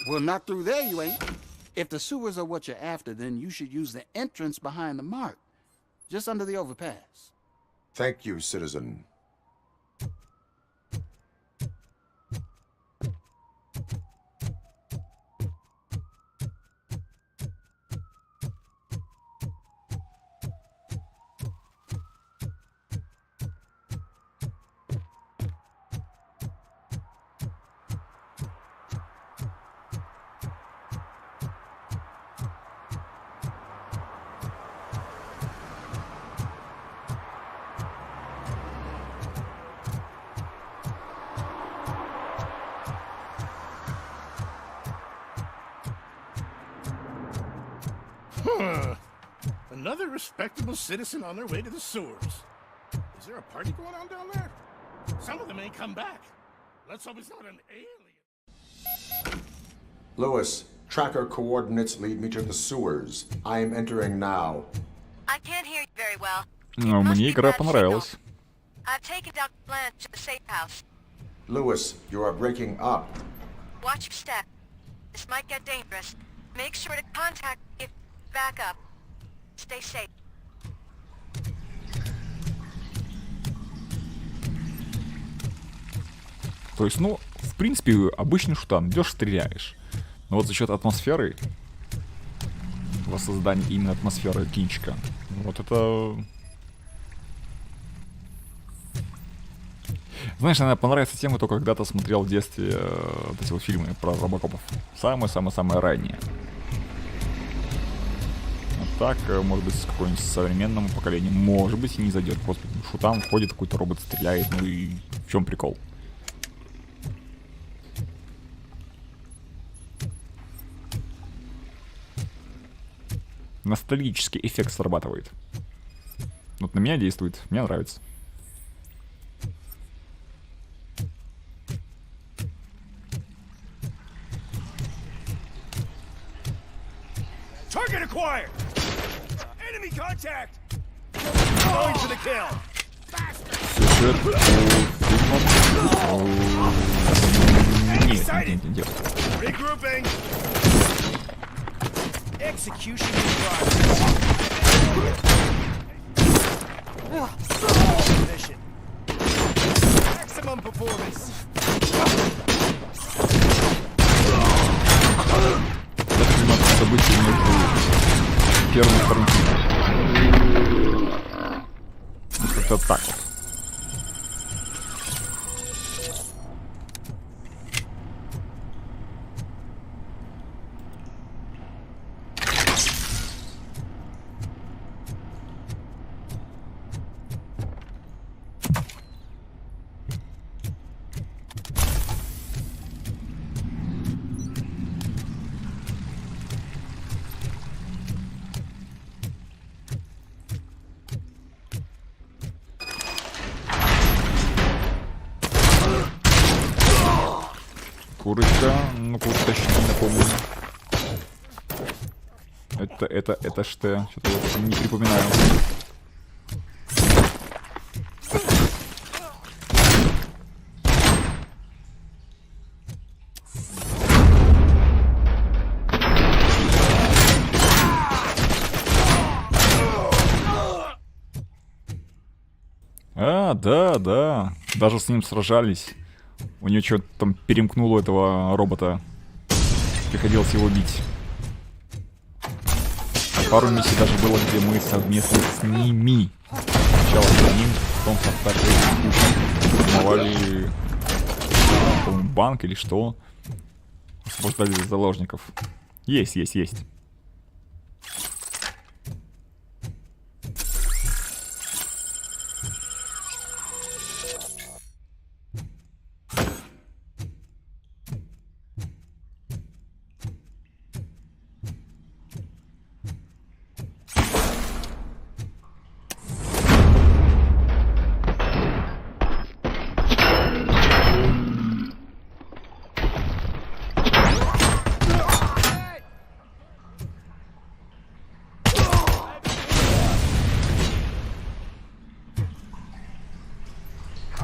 Well, not through there, you ain't. If the sewers are what you're after, then you should use the entrance behind the mark, just under the overpass. Thank you, citizen. Huh. Another respectable citizen on their way to the sewers. Is there a party going on down there? Some of them ain't come back. Let's hope it's not an alien. Lewis, tracker coordinates lead me to the sewers. I am entering now. I can't hear you very well. Ну, мне игра понравилась. I've taken Dr. Blanche to the safe house. Lewis, you are breaking up. Watch your step. This might get dangerous. Make sure to contact if back up. Stay safe. То есть, ну, в принципе, обычный шутан. Идешь, стреляешь. Но вот за счет атмосферы, воссоздания именно атмосферы кинчика, вот это... Знаешь, наверное, понравится тем, кто когда-то смотрел в детстве вот эти вот фильмы про робокопов. Самые-самые-самые ранние. Вот так, может быть, с какому-нибудь современному поколению, может быть, и не зайдет. Просто шутан ходит, какой-то робот стреляет, ну и в чем прикол? Ностальгический эффект срабатывает. Вот на меня действует, мне нравится. Target acquired! Enemy contact! Going for the kill! Сюжет Нет. Regrouping! Execution mission. Maximum performance. Это климат событий между первым и вторым фильмом. Как-то так вот. Курочка, ну курочка еще не напомню. Это что? Что-то вот не припоминаю. А, да. Даже с ним сражались. У него что-то там перемкнуло этого робота. Приходилось его бить. Пару миссий даже было, где мы совместно с ними. Сначала с ним, потом со второй штурмовали банк или что. Освобождали заложников. Есть.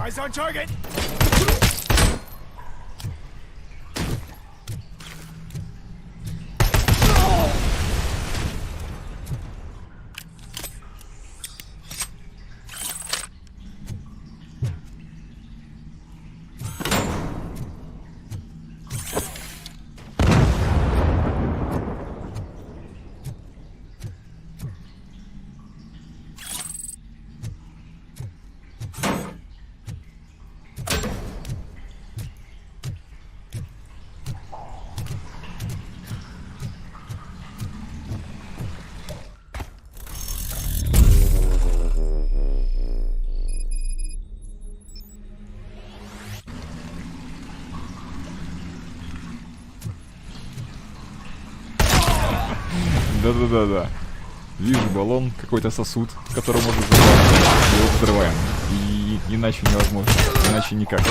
Eyes on target. Да-да-да-да. Вижу баллон, какой-то сосуд, который может взорваться. Его взрываем. И иначе невозможно. Иначе никак.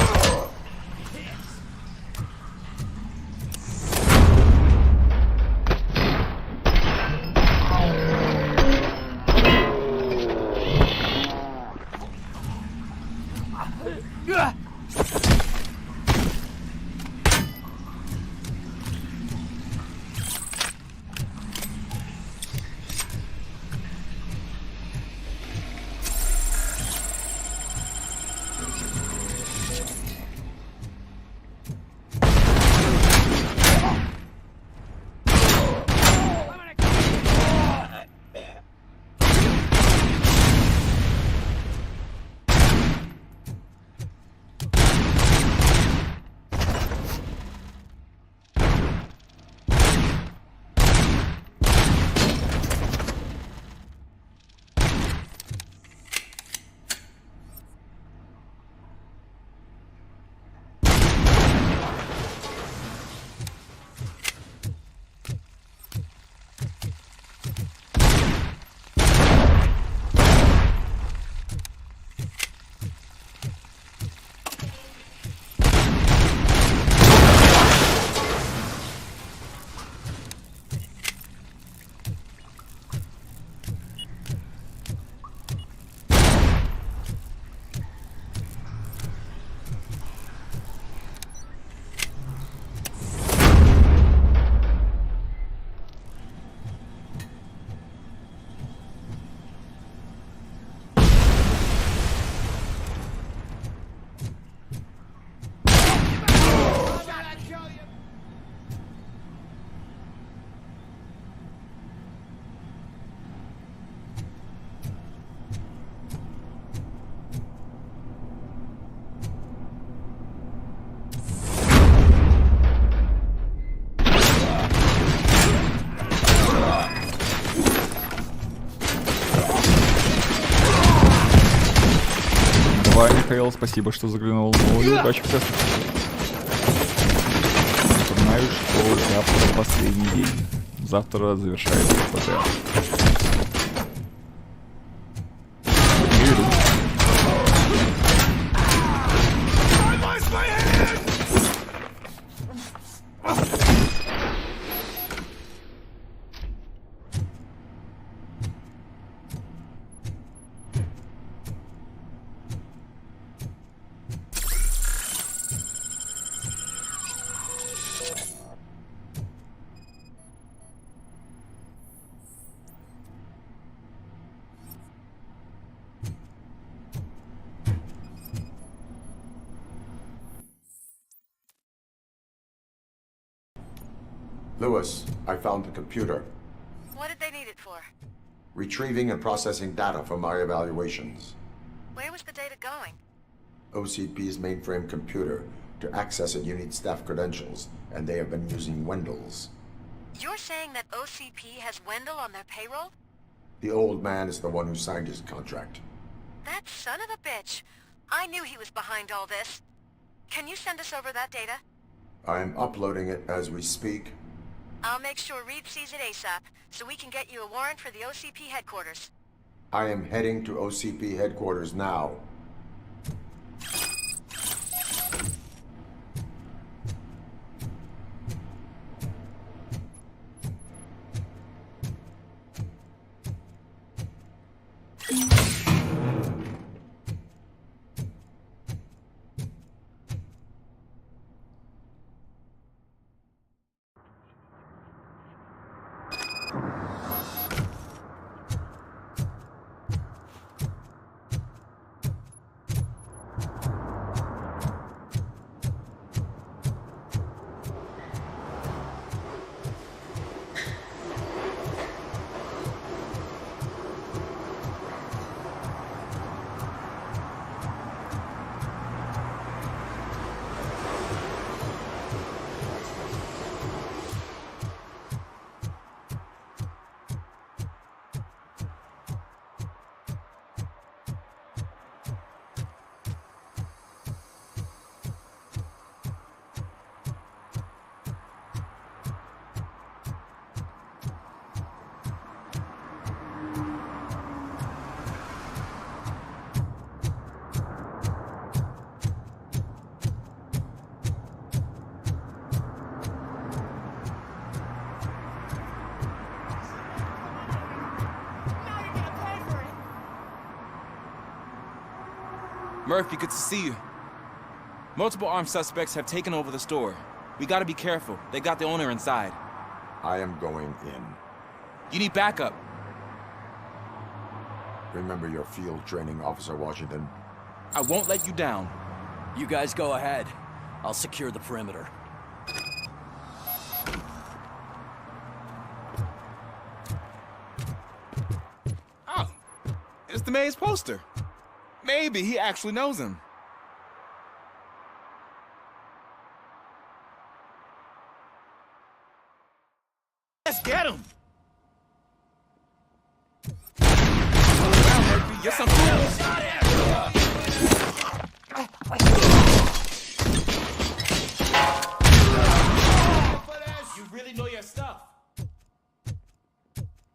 Давай, Михаил, спасибо, что заглянул. Ну и удачи в тестах. Напоминаю, что завтра последний день. Завтра завершается ПТ. Lewis, I found the computer. What did they need it for? Retrieving and processing data from my evaluations. Where was the data going? OCP's mainframe computer. To access it, you need staff credentials, and they have been using Wendell's. You're saying that OCP has Wendell on their payroll? The old man is the one who signed his contract. That son of a bitch. I knew he was behind all this. Can you send us over that data? I'm uploading it as we speak. I'll make sure Reed sees it ASAP, so we can get you a warrant for the OCP headquarters. I am heading to OCP headquarters now. Murphy, good to see you. Multiple armed suspects have taken over the store. We gotta be careful. They got the owner inside. I am going in. You need backup. Remember your field training, Officer Washington. I won't let you down. You guys go ahead. I'll secure the perimeter. Oh, it's the mayor's poster. Maybe he actually knows him. Let's get him! Get some tools. You really know your stuff.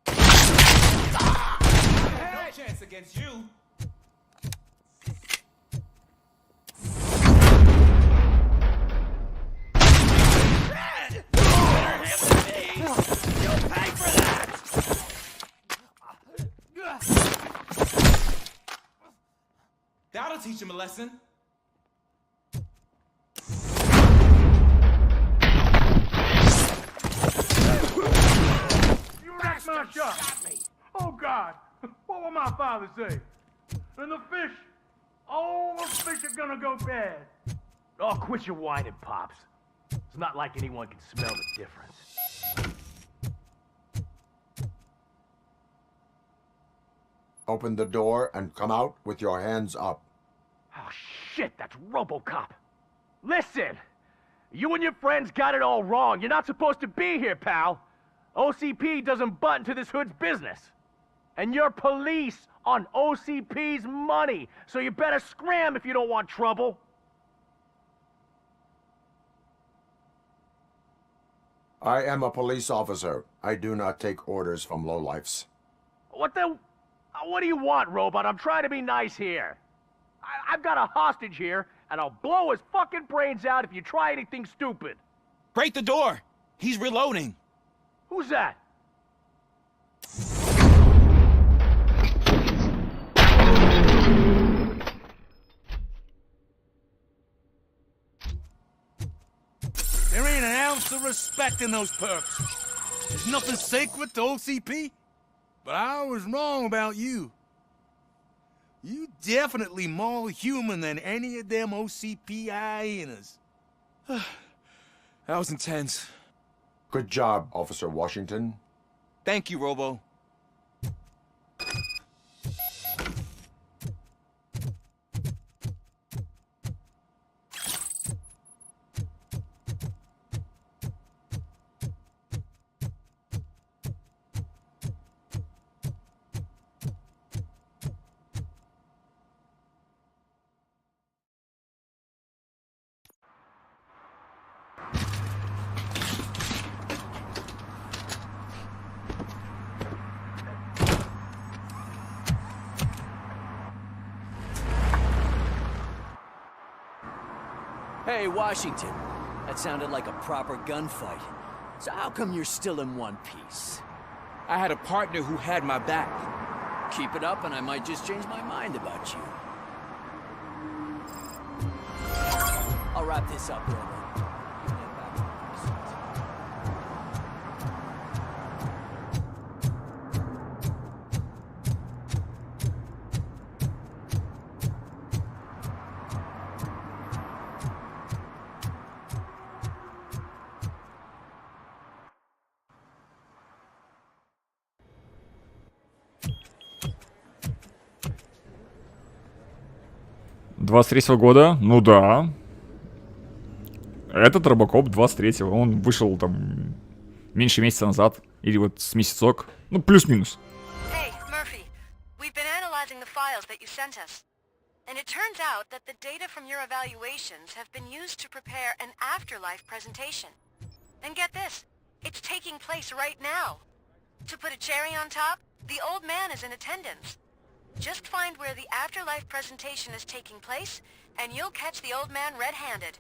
No chance against you. You'll pay for that! That'll teach him a lesson. You wrecked my shot! Oh, God! What will my father say? And the fish! Oh, the fish are gonna go bad! Oh, quit your whining, Pops. It's not like anyone can smell the difference. Open the door and come out with your hands up. Oh, shit, that's RoboCop. Listen! You and your friends got it all wrong. You're not supposed to be here, pal. OCP doesn't butt into this hood's business. And you're police on OCP's money, so you better scram if you don't want trouble. I am a police officer. I do not take orders from lowlifes. What do you want, Robot? I'm trying to be nice here. I've got a hostage here, and I'll blow his fucking brains out if you try anything stupid. Break the door! He's reloading. Who's that? There ain't an ounce of respect in those perks. There's nothing sacred to OCP. But I was wrong about you. You definitely more human than any of them OCP hyenas. That was intense. Good job, Officer Washington. Thank you, Robo. Hey, Washington. That sounded like a proper gunfight. So how come you're still in one piece? I had a partner who had my back. Keep it up and I might just change my mind about you. I'll wrap this up, Robo. «23-го года, ну да. Этот RoboCop 23-го, он вышел там меньше месяца назад, или вот с месяцок, ну плюс-минус». Hey, Murphy, we've been analyzing the files that you sent us. And it turns out that the data from your evaluations have been used to prepare an afterlife presentation. And get this, it's taking place right now. To put a cherry on top, the old man is in attendance. Just find where the afterlife presentation is taking place, and you'll catch the old man red-handed.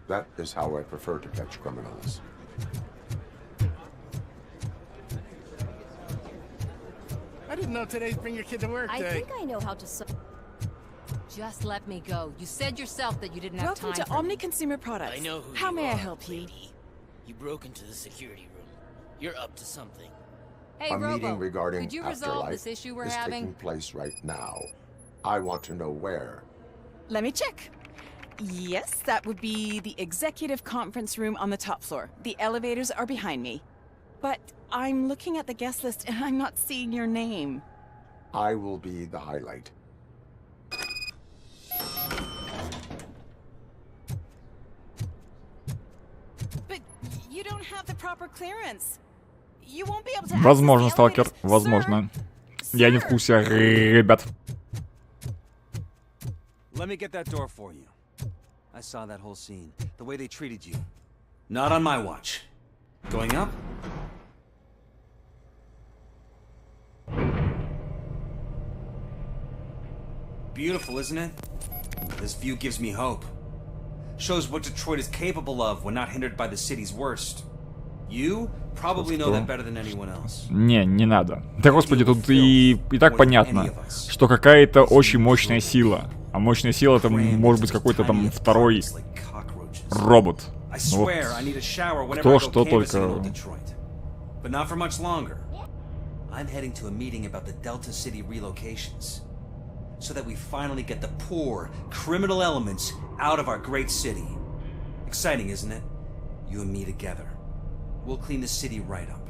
That is how I prefer to catch criminals. I didn't know today's Bring Your Kid to Work I day. think I know how to Just let me go. You said yourself that you didn't have Welcome time to Omni Consumer Products. I know who How you may I are, help you? lady. You broke into the security room. You're up to something. Hey, A Robo, meeting regarding could you resolve afterlife this issue we're is having? taking place right now. I want to know where. Let me check. Yes, that would be the executive conference room on the top floor. The elevators are behind me. But I'm looking at the guest list and I'm not seeing your name. I will be the highlight. But you don't have the proper clearance. You won't be able to Возможно, сталкер, возможно. Я не в курсе, ребят. Let me get that door for you. I saw that whole scene. The way they treated you. Not on my watch. Going up? Beautiful, isn't it? This view gives me hope. Shows what Detroit is capable of when not hindered by the city's worst. You probably know that better than anyone else. Не надо. Да господи, тут и так понятно, что какая-то очень мощная сила. А мощная сила это может быть какой-то там второй робот. Вот. Кто что только. But not for much longer. I'm heading to a meeting about the Delta City relocations. So that we finally get the poor, criminal elements out of our great city. Exciting, isn't it? You and me together. We'll clean the city right up.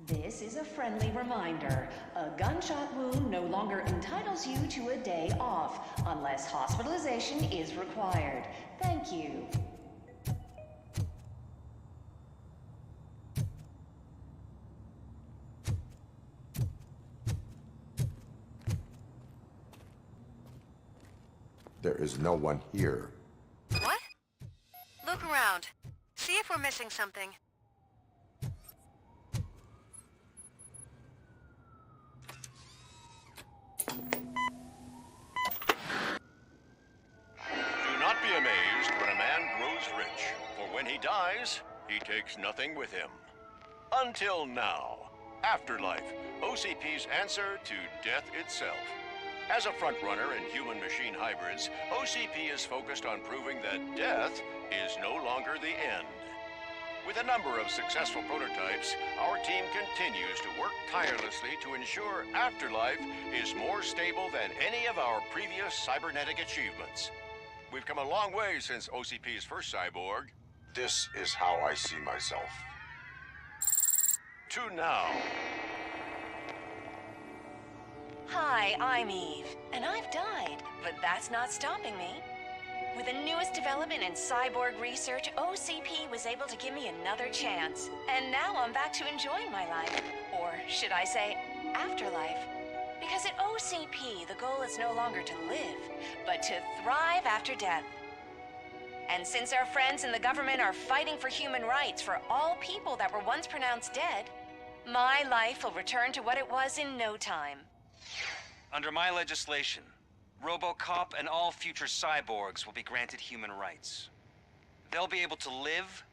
This is a friendly reminder. A gunshot wound no longer entitles you to a day off, unless hospitalization is required. Thank you. There is no one here. What? Look around. See if we're missing something. Do not be amazed when a man grows rich, for when he dies, he takes nothing with him. Until now. Afterlife, OCP's answer to death itself. As a frontrunner in human-machine hybrids, OCP is focused on proving that death is no longer the end. With a number of successful prototypes, our team continues to work tirelessly to ensure Afterlife is more stable than any of our previous cybernetic achievements. We've come a long way since OCP's first cyborg. This is how I see myself. To now. Hi, I'm Eve, and I've died, but that's not stopping me. With the newest development in cyborg research, OCP was able to give me another chance. And now I'm back to enjoying my life. Or should I say, afterlife. Because at OCP, the goal is no longer to live, but to thrive after death. And since our friends in the government are fighting for human rights for all people that were once pronounced dead, my life will return to what it was in no time. Under my legislation, RoboCop and all future cyborgs will be granted human rights. They'll be able to live,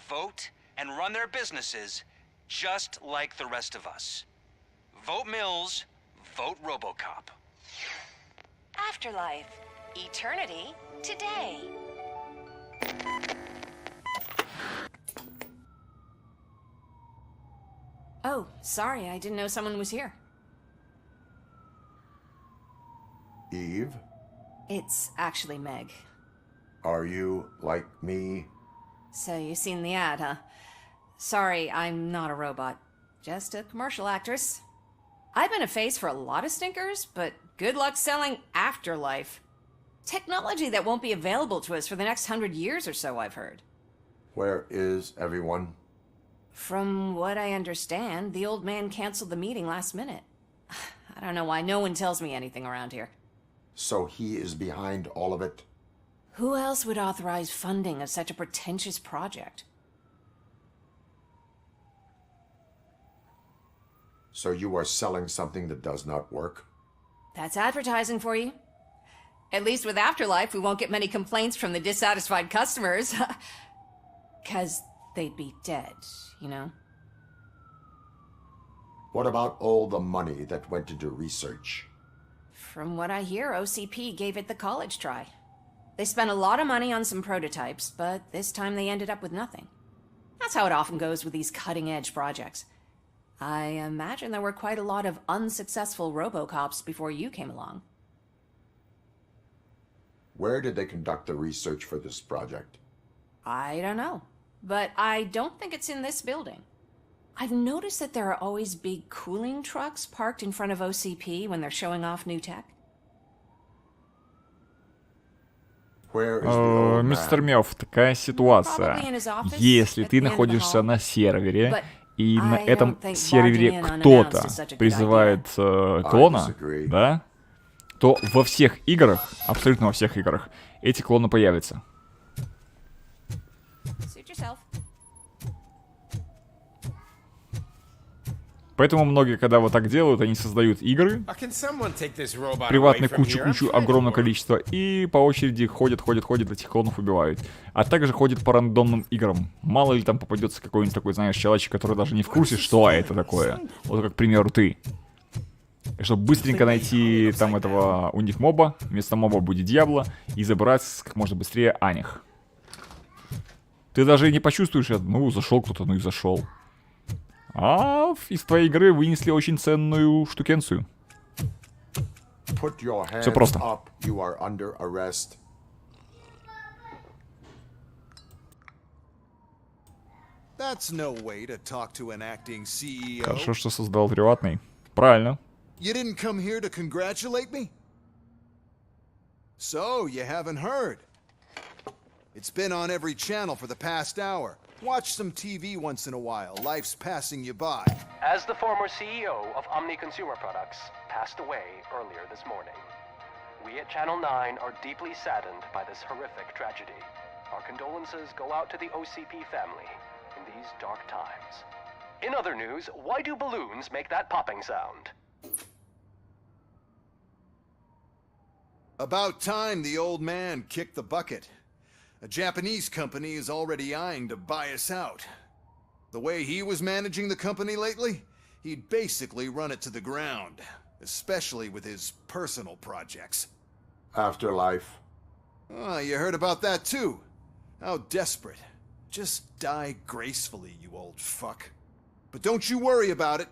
vote, and run their businesses just like the rest of us. Vote Mills, vote RoboCop. Afterlife. Eternity today. Oh, sorry, I didn't know someone was here. Eve, It's actually Meg. are you like me? So you seen the ad, huh? Sorry, I'm not a robot. Just a commercial actress. I've been a face for a lot of stinkers, but good luck selling Afterlife. Technology that won't be available to us for the next 100 years or so, I've heard. Where is everyone? From what I understand, the old man canceled the meeting last minute. I don't know why no one tells me anything around here. So he is behind all of it? Who else would authorize funding of such a pretentious project? So you are selling something that does not work? That's advertising for you. At least with Afterlife, we won't get many complaints from the dissatisfied customers. 'Cause they'd be dead, you know? What about all the money that went into research? From what I hear, OCP gave it the college try. They spent a lot of money on some prototypes, but this time they ended up with nothing. That's how it often goes with these cutting-edge projects. I imagine there were quite a lot of unsuccessful RoboCops before you came along. Where did they conduct the research for this project? I don't know, but I don't think it's in this building. I've noticed that there are always big cooling trucks parked in front of OCP when they're showing off new tech. Мистер Мёв, такая ситуация. Если ты находишься на сервере, и на этом сервере кто-то призывает клона, да, то во всех играх, абсолютно во всех играх, эти клоны появятся. Поэтому многие, когда вот так делают, они создают игры, приватные кучу-кучу, огромное количество, и по очереди ходят, этих клонов убивают. А также ходят по рандомным играм. Мало ли там попадется какой-нибудь такой, знаешь, человечек, который даже не в курсе, что это такое. Вот как, к примеру, ты. И чтобы быстренько найти там этого у них моба, вместо моба будет дьявола, и забрать как можно быстрее Аних. Ты даже и не почувствуешь, ну, зашел кто-то, ну и зашел. А из твоей игры вынесли очень ценную штукенцию. Все просто. Хорошо, что создал приватный. Правильно. You didn't come here to congratulate me? So, you haven't heard. It's been on every channel for the past hour. Watch some TV once in a while. Life's passing you by. As the former CEO of Omni Consumer Products passed away earlier this morning, we at Channel 9 are deeply saddened by this horrific tragedy. Our condolences go out to the OCP family in these dark times. In other news, why do balloons make that popping sound? About time the old man kicked the bucket. A Japanese company is already eyeing to buy us out. The way he was managing the company lately, he'd basically run it to the ground, especially with his personal projects. Afterlife. Oh, you heard about that too. How desperate. Just die gracefully, you old fuck. But don't you worry about it.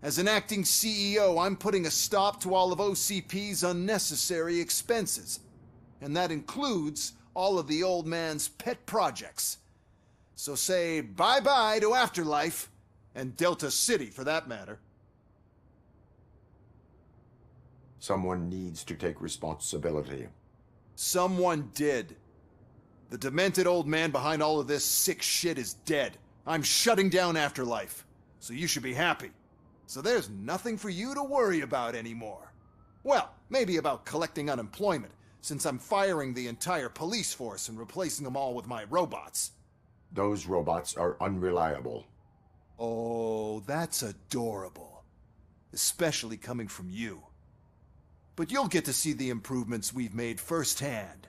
As an acting CEO, I'm putting a stop to all of OCP's unnecessary expenses. And that includes all of the old man's pet projects. So say bye-bye to Afterlife, and Delta City for that matter. Someone needs to take responsibility. Someone did. The demented old man behind all of this sick shit is dead. I'm shutting down Afterlife, so you should be happy. So there's nothing for you to worry about anymore. Well, maybe about collecting unemployment, since I'm firing the entire police force and replacing them all with my robots. Those robots are unreliable. Oh, that's adorable. Especially coming from you. But you'll get to see the improvements we've made firsthand,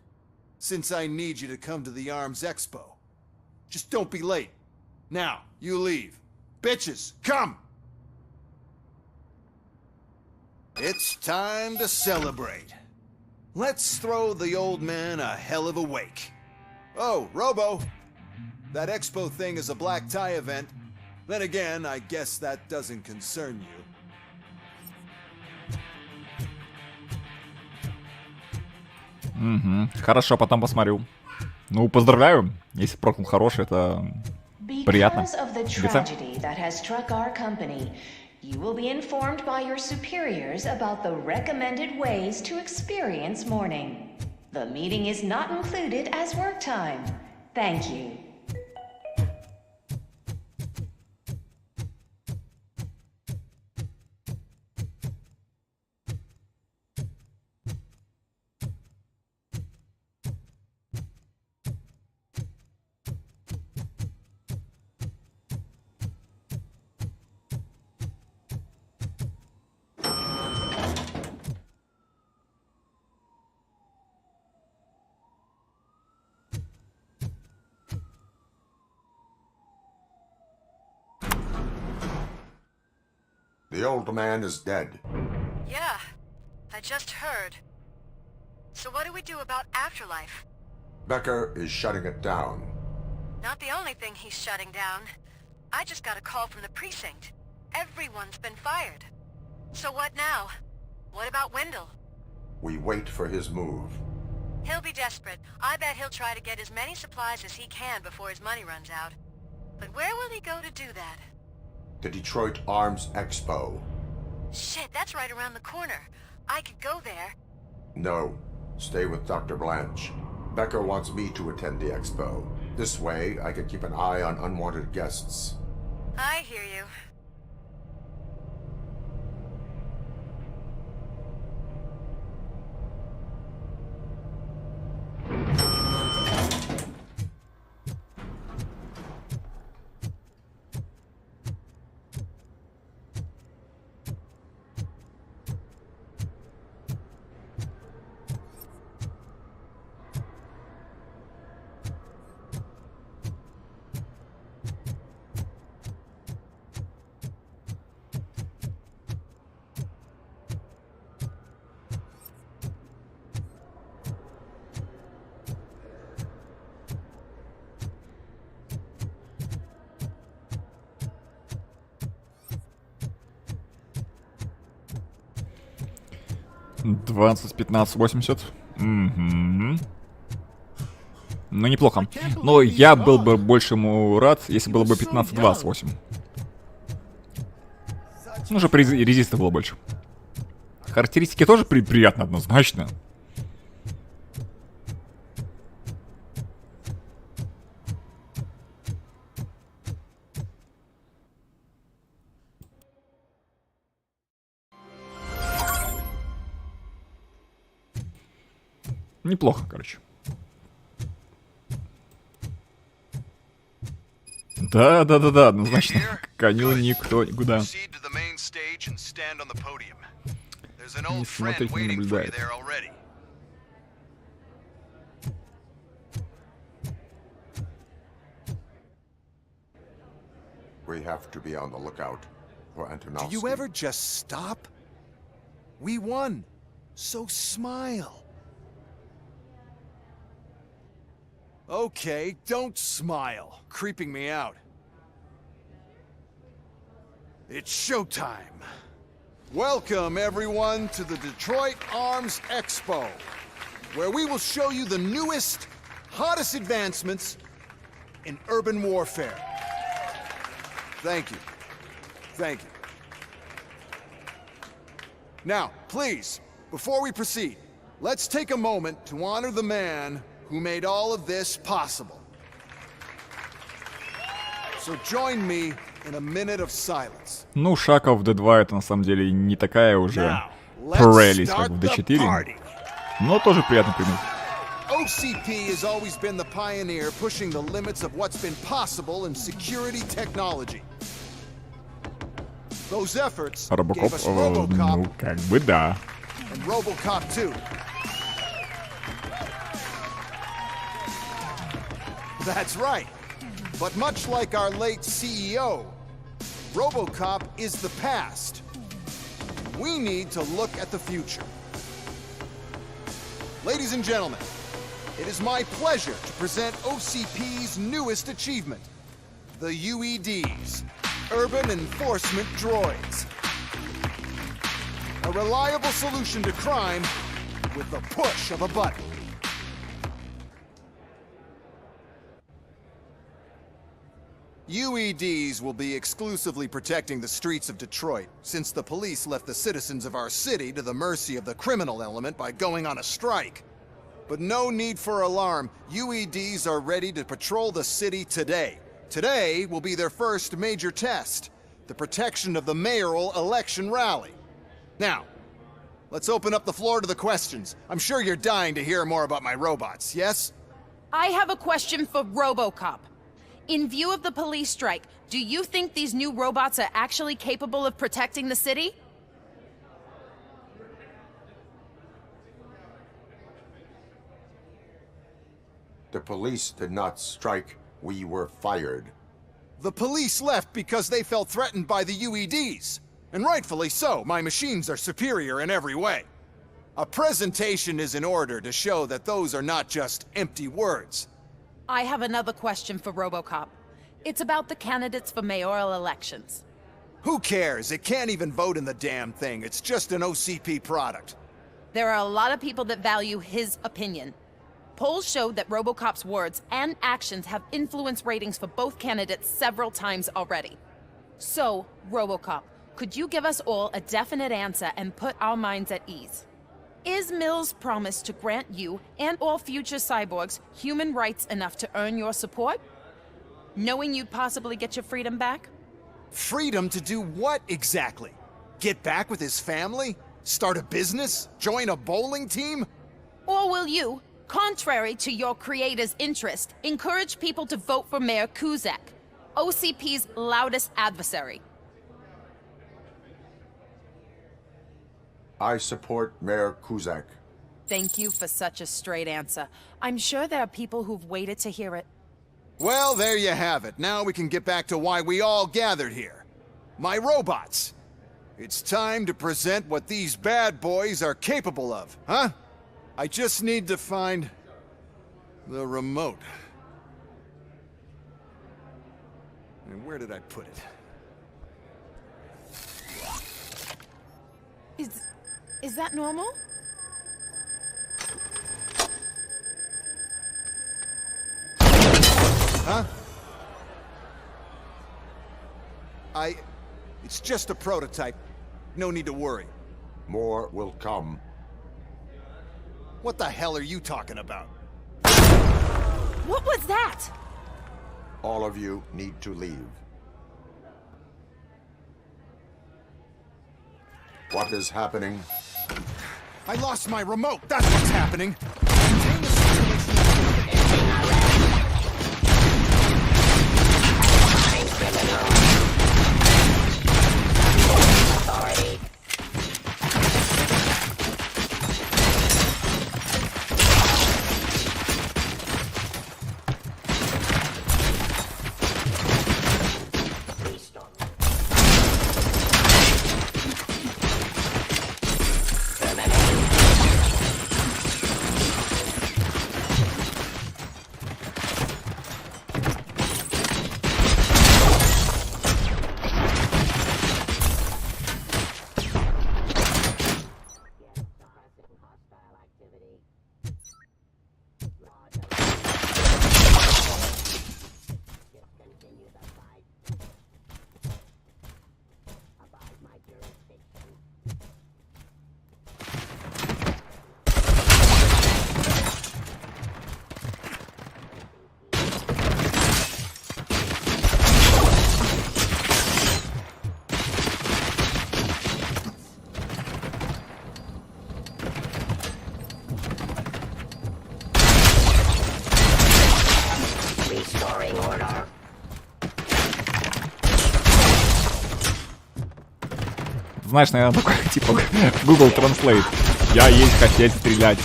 since I need you to come to the ARMS Expo. Just don't be late. Now, you leave. Bitches, come! It's time to celebrate. Let's throw the old man a hell of a wake. Oh, Robo! That expo thing is a black tie event. Then again, I guess that doesn't concern you. Угу. Хорошо, потом посмотрю. Ну, поздравляю. Если прокнул хороший, это приятно. You will be informed by your superiors about the recommended ways to experience mourning. The meeting is not included as work time. Thank you. The old man is dead. Yeah, I just heard. So what do we do about afterlife? Becker is shutting it down. Not the only thing he's shutting down. I just got a call from the precinct. Everyone's been fired. So what now? What about Wendell? We wait for his move. He'll be desperate. I bet he'll try to get as many supplies as he can before his money runs out. But where will he go to do that? The Detroit Arms Expo. Shit, that's right around the corner. I could go there. No. Stay with Dr. Blanche. Becker wants me to attend the expo. This way, I can keep an eye on unwanted guests. I hear you. $20, 15, 80. Угу. Ну, неплохо. Но я был бы больше ему рад, если было бы 15, 28. Ну, уже резиста было больше. Характеристики тоже приятно, однозначно. Неплохо, короче. Да, однозначно. Коню никто никуда. Не смотреть, не наблюдает. We have to be on the lookout for Antonovsky. Do you ever just stop? We won. So smile. Okay, don't smile. Creeping me out. It's showtime. Welcome, everyone, to the Detroit Arms Expo, where we will show you the newest, hottest advancements in urban warfare. Thank you. Thank you. Now, please, before we proceed, let's take a moment to honor the man who made all of this possible. So join me in a minute of silence. Ну, шага в D2 это на самом деле не такая уже прелесть, как в D4, но тоже приятный пример. OCP has always been the pioneer pushing the limits of what's been possible in security technology. Those efforts gave us RoboCop, ну, как бы да. And RoboCop 2. That's right. But much like our late CEO, RoboCop is the past. We need to look at the future. Ladies and gentlemen, it is my pleasure to present OCP's newest achievement, the UEDs, Urban Enforcement Droids. A reliable solution to crime with the push of a button. UEDs will be exclusively protecting the streets of Detroit, since the police left the citizens of our city to the mercy of the criminal element by going on a strike. But no need for alarm. UEDs are ready to patrol the city today. Today will be their first major test, the protection of the mayoral election rally. Now, let's open up the floor to the questions. I'm sure you're dying to hear more about my robots, yes? I have a question for RoboCop. In view of the police strike, do you think these new robots are actually capable of protecting the city? The police did not strike. We were fired. The police left because they felt threatened by the UEDs. And rightfully so, my machines are superior in every way. A presentation is in order to show that those are not just empty words. I have another question for RoboCop. It's about the candidates for mayoral elections. Who cares? It can't even vote in the damn thing. It's just an OCP product. There are a lot of people that value his opinion. Polls show that RoboCop's words and actions have influenced ratings for both candidates several times already. So, RoboCop, could you give us all a definite answer and put our minds at ease? Is Mills' promise to grant you and all future cyborgs human rights enough to earn your support? Knowing you'd possibly get your freedom back? Freedom to do what exactly? Get back with his family? Start a business? Join a bowling team? Or will you, contrary to your creator's interest, encourage people to vote for Mayor Kuzak, OCP's loudest adversary? I support Mayor Kuzak. Thank you for such a straight answer. I'm sure there are people who've waited to hear it. Well, there you have it. Now we can get back to why we all gathered here. My robots. It's time to present what these bad boys are capable of, huh? I just need to find the remote. And where did I put it? Is that normal? Huh? It's just a prototype. No need to worry. More will come. What the hell are you talking about? What was that? All of you need to leave. What is happening? I lost my remote. That's what's happening. Знаешь, наверное, такой, типа, Google Translate. Я есть хотеть стрелять.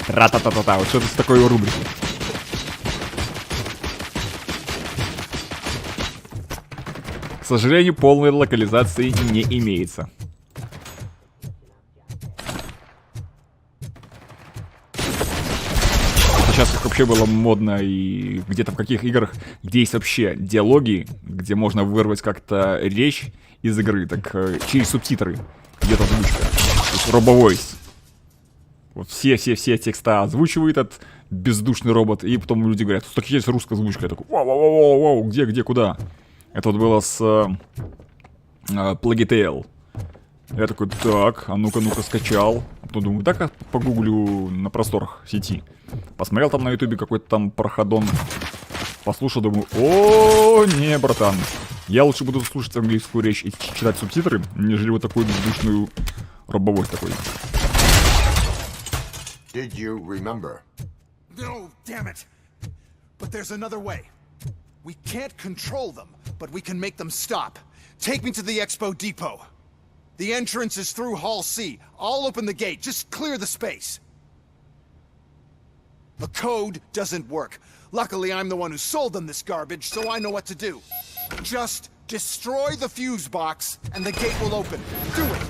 Ра-та-та-та-та. Вот что-то с такой рубрики. К сожалению, полной локализации не имеется. Сейчас как вообще было модно и где-то в каких играх, где есть вообще диалоги, где можно вырвать как-то речь из игры, так через субтитры, где-то озвучка. То есть RoboVoice. Вот все текста озвучивает этот бездушный робот, и потом люди говорят, так есть русская озвучка. Я такой, вау, где, куда? Это вот было с Plague. Я такой, так, а ну-ка, скачал. Потом думаю, так погуглю на просторах сети. Посмотрел там на ютубе какой-то там проходон. Послушал, думаю, о, не, братан. Я лучше буду слушать английскую речь и читать субтитры, нежели вот такую бездушную робовость такой. Did you remember? No, damn it. But there's another way. We can't control them, but we can make them stop. Take me to the Expo Depot. The entrance is through Hall C. I'll open the gate. Just clear the space. The code doesn't work. Luckily, I'm the one who sold them this garbage, so I know what to do. Just Destroy the fuse box, and the gate will open. Do it!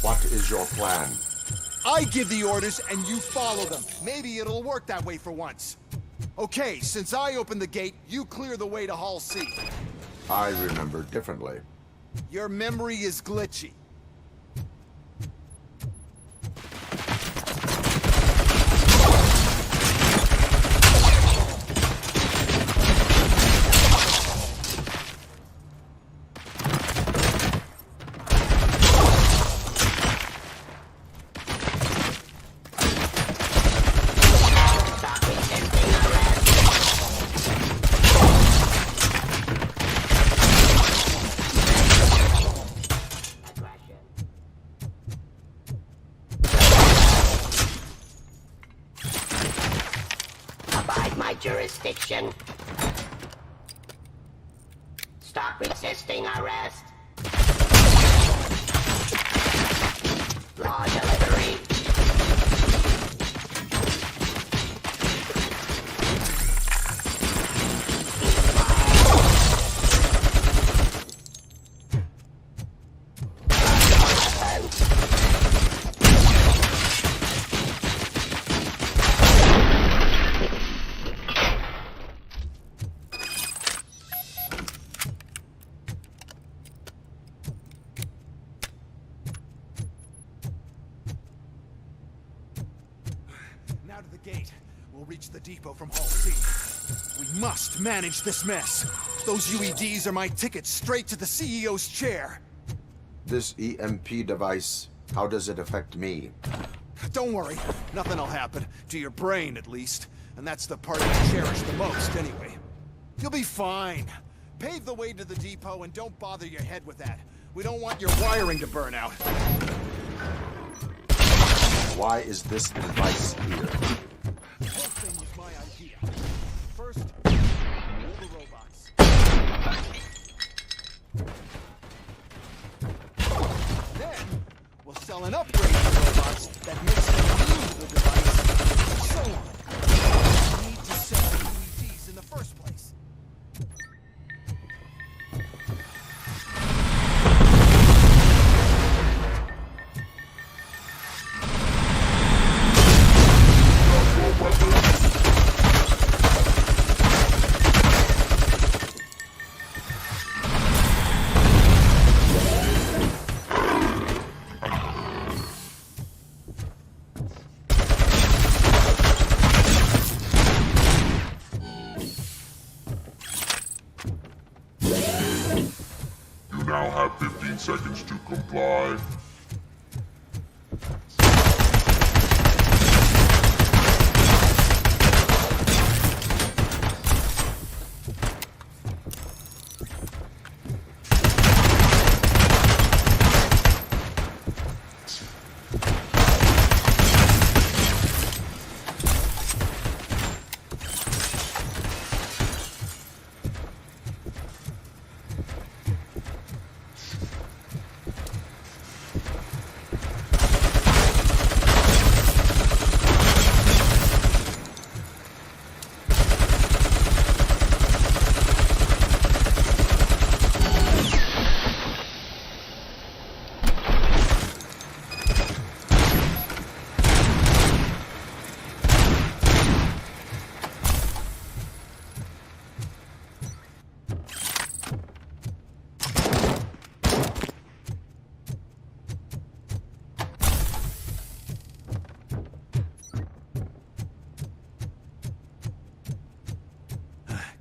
What is your plan? I give the orders, and you follow them. Maybe it'll work that way for once. Okay, since I opened the gate, you clear the way to Hall C. I remember differently. Your memory is glitchy. Jurisdiction. Stop resisting arrest. Law delivery. Now to the gate. We'll reach the depot from Hall C. We must manage this mess. Those UEDs are my ticket straight to the CEO's chair. This EMP device, how does it affect me? Don't worry. Nothing'll happen. To your brain, at least. And that's the part you cherish the most, anyway. You'll be fine. Pave the way to the depot and don't bother your head with that. We don't want your wiring to burn out. Why is this device here? The whole thing was my idea. First, roll the robots. Then, we'll sell an upgrade to the robots that makes them immune to the device, and so on. We need to sell the UEDs in the first place. Now have 15 seconds to comply.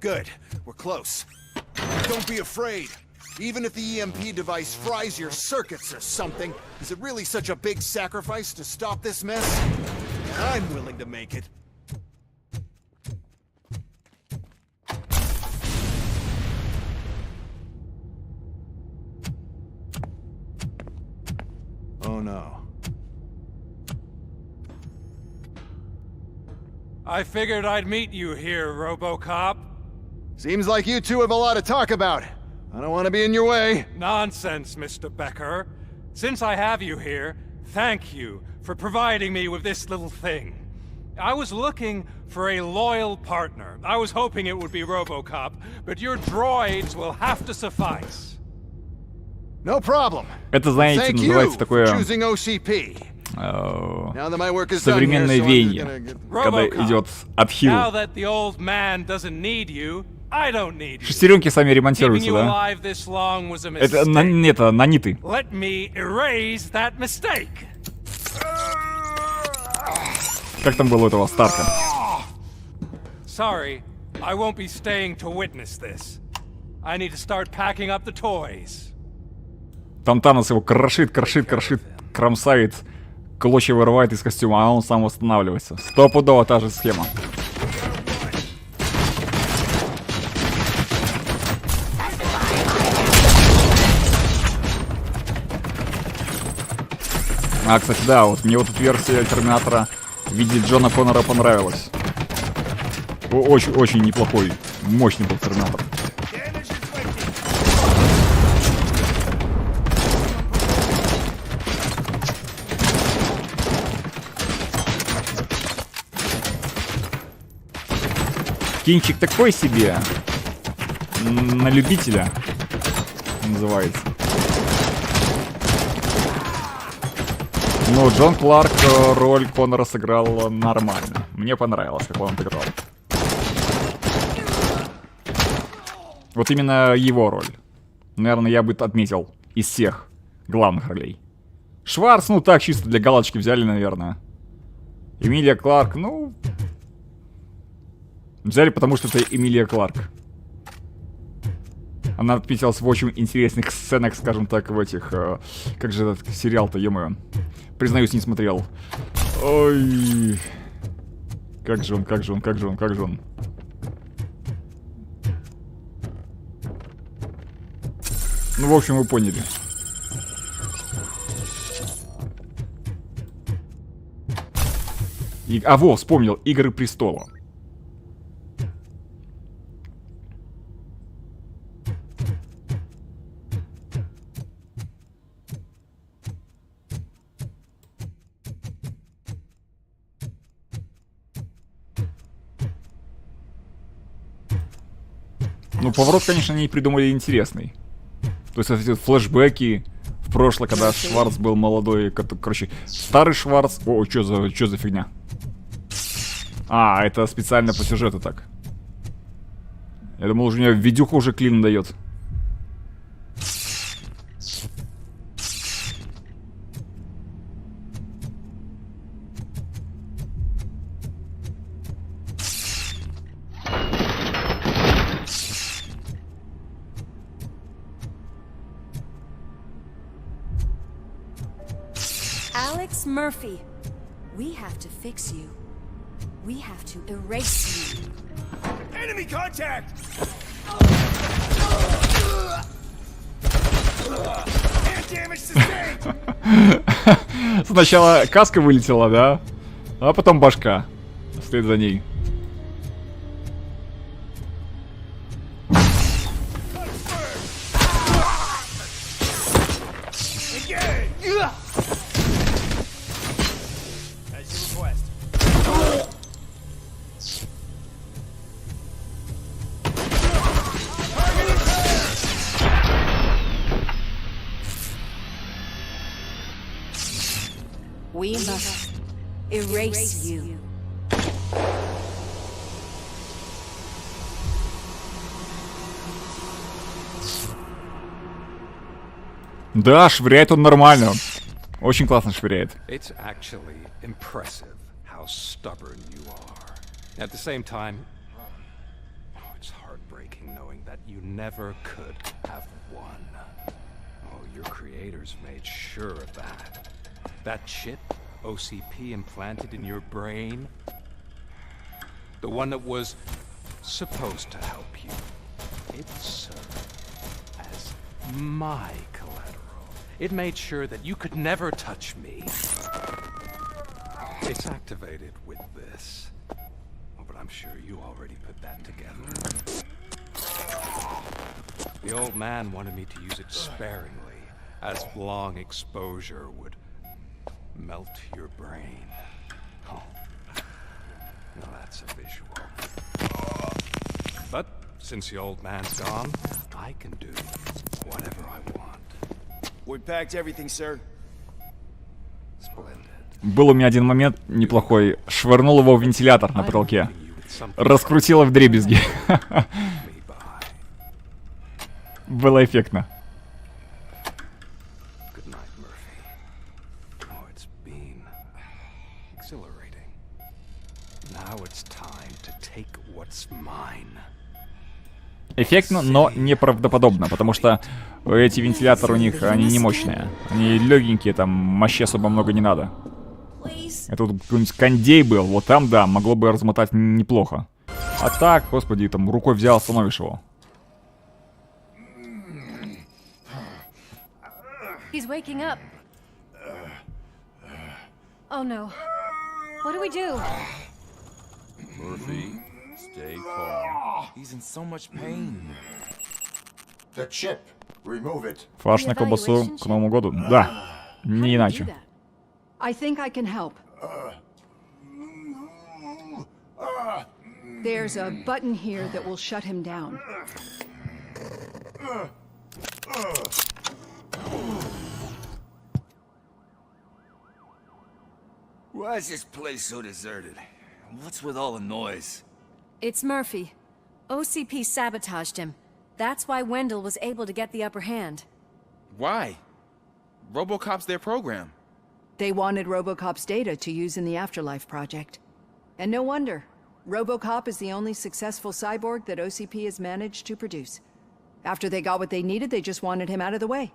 Good. We're close. Don't be afraid. Even if the EMP device fries your circuits or something, is it really such a big sacrifice to stop this mess? I'm willing to make it. Oh no. I figured I'd meet you here, RoboCop. Seems like you two have a lot to talk about. I don't want to be in your way. Nonsense, Mr. Becker. Since I have you here, thank you for providing me with this little thing. I was looking for a loyal partner. I was hoping it would be RoboCop, but your droids will have to suffice. No problem. Это, знаете, называется такое современное веяние, когда идет отхил. Шестеренки сами ремонтируются, да? Это наниты. Как там было у этого Старка? Sorry, I won't be staying to witness this. I need to start packing up the toys. Там Танос его крошит, кромсает, клочья вырывает из костюма, а он сам восстанавливается. Стопудово та же схема. А, кстати, да, вот мне вот эта версия Терминатора в виде Джона Коннора понравилась. Очень неплохой, мощный был Терминатор. Кинчик такой себе, на любителя называется. Но Джон Кларк роль Коннора сыграл нормально. Мне понравилось, как он отыграл. Вот именно его роль. Наверное, я бы отметил из всех главных ролей. Шварц, ну так, чисто для галочки взяли, наверное. Эмилия Кларк, ну... Взяли, потому что это Эмилия Кларк. Она отметилась в очень интересных сценах, скажем так, в этих... как же этот сериал-то, ё-моё. Признаюсь, не смотрел. Ой... Как же он. Ну, в общем, вы поняли. Во, вспомнил. Игры престола. Ну, поворот, конечно, они придумали интересный. То есть, эти флешбеки в прошлое, когда Шварц был молодой, короче, старый Шварц. О, чё за фигня? А, это специально по сюжету так. Я думал, уже у меня видюха уже клин дает. Alex Murphy, we have to fix you. We have to erase you. Enemy contact! Сначала каска вылетела, да? А потом башка. Вслед за ней. We must erase you. Да, швыряет он нормально. Очень классно швыряет. It's actually impressive how stubborn you are. At the same time, it's heartbreaking knowing that you never could have won. Oh, your creators made sure of that. That chip OCP implanted in your brain, the one that was supposed to help you, it served as my collateral. It made sure that you could never touch me. It's activated with this. Oh, but I'm sure you already put that together. The old man wanted me to use it sparingly, as long exposure would melt your brain. Oh. Now that's a visual. But since the old man's gone, I can do whatever I want. We packed everything, sir. Splendid. Был у меня один момент неплохой. Швырнул его в вентилятор на потолке. Раскрутило вдребезги. Было эффектно. Эффектно, но неправдоподобно, потому что эти вентиляторы у них, они не мощные. Они легенькие, там мощи особо много не надо. Это тут какой-нибудь кондей был, вот там, да, могло бы размотать неплохо. А так, господи, там рукой взял, остановишь его. He's waking up. Oh no. What do we do? Murphy, stay calm. He's in so much pain. The chip. Remove it. Фарш на колбасу к Новому году? Да, не иначе. I think I can help. There's a button here that will shut him down. Why is this place so deserted? What's with all the noise? It's Murphy. OCP sabotaged him. That's why Wendell was able to get the upper hand. Why? RoboCop's their program. They wanted RoboCop's data to use in the Afterlife project. And no wonder. RoboCop is the only successful cyborg that OCP has managed to produce. After they got what they needed, they just wanted him out of the way,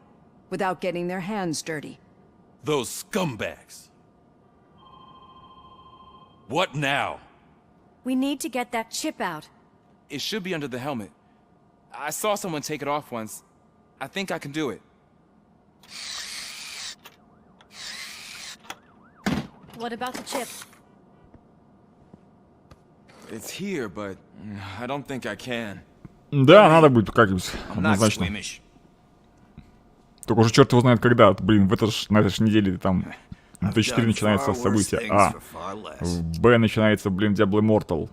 without getting their hands dirty. Those scumbags. What now? We need to get that chip out. It should be under the helmet. I saw someone take it off once. I think I can do it. What about the chip? It's here, but I don't think I can. Да, надо будет как-нибудь, однозначно. Только уже черт его знает когда. Блин, на этой же неделе там в D4 начинается событие А. В Б начинается, блин, Diablo Immortal.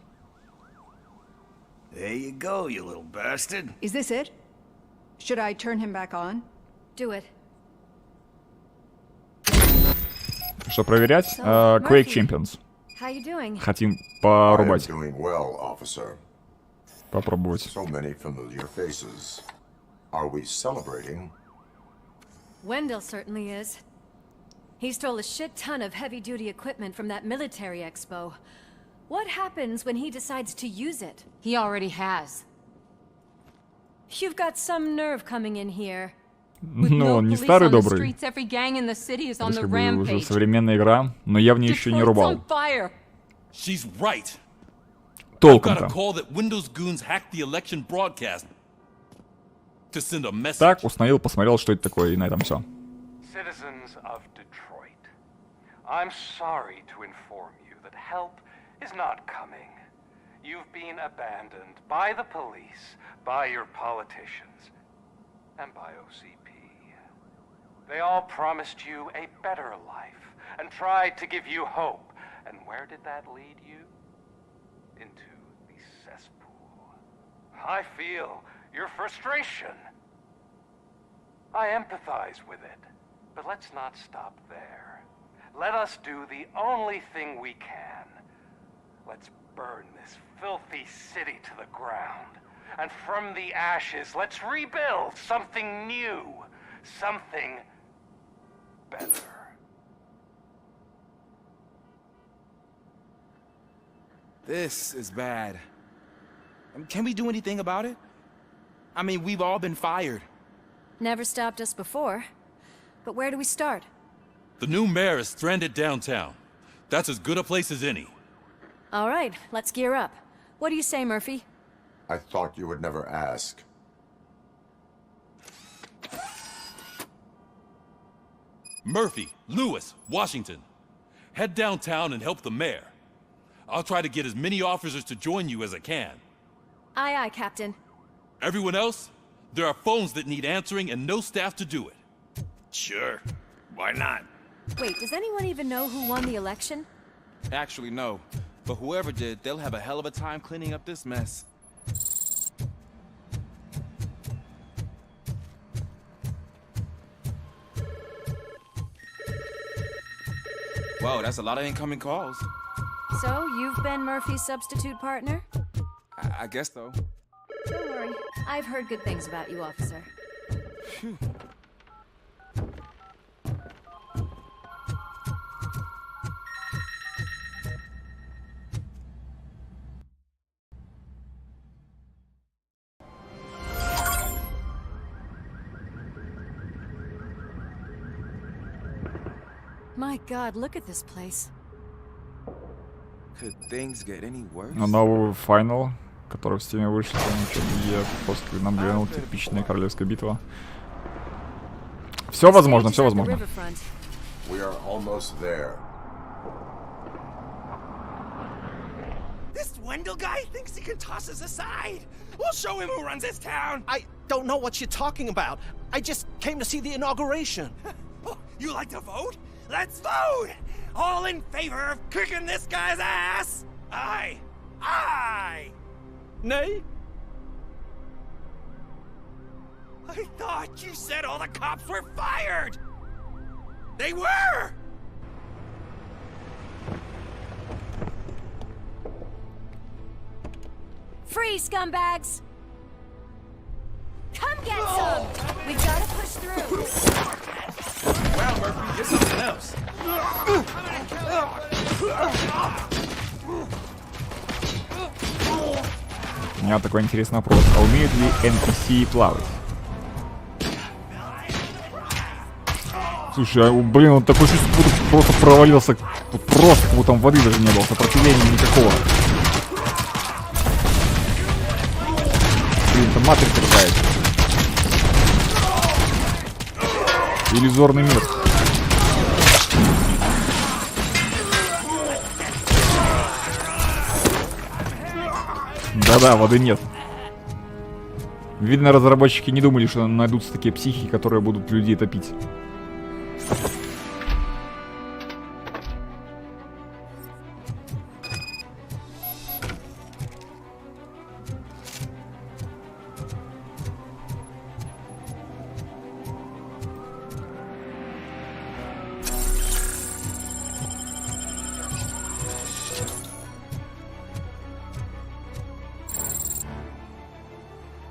There you go, you little bastard. Is this it? Should I turn him back on? Do it. Что проверять? Quake Champions. How you doing? Хотим порубать. Doing well, officer. Попробовать. So many familiar faces. Are we celebrating? Wendell certainly is. He stole a shit ton of heavy-duty equipment from that military expo. What happens when he decides to use it? He already has. You've got some nerve coming in here. Ну, он не старый добрый. Это как бы уже современная игра, но я в ней еще не рубал. Толком-то. Так, установил, посмотрел, что это такое, и на этом все. Citizens of Detroit, I'm sorry to inform you that help is not coming. You've been abandoned by the police, by your politicians, and by OCP. They all promised you a better life and tried to give you hope. And where did that lead you? Into the cesspool. I feel your frustration. I empathize with it. But let's not stop there. Let us do the only thing we can. Let's burn this filthy city to the ground. And from the ashes, let's rebuild something new. Something better. This is bad. Can we do anything about it? I mean, we've all been fired. Never stopped us before. But where do we start? The new mayor is stranded downtown. That's as good a place as any. All right, let's gear up. What do you say, Murphy? I thought you would never ask. Murphy, Lewis, Washington. Head downtown and help the mayor. I'll try to get as many officers to join you as I can. Aye, aye, Captain. Everyone else? There are phones that need answering and no staff to do it. Sure. Why not? Wait, does anyone even know who won the election? Actually, no. But whoever did, they'll have a hell of a time cleaning up this mess. Whoa, that's a lot of incoming calls. So, you've been Murphy's substitute partner? I guess so. Don't worry. I've heard good things about you, officer. Phew. My God, look at this place. Could things get any worse? Новый Final, который в Steam вышел, после нам глянул типичная королевская битва. Все возможно, все возможно. We are almost there. This Wendell guy thinks he can toss us aside. We'll show him who runs this town. I don't know what you're talking about. I just came to see the inauguration. Oh, you like to vote? Let's vote! All in favor of kicking this guy's ass? Aye. Aye! Nay? I thought you said all the cops were fired! They were! Free, scumbags! Come get some! We gotta push through! Well, Murphy, get something else. У меня такой интересный вопрос. А умеют ли NPC плавать? Слушай, блин, он такой чувство, будто просто провалился. Просто, как будто там воды даже не было, сопротивления никакого. Блин, это матрица какая-то. Иллюзорный мир. Да-да, воды нет. Видно, разработчики не думали, что найдутся такие психи, которые будут людей топить.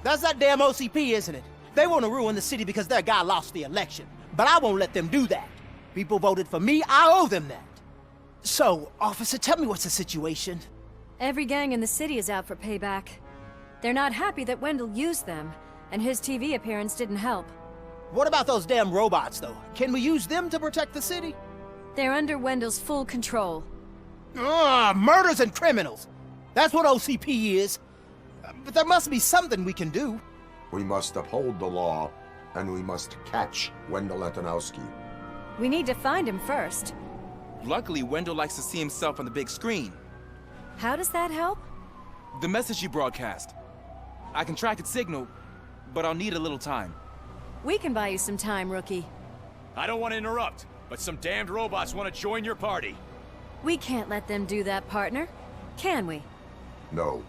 That's that damn OCP, isn't it? They want to ruin the city because their guy lost the election. But I won't let them do that. People voted for me, I owe them that. So, officer, tell me what's the situation. Every gang in the city is out for payback. They're not happy that Wendell used them, and his TV appearance didn't help. What about those damn robots, though? Can we use them to protect the city? They're under Wendell's full control. Murders and criminals! That's what OCP is. But there must be something we can do. We must uphold the law, and we must catch Wendell Antonowski. We need to find him first. Luckily, Wendell likes to see himself on the big screen. How does that help? The message you broadcast. I can track its signal, but I'll need a little time. We can buy you some time, rookie. I don't want to interrupt, but some damned robots want to join your party. We can't let them do that, partner. Can we? No.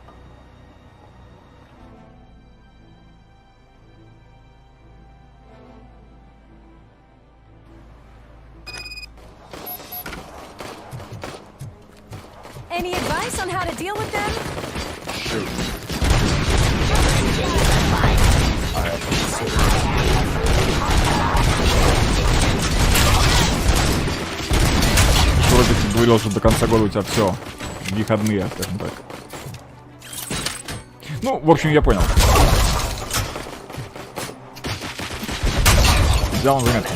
Any advice on how to deal with them? Shoot. Вроде ты говорил, что до конца года у тебя все выходные, скажем так. Ну, в общем, я понял. Взял он заметку.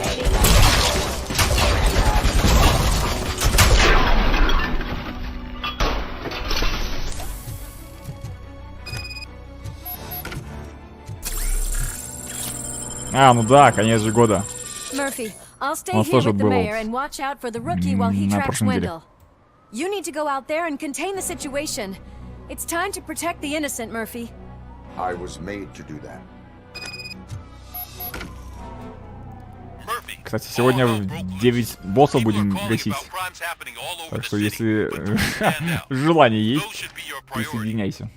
А, ну да, конец же года. Murphy, I'll stay here with the mayor and watch out for the rookie while he tracks Wendell. You need to go out there and contain the situation. It's time to protect the innocent, Murphy. I was made to do that. Кстати, сегодня в 9 боссов будем гасить. Так что если желание есть, присоединяйся.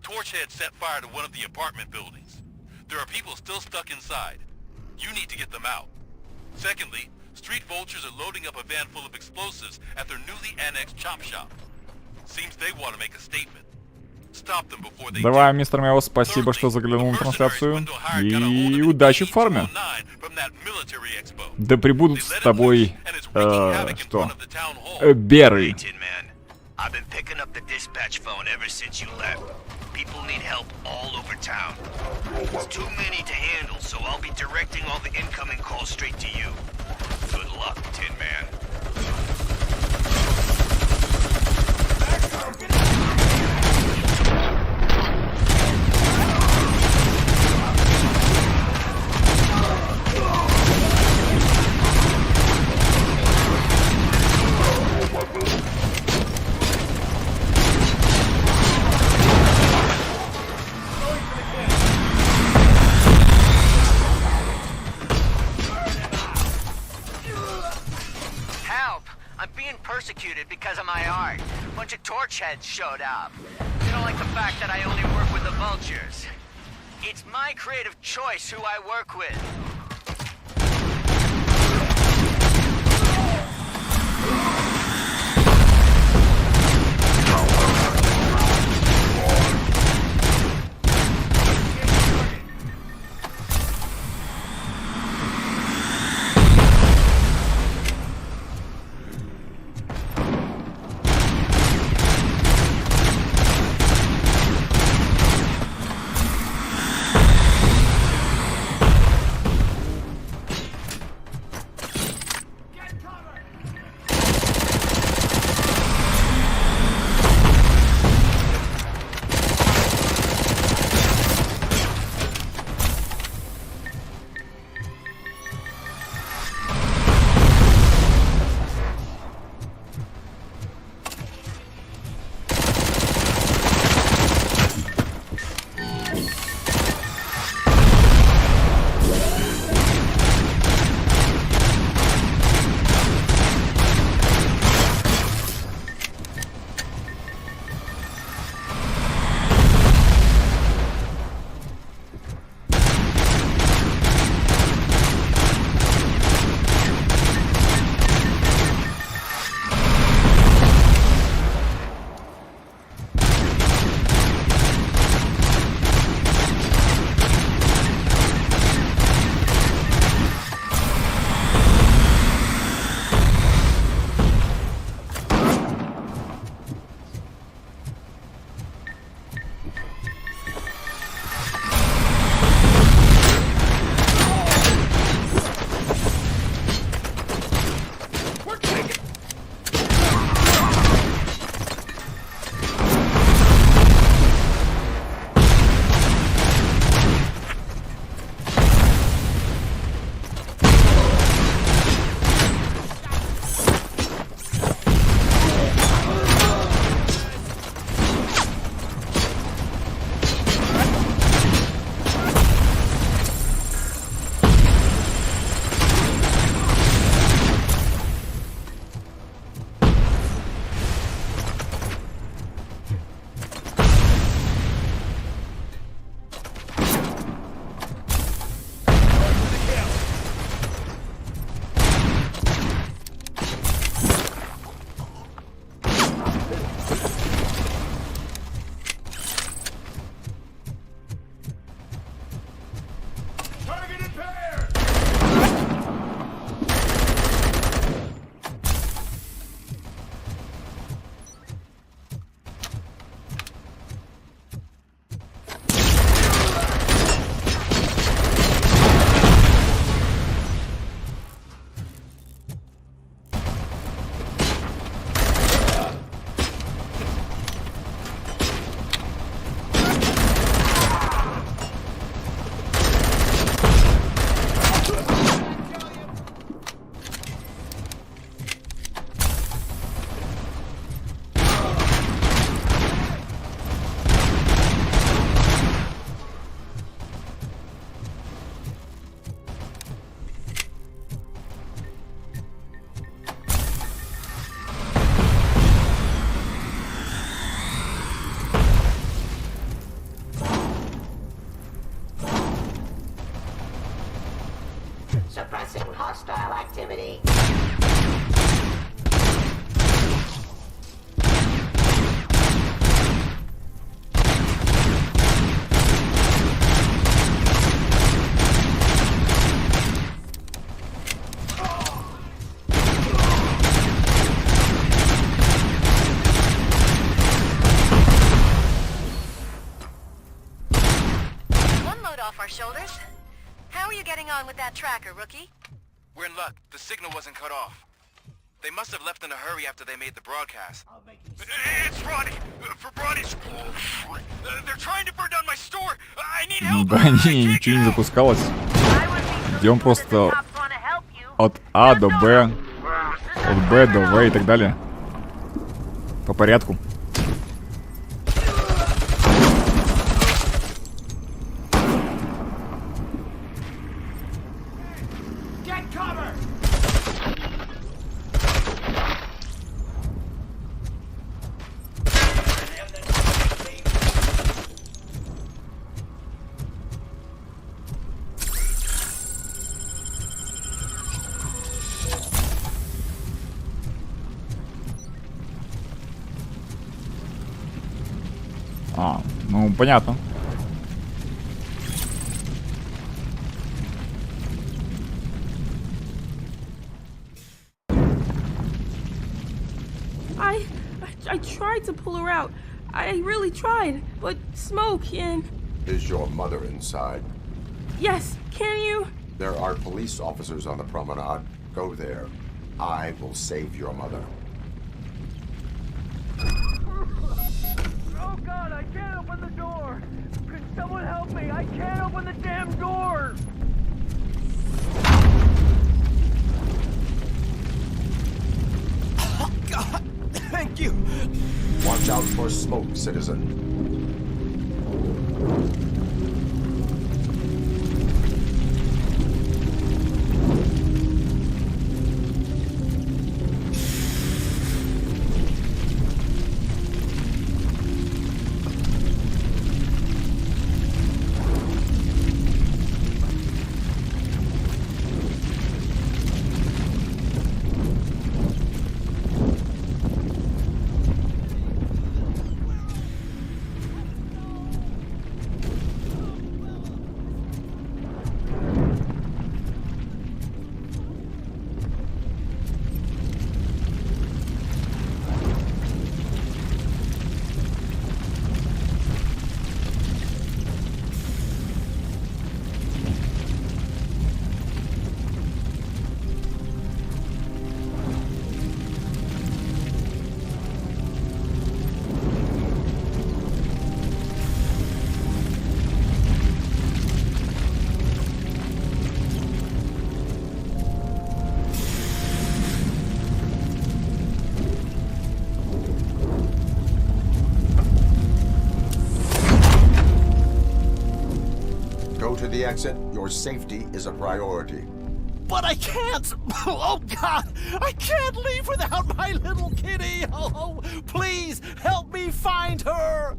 Torchhead set fire to one of the apartment buildings. There are people still stuck inside. You need to get them out. Secondly, street vultures are loading up a van full of explosives at their newly annexed chop shop. Seems they want to make a statement. Stop them before they Давай, мистер Мяу, спасибо, что заглянул на трансляцию. И удачи в фарме. Да пребудут с тобой, что? Беры. I've been picking up the dispatch phone ever since you left. People need help all over town. It's too many to handle, so I'll be directing all the incoming calls straight to you. Good luck, Tin Man. Persecuted because of my art. A bunch of torchheads showed up. They don't like the fact that I only work with the vultures. It's my creative choice who I work with. Suppressing hostile activity. Off our shoulders. How are you getting on with that tracker, rookie? We're in luck. The signal wasn't cut off. They must have left in a hurry after they made the broadcast. It's Ronnie! For Ronnie's... They're trying to burn down my store! I need help! Да не, ничего не запускалось. Идем просто от А до Б, от Б до В и так далее. По порядку. Ну, понятно. I tried to pull her out. I really tried, but smoke and... Is your mother inside? Yes, can you? There are police officers on the promenade. Go there. I will save your mother. Oh God, I can't open the door! Could someone help me? I can't open the damn door! Oh God, thank you! Watch out for smoke, citizen. The exit, your safety is a priority. But I can't! Oh God! I can't leave without my little kitty! Oh, please help me find her!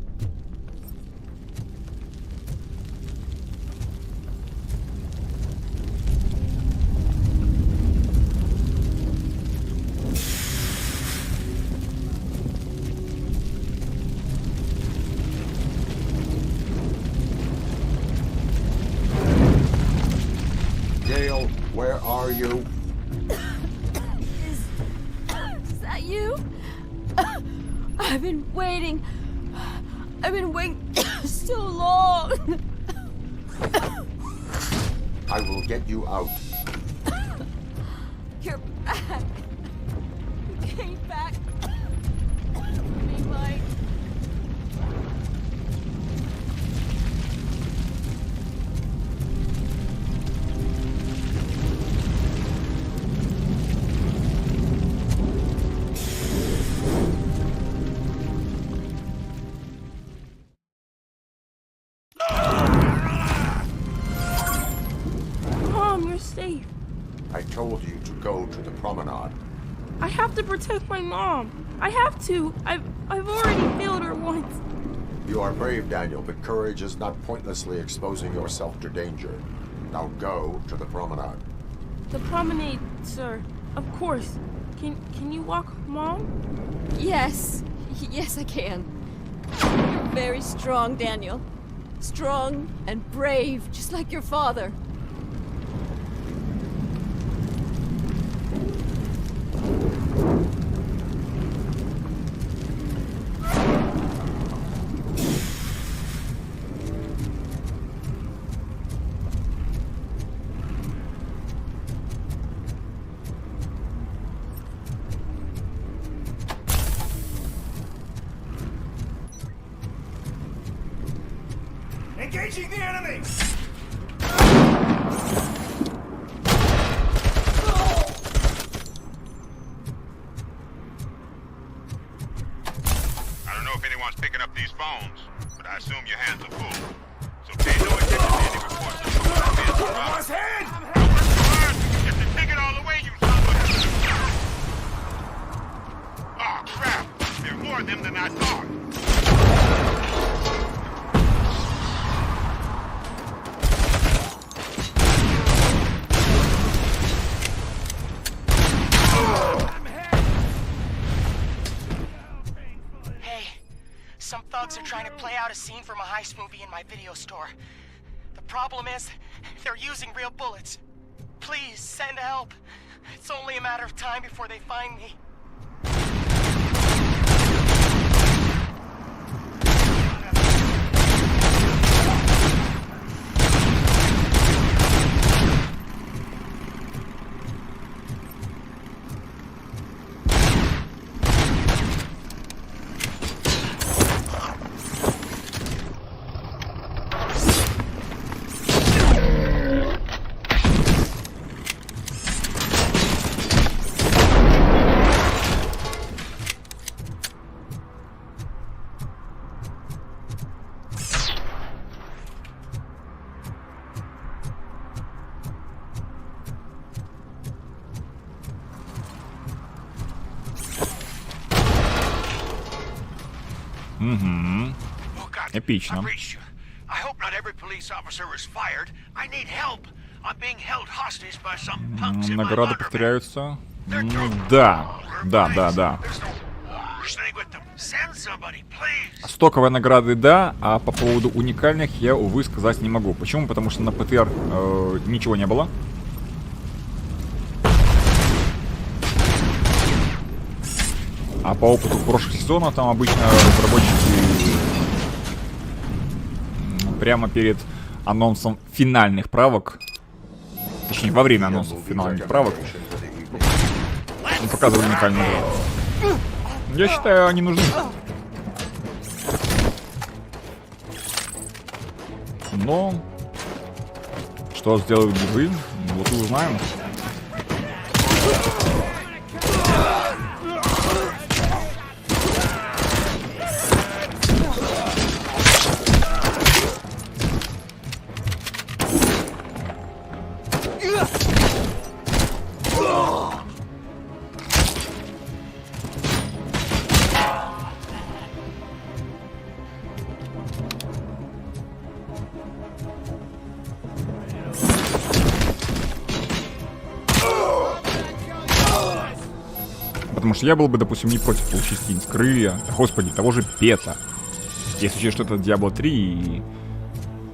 Where are you? Is that you? I've been waiting so long. I will get you out. You're back. You came back. Be mine. Safe. I told you to go to the promenade. I have to protect my mom. I have to. I've already failed her once. You are brave, Daniel, but courage is not pointlessly exposing yourself to danger. Now go to the promenade. The promenade, sir. Of course. Can you walk, Mom? Yes. Yes, I can. You're very strong, Daniel. Strong and brave, just like your father. Engaging the enemy! I don't know if anyone's picking up these phones, but I assume your hands are full. So pay no attention to any reports of someone being surrounded. Get the ticket all the way, you son of a... Oh, crap! There are more of them than I thought. Some thugs are trying to play out a scene from a heist movie in my video store. The problem is, they're using real bullets. Please, send help. It's only a matter of time before they find me. Угу. Эпично. I hope not every police officer was fired. I need help. I'm being held hostage by some punks in my Награды laundromat. повторяются. Да. Стоковые награды да, а по поводу уникальных я, увы, сказать не могу. Почему? Потому что на ПТР ничего не было. А по опыту прошлых сезонов там обычно разработчики прямо перед анонсом финальных правок, точнее во время анонсов финальных правок, показывали уникальные награды. Я считаю, они нужны. Но что сделают игры, вот и узнаем. Потому что я был бы, допустим, не против получить какие-нибудь крылья, господи, того же Пета. Если учесть, что это Diablo 3, и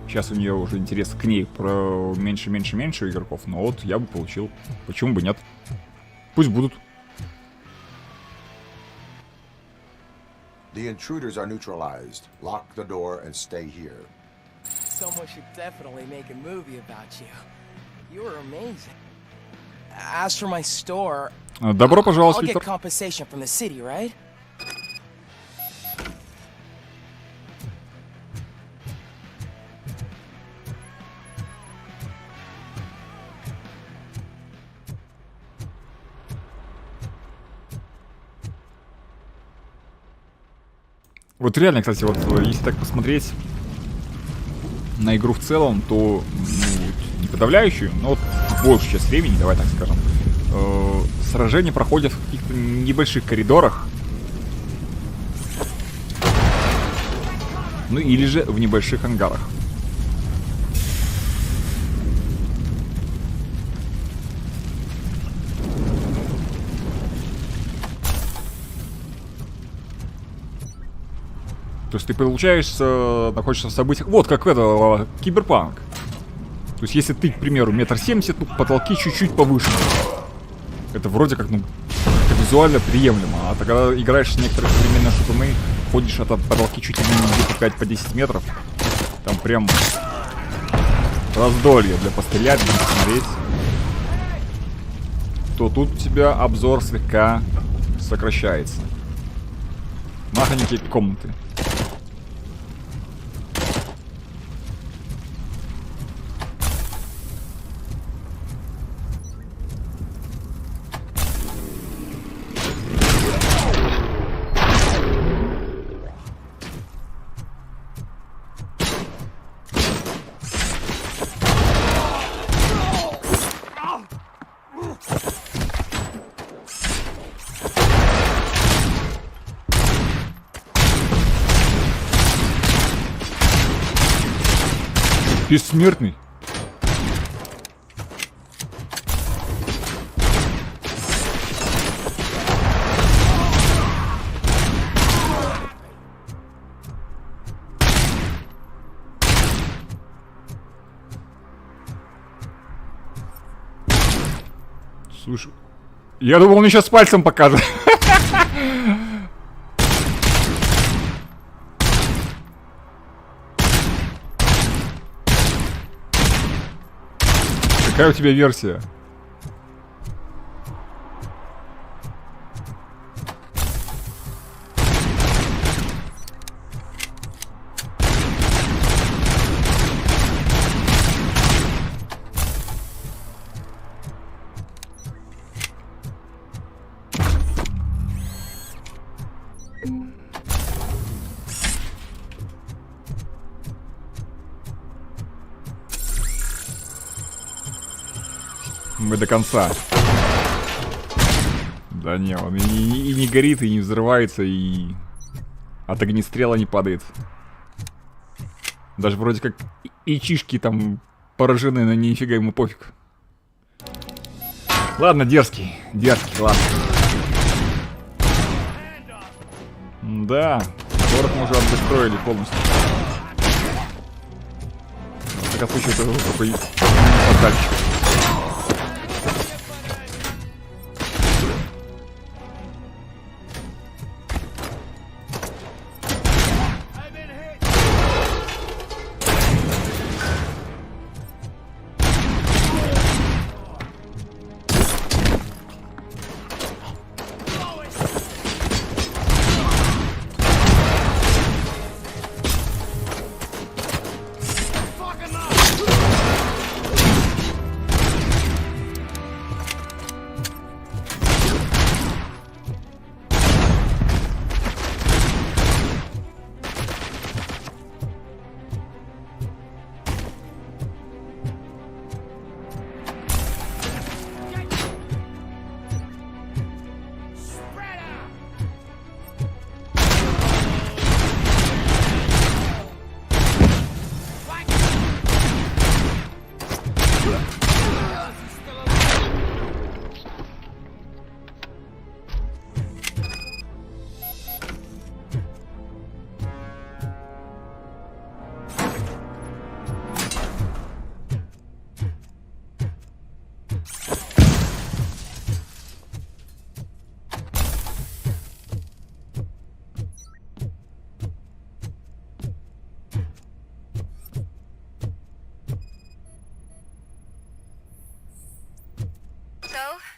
сейчас у нее уже интерес к ней про меньше игроков, но вот я бы получил. Почему бы нет? Пусть будут. The intruders are neutralized. Lock the door and stay here. Someone should definitely make a movie about you. You were amazing. As for my store, добро пожаловать, I'll get Виктор. compensation from the city, right? Вот реально, кстати, вот если так посмотреть на игру в целом, то не подавляющую, но вот большую часть времени, давай так скажем, сражения проходят в каких-то небольших коридорах. Ну или же в небольших ангарах. То есть ты получаешься, находишься в событиях, вот как это, киберпанк. То есть если ты, к примеру, 1,70 м, ну, потолки чуть-чуть повыше. Это вроде как, ну, это визуально приемлемо. А ты когда играешь в некоторые современные шутаны, ходишь от потолки чуть ли не где-то 5-10 метров, там прям раздолье для пострелять, для посмотреть. То тут у тебя обзор слегка сокращается. Махонькие комнаты. Бессмертный. Слушай, я думал, он мне сейчас пальцем покажет. Какая у тебя версия? Мы до конца. Да не, он и не горит, и не взрывается, и от огнестрела не падает. Даже вроде как и чишки там поражены, но нифига ему пофиг. Ладно, дерзкий, ладно. Да, город мы уже обустроили полностью. В таком случае это такой подальше.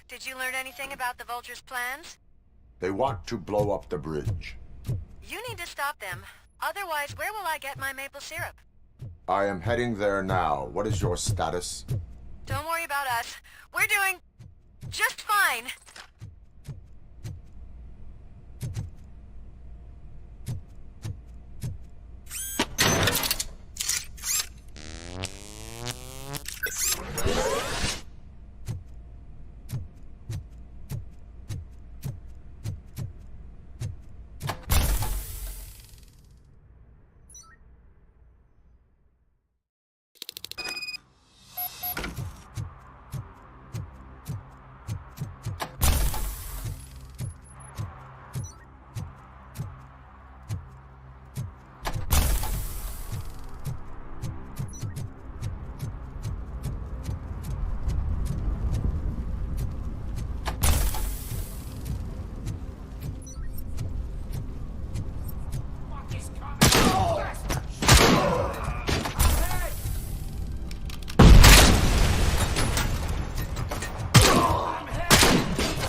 Did you learn anything about the Vulture's plans? They want to blow up the bridge. You need to stop them. Otherwise, where will I get my maple syrup? I am heading there now. What is your status? Don't worry about us. We're doing just fine.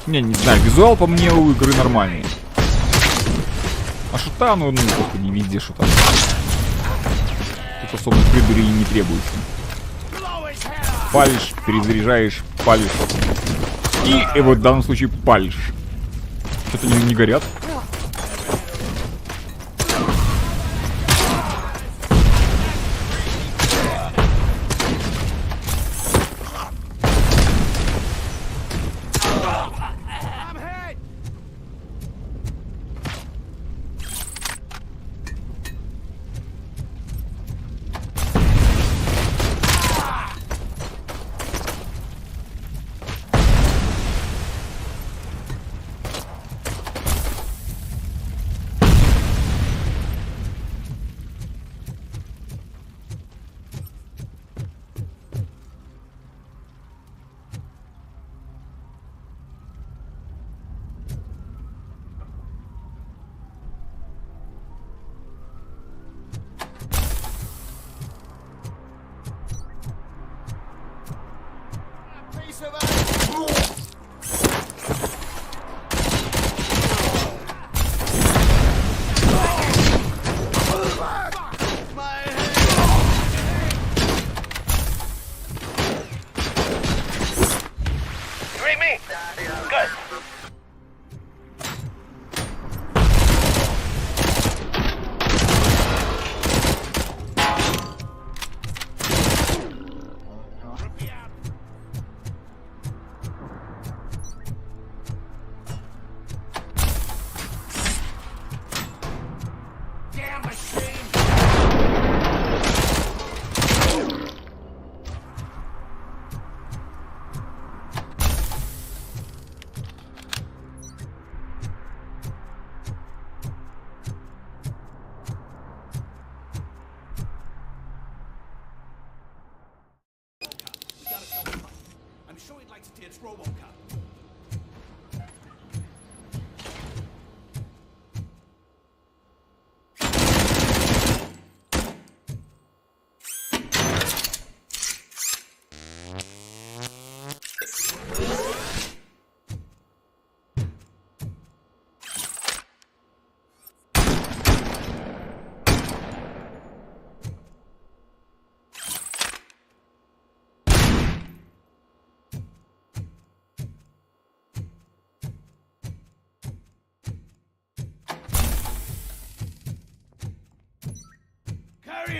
Не знаю, визуал по мне у игры нормальный. А шута, ну только не везде шута. Тут особо прибыли не требуется. Палишь, перезаряжаешь, палишь. И вот в данном случае палишь. Что-то не горят. It's RoboCop.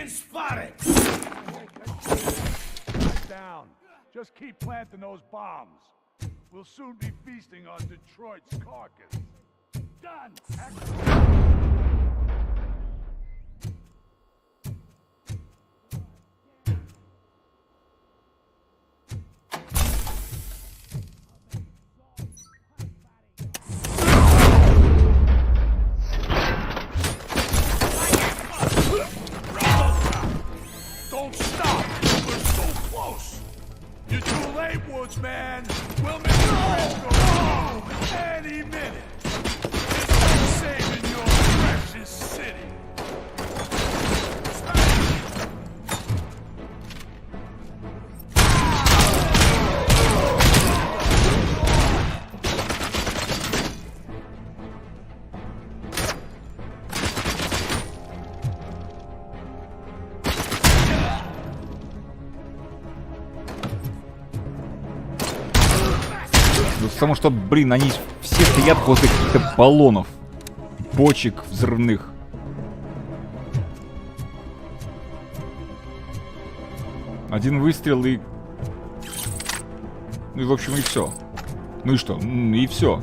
Spotted! Down. Just keep planting those bombs. We'll soon be feasting on Detroit's carcass. Done! Man, we'll make the rest go wrong any minute. It's saving your precious city. Потому что, блин, они все стоят возле каких-то баллонов, бочек взрывных. Один выстрел и... Ну и в общем и все. Ну и что? И все.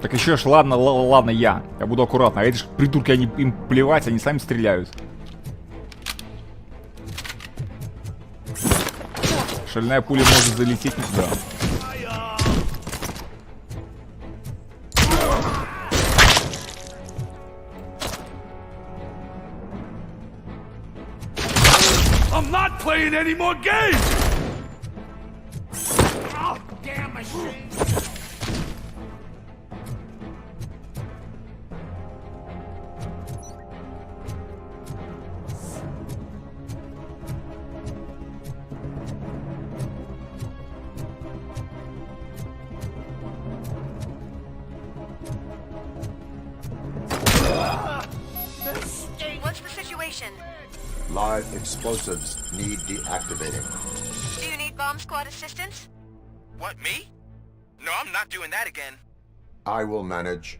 Так еще ж, ладно, я буду аккуратно. А эти же придурки, они им плевать, они сами стреляют. Шальная пуля может залететь не туда. I'm not playing any more games. Oh, damn machine. mission. Live explosives need deactivating. Do you need bomb squad assistance? What, me? No, I'm not doing that again. I will manage.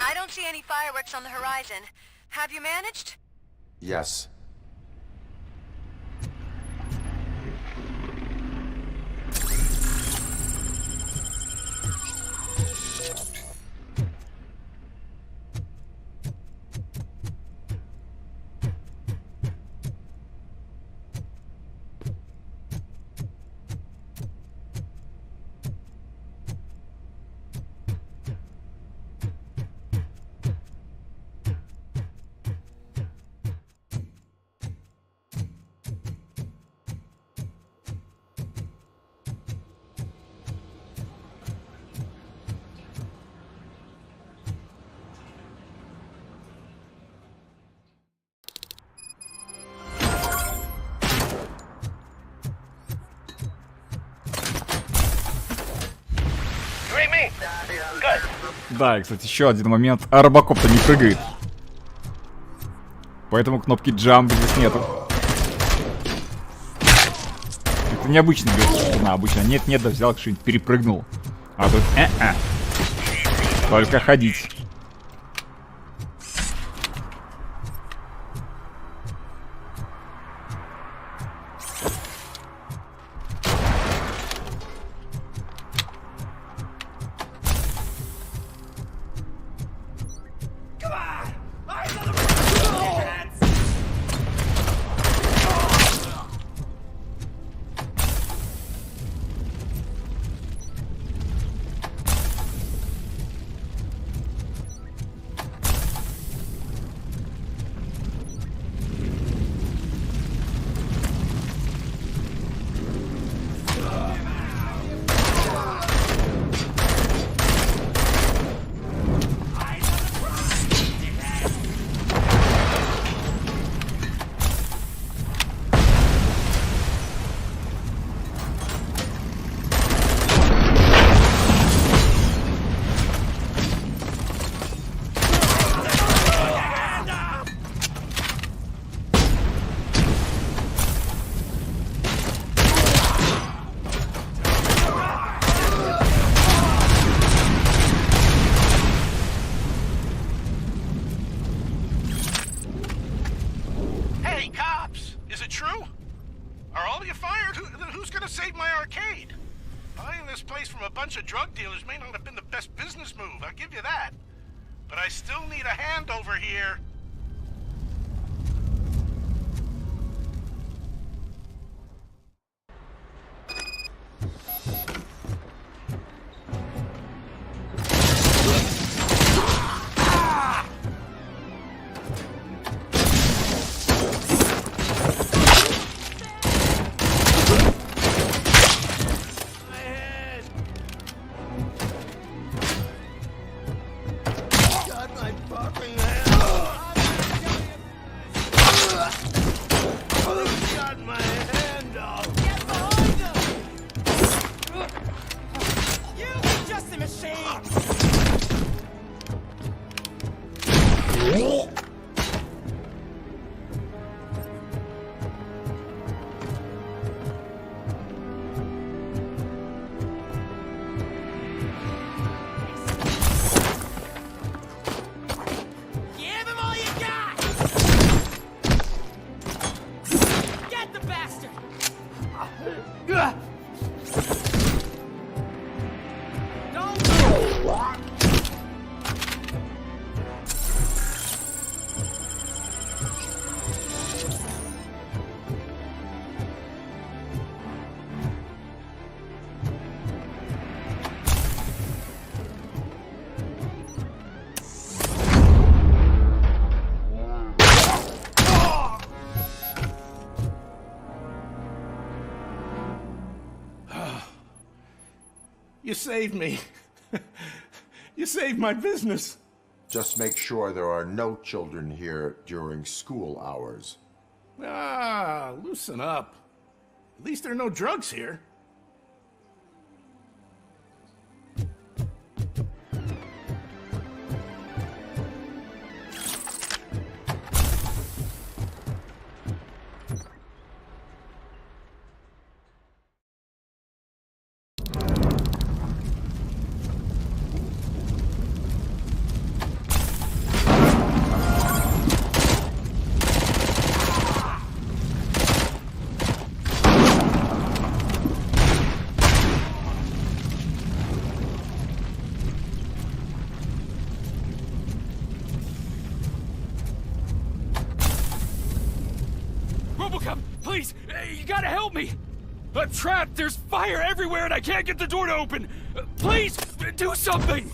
I don't see any fireworks on the horizon. Have you managed? Yes. Да, и, кстати, еще один момент. А RoboCop-то не прыгает. Поэтому кнопки Jump здесь нету. Это необычно, обычно нет-нет, да взял, что-нибудь перепрыгнул. А тут только ходить. Drug dealers may not have been the best business move, I'll give you that. But I still need a hand over here. You saved me. You saved my business. Just make sure there are no children here during school hours. Ah, loosen up. At least there are no drugs here. RoboCop, please, you gotta help me. I'm trapped. There's fire everywhere, and I can't get the door to open. Please, do something.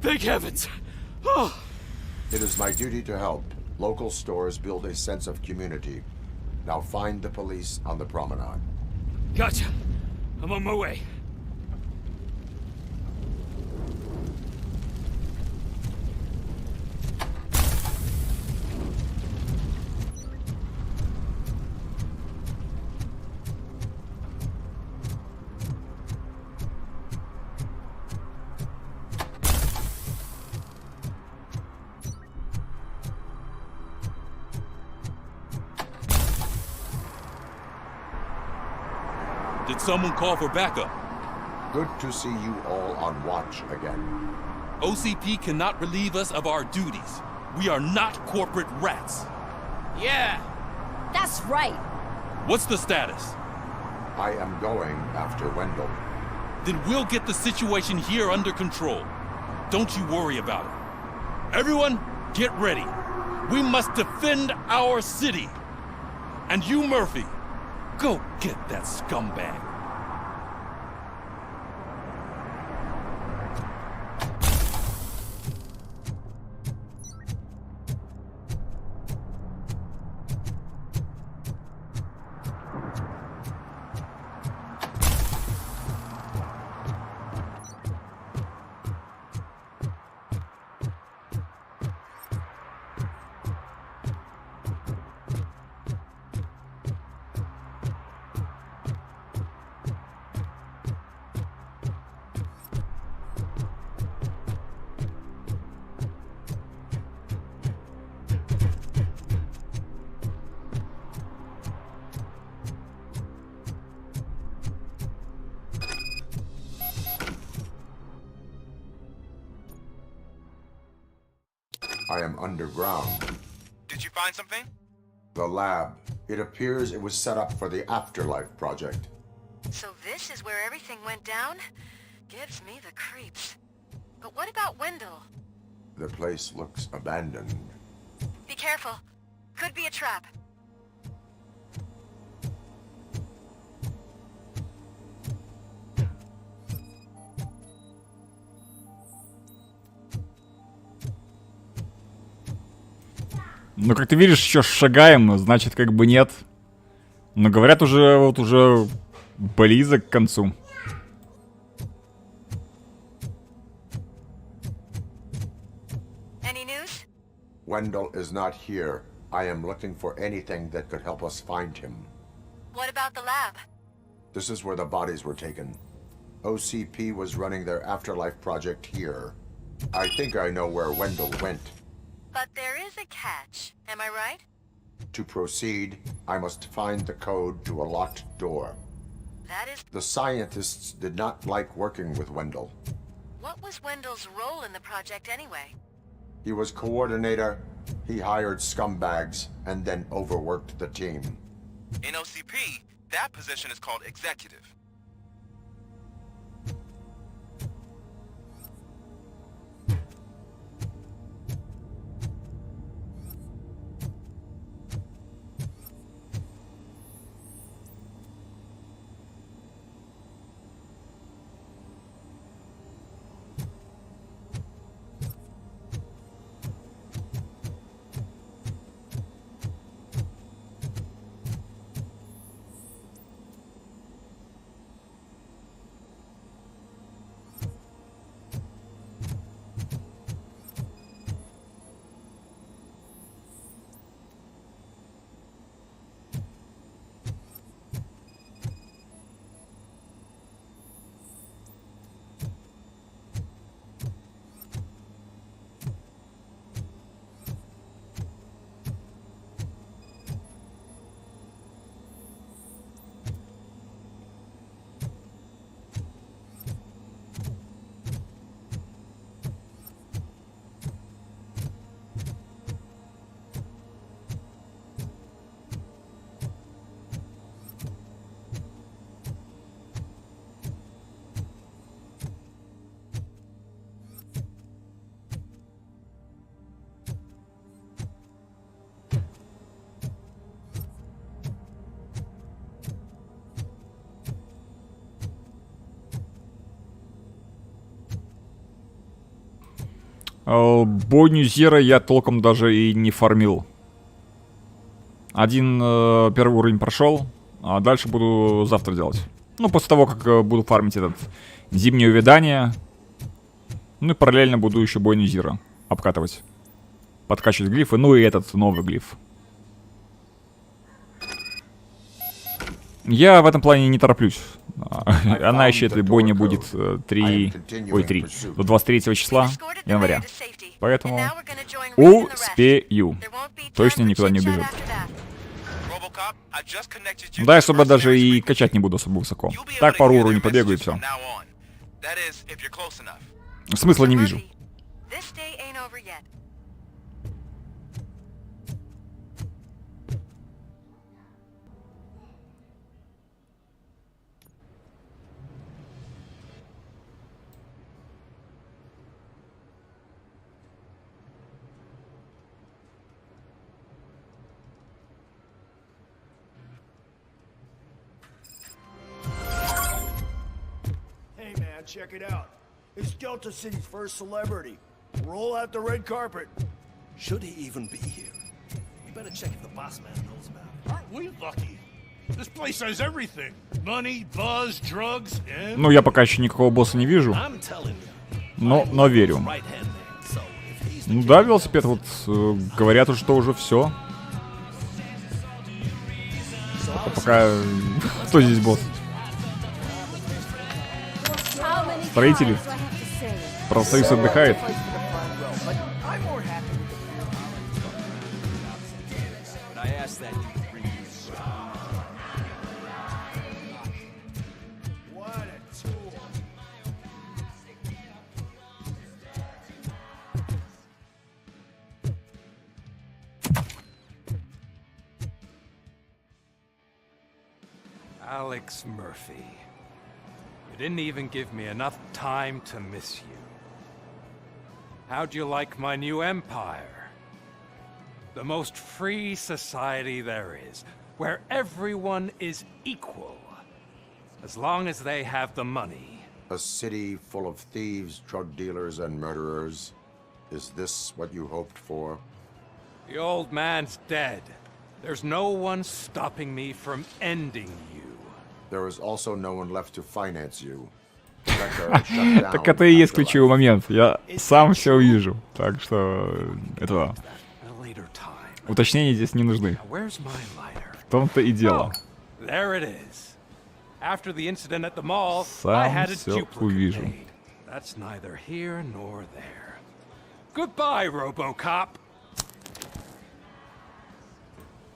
Thank heavens! Oh. It is my duty to help. Local stores build a sense of community. Now find the police on the promenade. Gotcha. I'm on my way. Did someone call for backup? Good to see you all on watch again. OCP cannot relieve us of our duties. We are not corporate rats. Yeah. That's right. What's the status? I am going after Wendell. Then we'll get the situation here under control. Don't you worry about it. Everyone, get ready. We must defend our city. And you, Murphy, go get that scumbag. I am underground. Did you find something? The lab. It appears it was set up for the Afterlife project. So this is where everything went down? Gives me the creeps. But what about Wendell? The place looks abandoned. Be careful. Could be a trap. Ну, как ты видишь, еще шагаем, значит, как бы нет. Но говорят, уже близок к концу. Any news? Wendell is not here. I am looking for anything that could help us find him. What about the lab? This is where the bodies were taken. OCP was running their Afterlife project here. I think I know where Wendell went. But there is a catch, am I right? To proceed, I must find the code to a locked door. That is... The scientists did not like working with Wendell. What was Wendell's role in the project anyway? He was coordinator, he hired scumbags, and then overworked the team. In OCP, that position is called executive. Бойню Зера я толком даже и не фармил. Первый уровень прошел, а дальше буду завтра делать. Ну, после того, как буду фармить этот зимнее увядание. Ну и параллельно буду еще бойню Зера обкатывать. Подкачивать глифы, ну и этот новый глиф. Я в этом плане не тороплюсь. Она еще, этой бойни будет 3 до 23 числа января. Поэтому успею. Точно никуда не убежит. Да, особо даже и качать не буду особо высоко. Так пару уровней побегаю и все. Смысла не вижу. Check it out. It's Delta City's first celebrity. Roll out the red carpet. Should he even be here? We better check if the boss man knows about it. Aren't we lucky? This place has everything. Money, buzz, drugs, and... Ну, я пока еще никакого босса не вижу. Но верю. Ну да, велосипед, вот говорят, что уже все. Пока... Кто здесь босс? Строители. Профсоюз отдыхает. Alex Murphy. You didn't even give me enough time to miss you. How'd you like my new empire? The most free society there is, where everyone is equal, as long as they have the money. A city full of thieves, drug dealers, and murderers. Is this what you hoped for? The old man's dead. There's no one stopping me from ending you. There is also no one left to finance you. Так это и есть ключевой момент. Я сам все увижу. Так что этого уточнения здесь не нужны. В том-то и дело. Сам все увижу. Goodbye, RoboCop.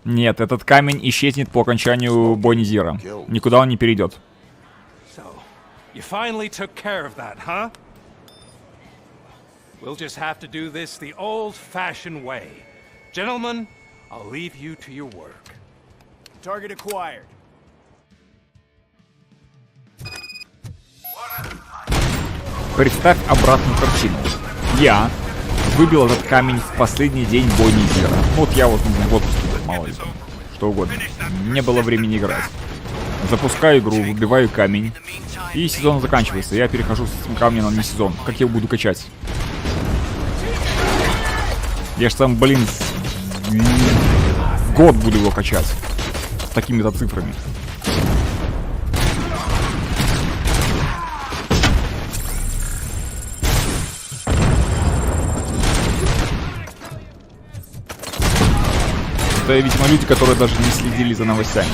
Нет, этот камень исчезнет по окончанию бойни Зира. Никуда он не перейдет. You finally took care of that, huh? We'll just have to do this the old-fashioned way. Gentlemen, I'll leave you to your work. Target acquired. Представь обратную картину. Я выбил этот камень в последний день бойни Зира. Вот я вот в отпуске, мало ли, что угодно. Не было времени играть. Запускаю игру, выбиваю камень, и сезон заканчивается. Я перехожу с этим камнем на сезон. Как я его буду качать? Я ж сам, блин, год буду его качать. С такими-то цифрами. Это, видимо, люди, которые даже не следили за новостями.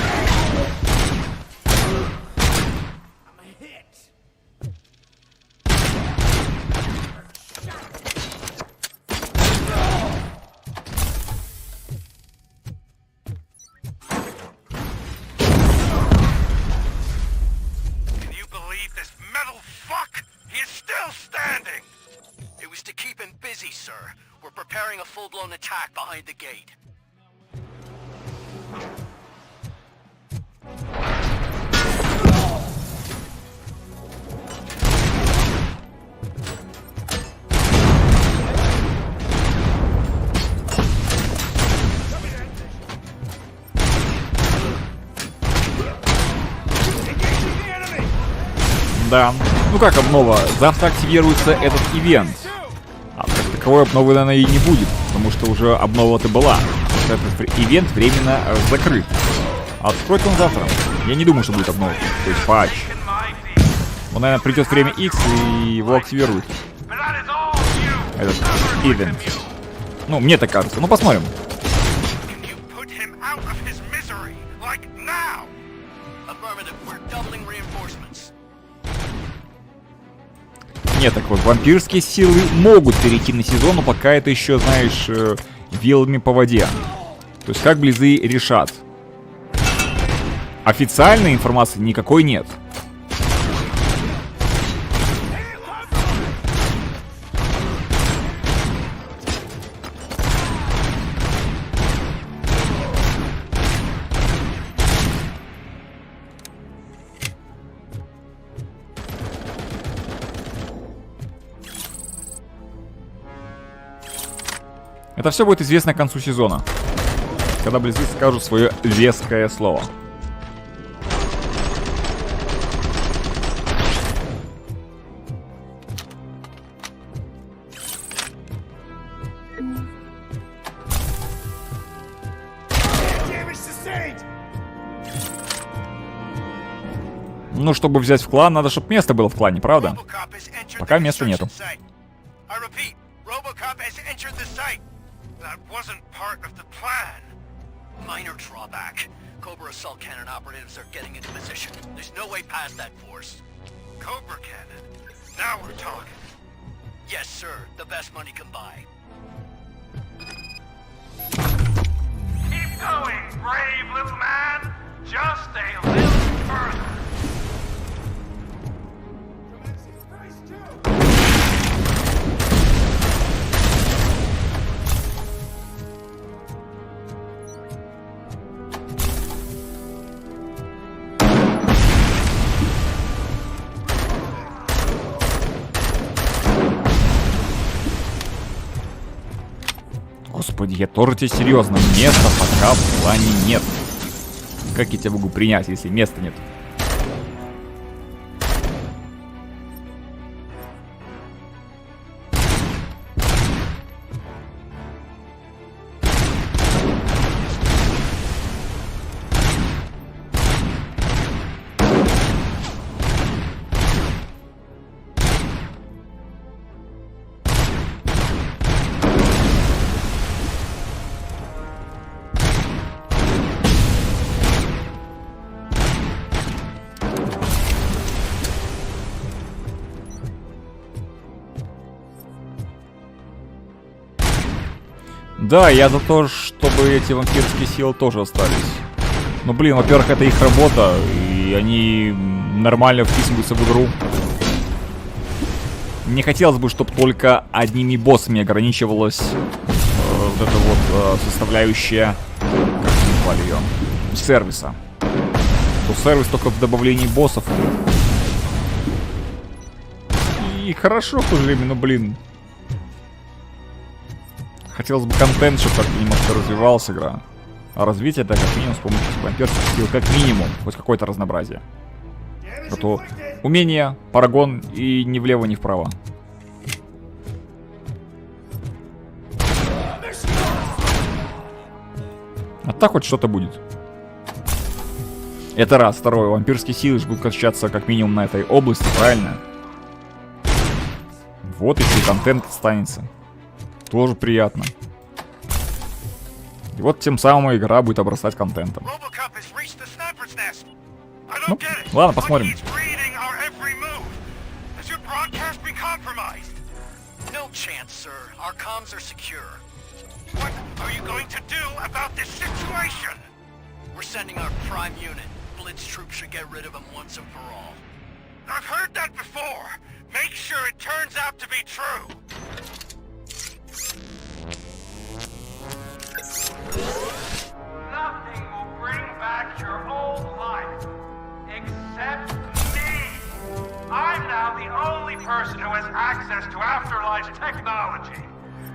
Да. Ну как обнова? Завтра активируется этот ивент. А как таковой обновы, наверное, и не будет, потому что уже обнова-то была. Этот ивент временно закрыт. Откроет он завтра. Я не думаю, что будет обнова. То есть патч. Он, наверное, придет время X и его активируют. Этот ивент. Ну, мне так кажется. Ну, посмотрим. Нет, так вот, вампирские силы могут перейти на сезон, но пока это еще, знаешь, вилами по воде. То есть как близы решат. Официальной информации никакой нет. Это все будет известно к концу сезона, когда близы скажут свое веское слово. Ну, чтобы взять в клан, надо, чтобы место было в клане, правда? Пока места нету. RoboCop has entered the site. That wasn't part of the plan. Minor drawback. Cobra assault cannon operatives are getting into position. There's no way past that force. Cobra cannon? Now we're talking. Yes, sir. The best money can buy. Keep going, brave little man. Just a little further. Господи, я тоже тебе серьезно. Места пока в плане нет. Как я тебя могу принять, если места нет? Да, я за то, чтобы эти вампирские силы тоже остались. Ну, блин, во-первых, это их работа, и они нормально вписываются в игру. Не хотелось бы, чтобы только одними боссами ограничивалась вот эта вот составляющая, как назвали ее, сервиса. То сервис только в добавлении боссов. И хорошо в то же время, но, блин. Хотелось бы контент, чтобы так немножко развивалась игра. А развитие это как минимум с помощью вампирских сил, как минимум, хоть какое-то разнообразие. А то умение, парагон и ни влево, ни вправо. А так хоть что-то будет. Это раз. Второе. Вампирские силы же будут качаться как минимум на этой области, правильно? Вот если контент останется. Тоже приятно. И вот тем самым игра будет обрастать контентом. Ну, ладно, посмотрим. I've heard that before. Make sure it turns out to be true. Nothing will bring back your old life, except me. I'm now the only person who has access to afterlife technology.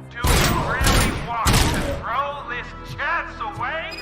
Do you really want to throw this chance away?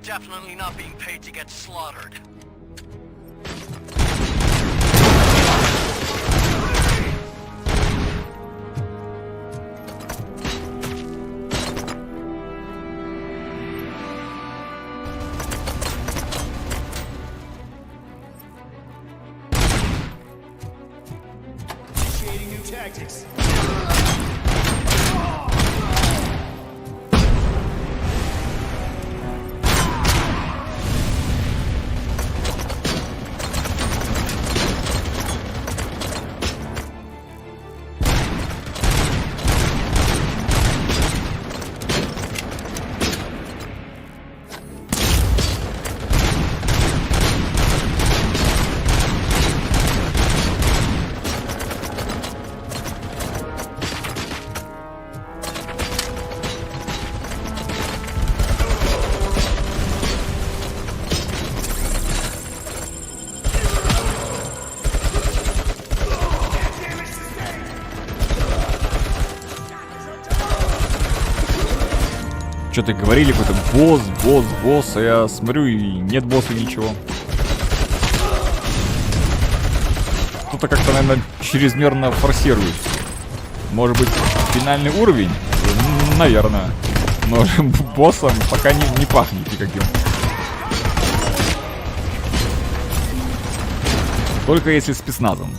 Definitely not being paid to get slaughtered. Initiating new tactics. Что-то говорили, какой-то босс, а я смотрю, и нет босса, ничего. Кто-то как-то, наверное, чрезмерно форсирует. Может быть, финальный уровень? Наверное. Но боссом пока не пахнет никаким. Только если спецназом.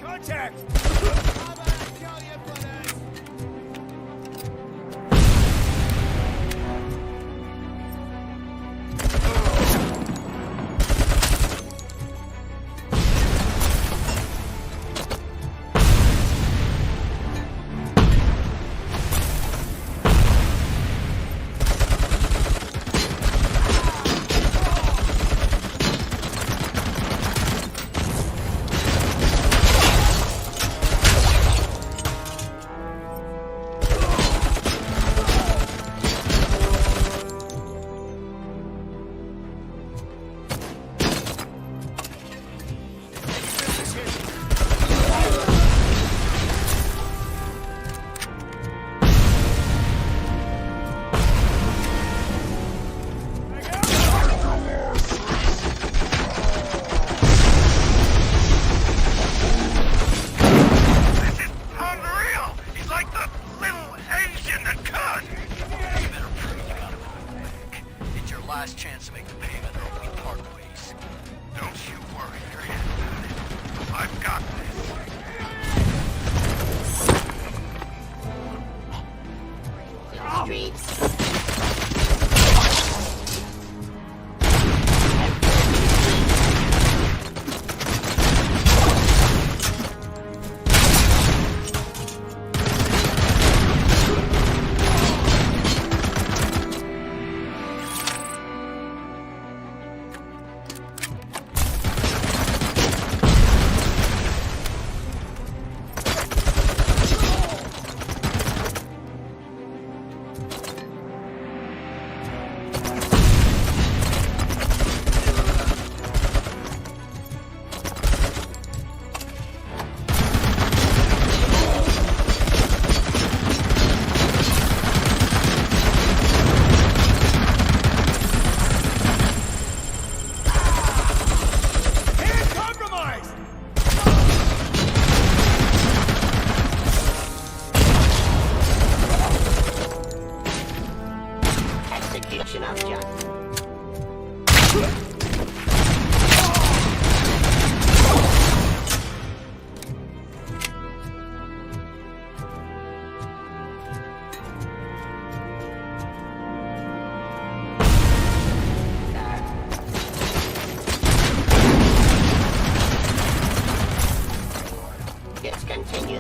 Contact!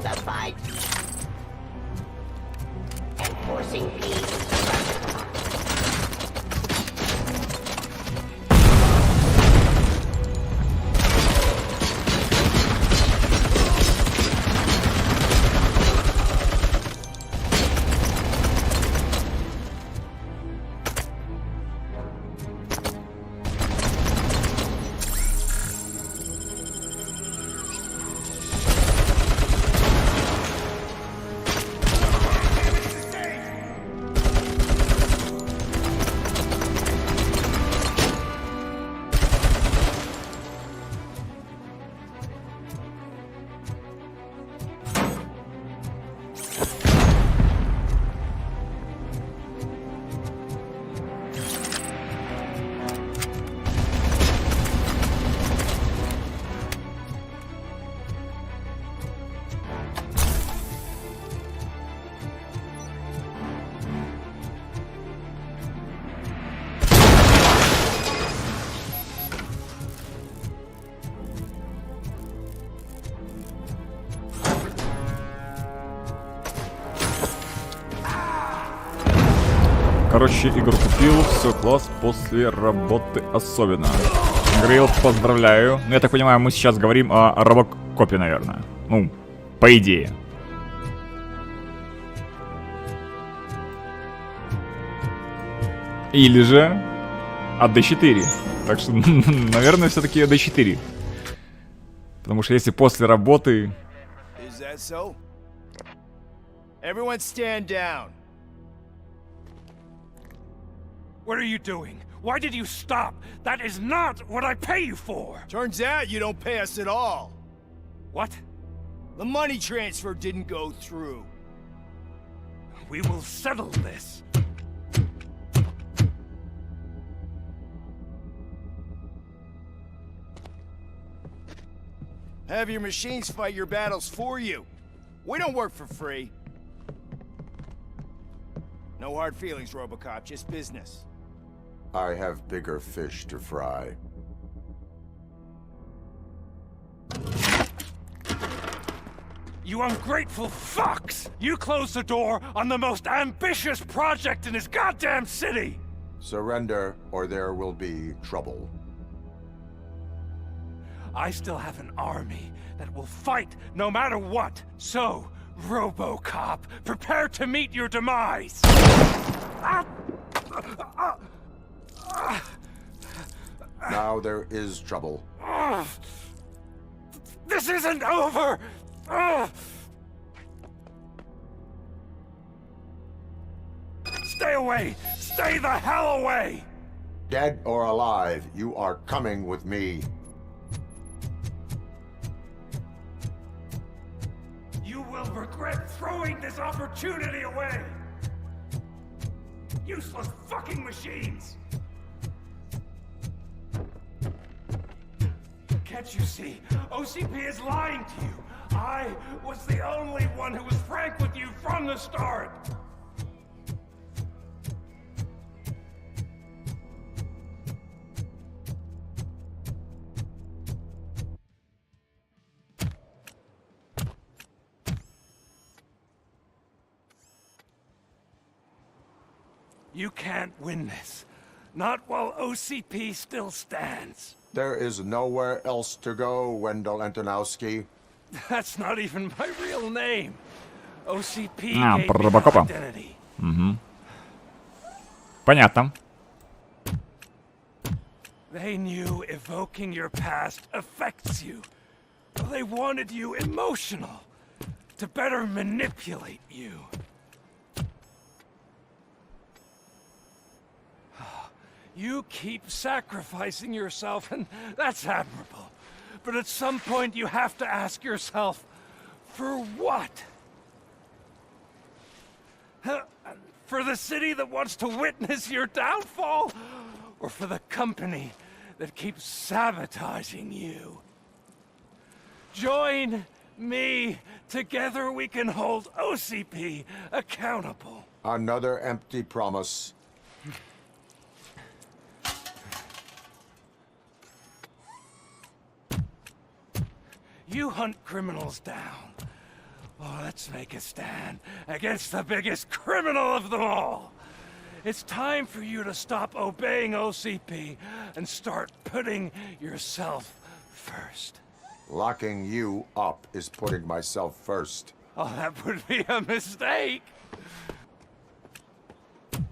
the fight. Enforcing peace. Короче, игру купил, все класс, после работы особенно. Грилл, поздравляю. Ну, я так понимаю, мы сейчас говорим о RoboCop'е, наверное. Ну, по идее. Или же о D4. Так что, наверное, все-таки о D4. Потому что если после работы... Is that so? Everyone stand down. What are you doing? Why did you stop? That is not what I pay you for! Turns out you don't pay us at all. What? The money transfer didn't go through. We will settle this. Have your machines fight your battles for you. We don't work for free. No hard feelings, RoboCop, just business. I have bigger fish to fry. You ungrateful fucks! You closed the door on the most ambitious project in this goddamn city! Surrender, or there will be trouble. I still have an army that will fight no matter what. So, RoboCop, prepare to meet your demise! Now there is trouble. This isn't over! Stay away! Stay the hell away! Dead or alive, you are coming with me. You will regret throwing this opportunity away! Useless fucking machines! Can't you see? OCP is lying to you! I was the only one who was frank with you from the start! You can't win this. Not while OCP still stands. There is nowhere else to go, Wendell Antonowski. That's not even my real name. OCP gave про me RoboCop'а. identity. Угу. Понятно. They knew evoking your past affects you. They wanted you emotional to better manipulate you. You keep sacrificing yourself, and that's admirable. But at some point you have to ask yourself, for what? For the city that wants to witness your downfall? Or for the company that keeps sabotaging you? Join me. Together we can hold OCP accountable. Another empty promise. You hunt criminals down, Let's make a stand against the biggest criminal of them all. It's time for you to stop obeying OCP and start putting yourself first. Locking you up is putting myself first. Oh, that would be a mistake.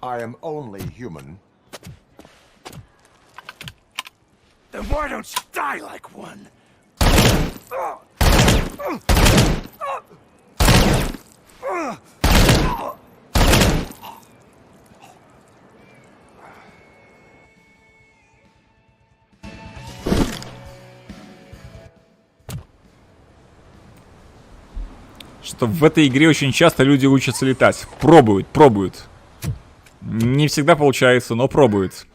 I am only human. Then why don't you die like one? Что в этой игре очень часто люди учатся летать. Пробуют. Не всегда получается, но пробуют.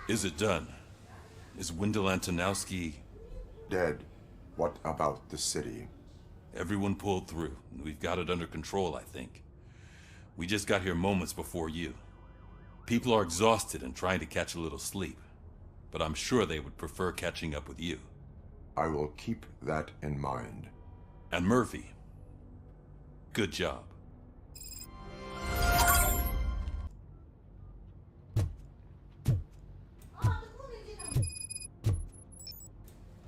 Is it done? Is Wendell Antonowski dead? What about the city? Everyone pulled through. We've got it under control, I think. We just got here moments before you. People are exhausted and trying to catch a little sleep. But I'm sure they would prefer catching up with you. I will keep that in mind. And Murphy, good job.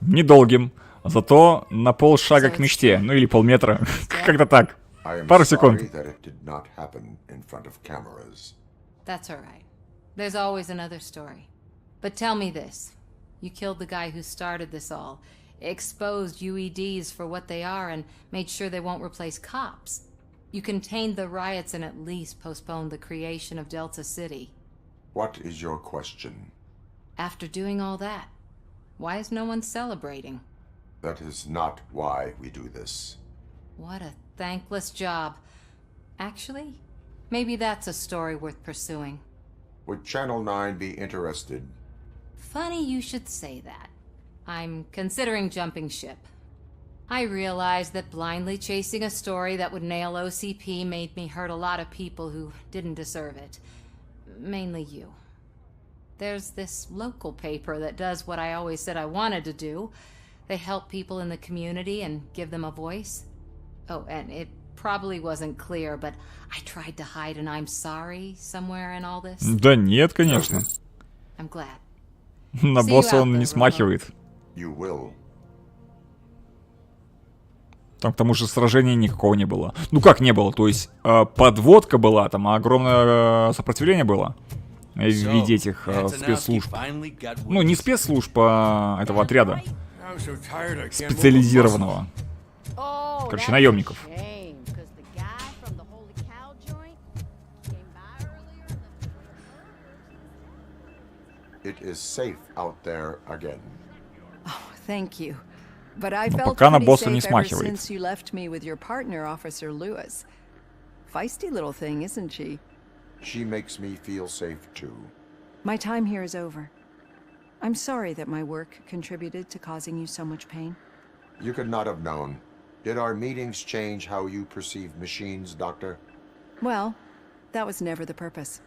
Недолгим, зато на полшага к мечте, ну или полметра, как-то так, пару секунд. That's all right. There's always another story. But tell me this. You killed the guy who started this all, exposed UEDs for what they are, and made sure they won't replace cops. You contained the riots and at least postponed the creation of Delta City. What is your question? After doing all that, why is no one celebrating? That is not why we do this. What a thankless job. Actually, maybe that's a story worth pursuing. Would Channel 9 be interested? Funny you should say that. I'm considering jumping ship. I realized that blindly chasing a story that would nail OCP made me hurt a lot of people who didn't deserve it. Mainly you. There's this local paper that does what I always said I wanted to do. They help people in the community and give them a voice. Oh, and it probably wasn't clear, but I tried to hide an I'm sorry somewhere in all this. Да нет, конечно. I'm glad. На босса он не смахивает. You will. Там к тому же сражения никакого не было. Ну как не было? То есть подводка была, там огромное сопротивление было. В виде этих спецслужб. Ну, не спецслужб, а этого отряда. Специализированного. Короче, наемников. It is safe out there again. Oh, thank you. But I felt пока на pretty босса не safe ever смахивает. since you left me with your partner, Officer Lewis. Feisty little thing, isn't she? She makes me feel safe too. My time here is over. I'm sorry that my work contributed to causing you so much pain. You could not have known. Did our meetings change how you perceive machines, Doctor? Well, that was never the purpose.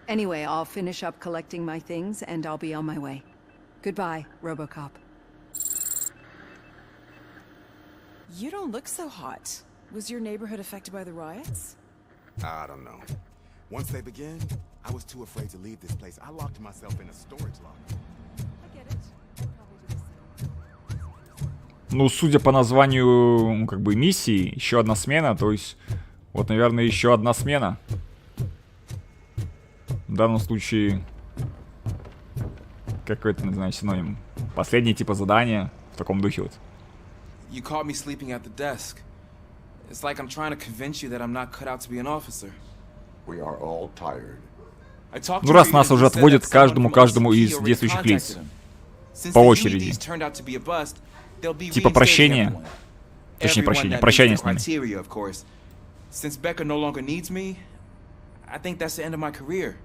Anyway, I'll finish up collecting my things and I'll be on my way. Goodbye, RoboCop. You don't look so hot. Was your neighborhood affected by the riots? I don't know. Once they began, I was too afraid to leave this place. I locked myself in a storage locker. I get it. Ну, судя по названию, как бы, миссии, еще одна смена, то есть, вот, наверное, еще одна смена. В данном случае, какой-то, не знаю, синоним. Последнее, типа, задание, в таком духе вот. You caught me sleeping at the desk. It's like I'm trying to convince you that I'm not cut out to be an officer. We are all tired. Ну, раз нас уже отводят каждому из действующих лиц. По очереди. Типа прощения. Точнее, прощание с ними. Since Becker no longer needs me, I think that's the end of my career.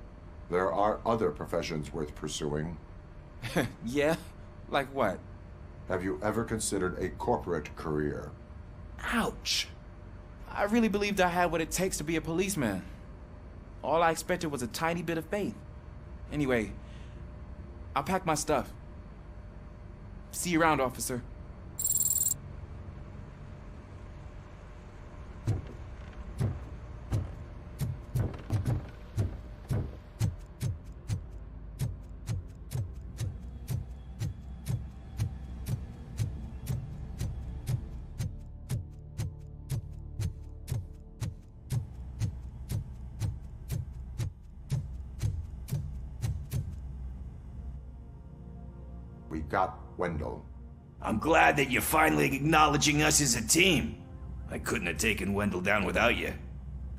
There are other professions worth pursuing. Yeah? Like what? Have you ever considered a corporate career? Ouch. I really believed I had what it takes to be a policeman. All I expected was a tiny bit of faith. Anyway, I'll pack my stuff. See you around, officer. got Wendell. I'm glad that you're finally acknowledging us as a team. I couldn't have taken Wendell down without you.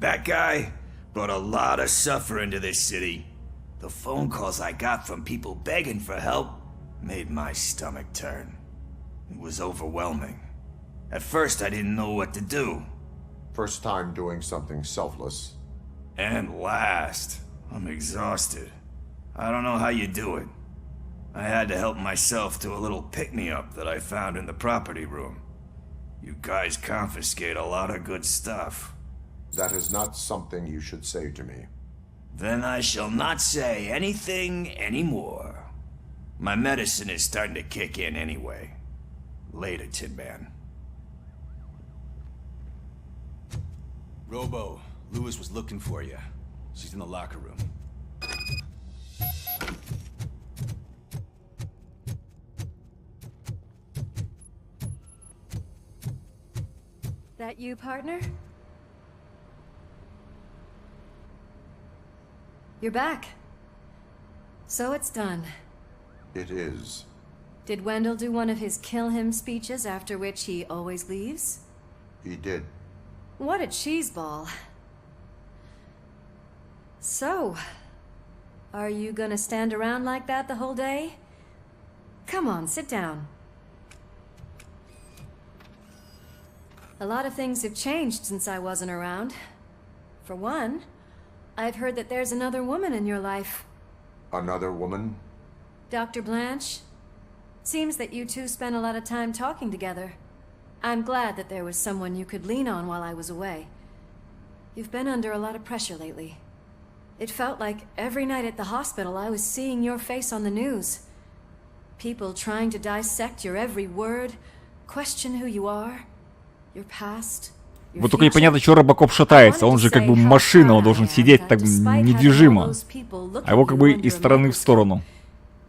That guy brought a lot of suffering to this city. The phone calls I got from people begging for help made my stomach turn. It was overwhelming. At first, I didn't know what to do. First time doing something selfless. And last, I'm exhausted. I don't know how you do it. I had to help myself to a little pick-me-up that I found in the property room. You guys confiscate a lot of good stuff. That is not something you should say to me. Then I shall not say anything anymore. My medicine is starting to kick in anyway. Later, Tin Man. Robo, Lewis was looking for you. She's in the locker room. That you, partner? You're back. So it's done. It is. Did Wendell do one of his kill him speeches after which he always leaves? He did. What a cheeseball. So, are you gonna stand around like that the whole day? Come on, sit down. A lot of things have changed since I wasn't around. For one, I've heard that there's another woman in your life. Another woman? Dr. Blanche? Seems that you two spent a lot of time talking together. I'm glad that there was someone you could lean on while I was away. You've been under a lot of pressure lately. It felt like every night at the hospital I was seeing your face on the news. People trying to dissect your every word, question who you are, your past. Вот только непонятно, что RoboCop шатается. Он же как бы машина, он должен сидеть так недвижимо. А его как бы из стороны в сторону.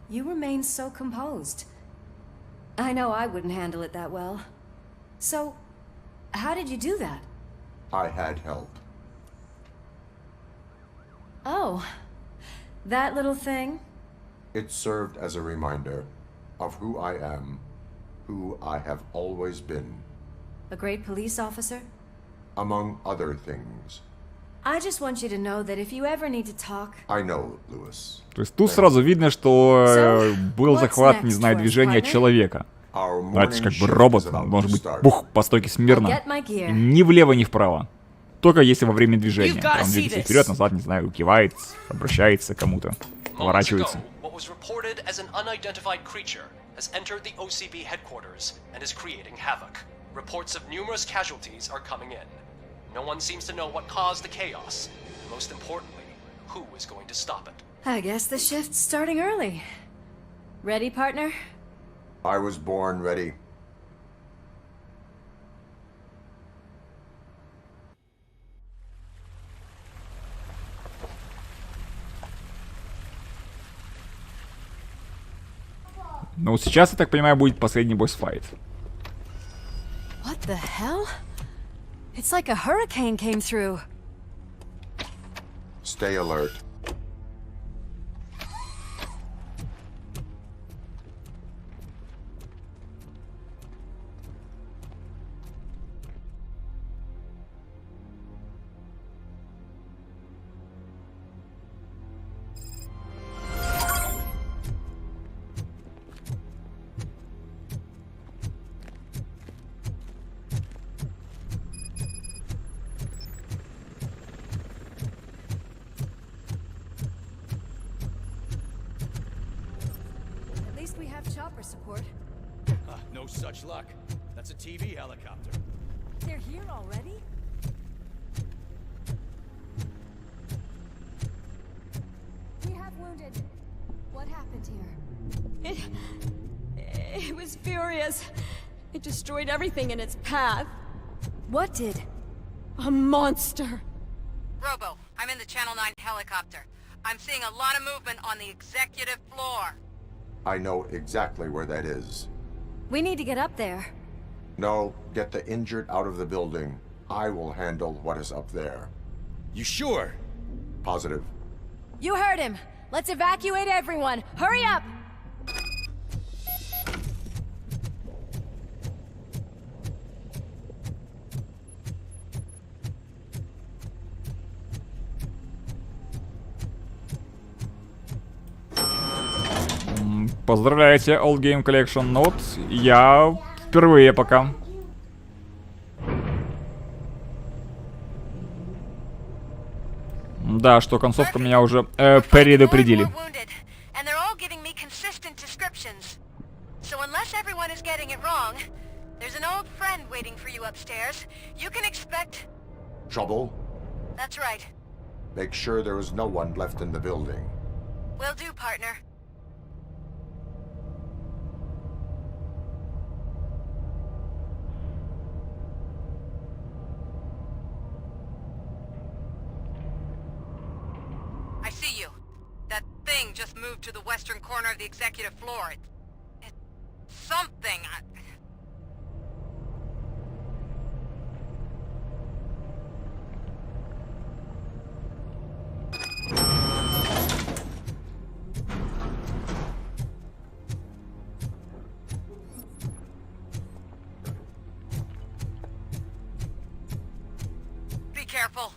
You remain so composed. I know I wouldn't handle it that well. So, how did you do that? I had help. Oh, that little thing? It served as a reminder of who I am, who I have always been. A great police officer? Among other things. I just want you to know that if you ever need to talk... I know, Lewis. То есть тут сразу видно, что был захват, не знаю, движения человека. Но это же как бы робот, он должен быть бух по стойке смирно. Ни влево, ни вправо. Только если во время движения. Он двигается вперед, назад, не знаю, кивает, обращается к кому-то, поворачивается. Has entered the OCB headquarters and is creating havoc. Reports of numerous casualties are coming in. No one seems to know what caused the chaos. And most importantly, who is going to stop it. I guess the shift's starting early. Ready, partner? I was born ready. Ну, сейчас, я так понимаю, будет последний босс-файт. What the hell? It's like a hurricane came through. Stay alert. Support. No such luck. That's a TV helicopter. They're here already? We have wounded. What happened here? It was furious. It destroyed everything in its path. What did? A monster. Robo, I'm in the Channel 9 helicopter. I'm seeing a lot of movement on the executive floor. I know exactly where that is. We need to get up there. No, get the injured out of the building. I will handle what is up there. You sure? Positive. You heard him. Let's evacuate everyone. Hurry up! Поздравляйте, Old Game Collection. Ну вот, я впервые пока. Да, что концовка меня уже предупредили. Trouble? That's right. Make sure there is no one left in the building. Will do, partner. I see you. That thing just moved to the western corner of the executive floor. It's something. Be careful.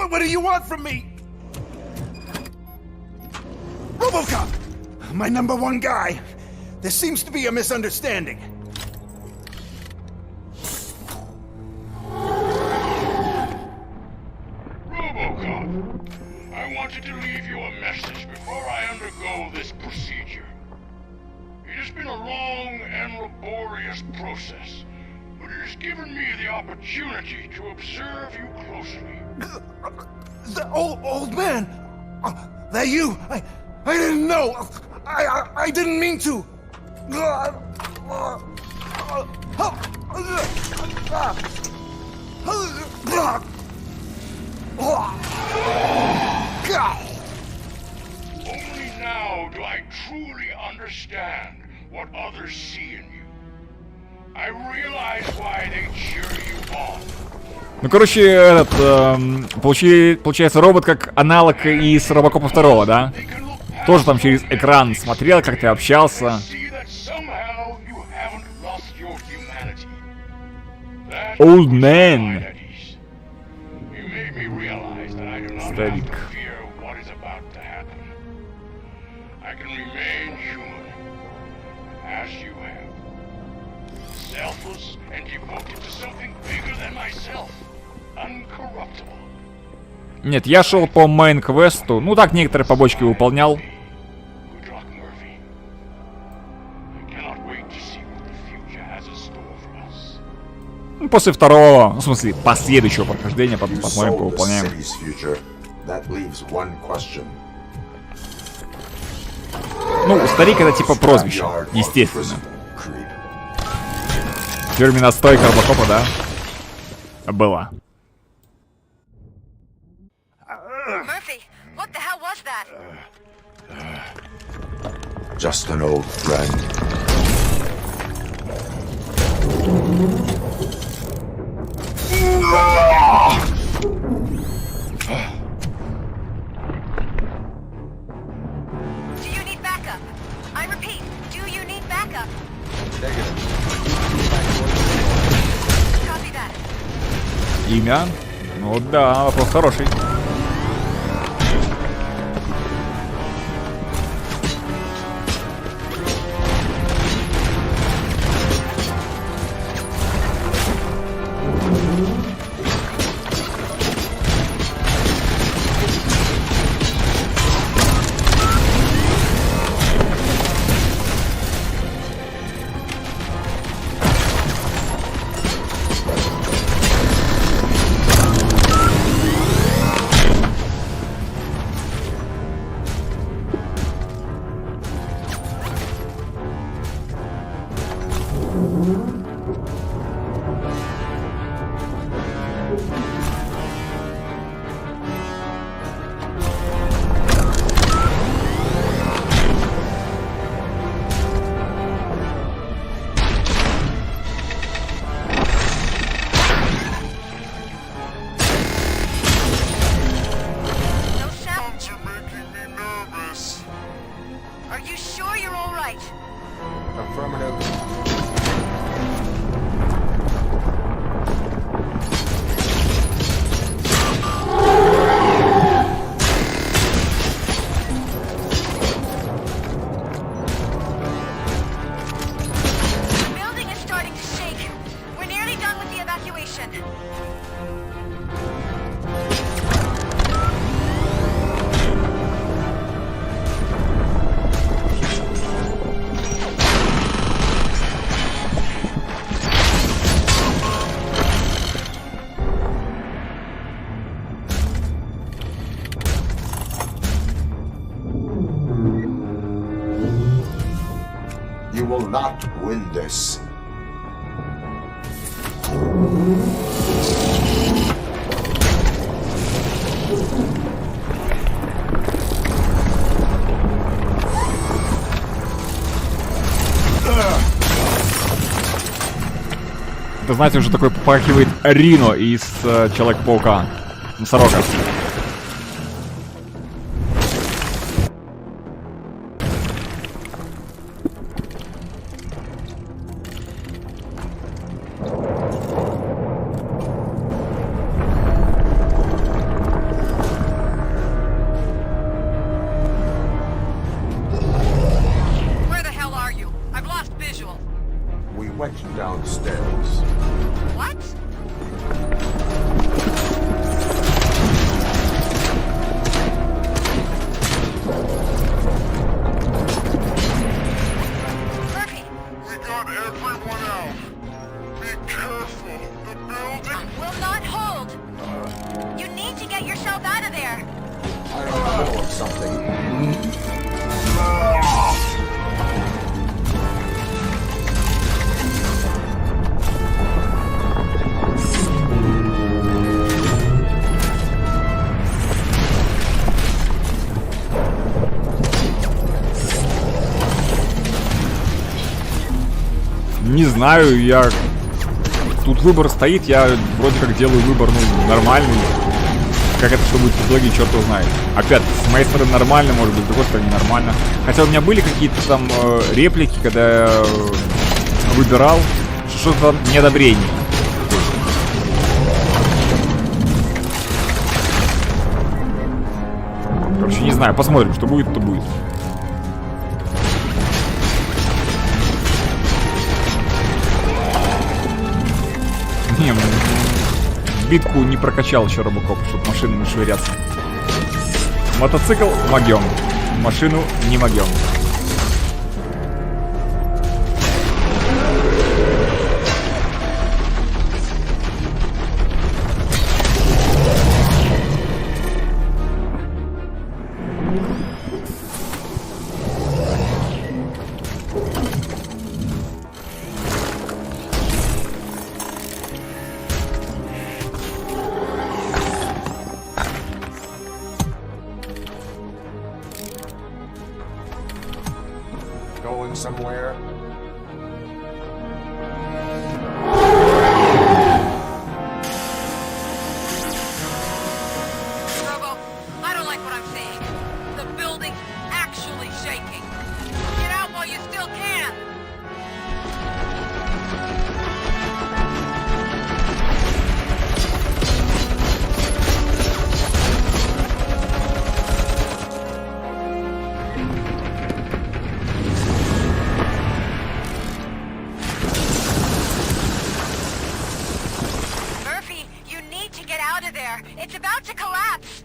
What do you want from me? RoboCop! My #1 guy. There seems to be a misunderstanding. RoboCop, I wanted to leave you a message before I undergo this procedure. It has been a long and laborious process, but it has given me the opportunity to observe you closely. The old man! That you? I didn't know! I didn't mean to! Only now do I truly understand what others see in you. I realize why they cheer you on. Ну, короче, этот, получается, робот как аналог из RoboCop 2, да? Тоже там через экран смотрел, как ты общался. Old man. Старик. Нет, я шел по мейн-квесту. Ну так, некоторые побочки выполнял. Ну, после второго, ну, в смысле, последующего прохождения посмотрим, повыполняем. Ну, старик это типа прозвище, естественно. Фирменная стойка RoboCop'а, да? Была. Just an old friend. Do you need backup? I repeat, do you need backup? Copy that. Имя? Ну да, вопрос хороший. will not win this. Это, знаете, уже такой попахивает Рино из Человека-паука. Носорога. Where the hell are you? I've lost visual. We went downstairs. What? Murphy! We got everyone out. Be careful. The building Will not hold. You need to get yourself out of there. I'm in the middle of something. Не знаю, я... Тут выбор стоит, я вроде как делаю выбор, ну, нормальный. Как это что будет в итоге, черт его знает. Опять, с моей стороны нормально, может быть, с другой стороны нормально. Хотя у меня были какие-то там реплики, когда я выбирал что-то неодобрение. Короче, не знаю, посмотрим, что будет, то будет. Не, битку не прокачал еще RoboCop, чтобы машину не швыряться. Мотоцикл могем, машину не могем. Going somewhere? Robo, I don't like what I'm seeing. The building's actually shaking. Get out while you still can. Murphy, you need to get out of there. It's about to collapse.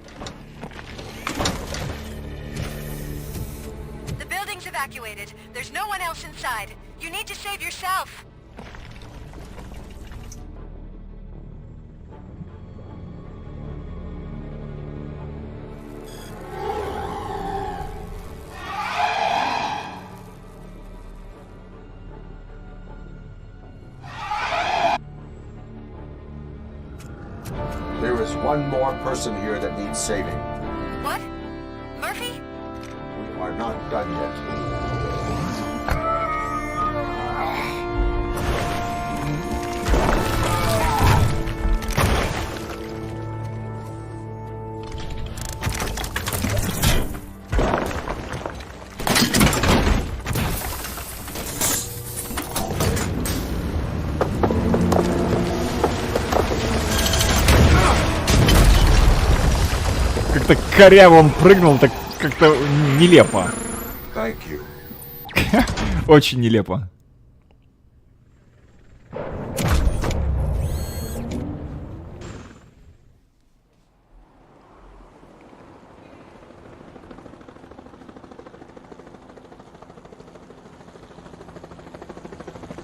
The building's evacuated. There's no one else inside. You need to save yourself. There is one more person here that needs saving. What? Murphy? We are not done yet. Как-то коряво он прыгнул, так как-то нелепо. Thank you. Очень нелепо.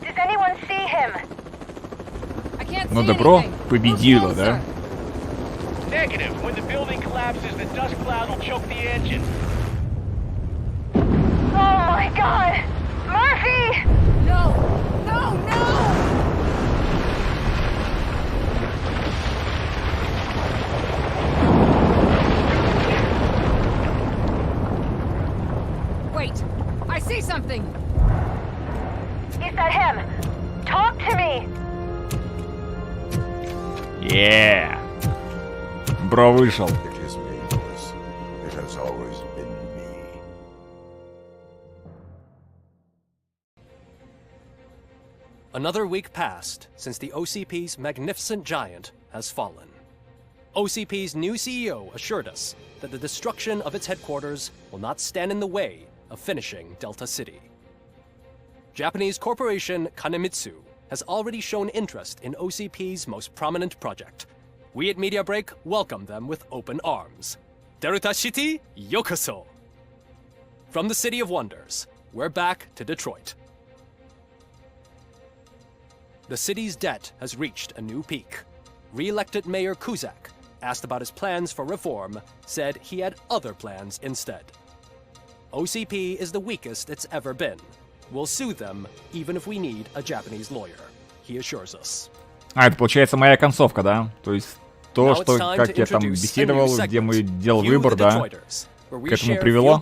Does anyone see him? Но добро победило, да? Negative. When the building collapses, the dust cloud will choke the engine. Oh my god! Murphy! something. Is that him? Talk to me. Yeah. Бро вышел. It is me, boys. It has always been me. Another week passed since the OCP's magnificent giant has fallen. OCP's new CEO assured us that the destruction of its headquarters will not stand in the way of finishing Delta City. Japanese corporation Kanemitsu has already shown interest in OCP's most prominent project. We at Media Break welcome them with open arms. Delta City, yokoso! From the City of Wonders, we're back to Detroit. The city's debt has reached a new peak. Re-elected Mayor Kuzak, asked about his plans for reform, said he had other plans instead. OCP is the weakest it's ever been. We'll sue them, even if we need a Japanese lawyer, he assures us. А, это получается моя концовка, да? То есть то, что, как я там беседовал, где мы делал выбор, да, к этому привело.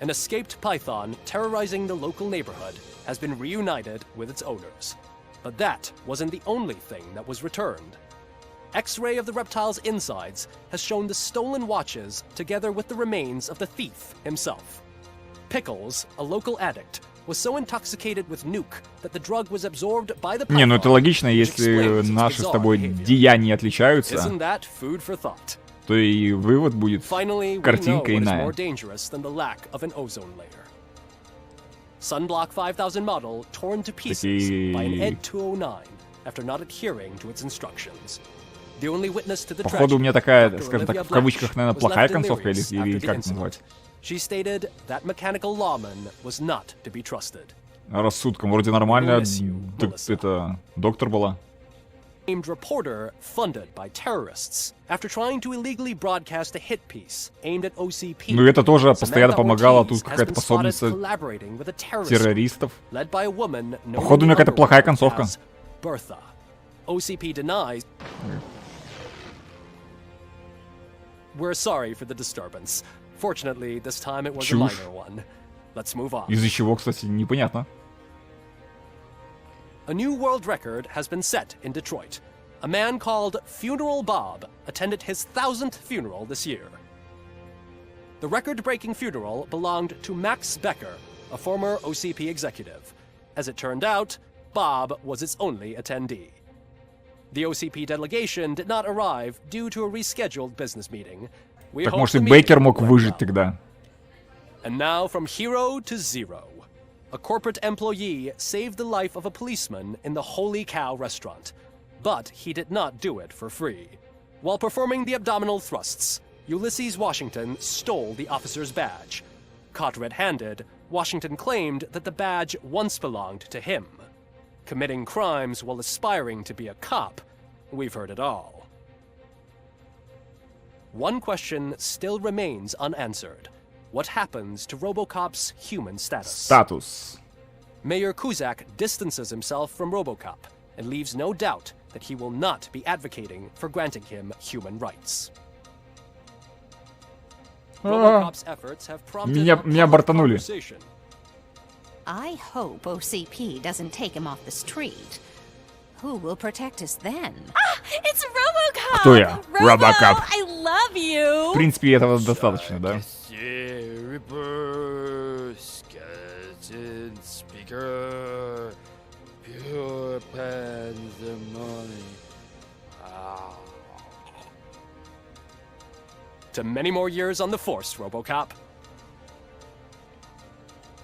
An escaped python terrorizing the local neighborhood has been reunited with its owners. But that wasn't the only thing that was returned. X-ray of the reptile's insides has shown the stolen watches together with the remains of the thief himself. Pickles, a local addict, was so intoxicated with nuke that the drug was absorbed by the python. Не, ну это логично, если наши с тобой деяния отличаются, Isn't that food for thought? то и вывод будет картинка иная. Sunblock 5000 model torn to pieces by an Ed-209 after not adhering to its instructions. The only witness to the Походу у меня такая, скажем так, в кавычках, наверное, плохая концовка, или как это назвать? She stated that mechanical lawman was not to be trusted. Рассудком вроде нормально, это доктор была. Named reporter funded by terrorists after trying to illegally broadcast a hit piece aimed at OCP. Ну это тоже постоянно помогало, тут какая-то пособница террористов. Походу у меня какая-то плохая концовка. Bertha. OCP denies. We're sorry for the disturbance. Fortunately, this time it was a minor one. Let's move on. Из-за чего, кстати, непонятно. A new world record has been set in Detroit. A man called Funeral Bob attended his 1000th funeral this year. The record-breaking funeral belonged to Max Becker, a former OCP executive. As it turned out, Bob was its only attendee. The OCP delegation did not arrive due to a rescheduled business meeting. Так может и Бейкер мог выжить тогда. And now from hero to zero. A corporate employee saved the life of a policeman in the Holy Cow restaurant. But he did not do it for free. While performing the abdominal thrusts, Ulysses Washington stole the officer's badge. Caught red-handed, Washington claimed that the badge once belonged to him. Committing crimes while aspiring to be a cop, we've heard it all. One question still remains unanswered. What happens to RoboCop's human status? Mayor Kuzak distances himself from RoboCop and leaves no doubt that he will not be advocating for granting him human rights. RoboCop's efforts have prompted Меня бортанули. I hope OCP doesn't take him off the street. Who will protect us then? Ah, it's RoboCop! Кто я? RoboCop. I love you! В принципе, этого достаточно, да? Reaper, skeleton speaker, pure pandemonium. To many more years on the force, RoboCop.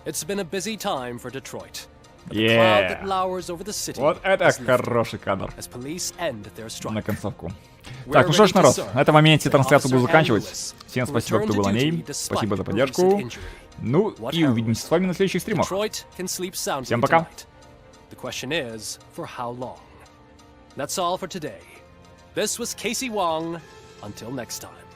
It's been a busy time for Detroit. But the cloud that lowers over the city Вот это хороший кадр as police end their strike. на концовку. Так, ну что ж, народ, на этом моменте трансляцию буду заканчивать. Всем спасибо, кто был на ней. Спасибо за поддержку. Ну и увидимся с вами на следующих стримах. Всем пока. The question is, for how long? That's all for today. This was Casey Wong. Until next time.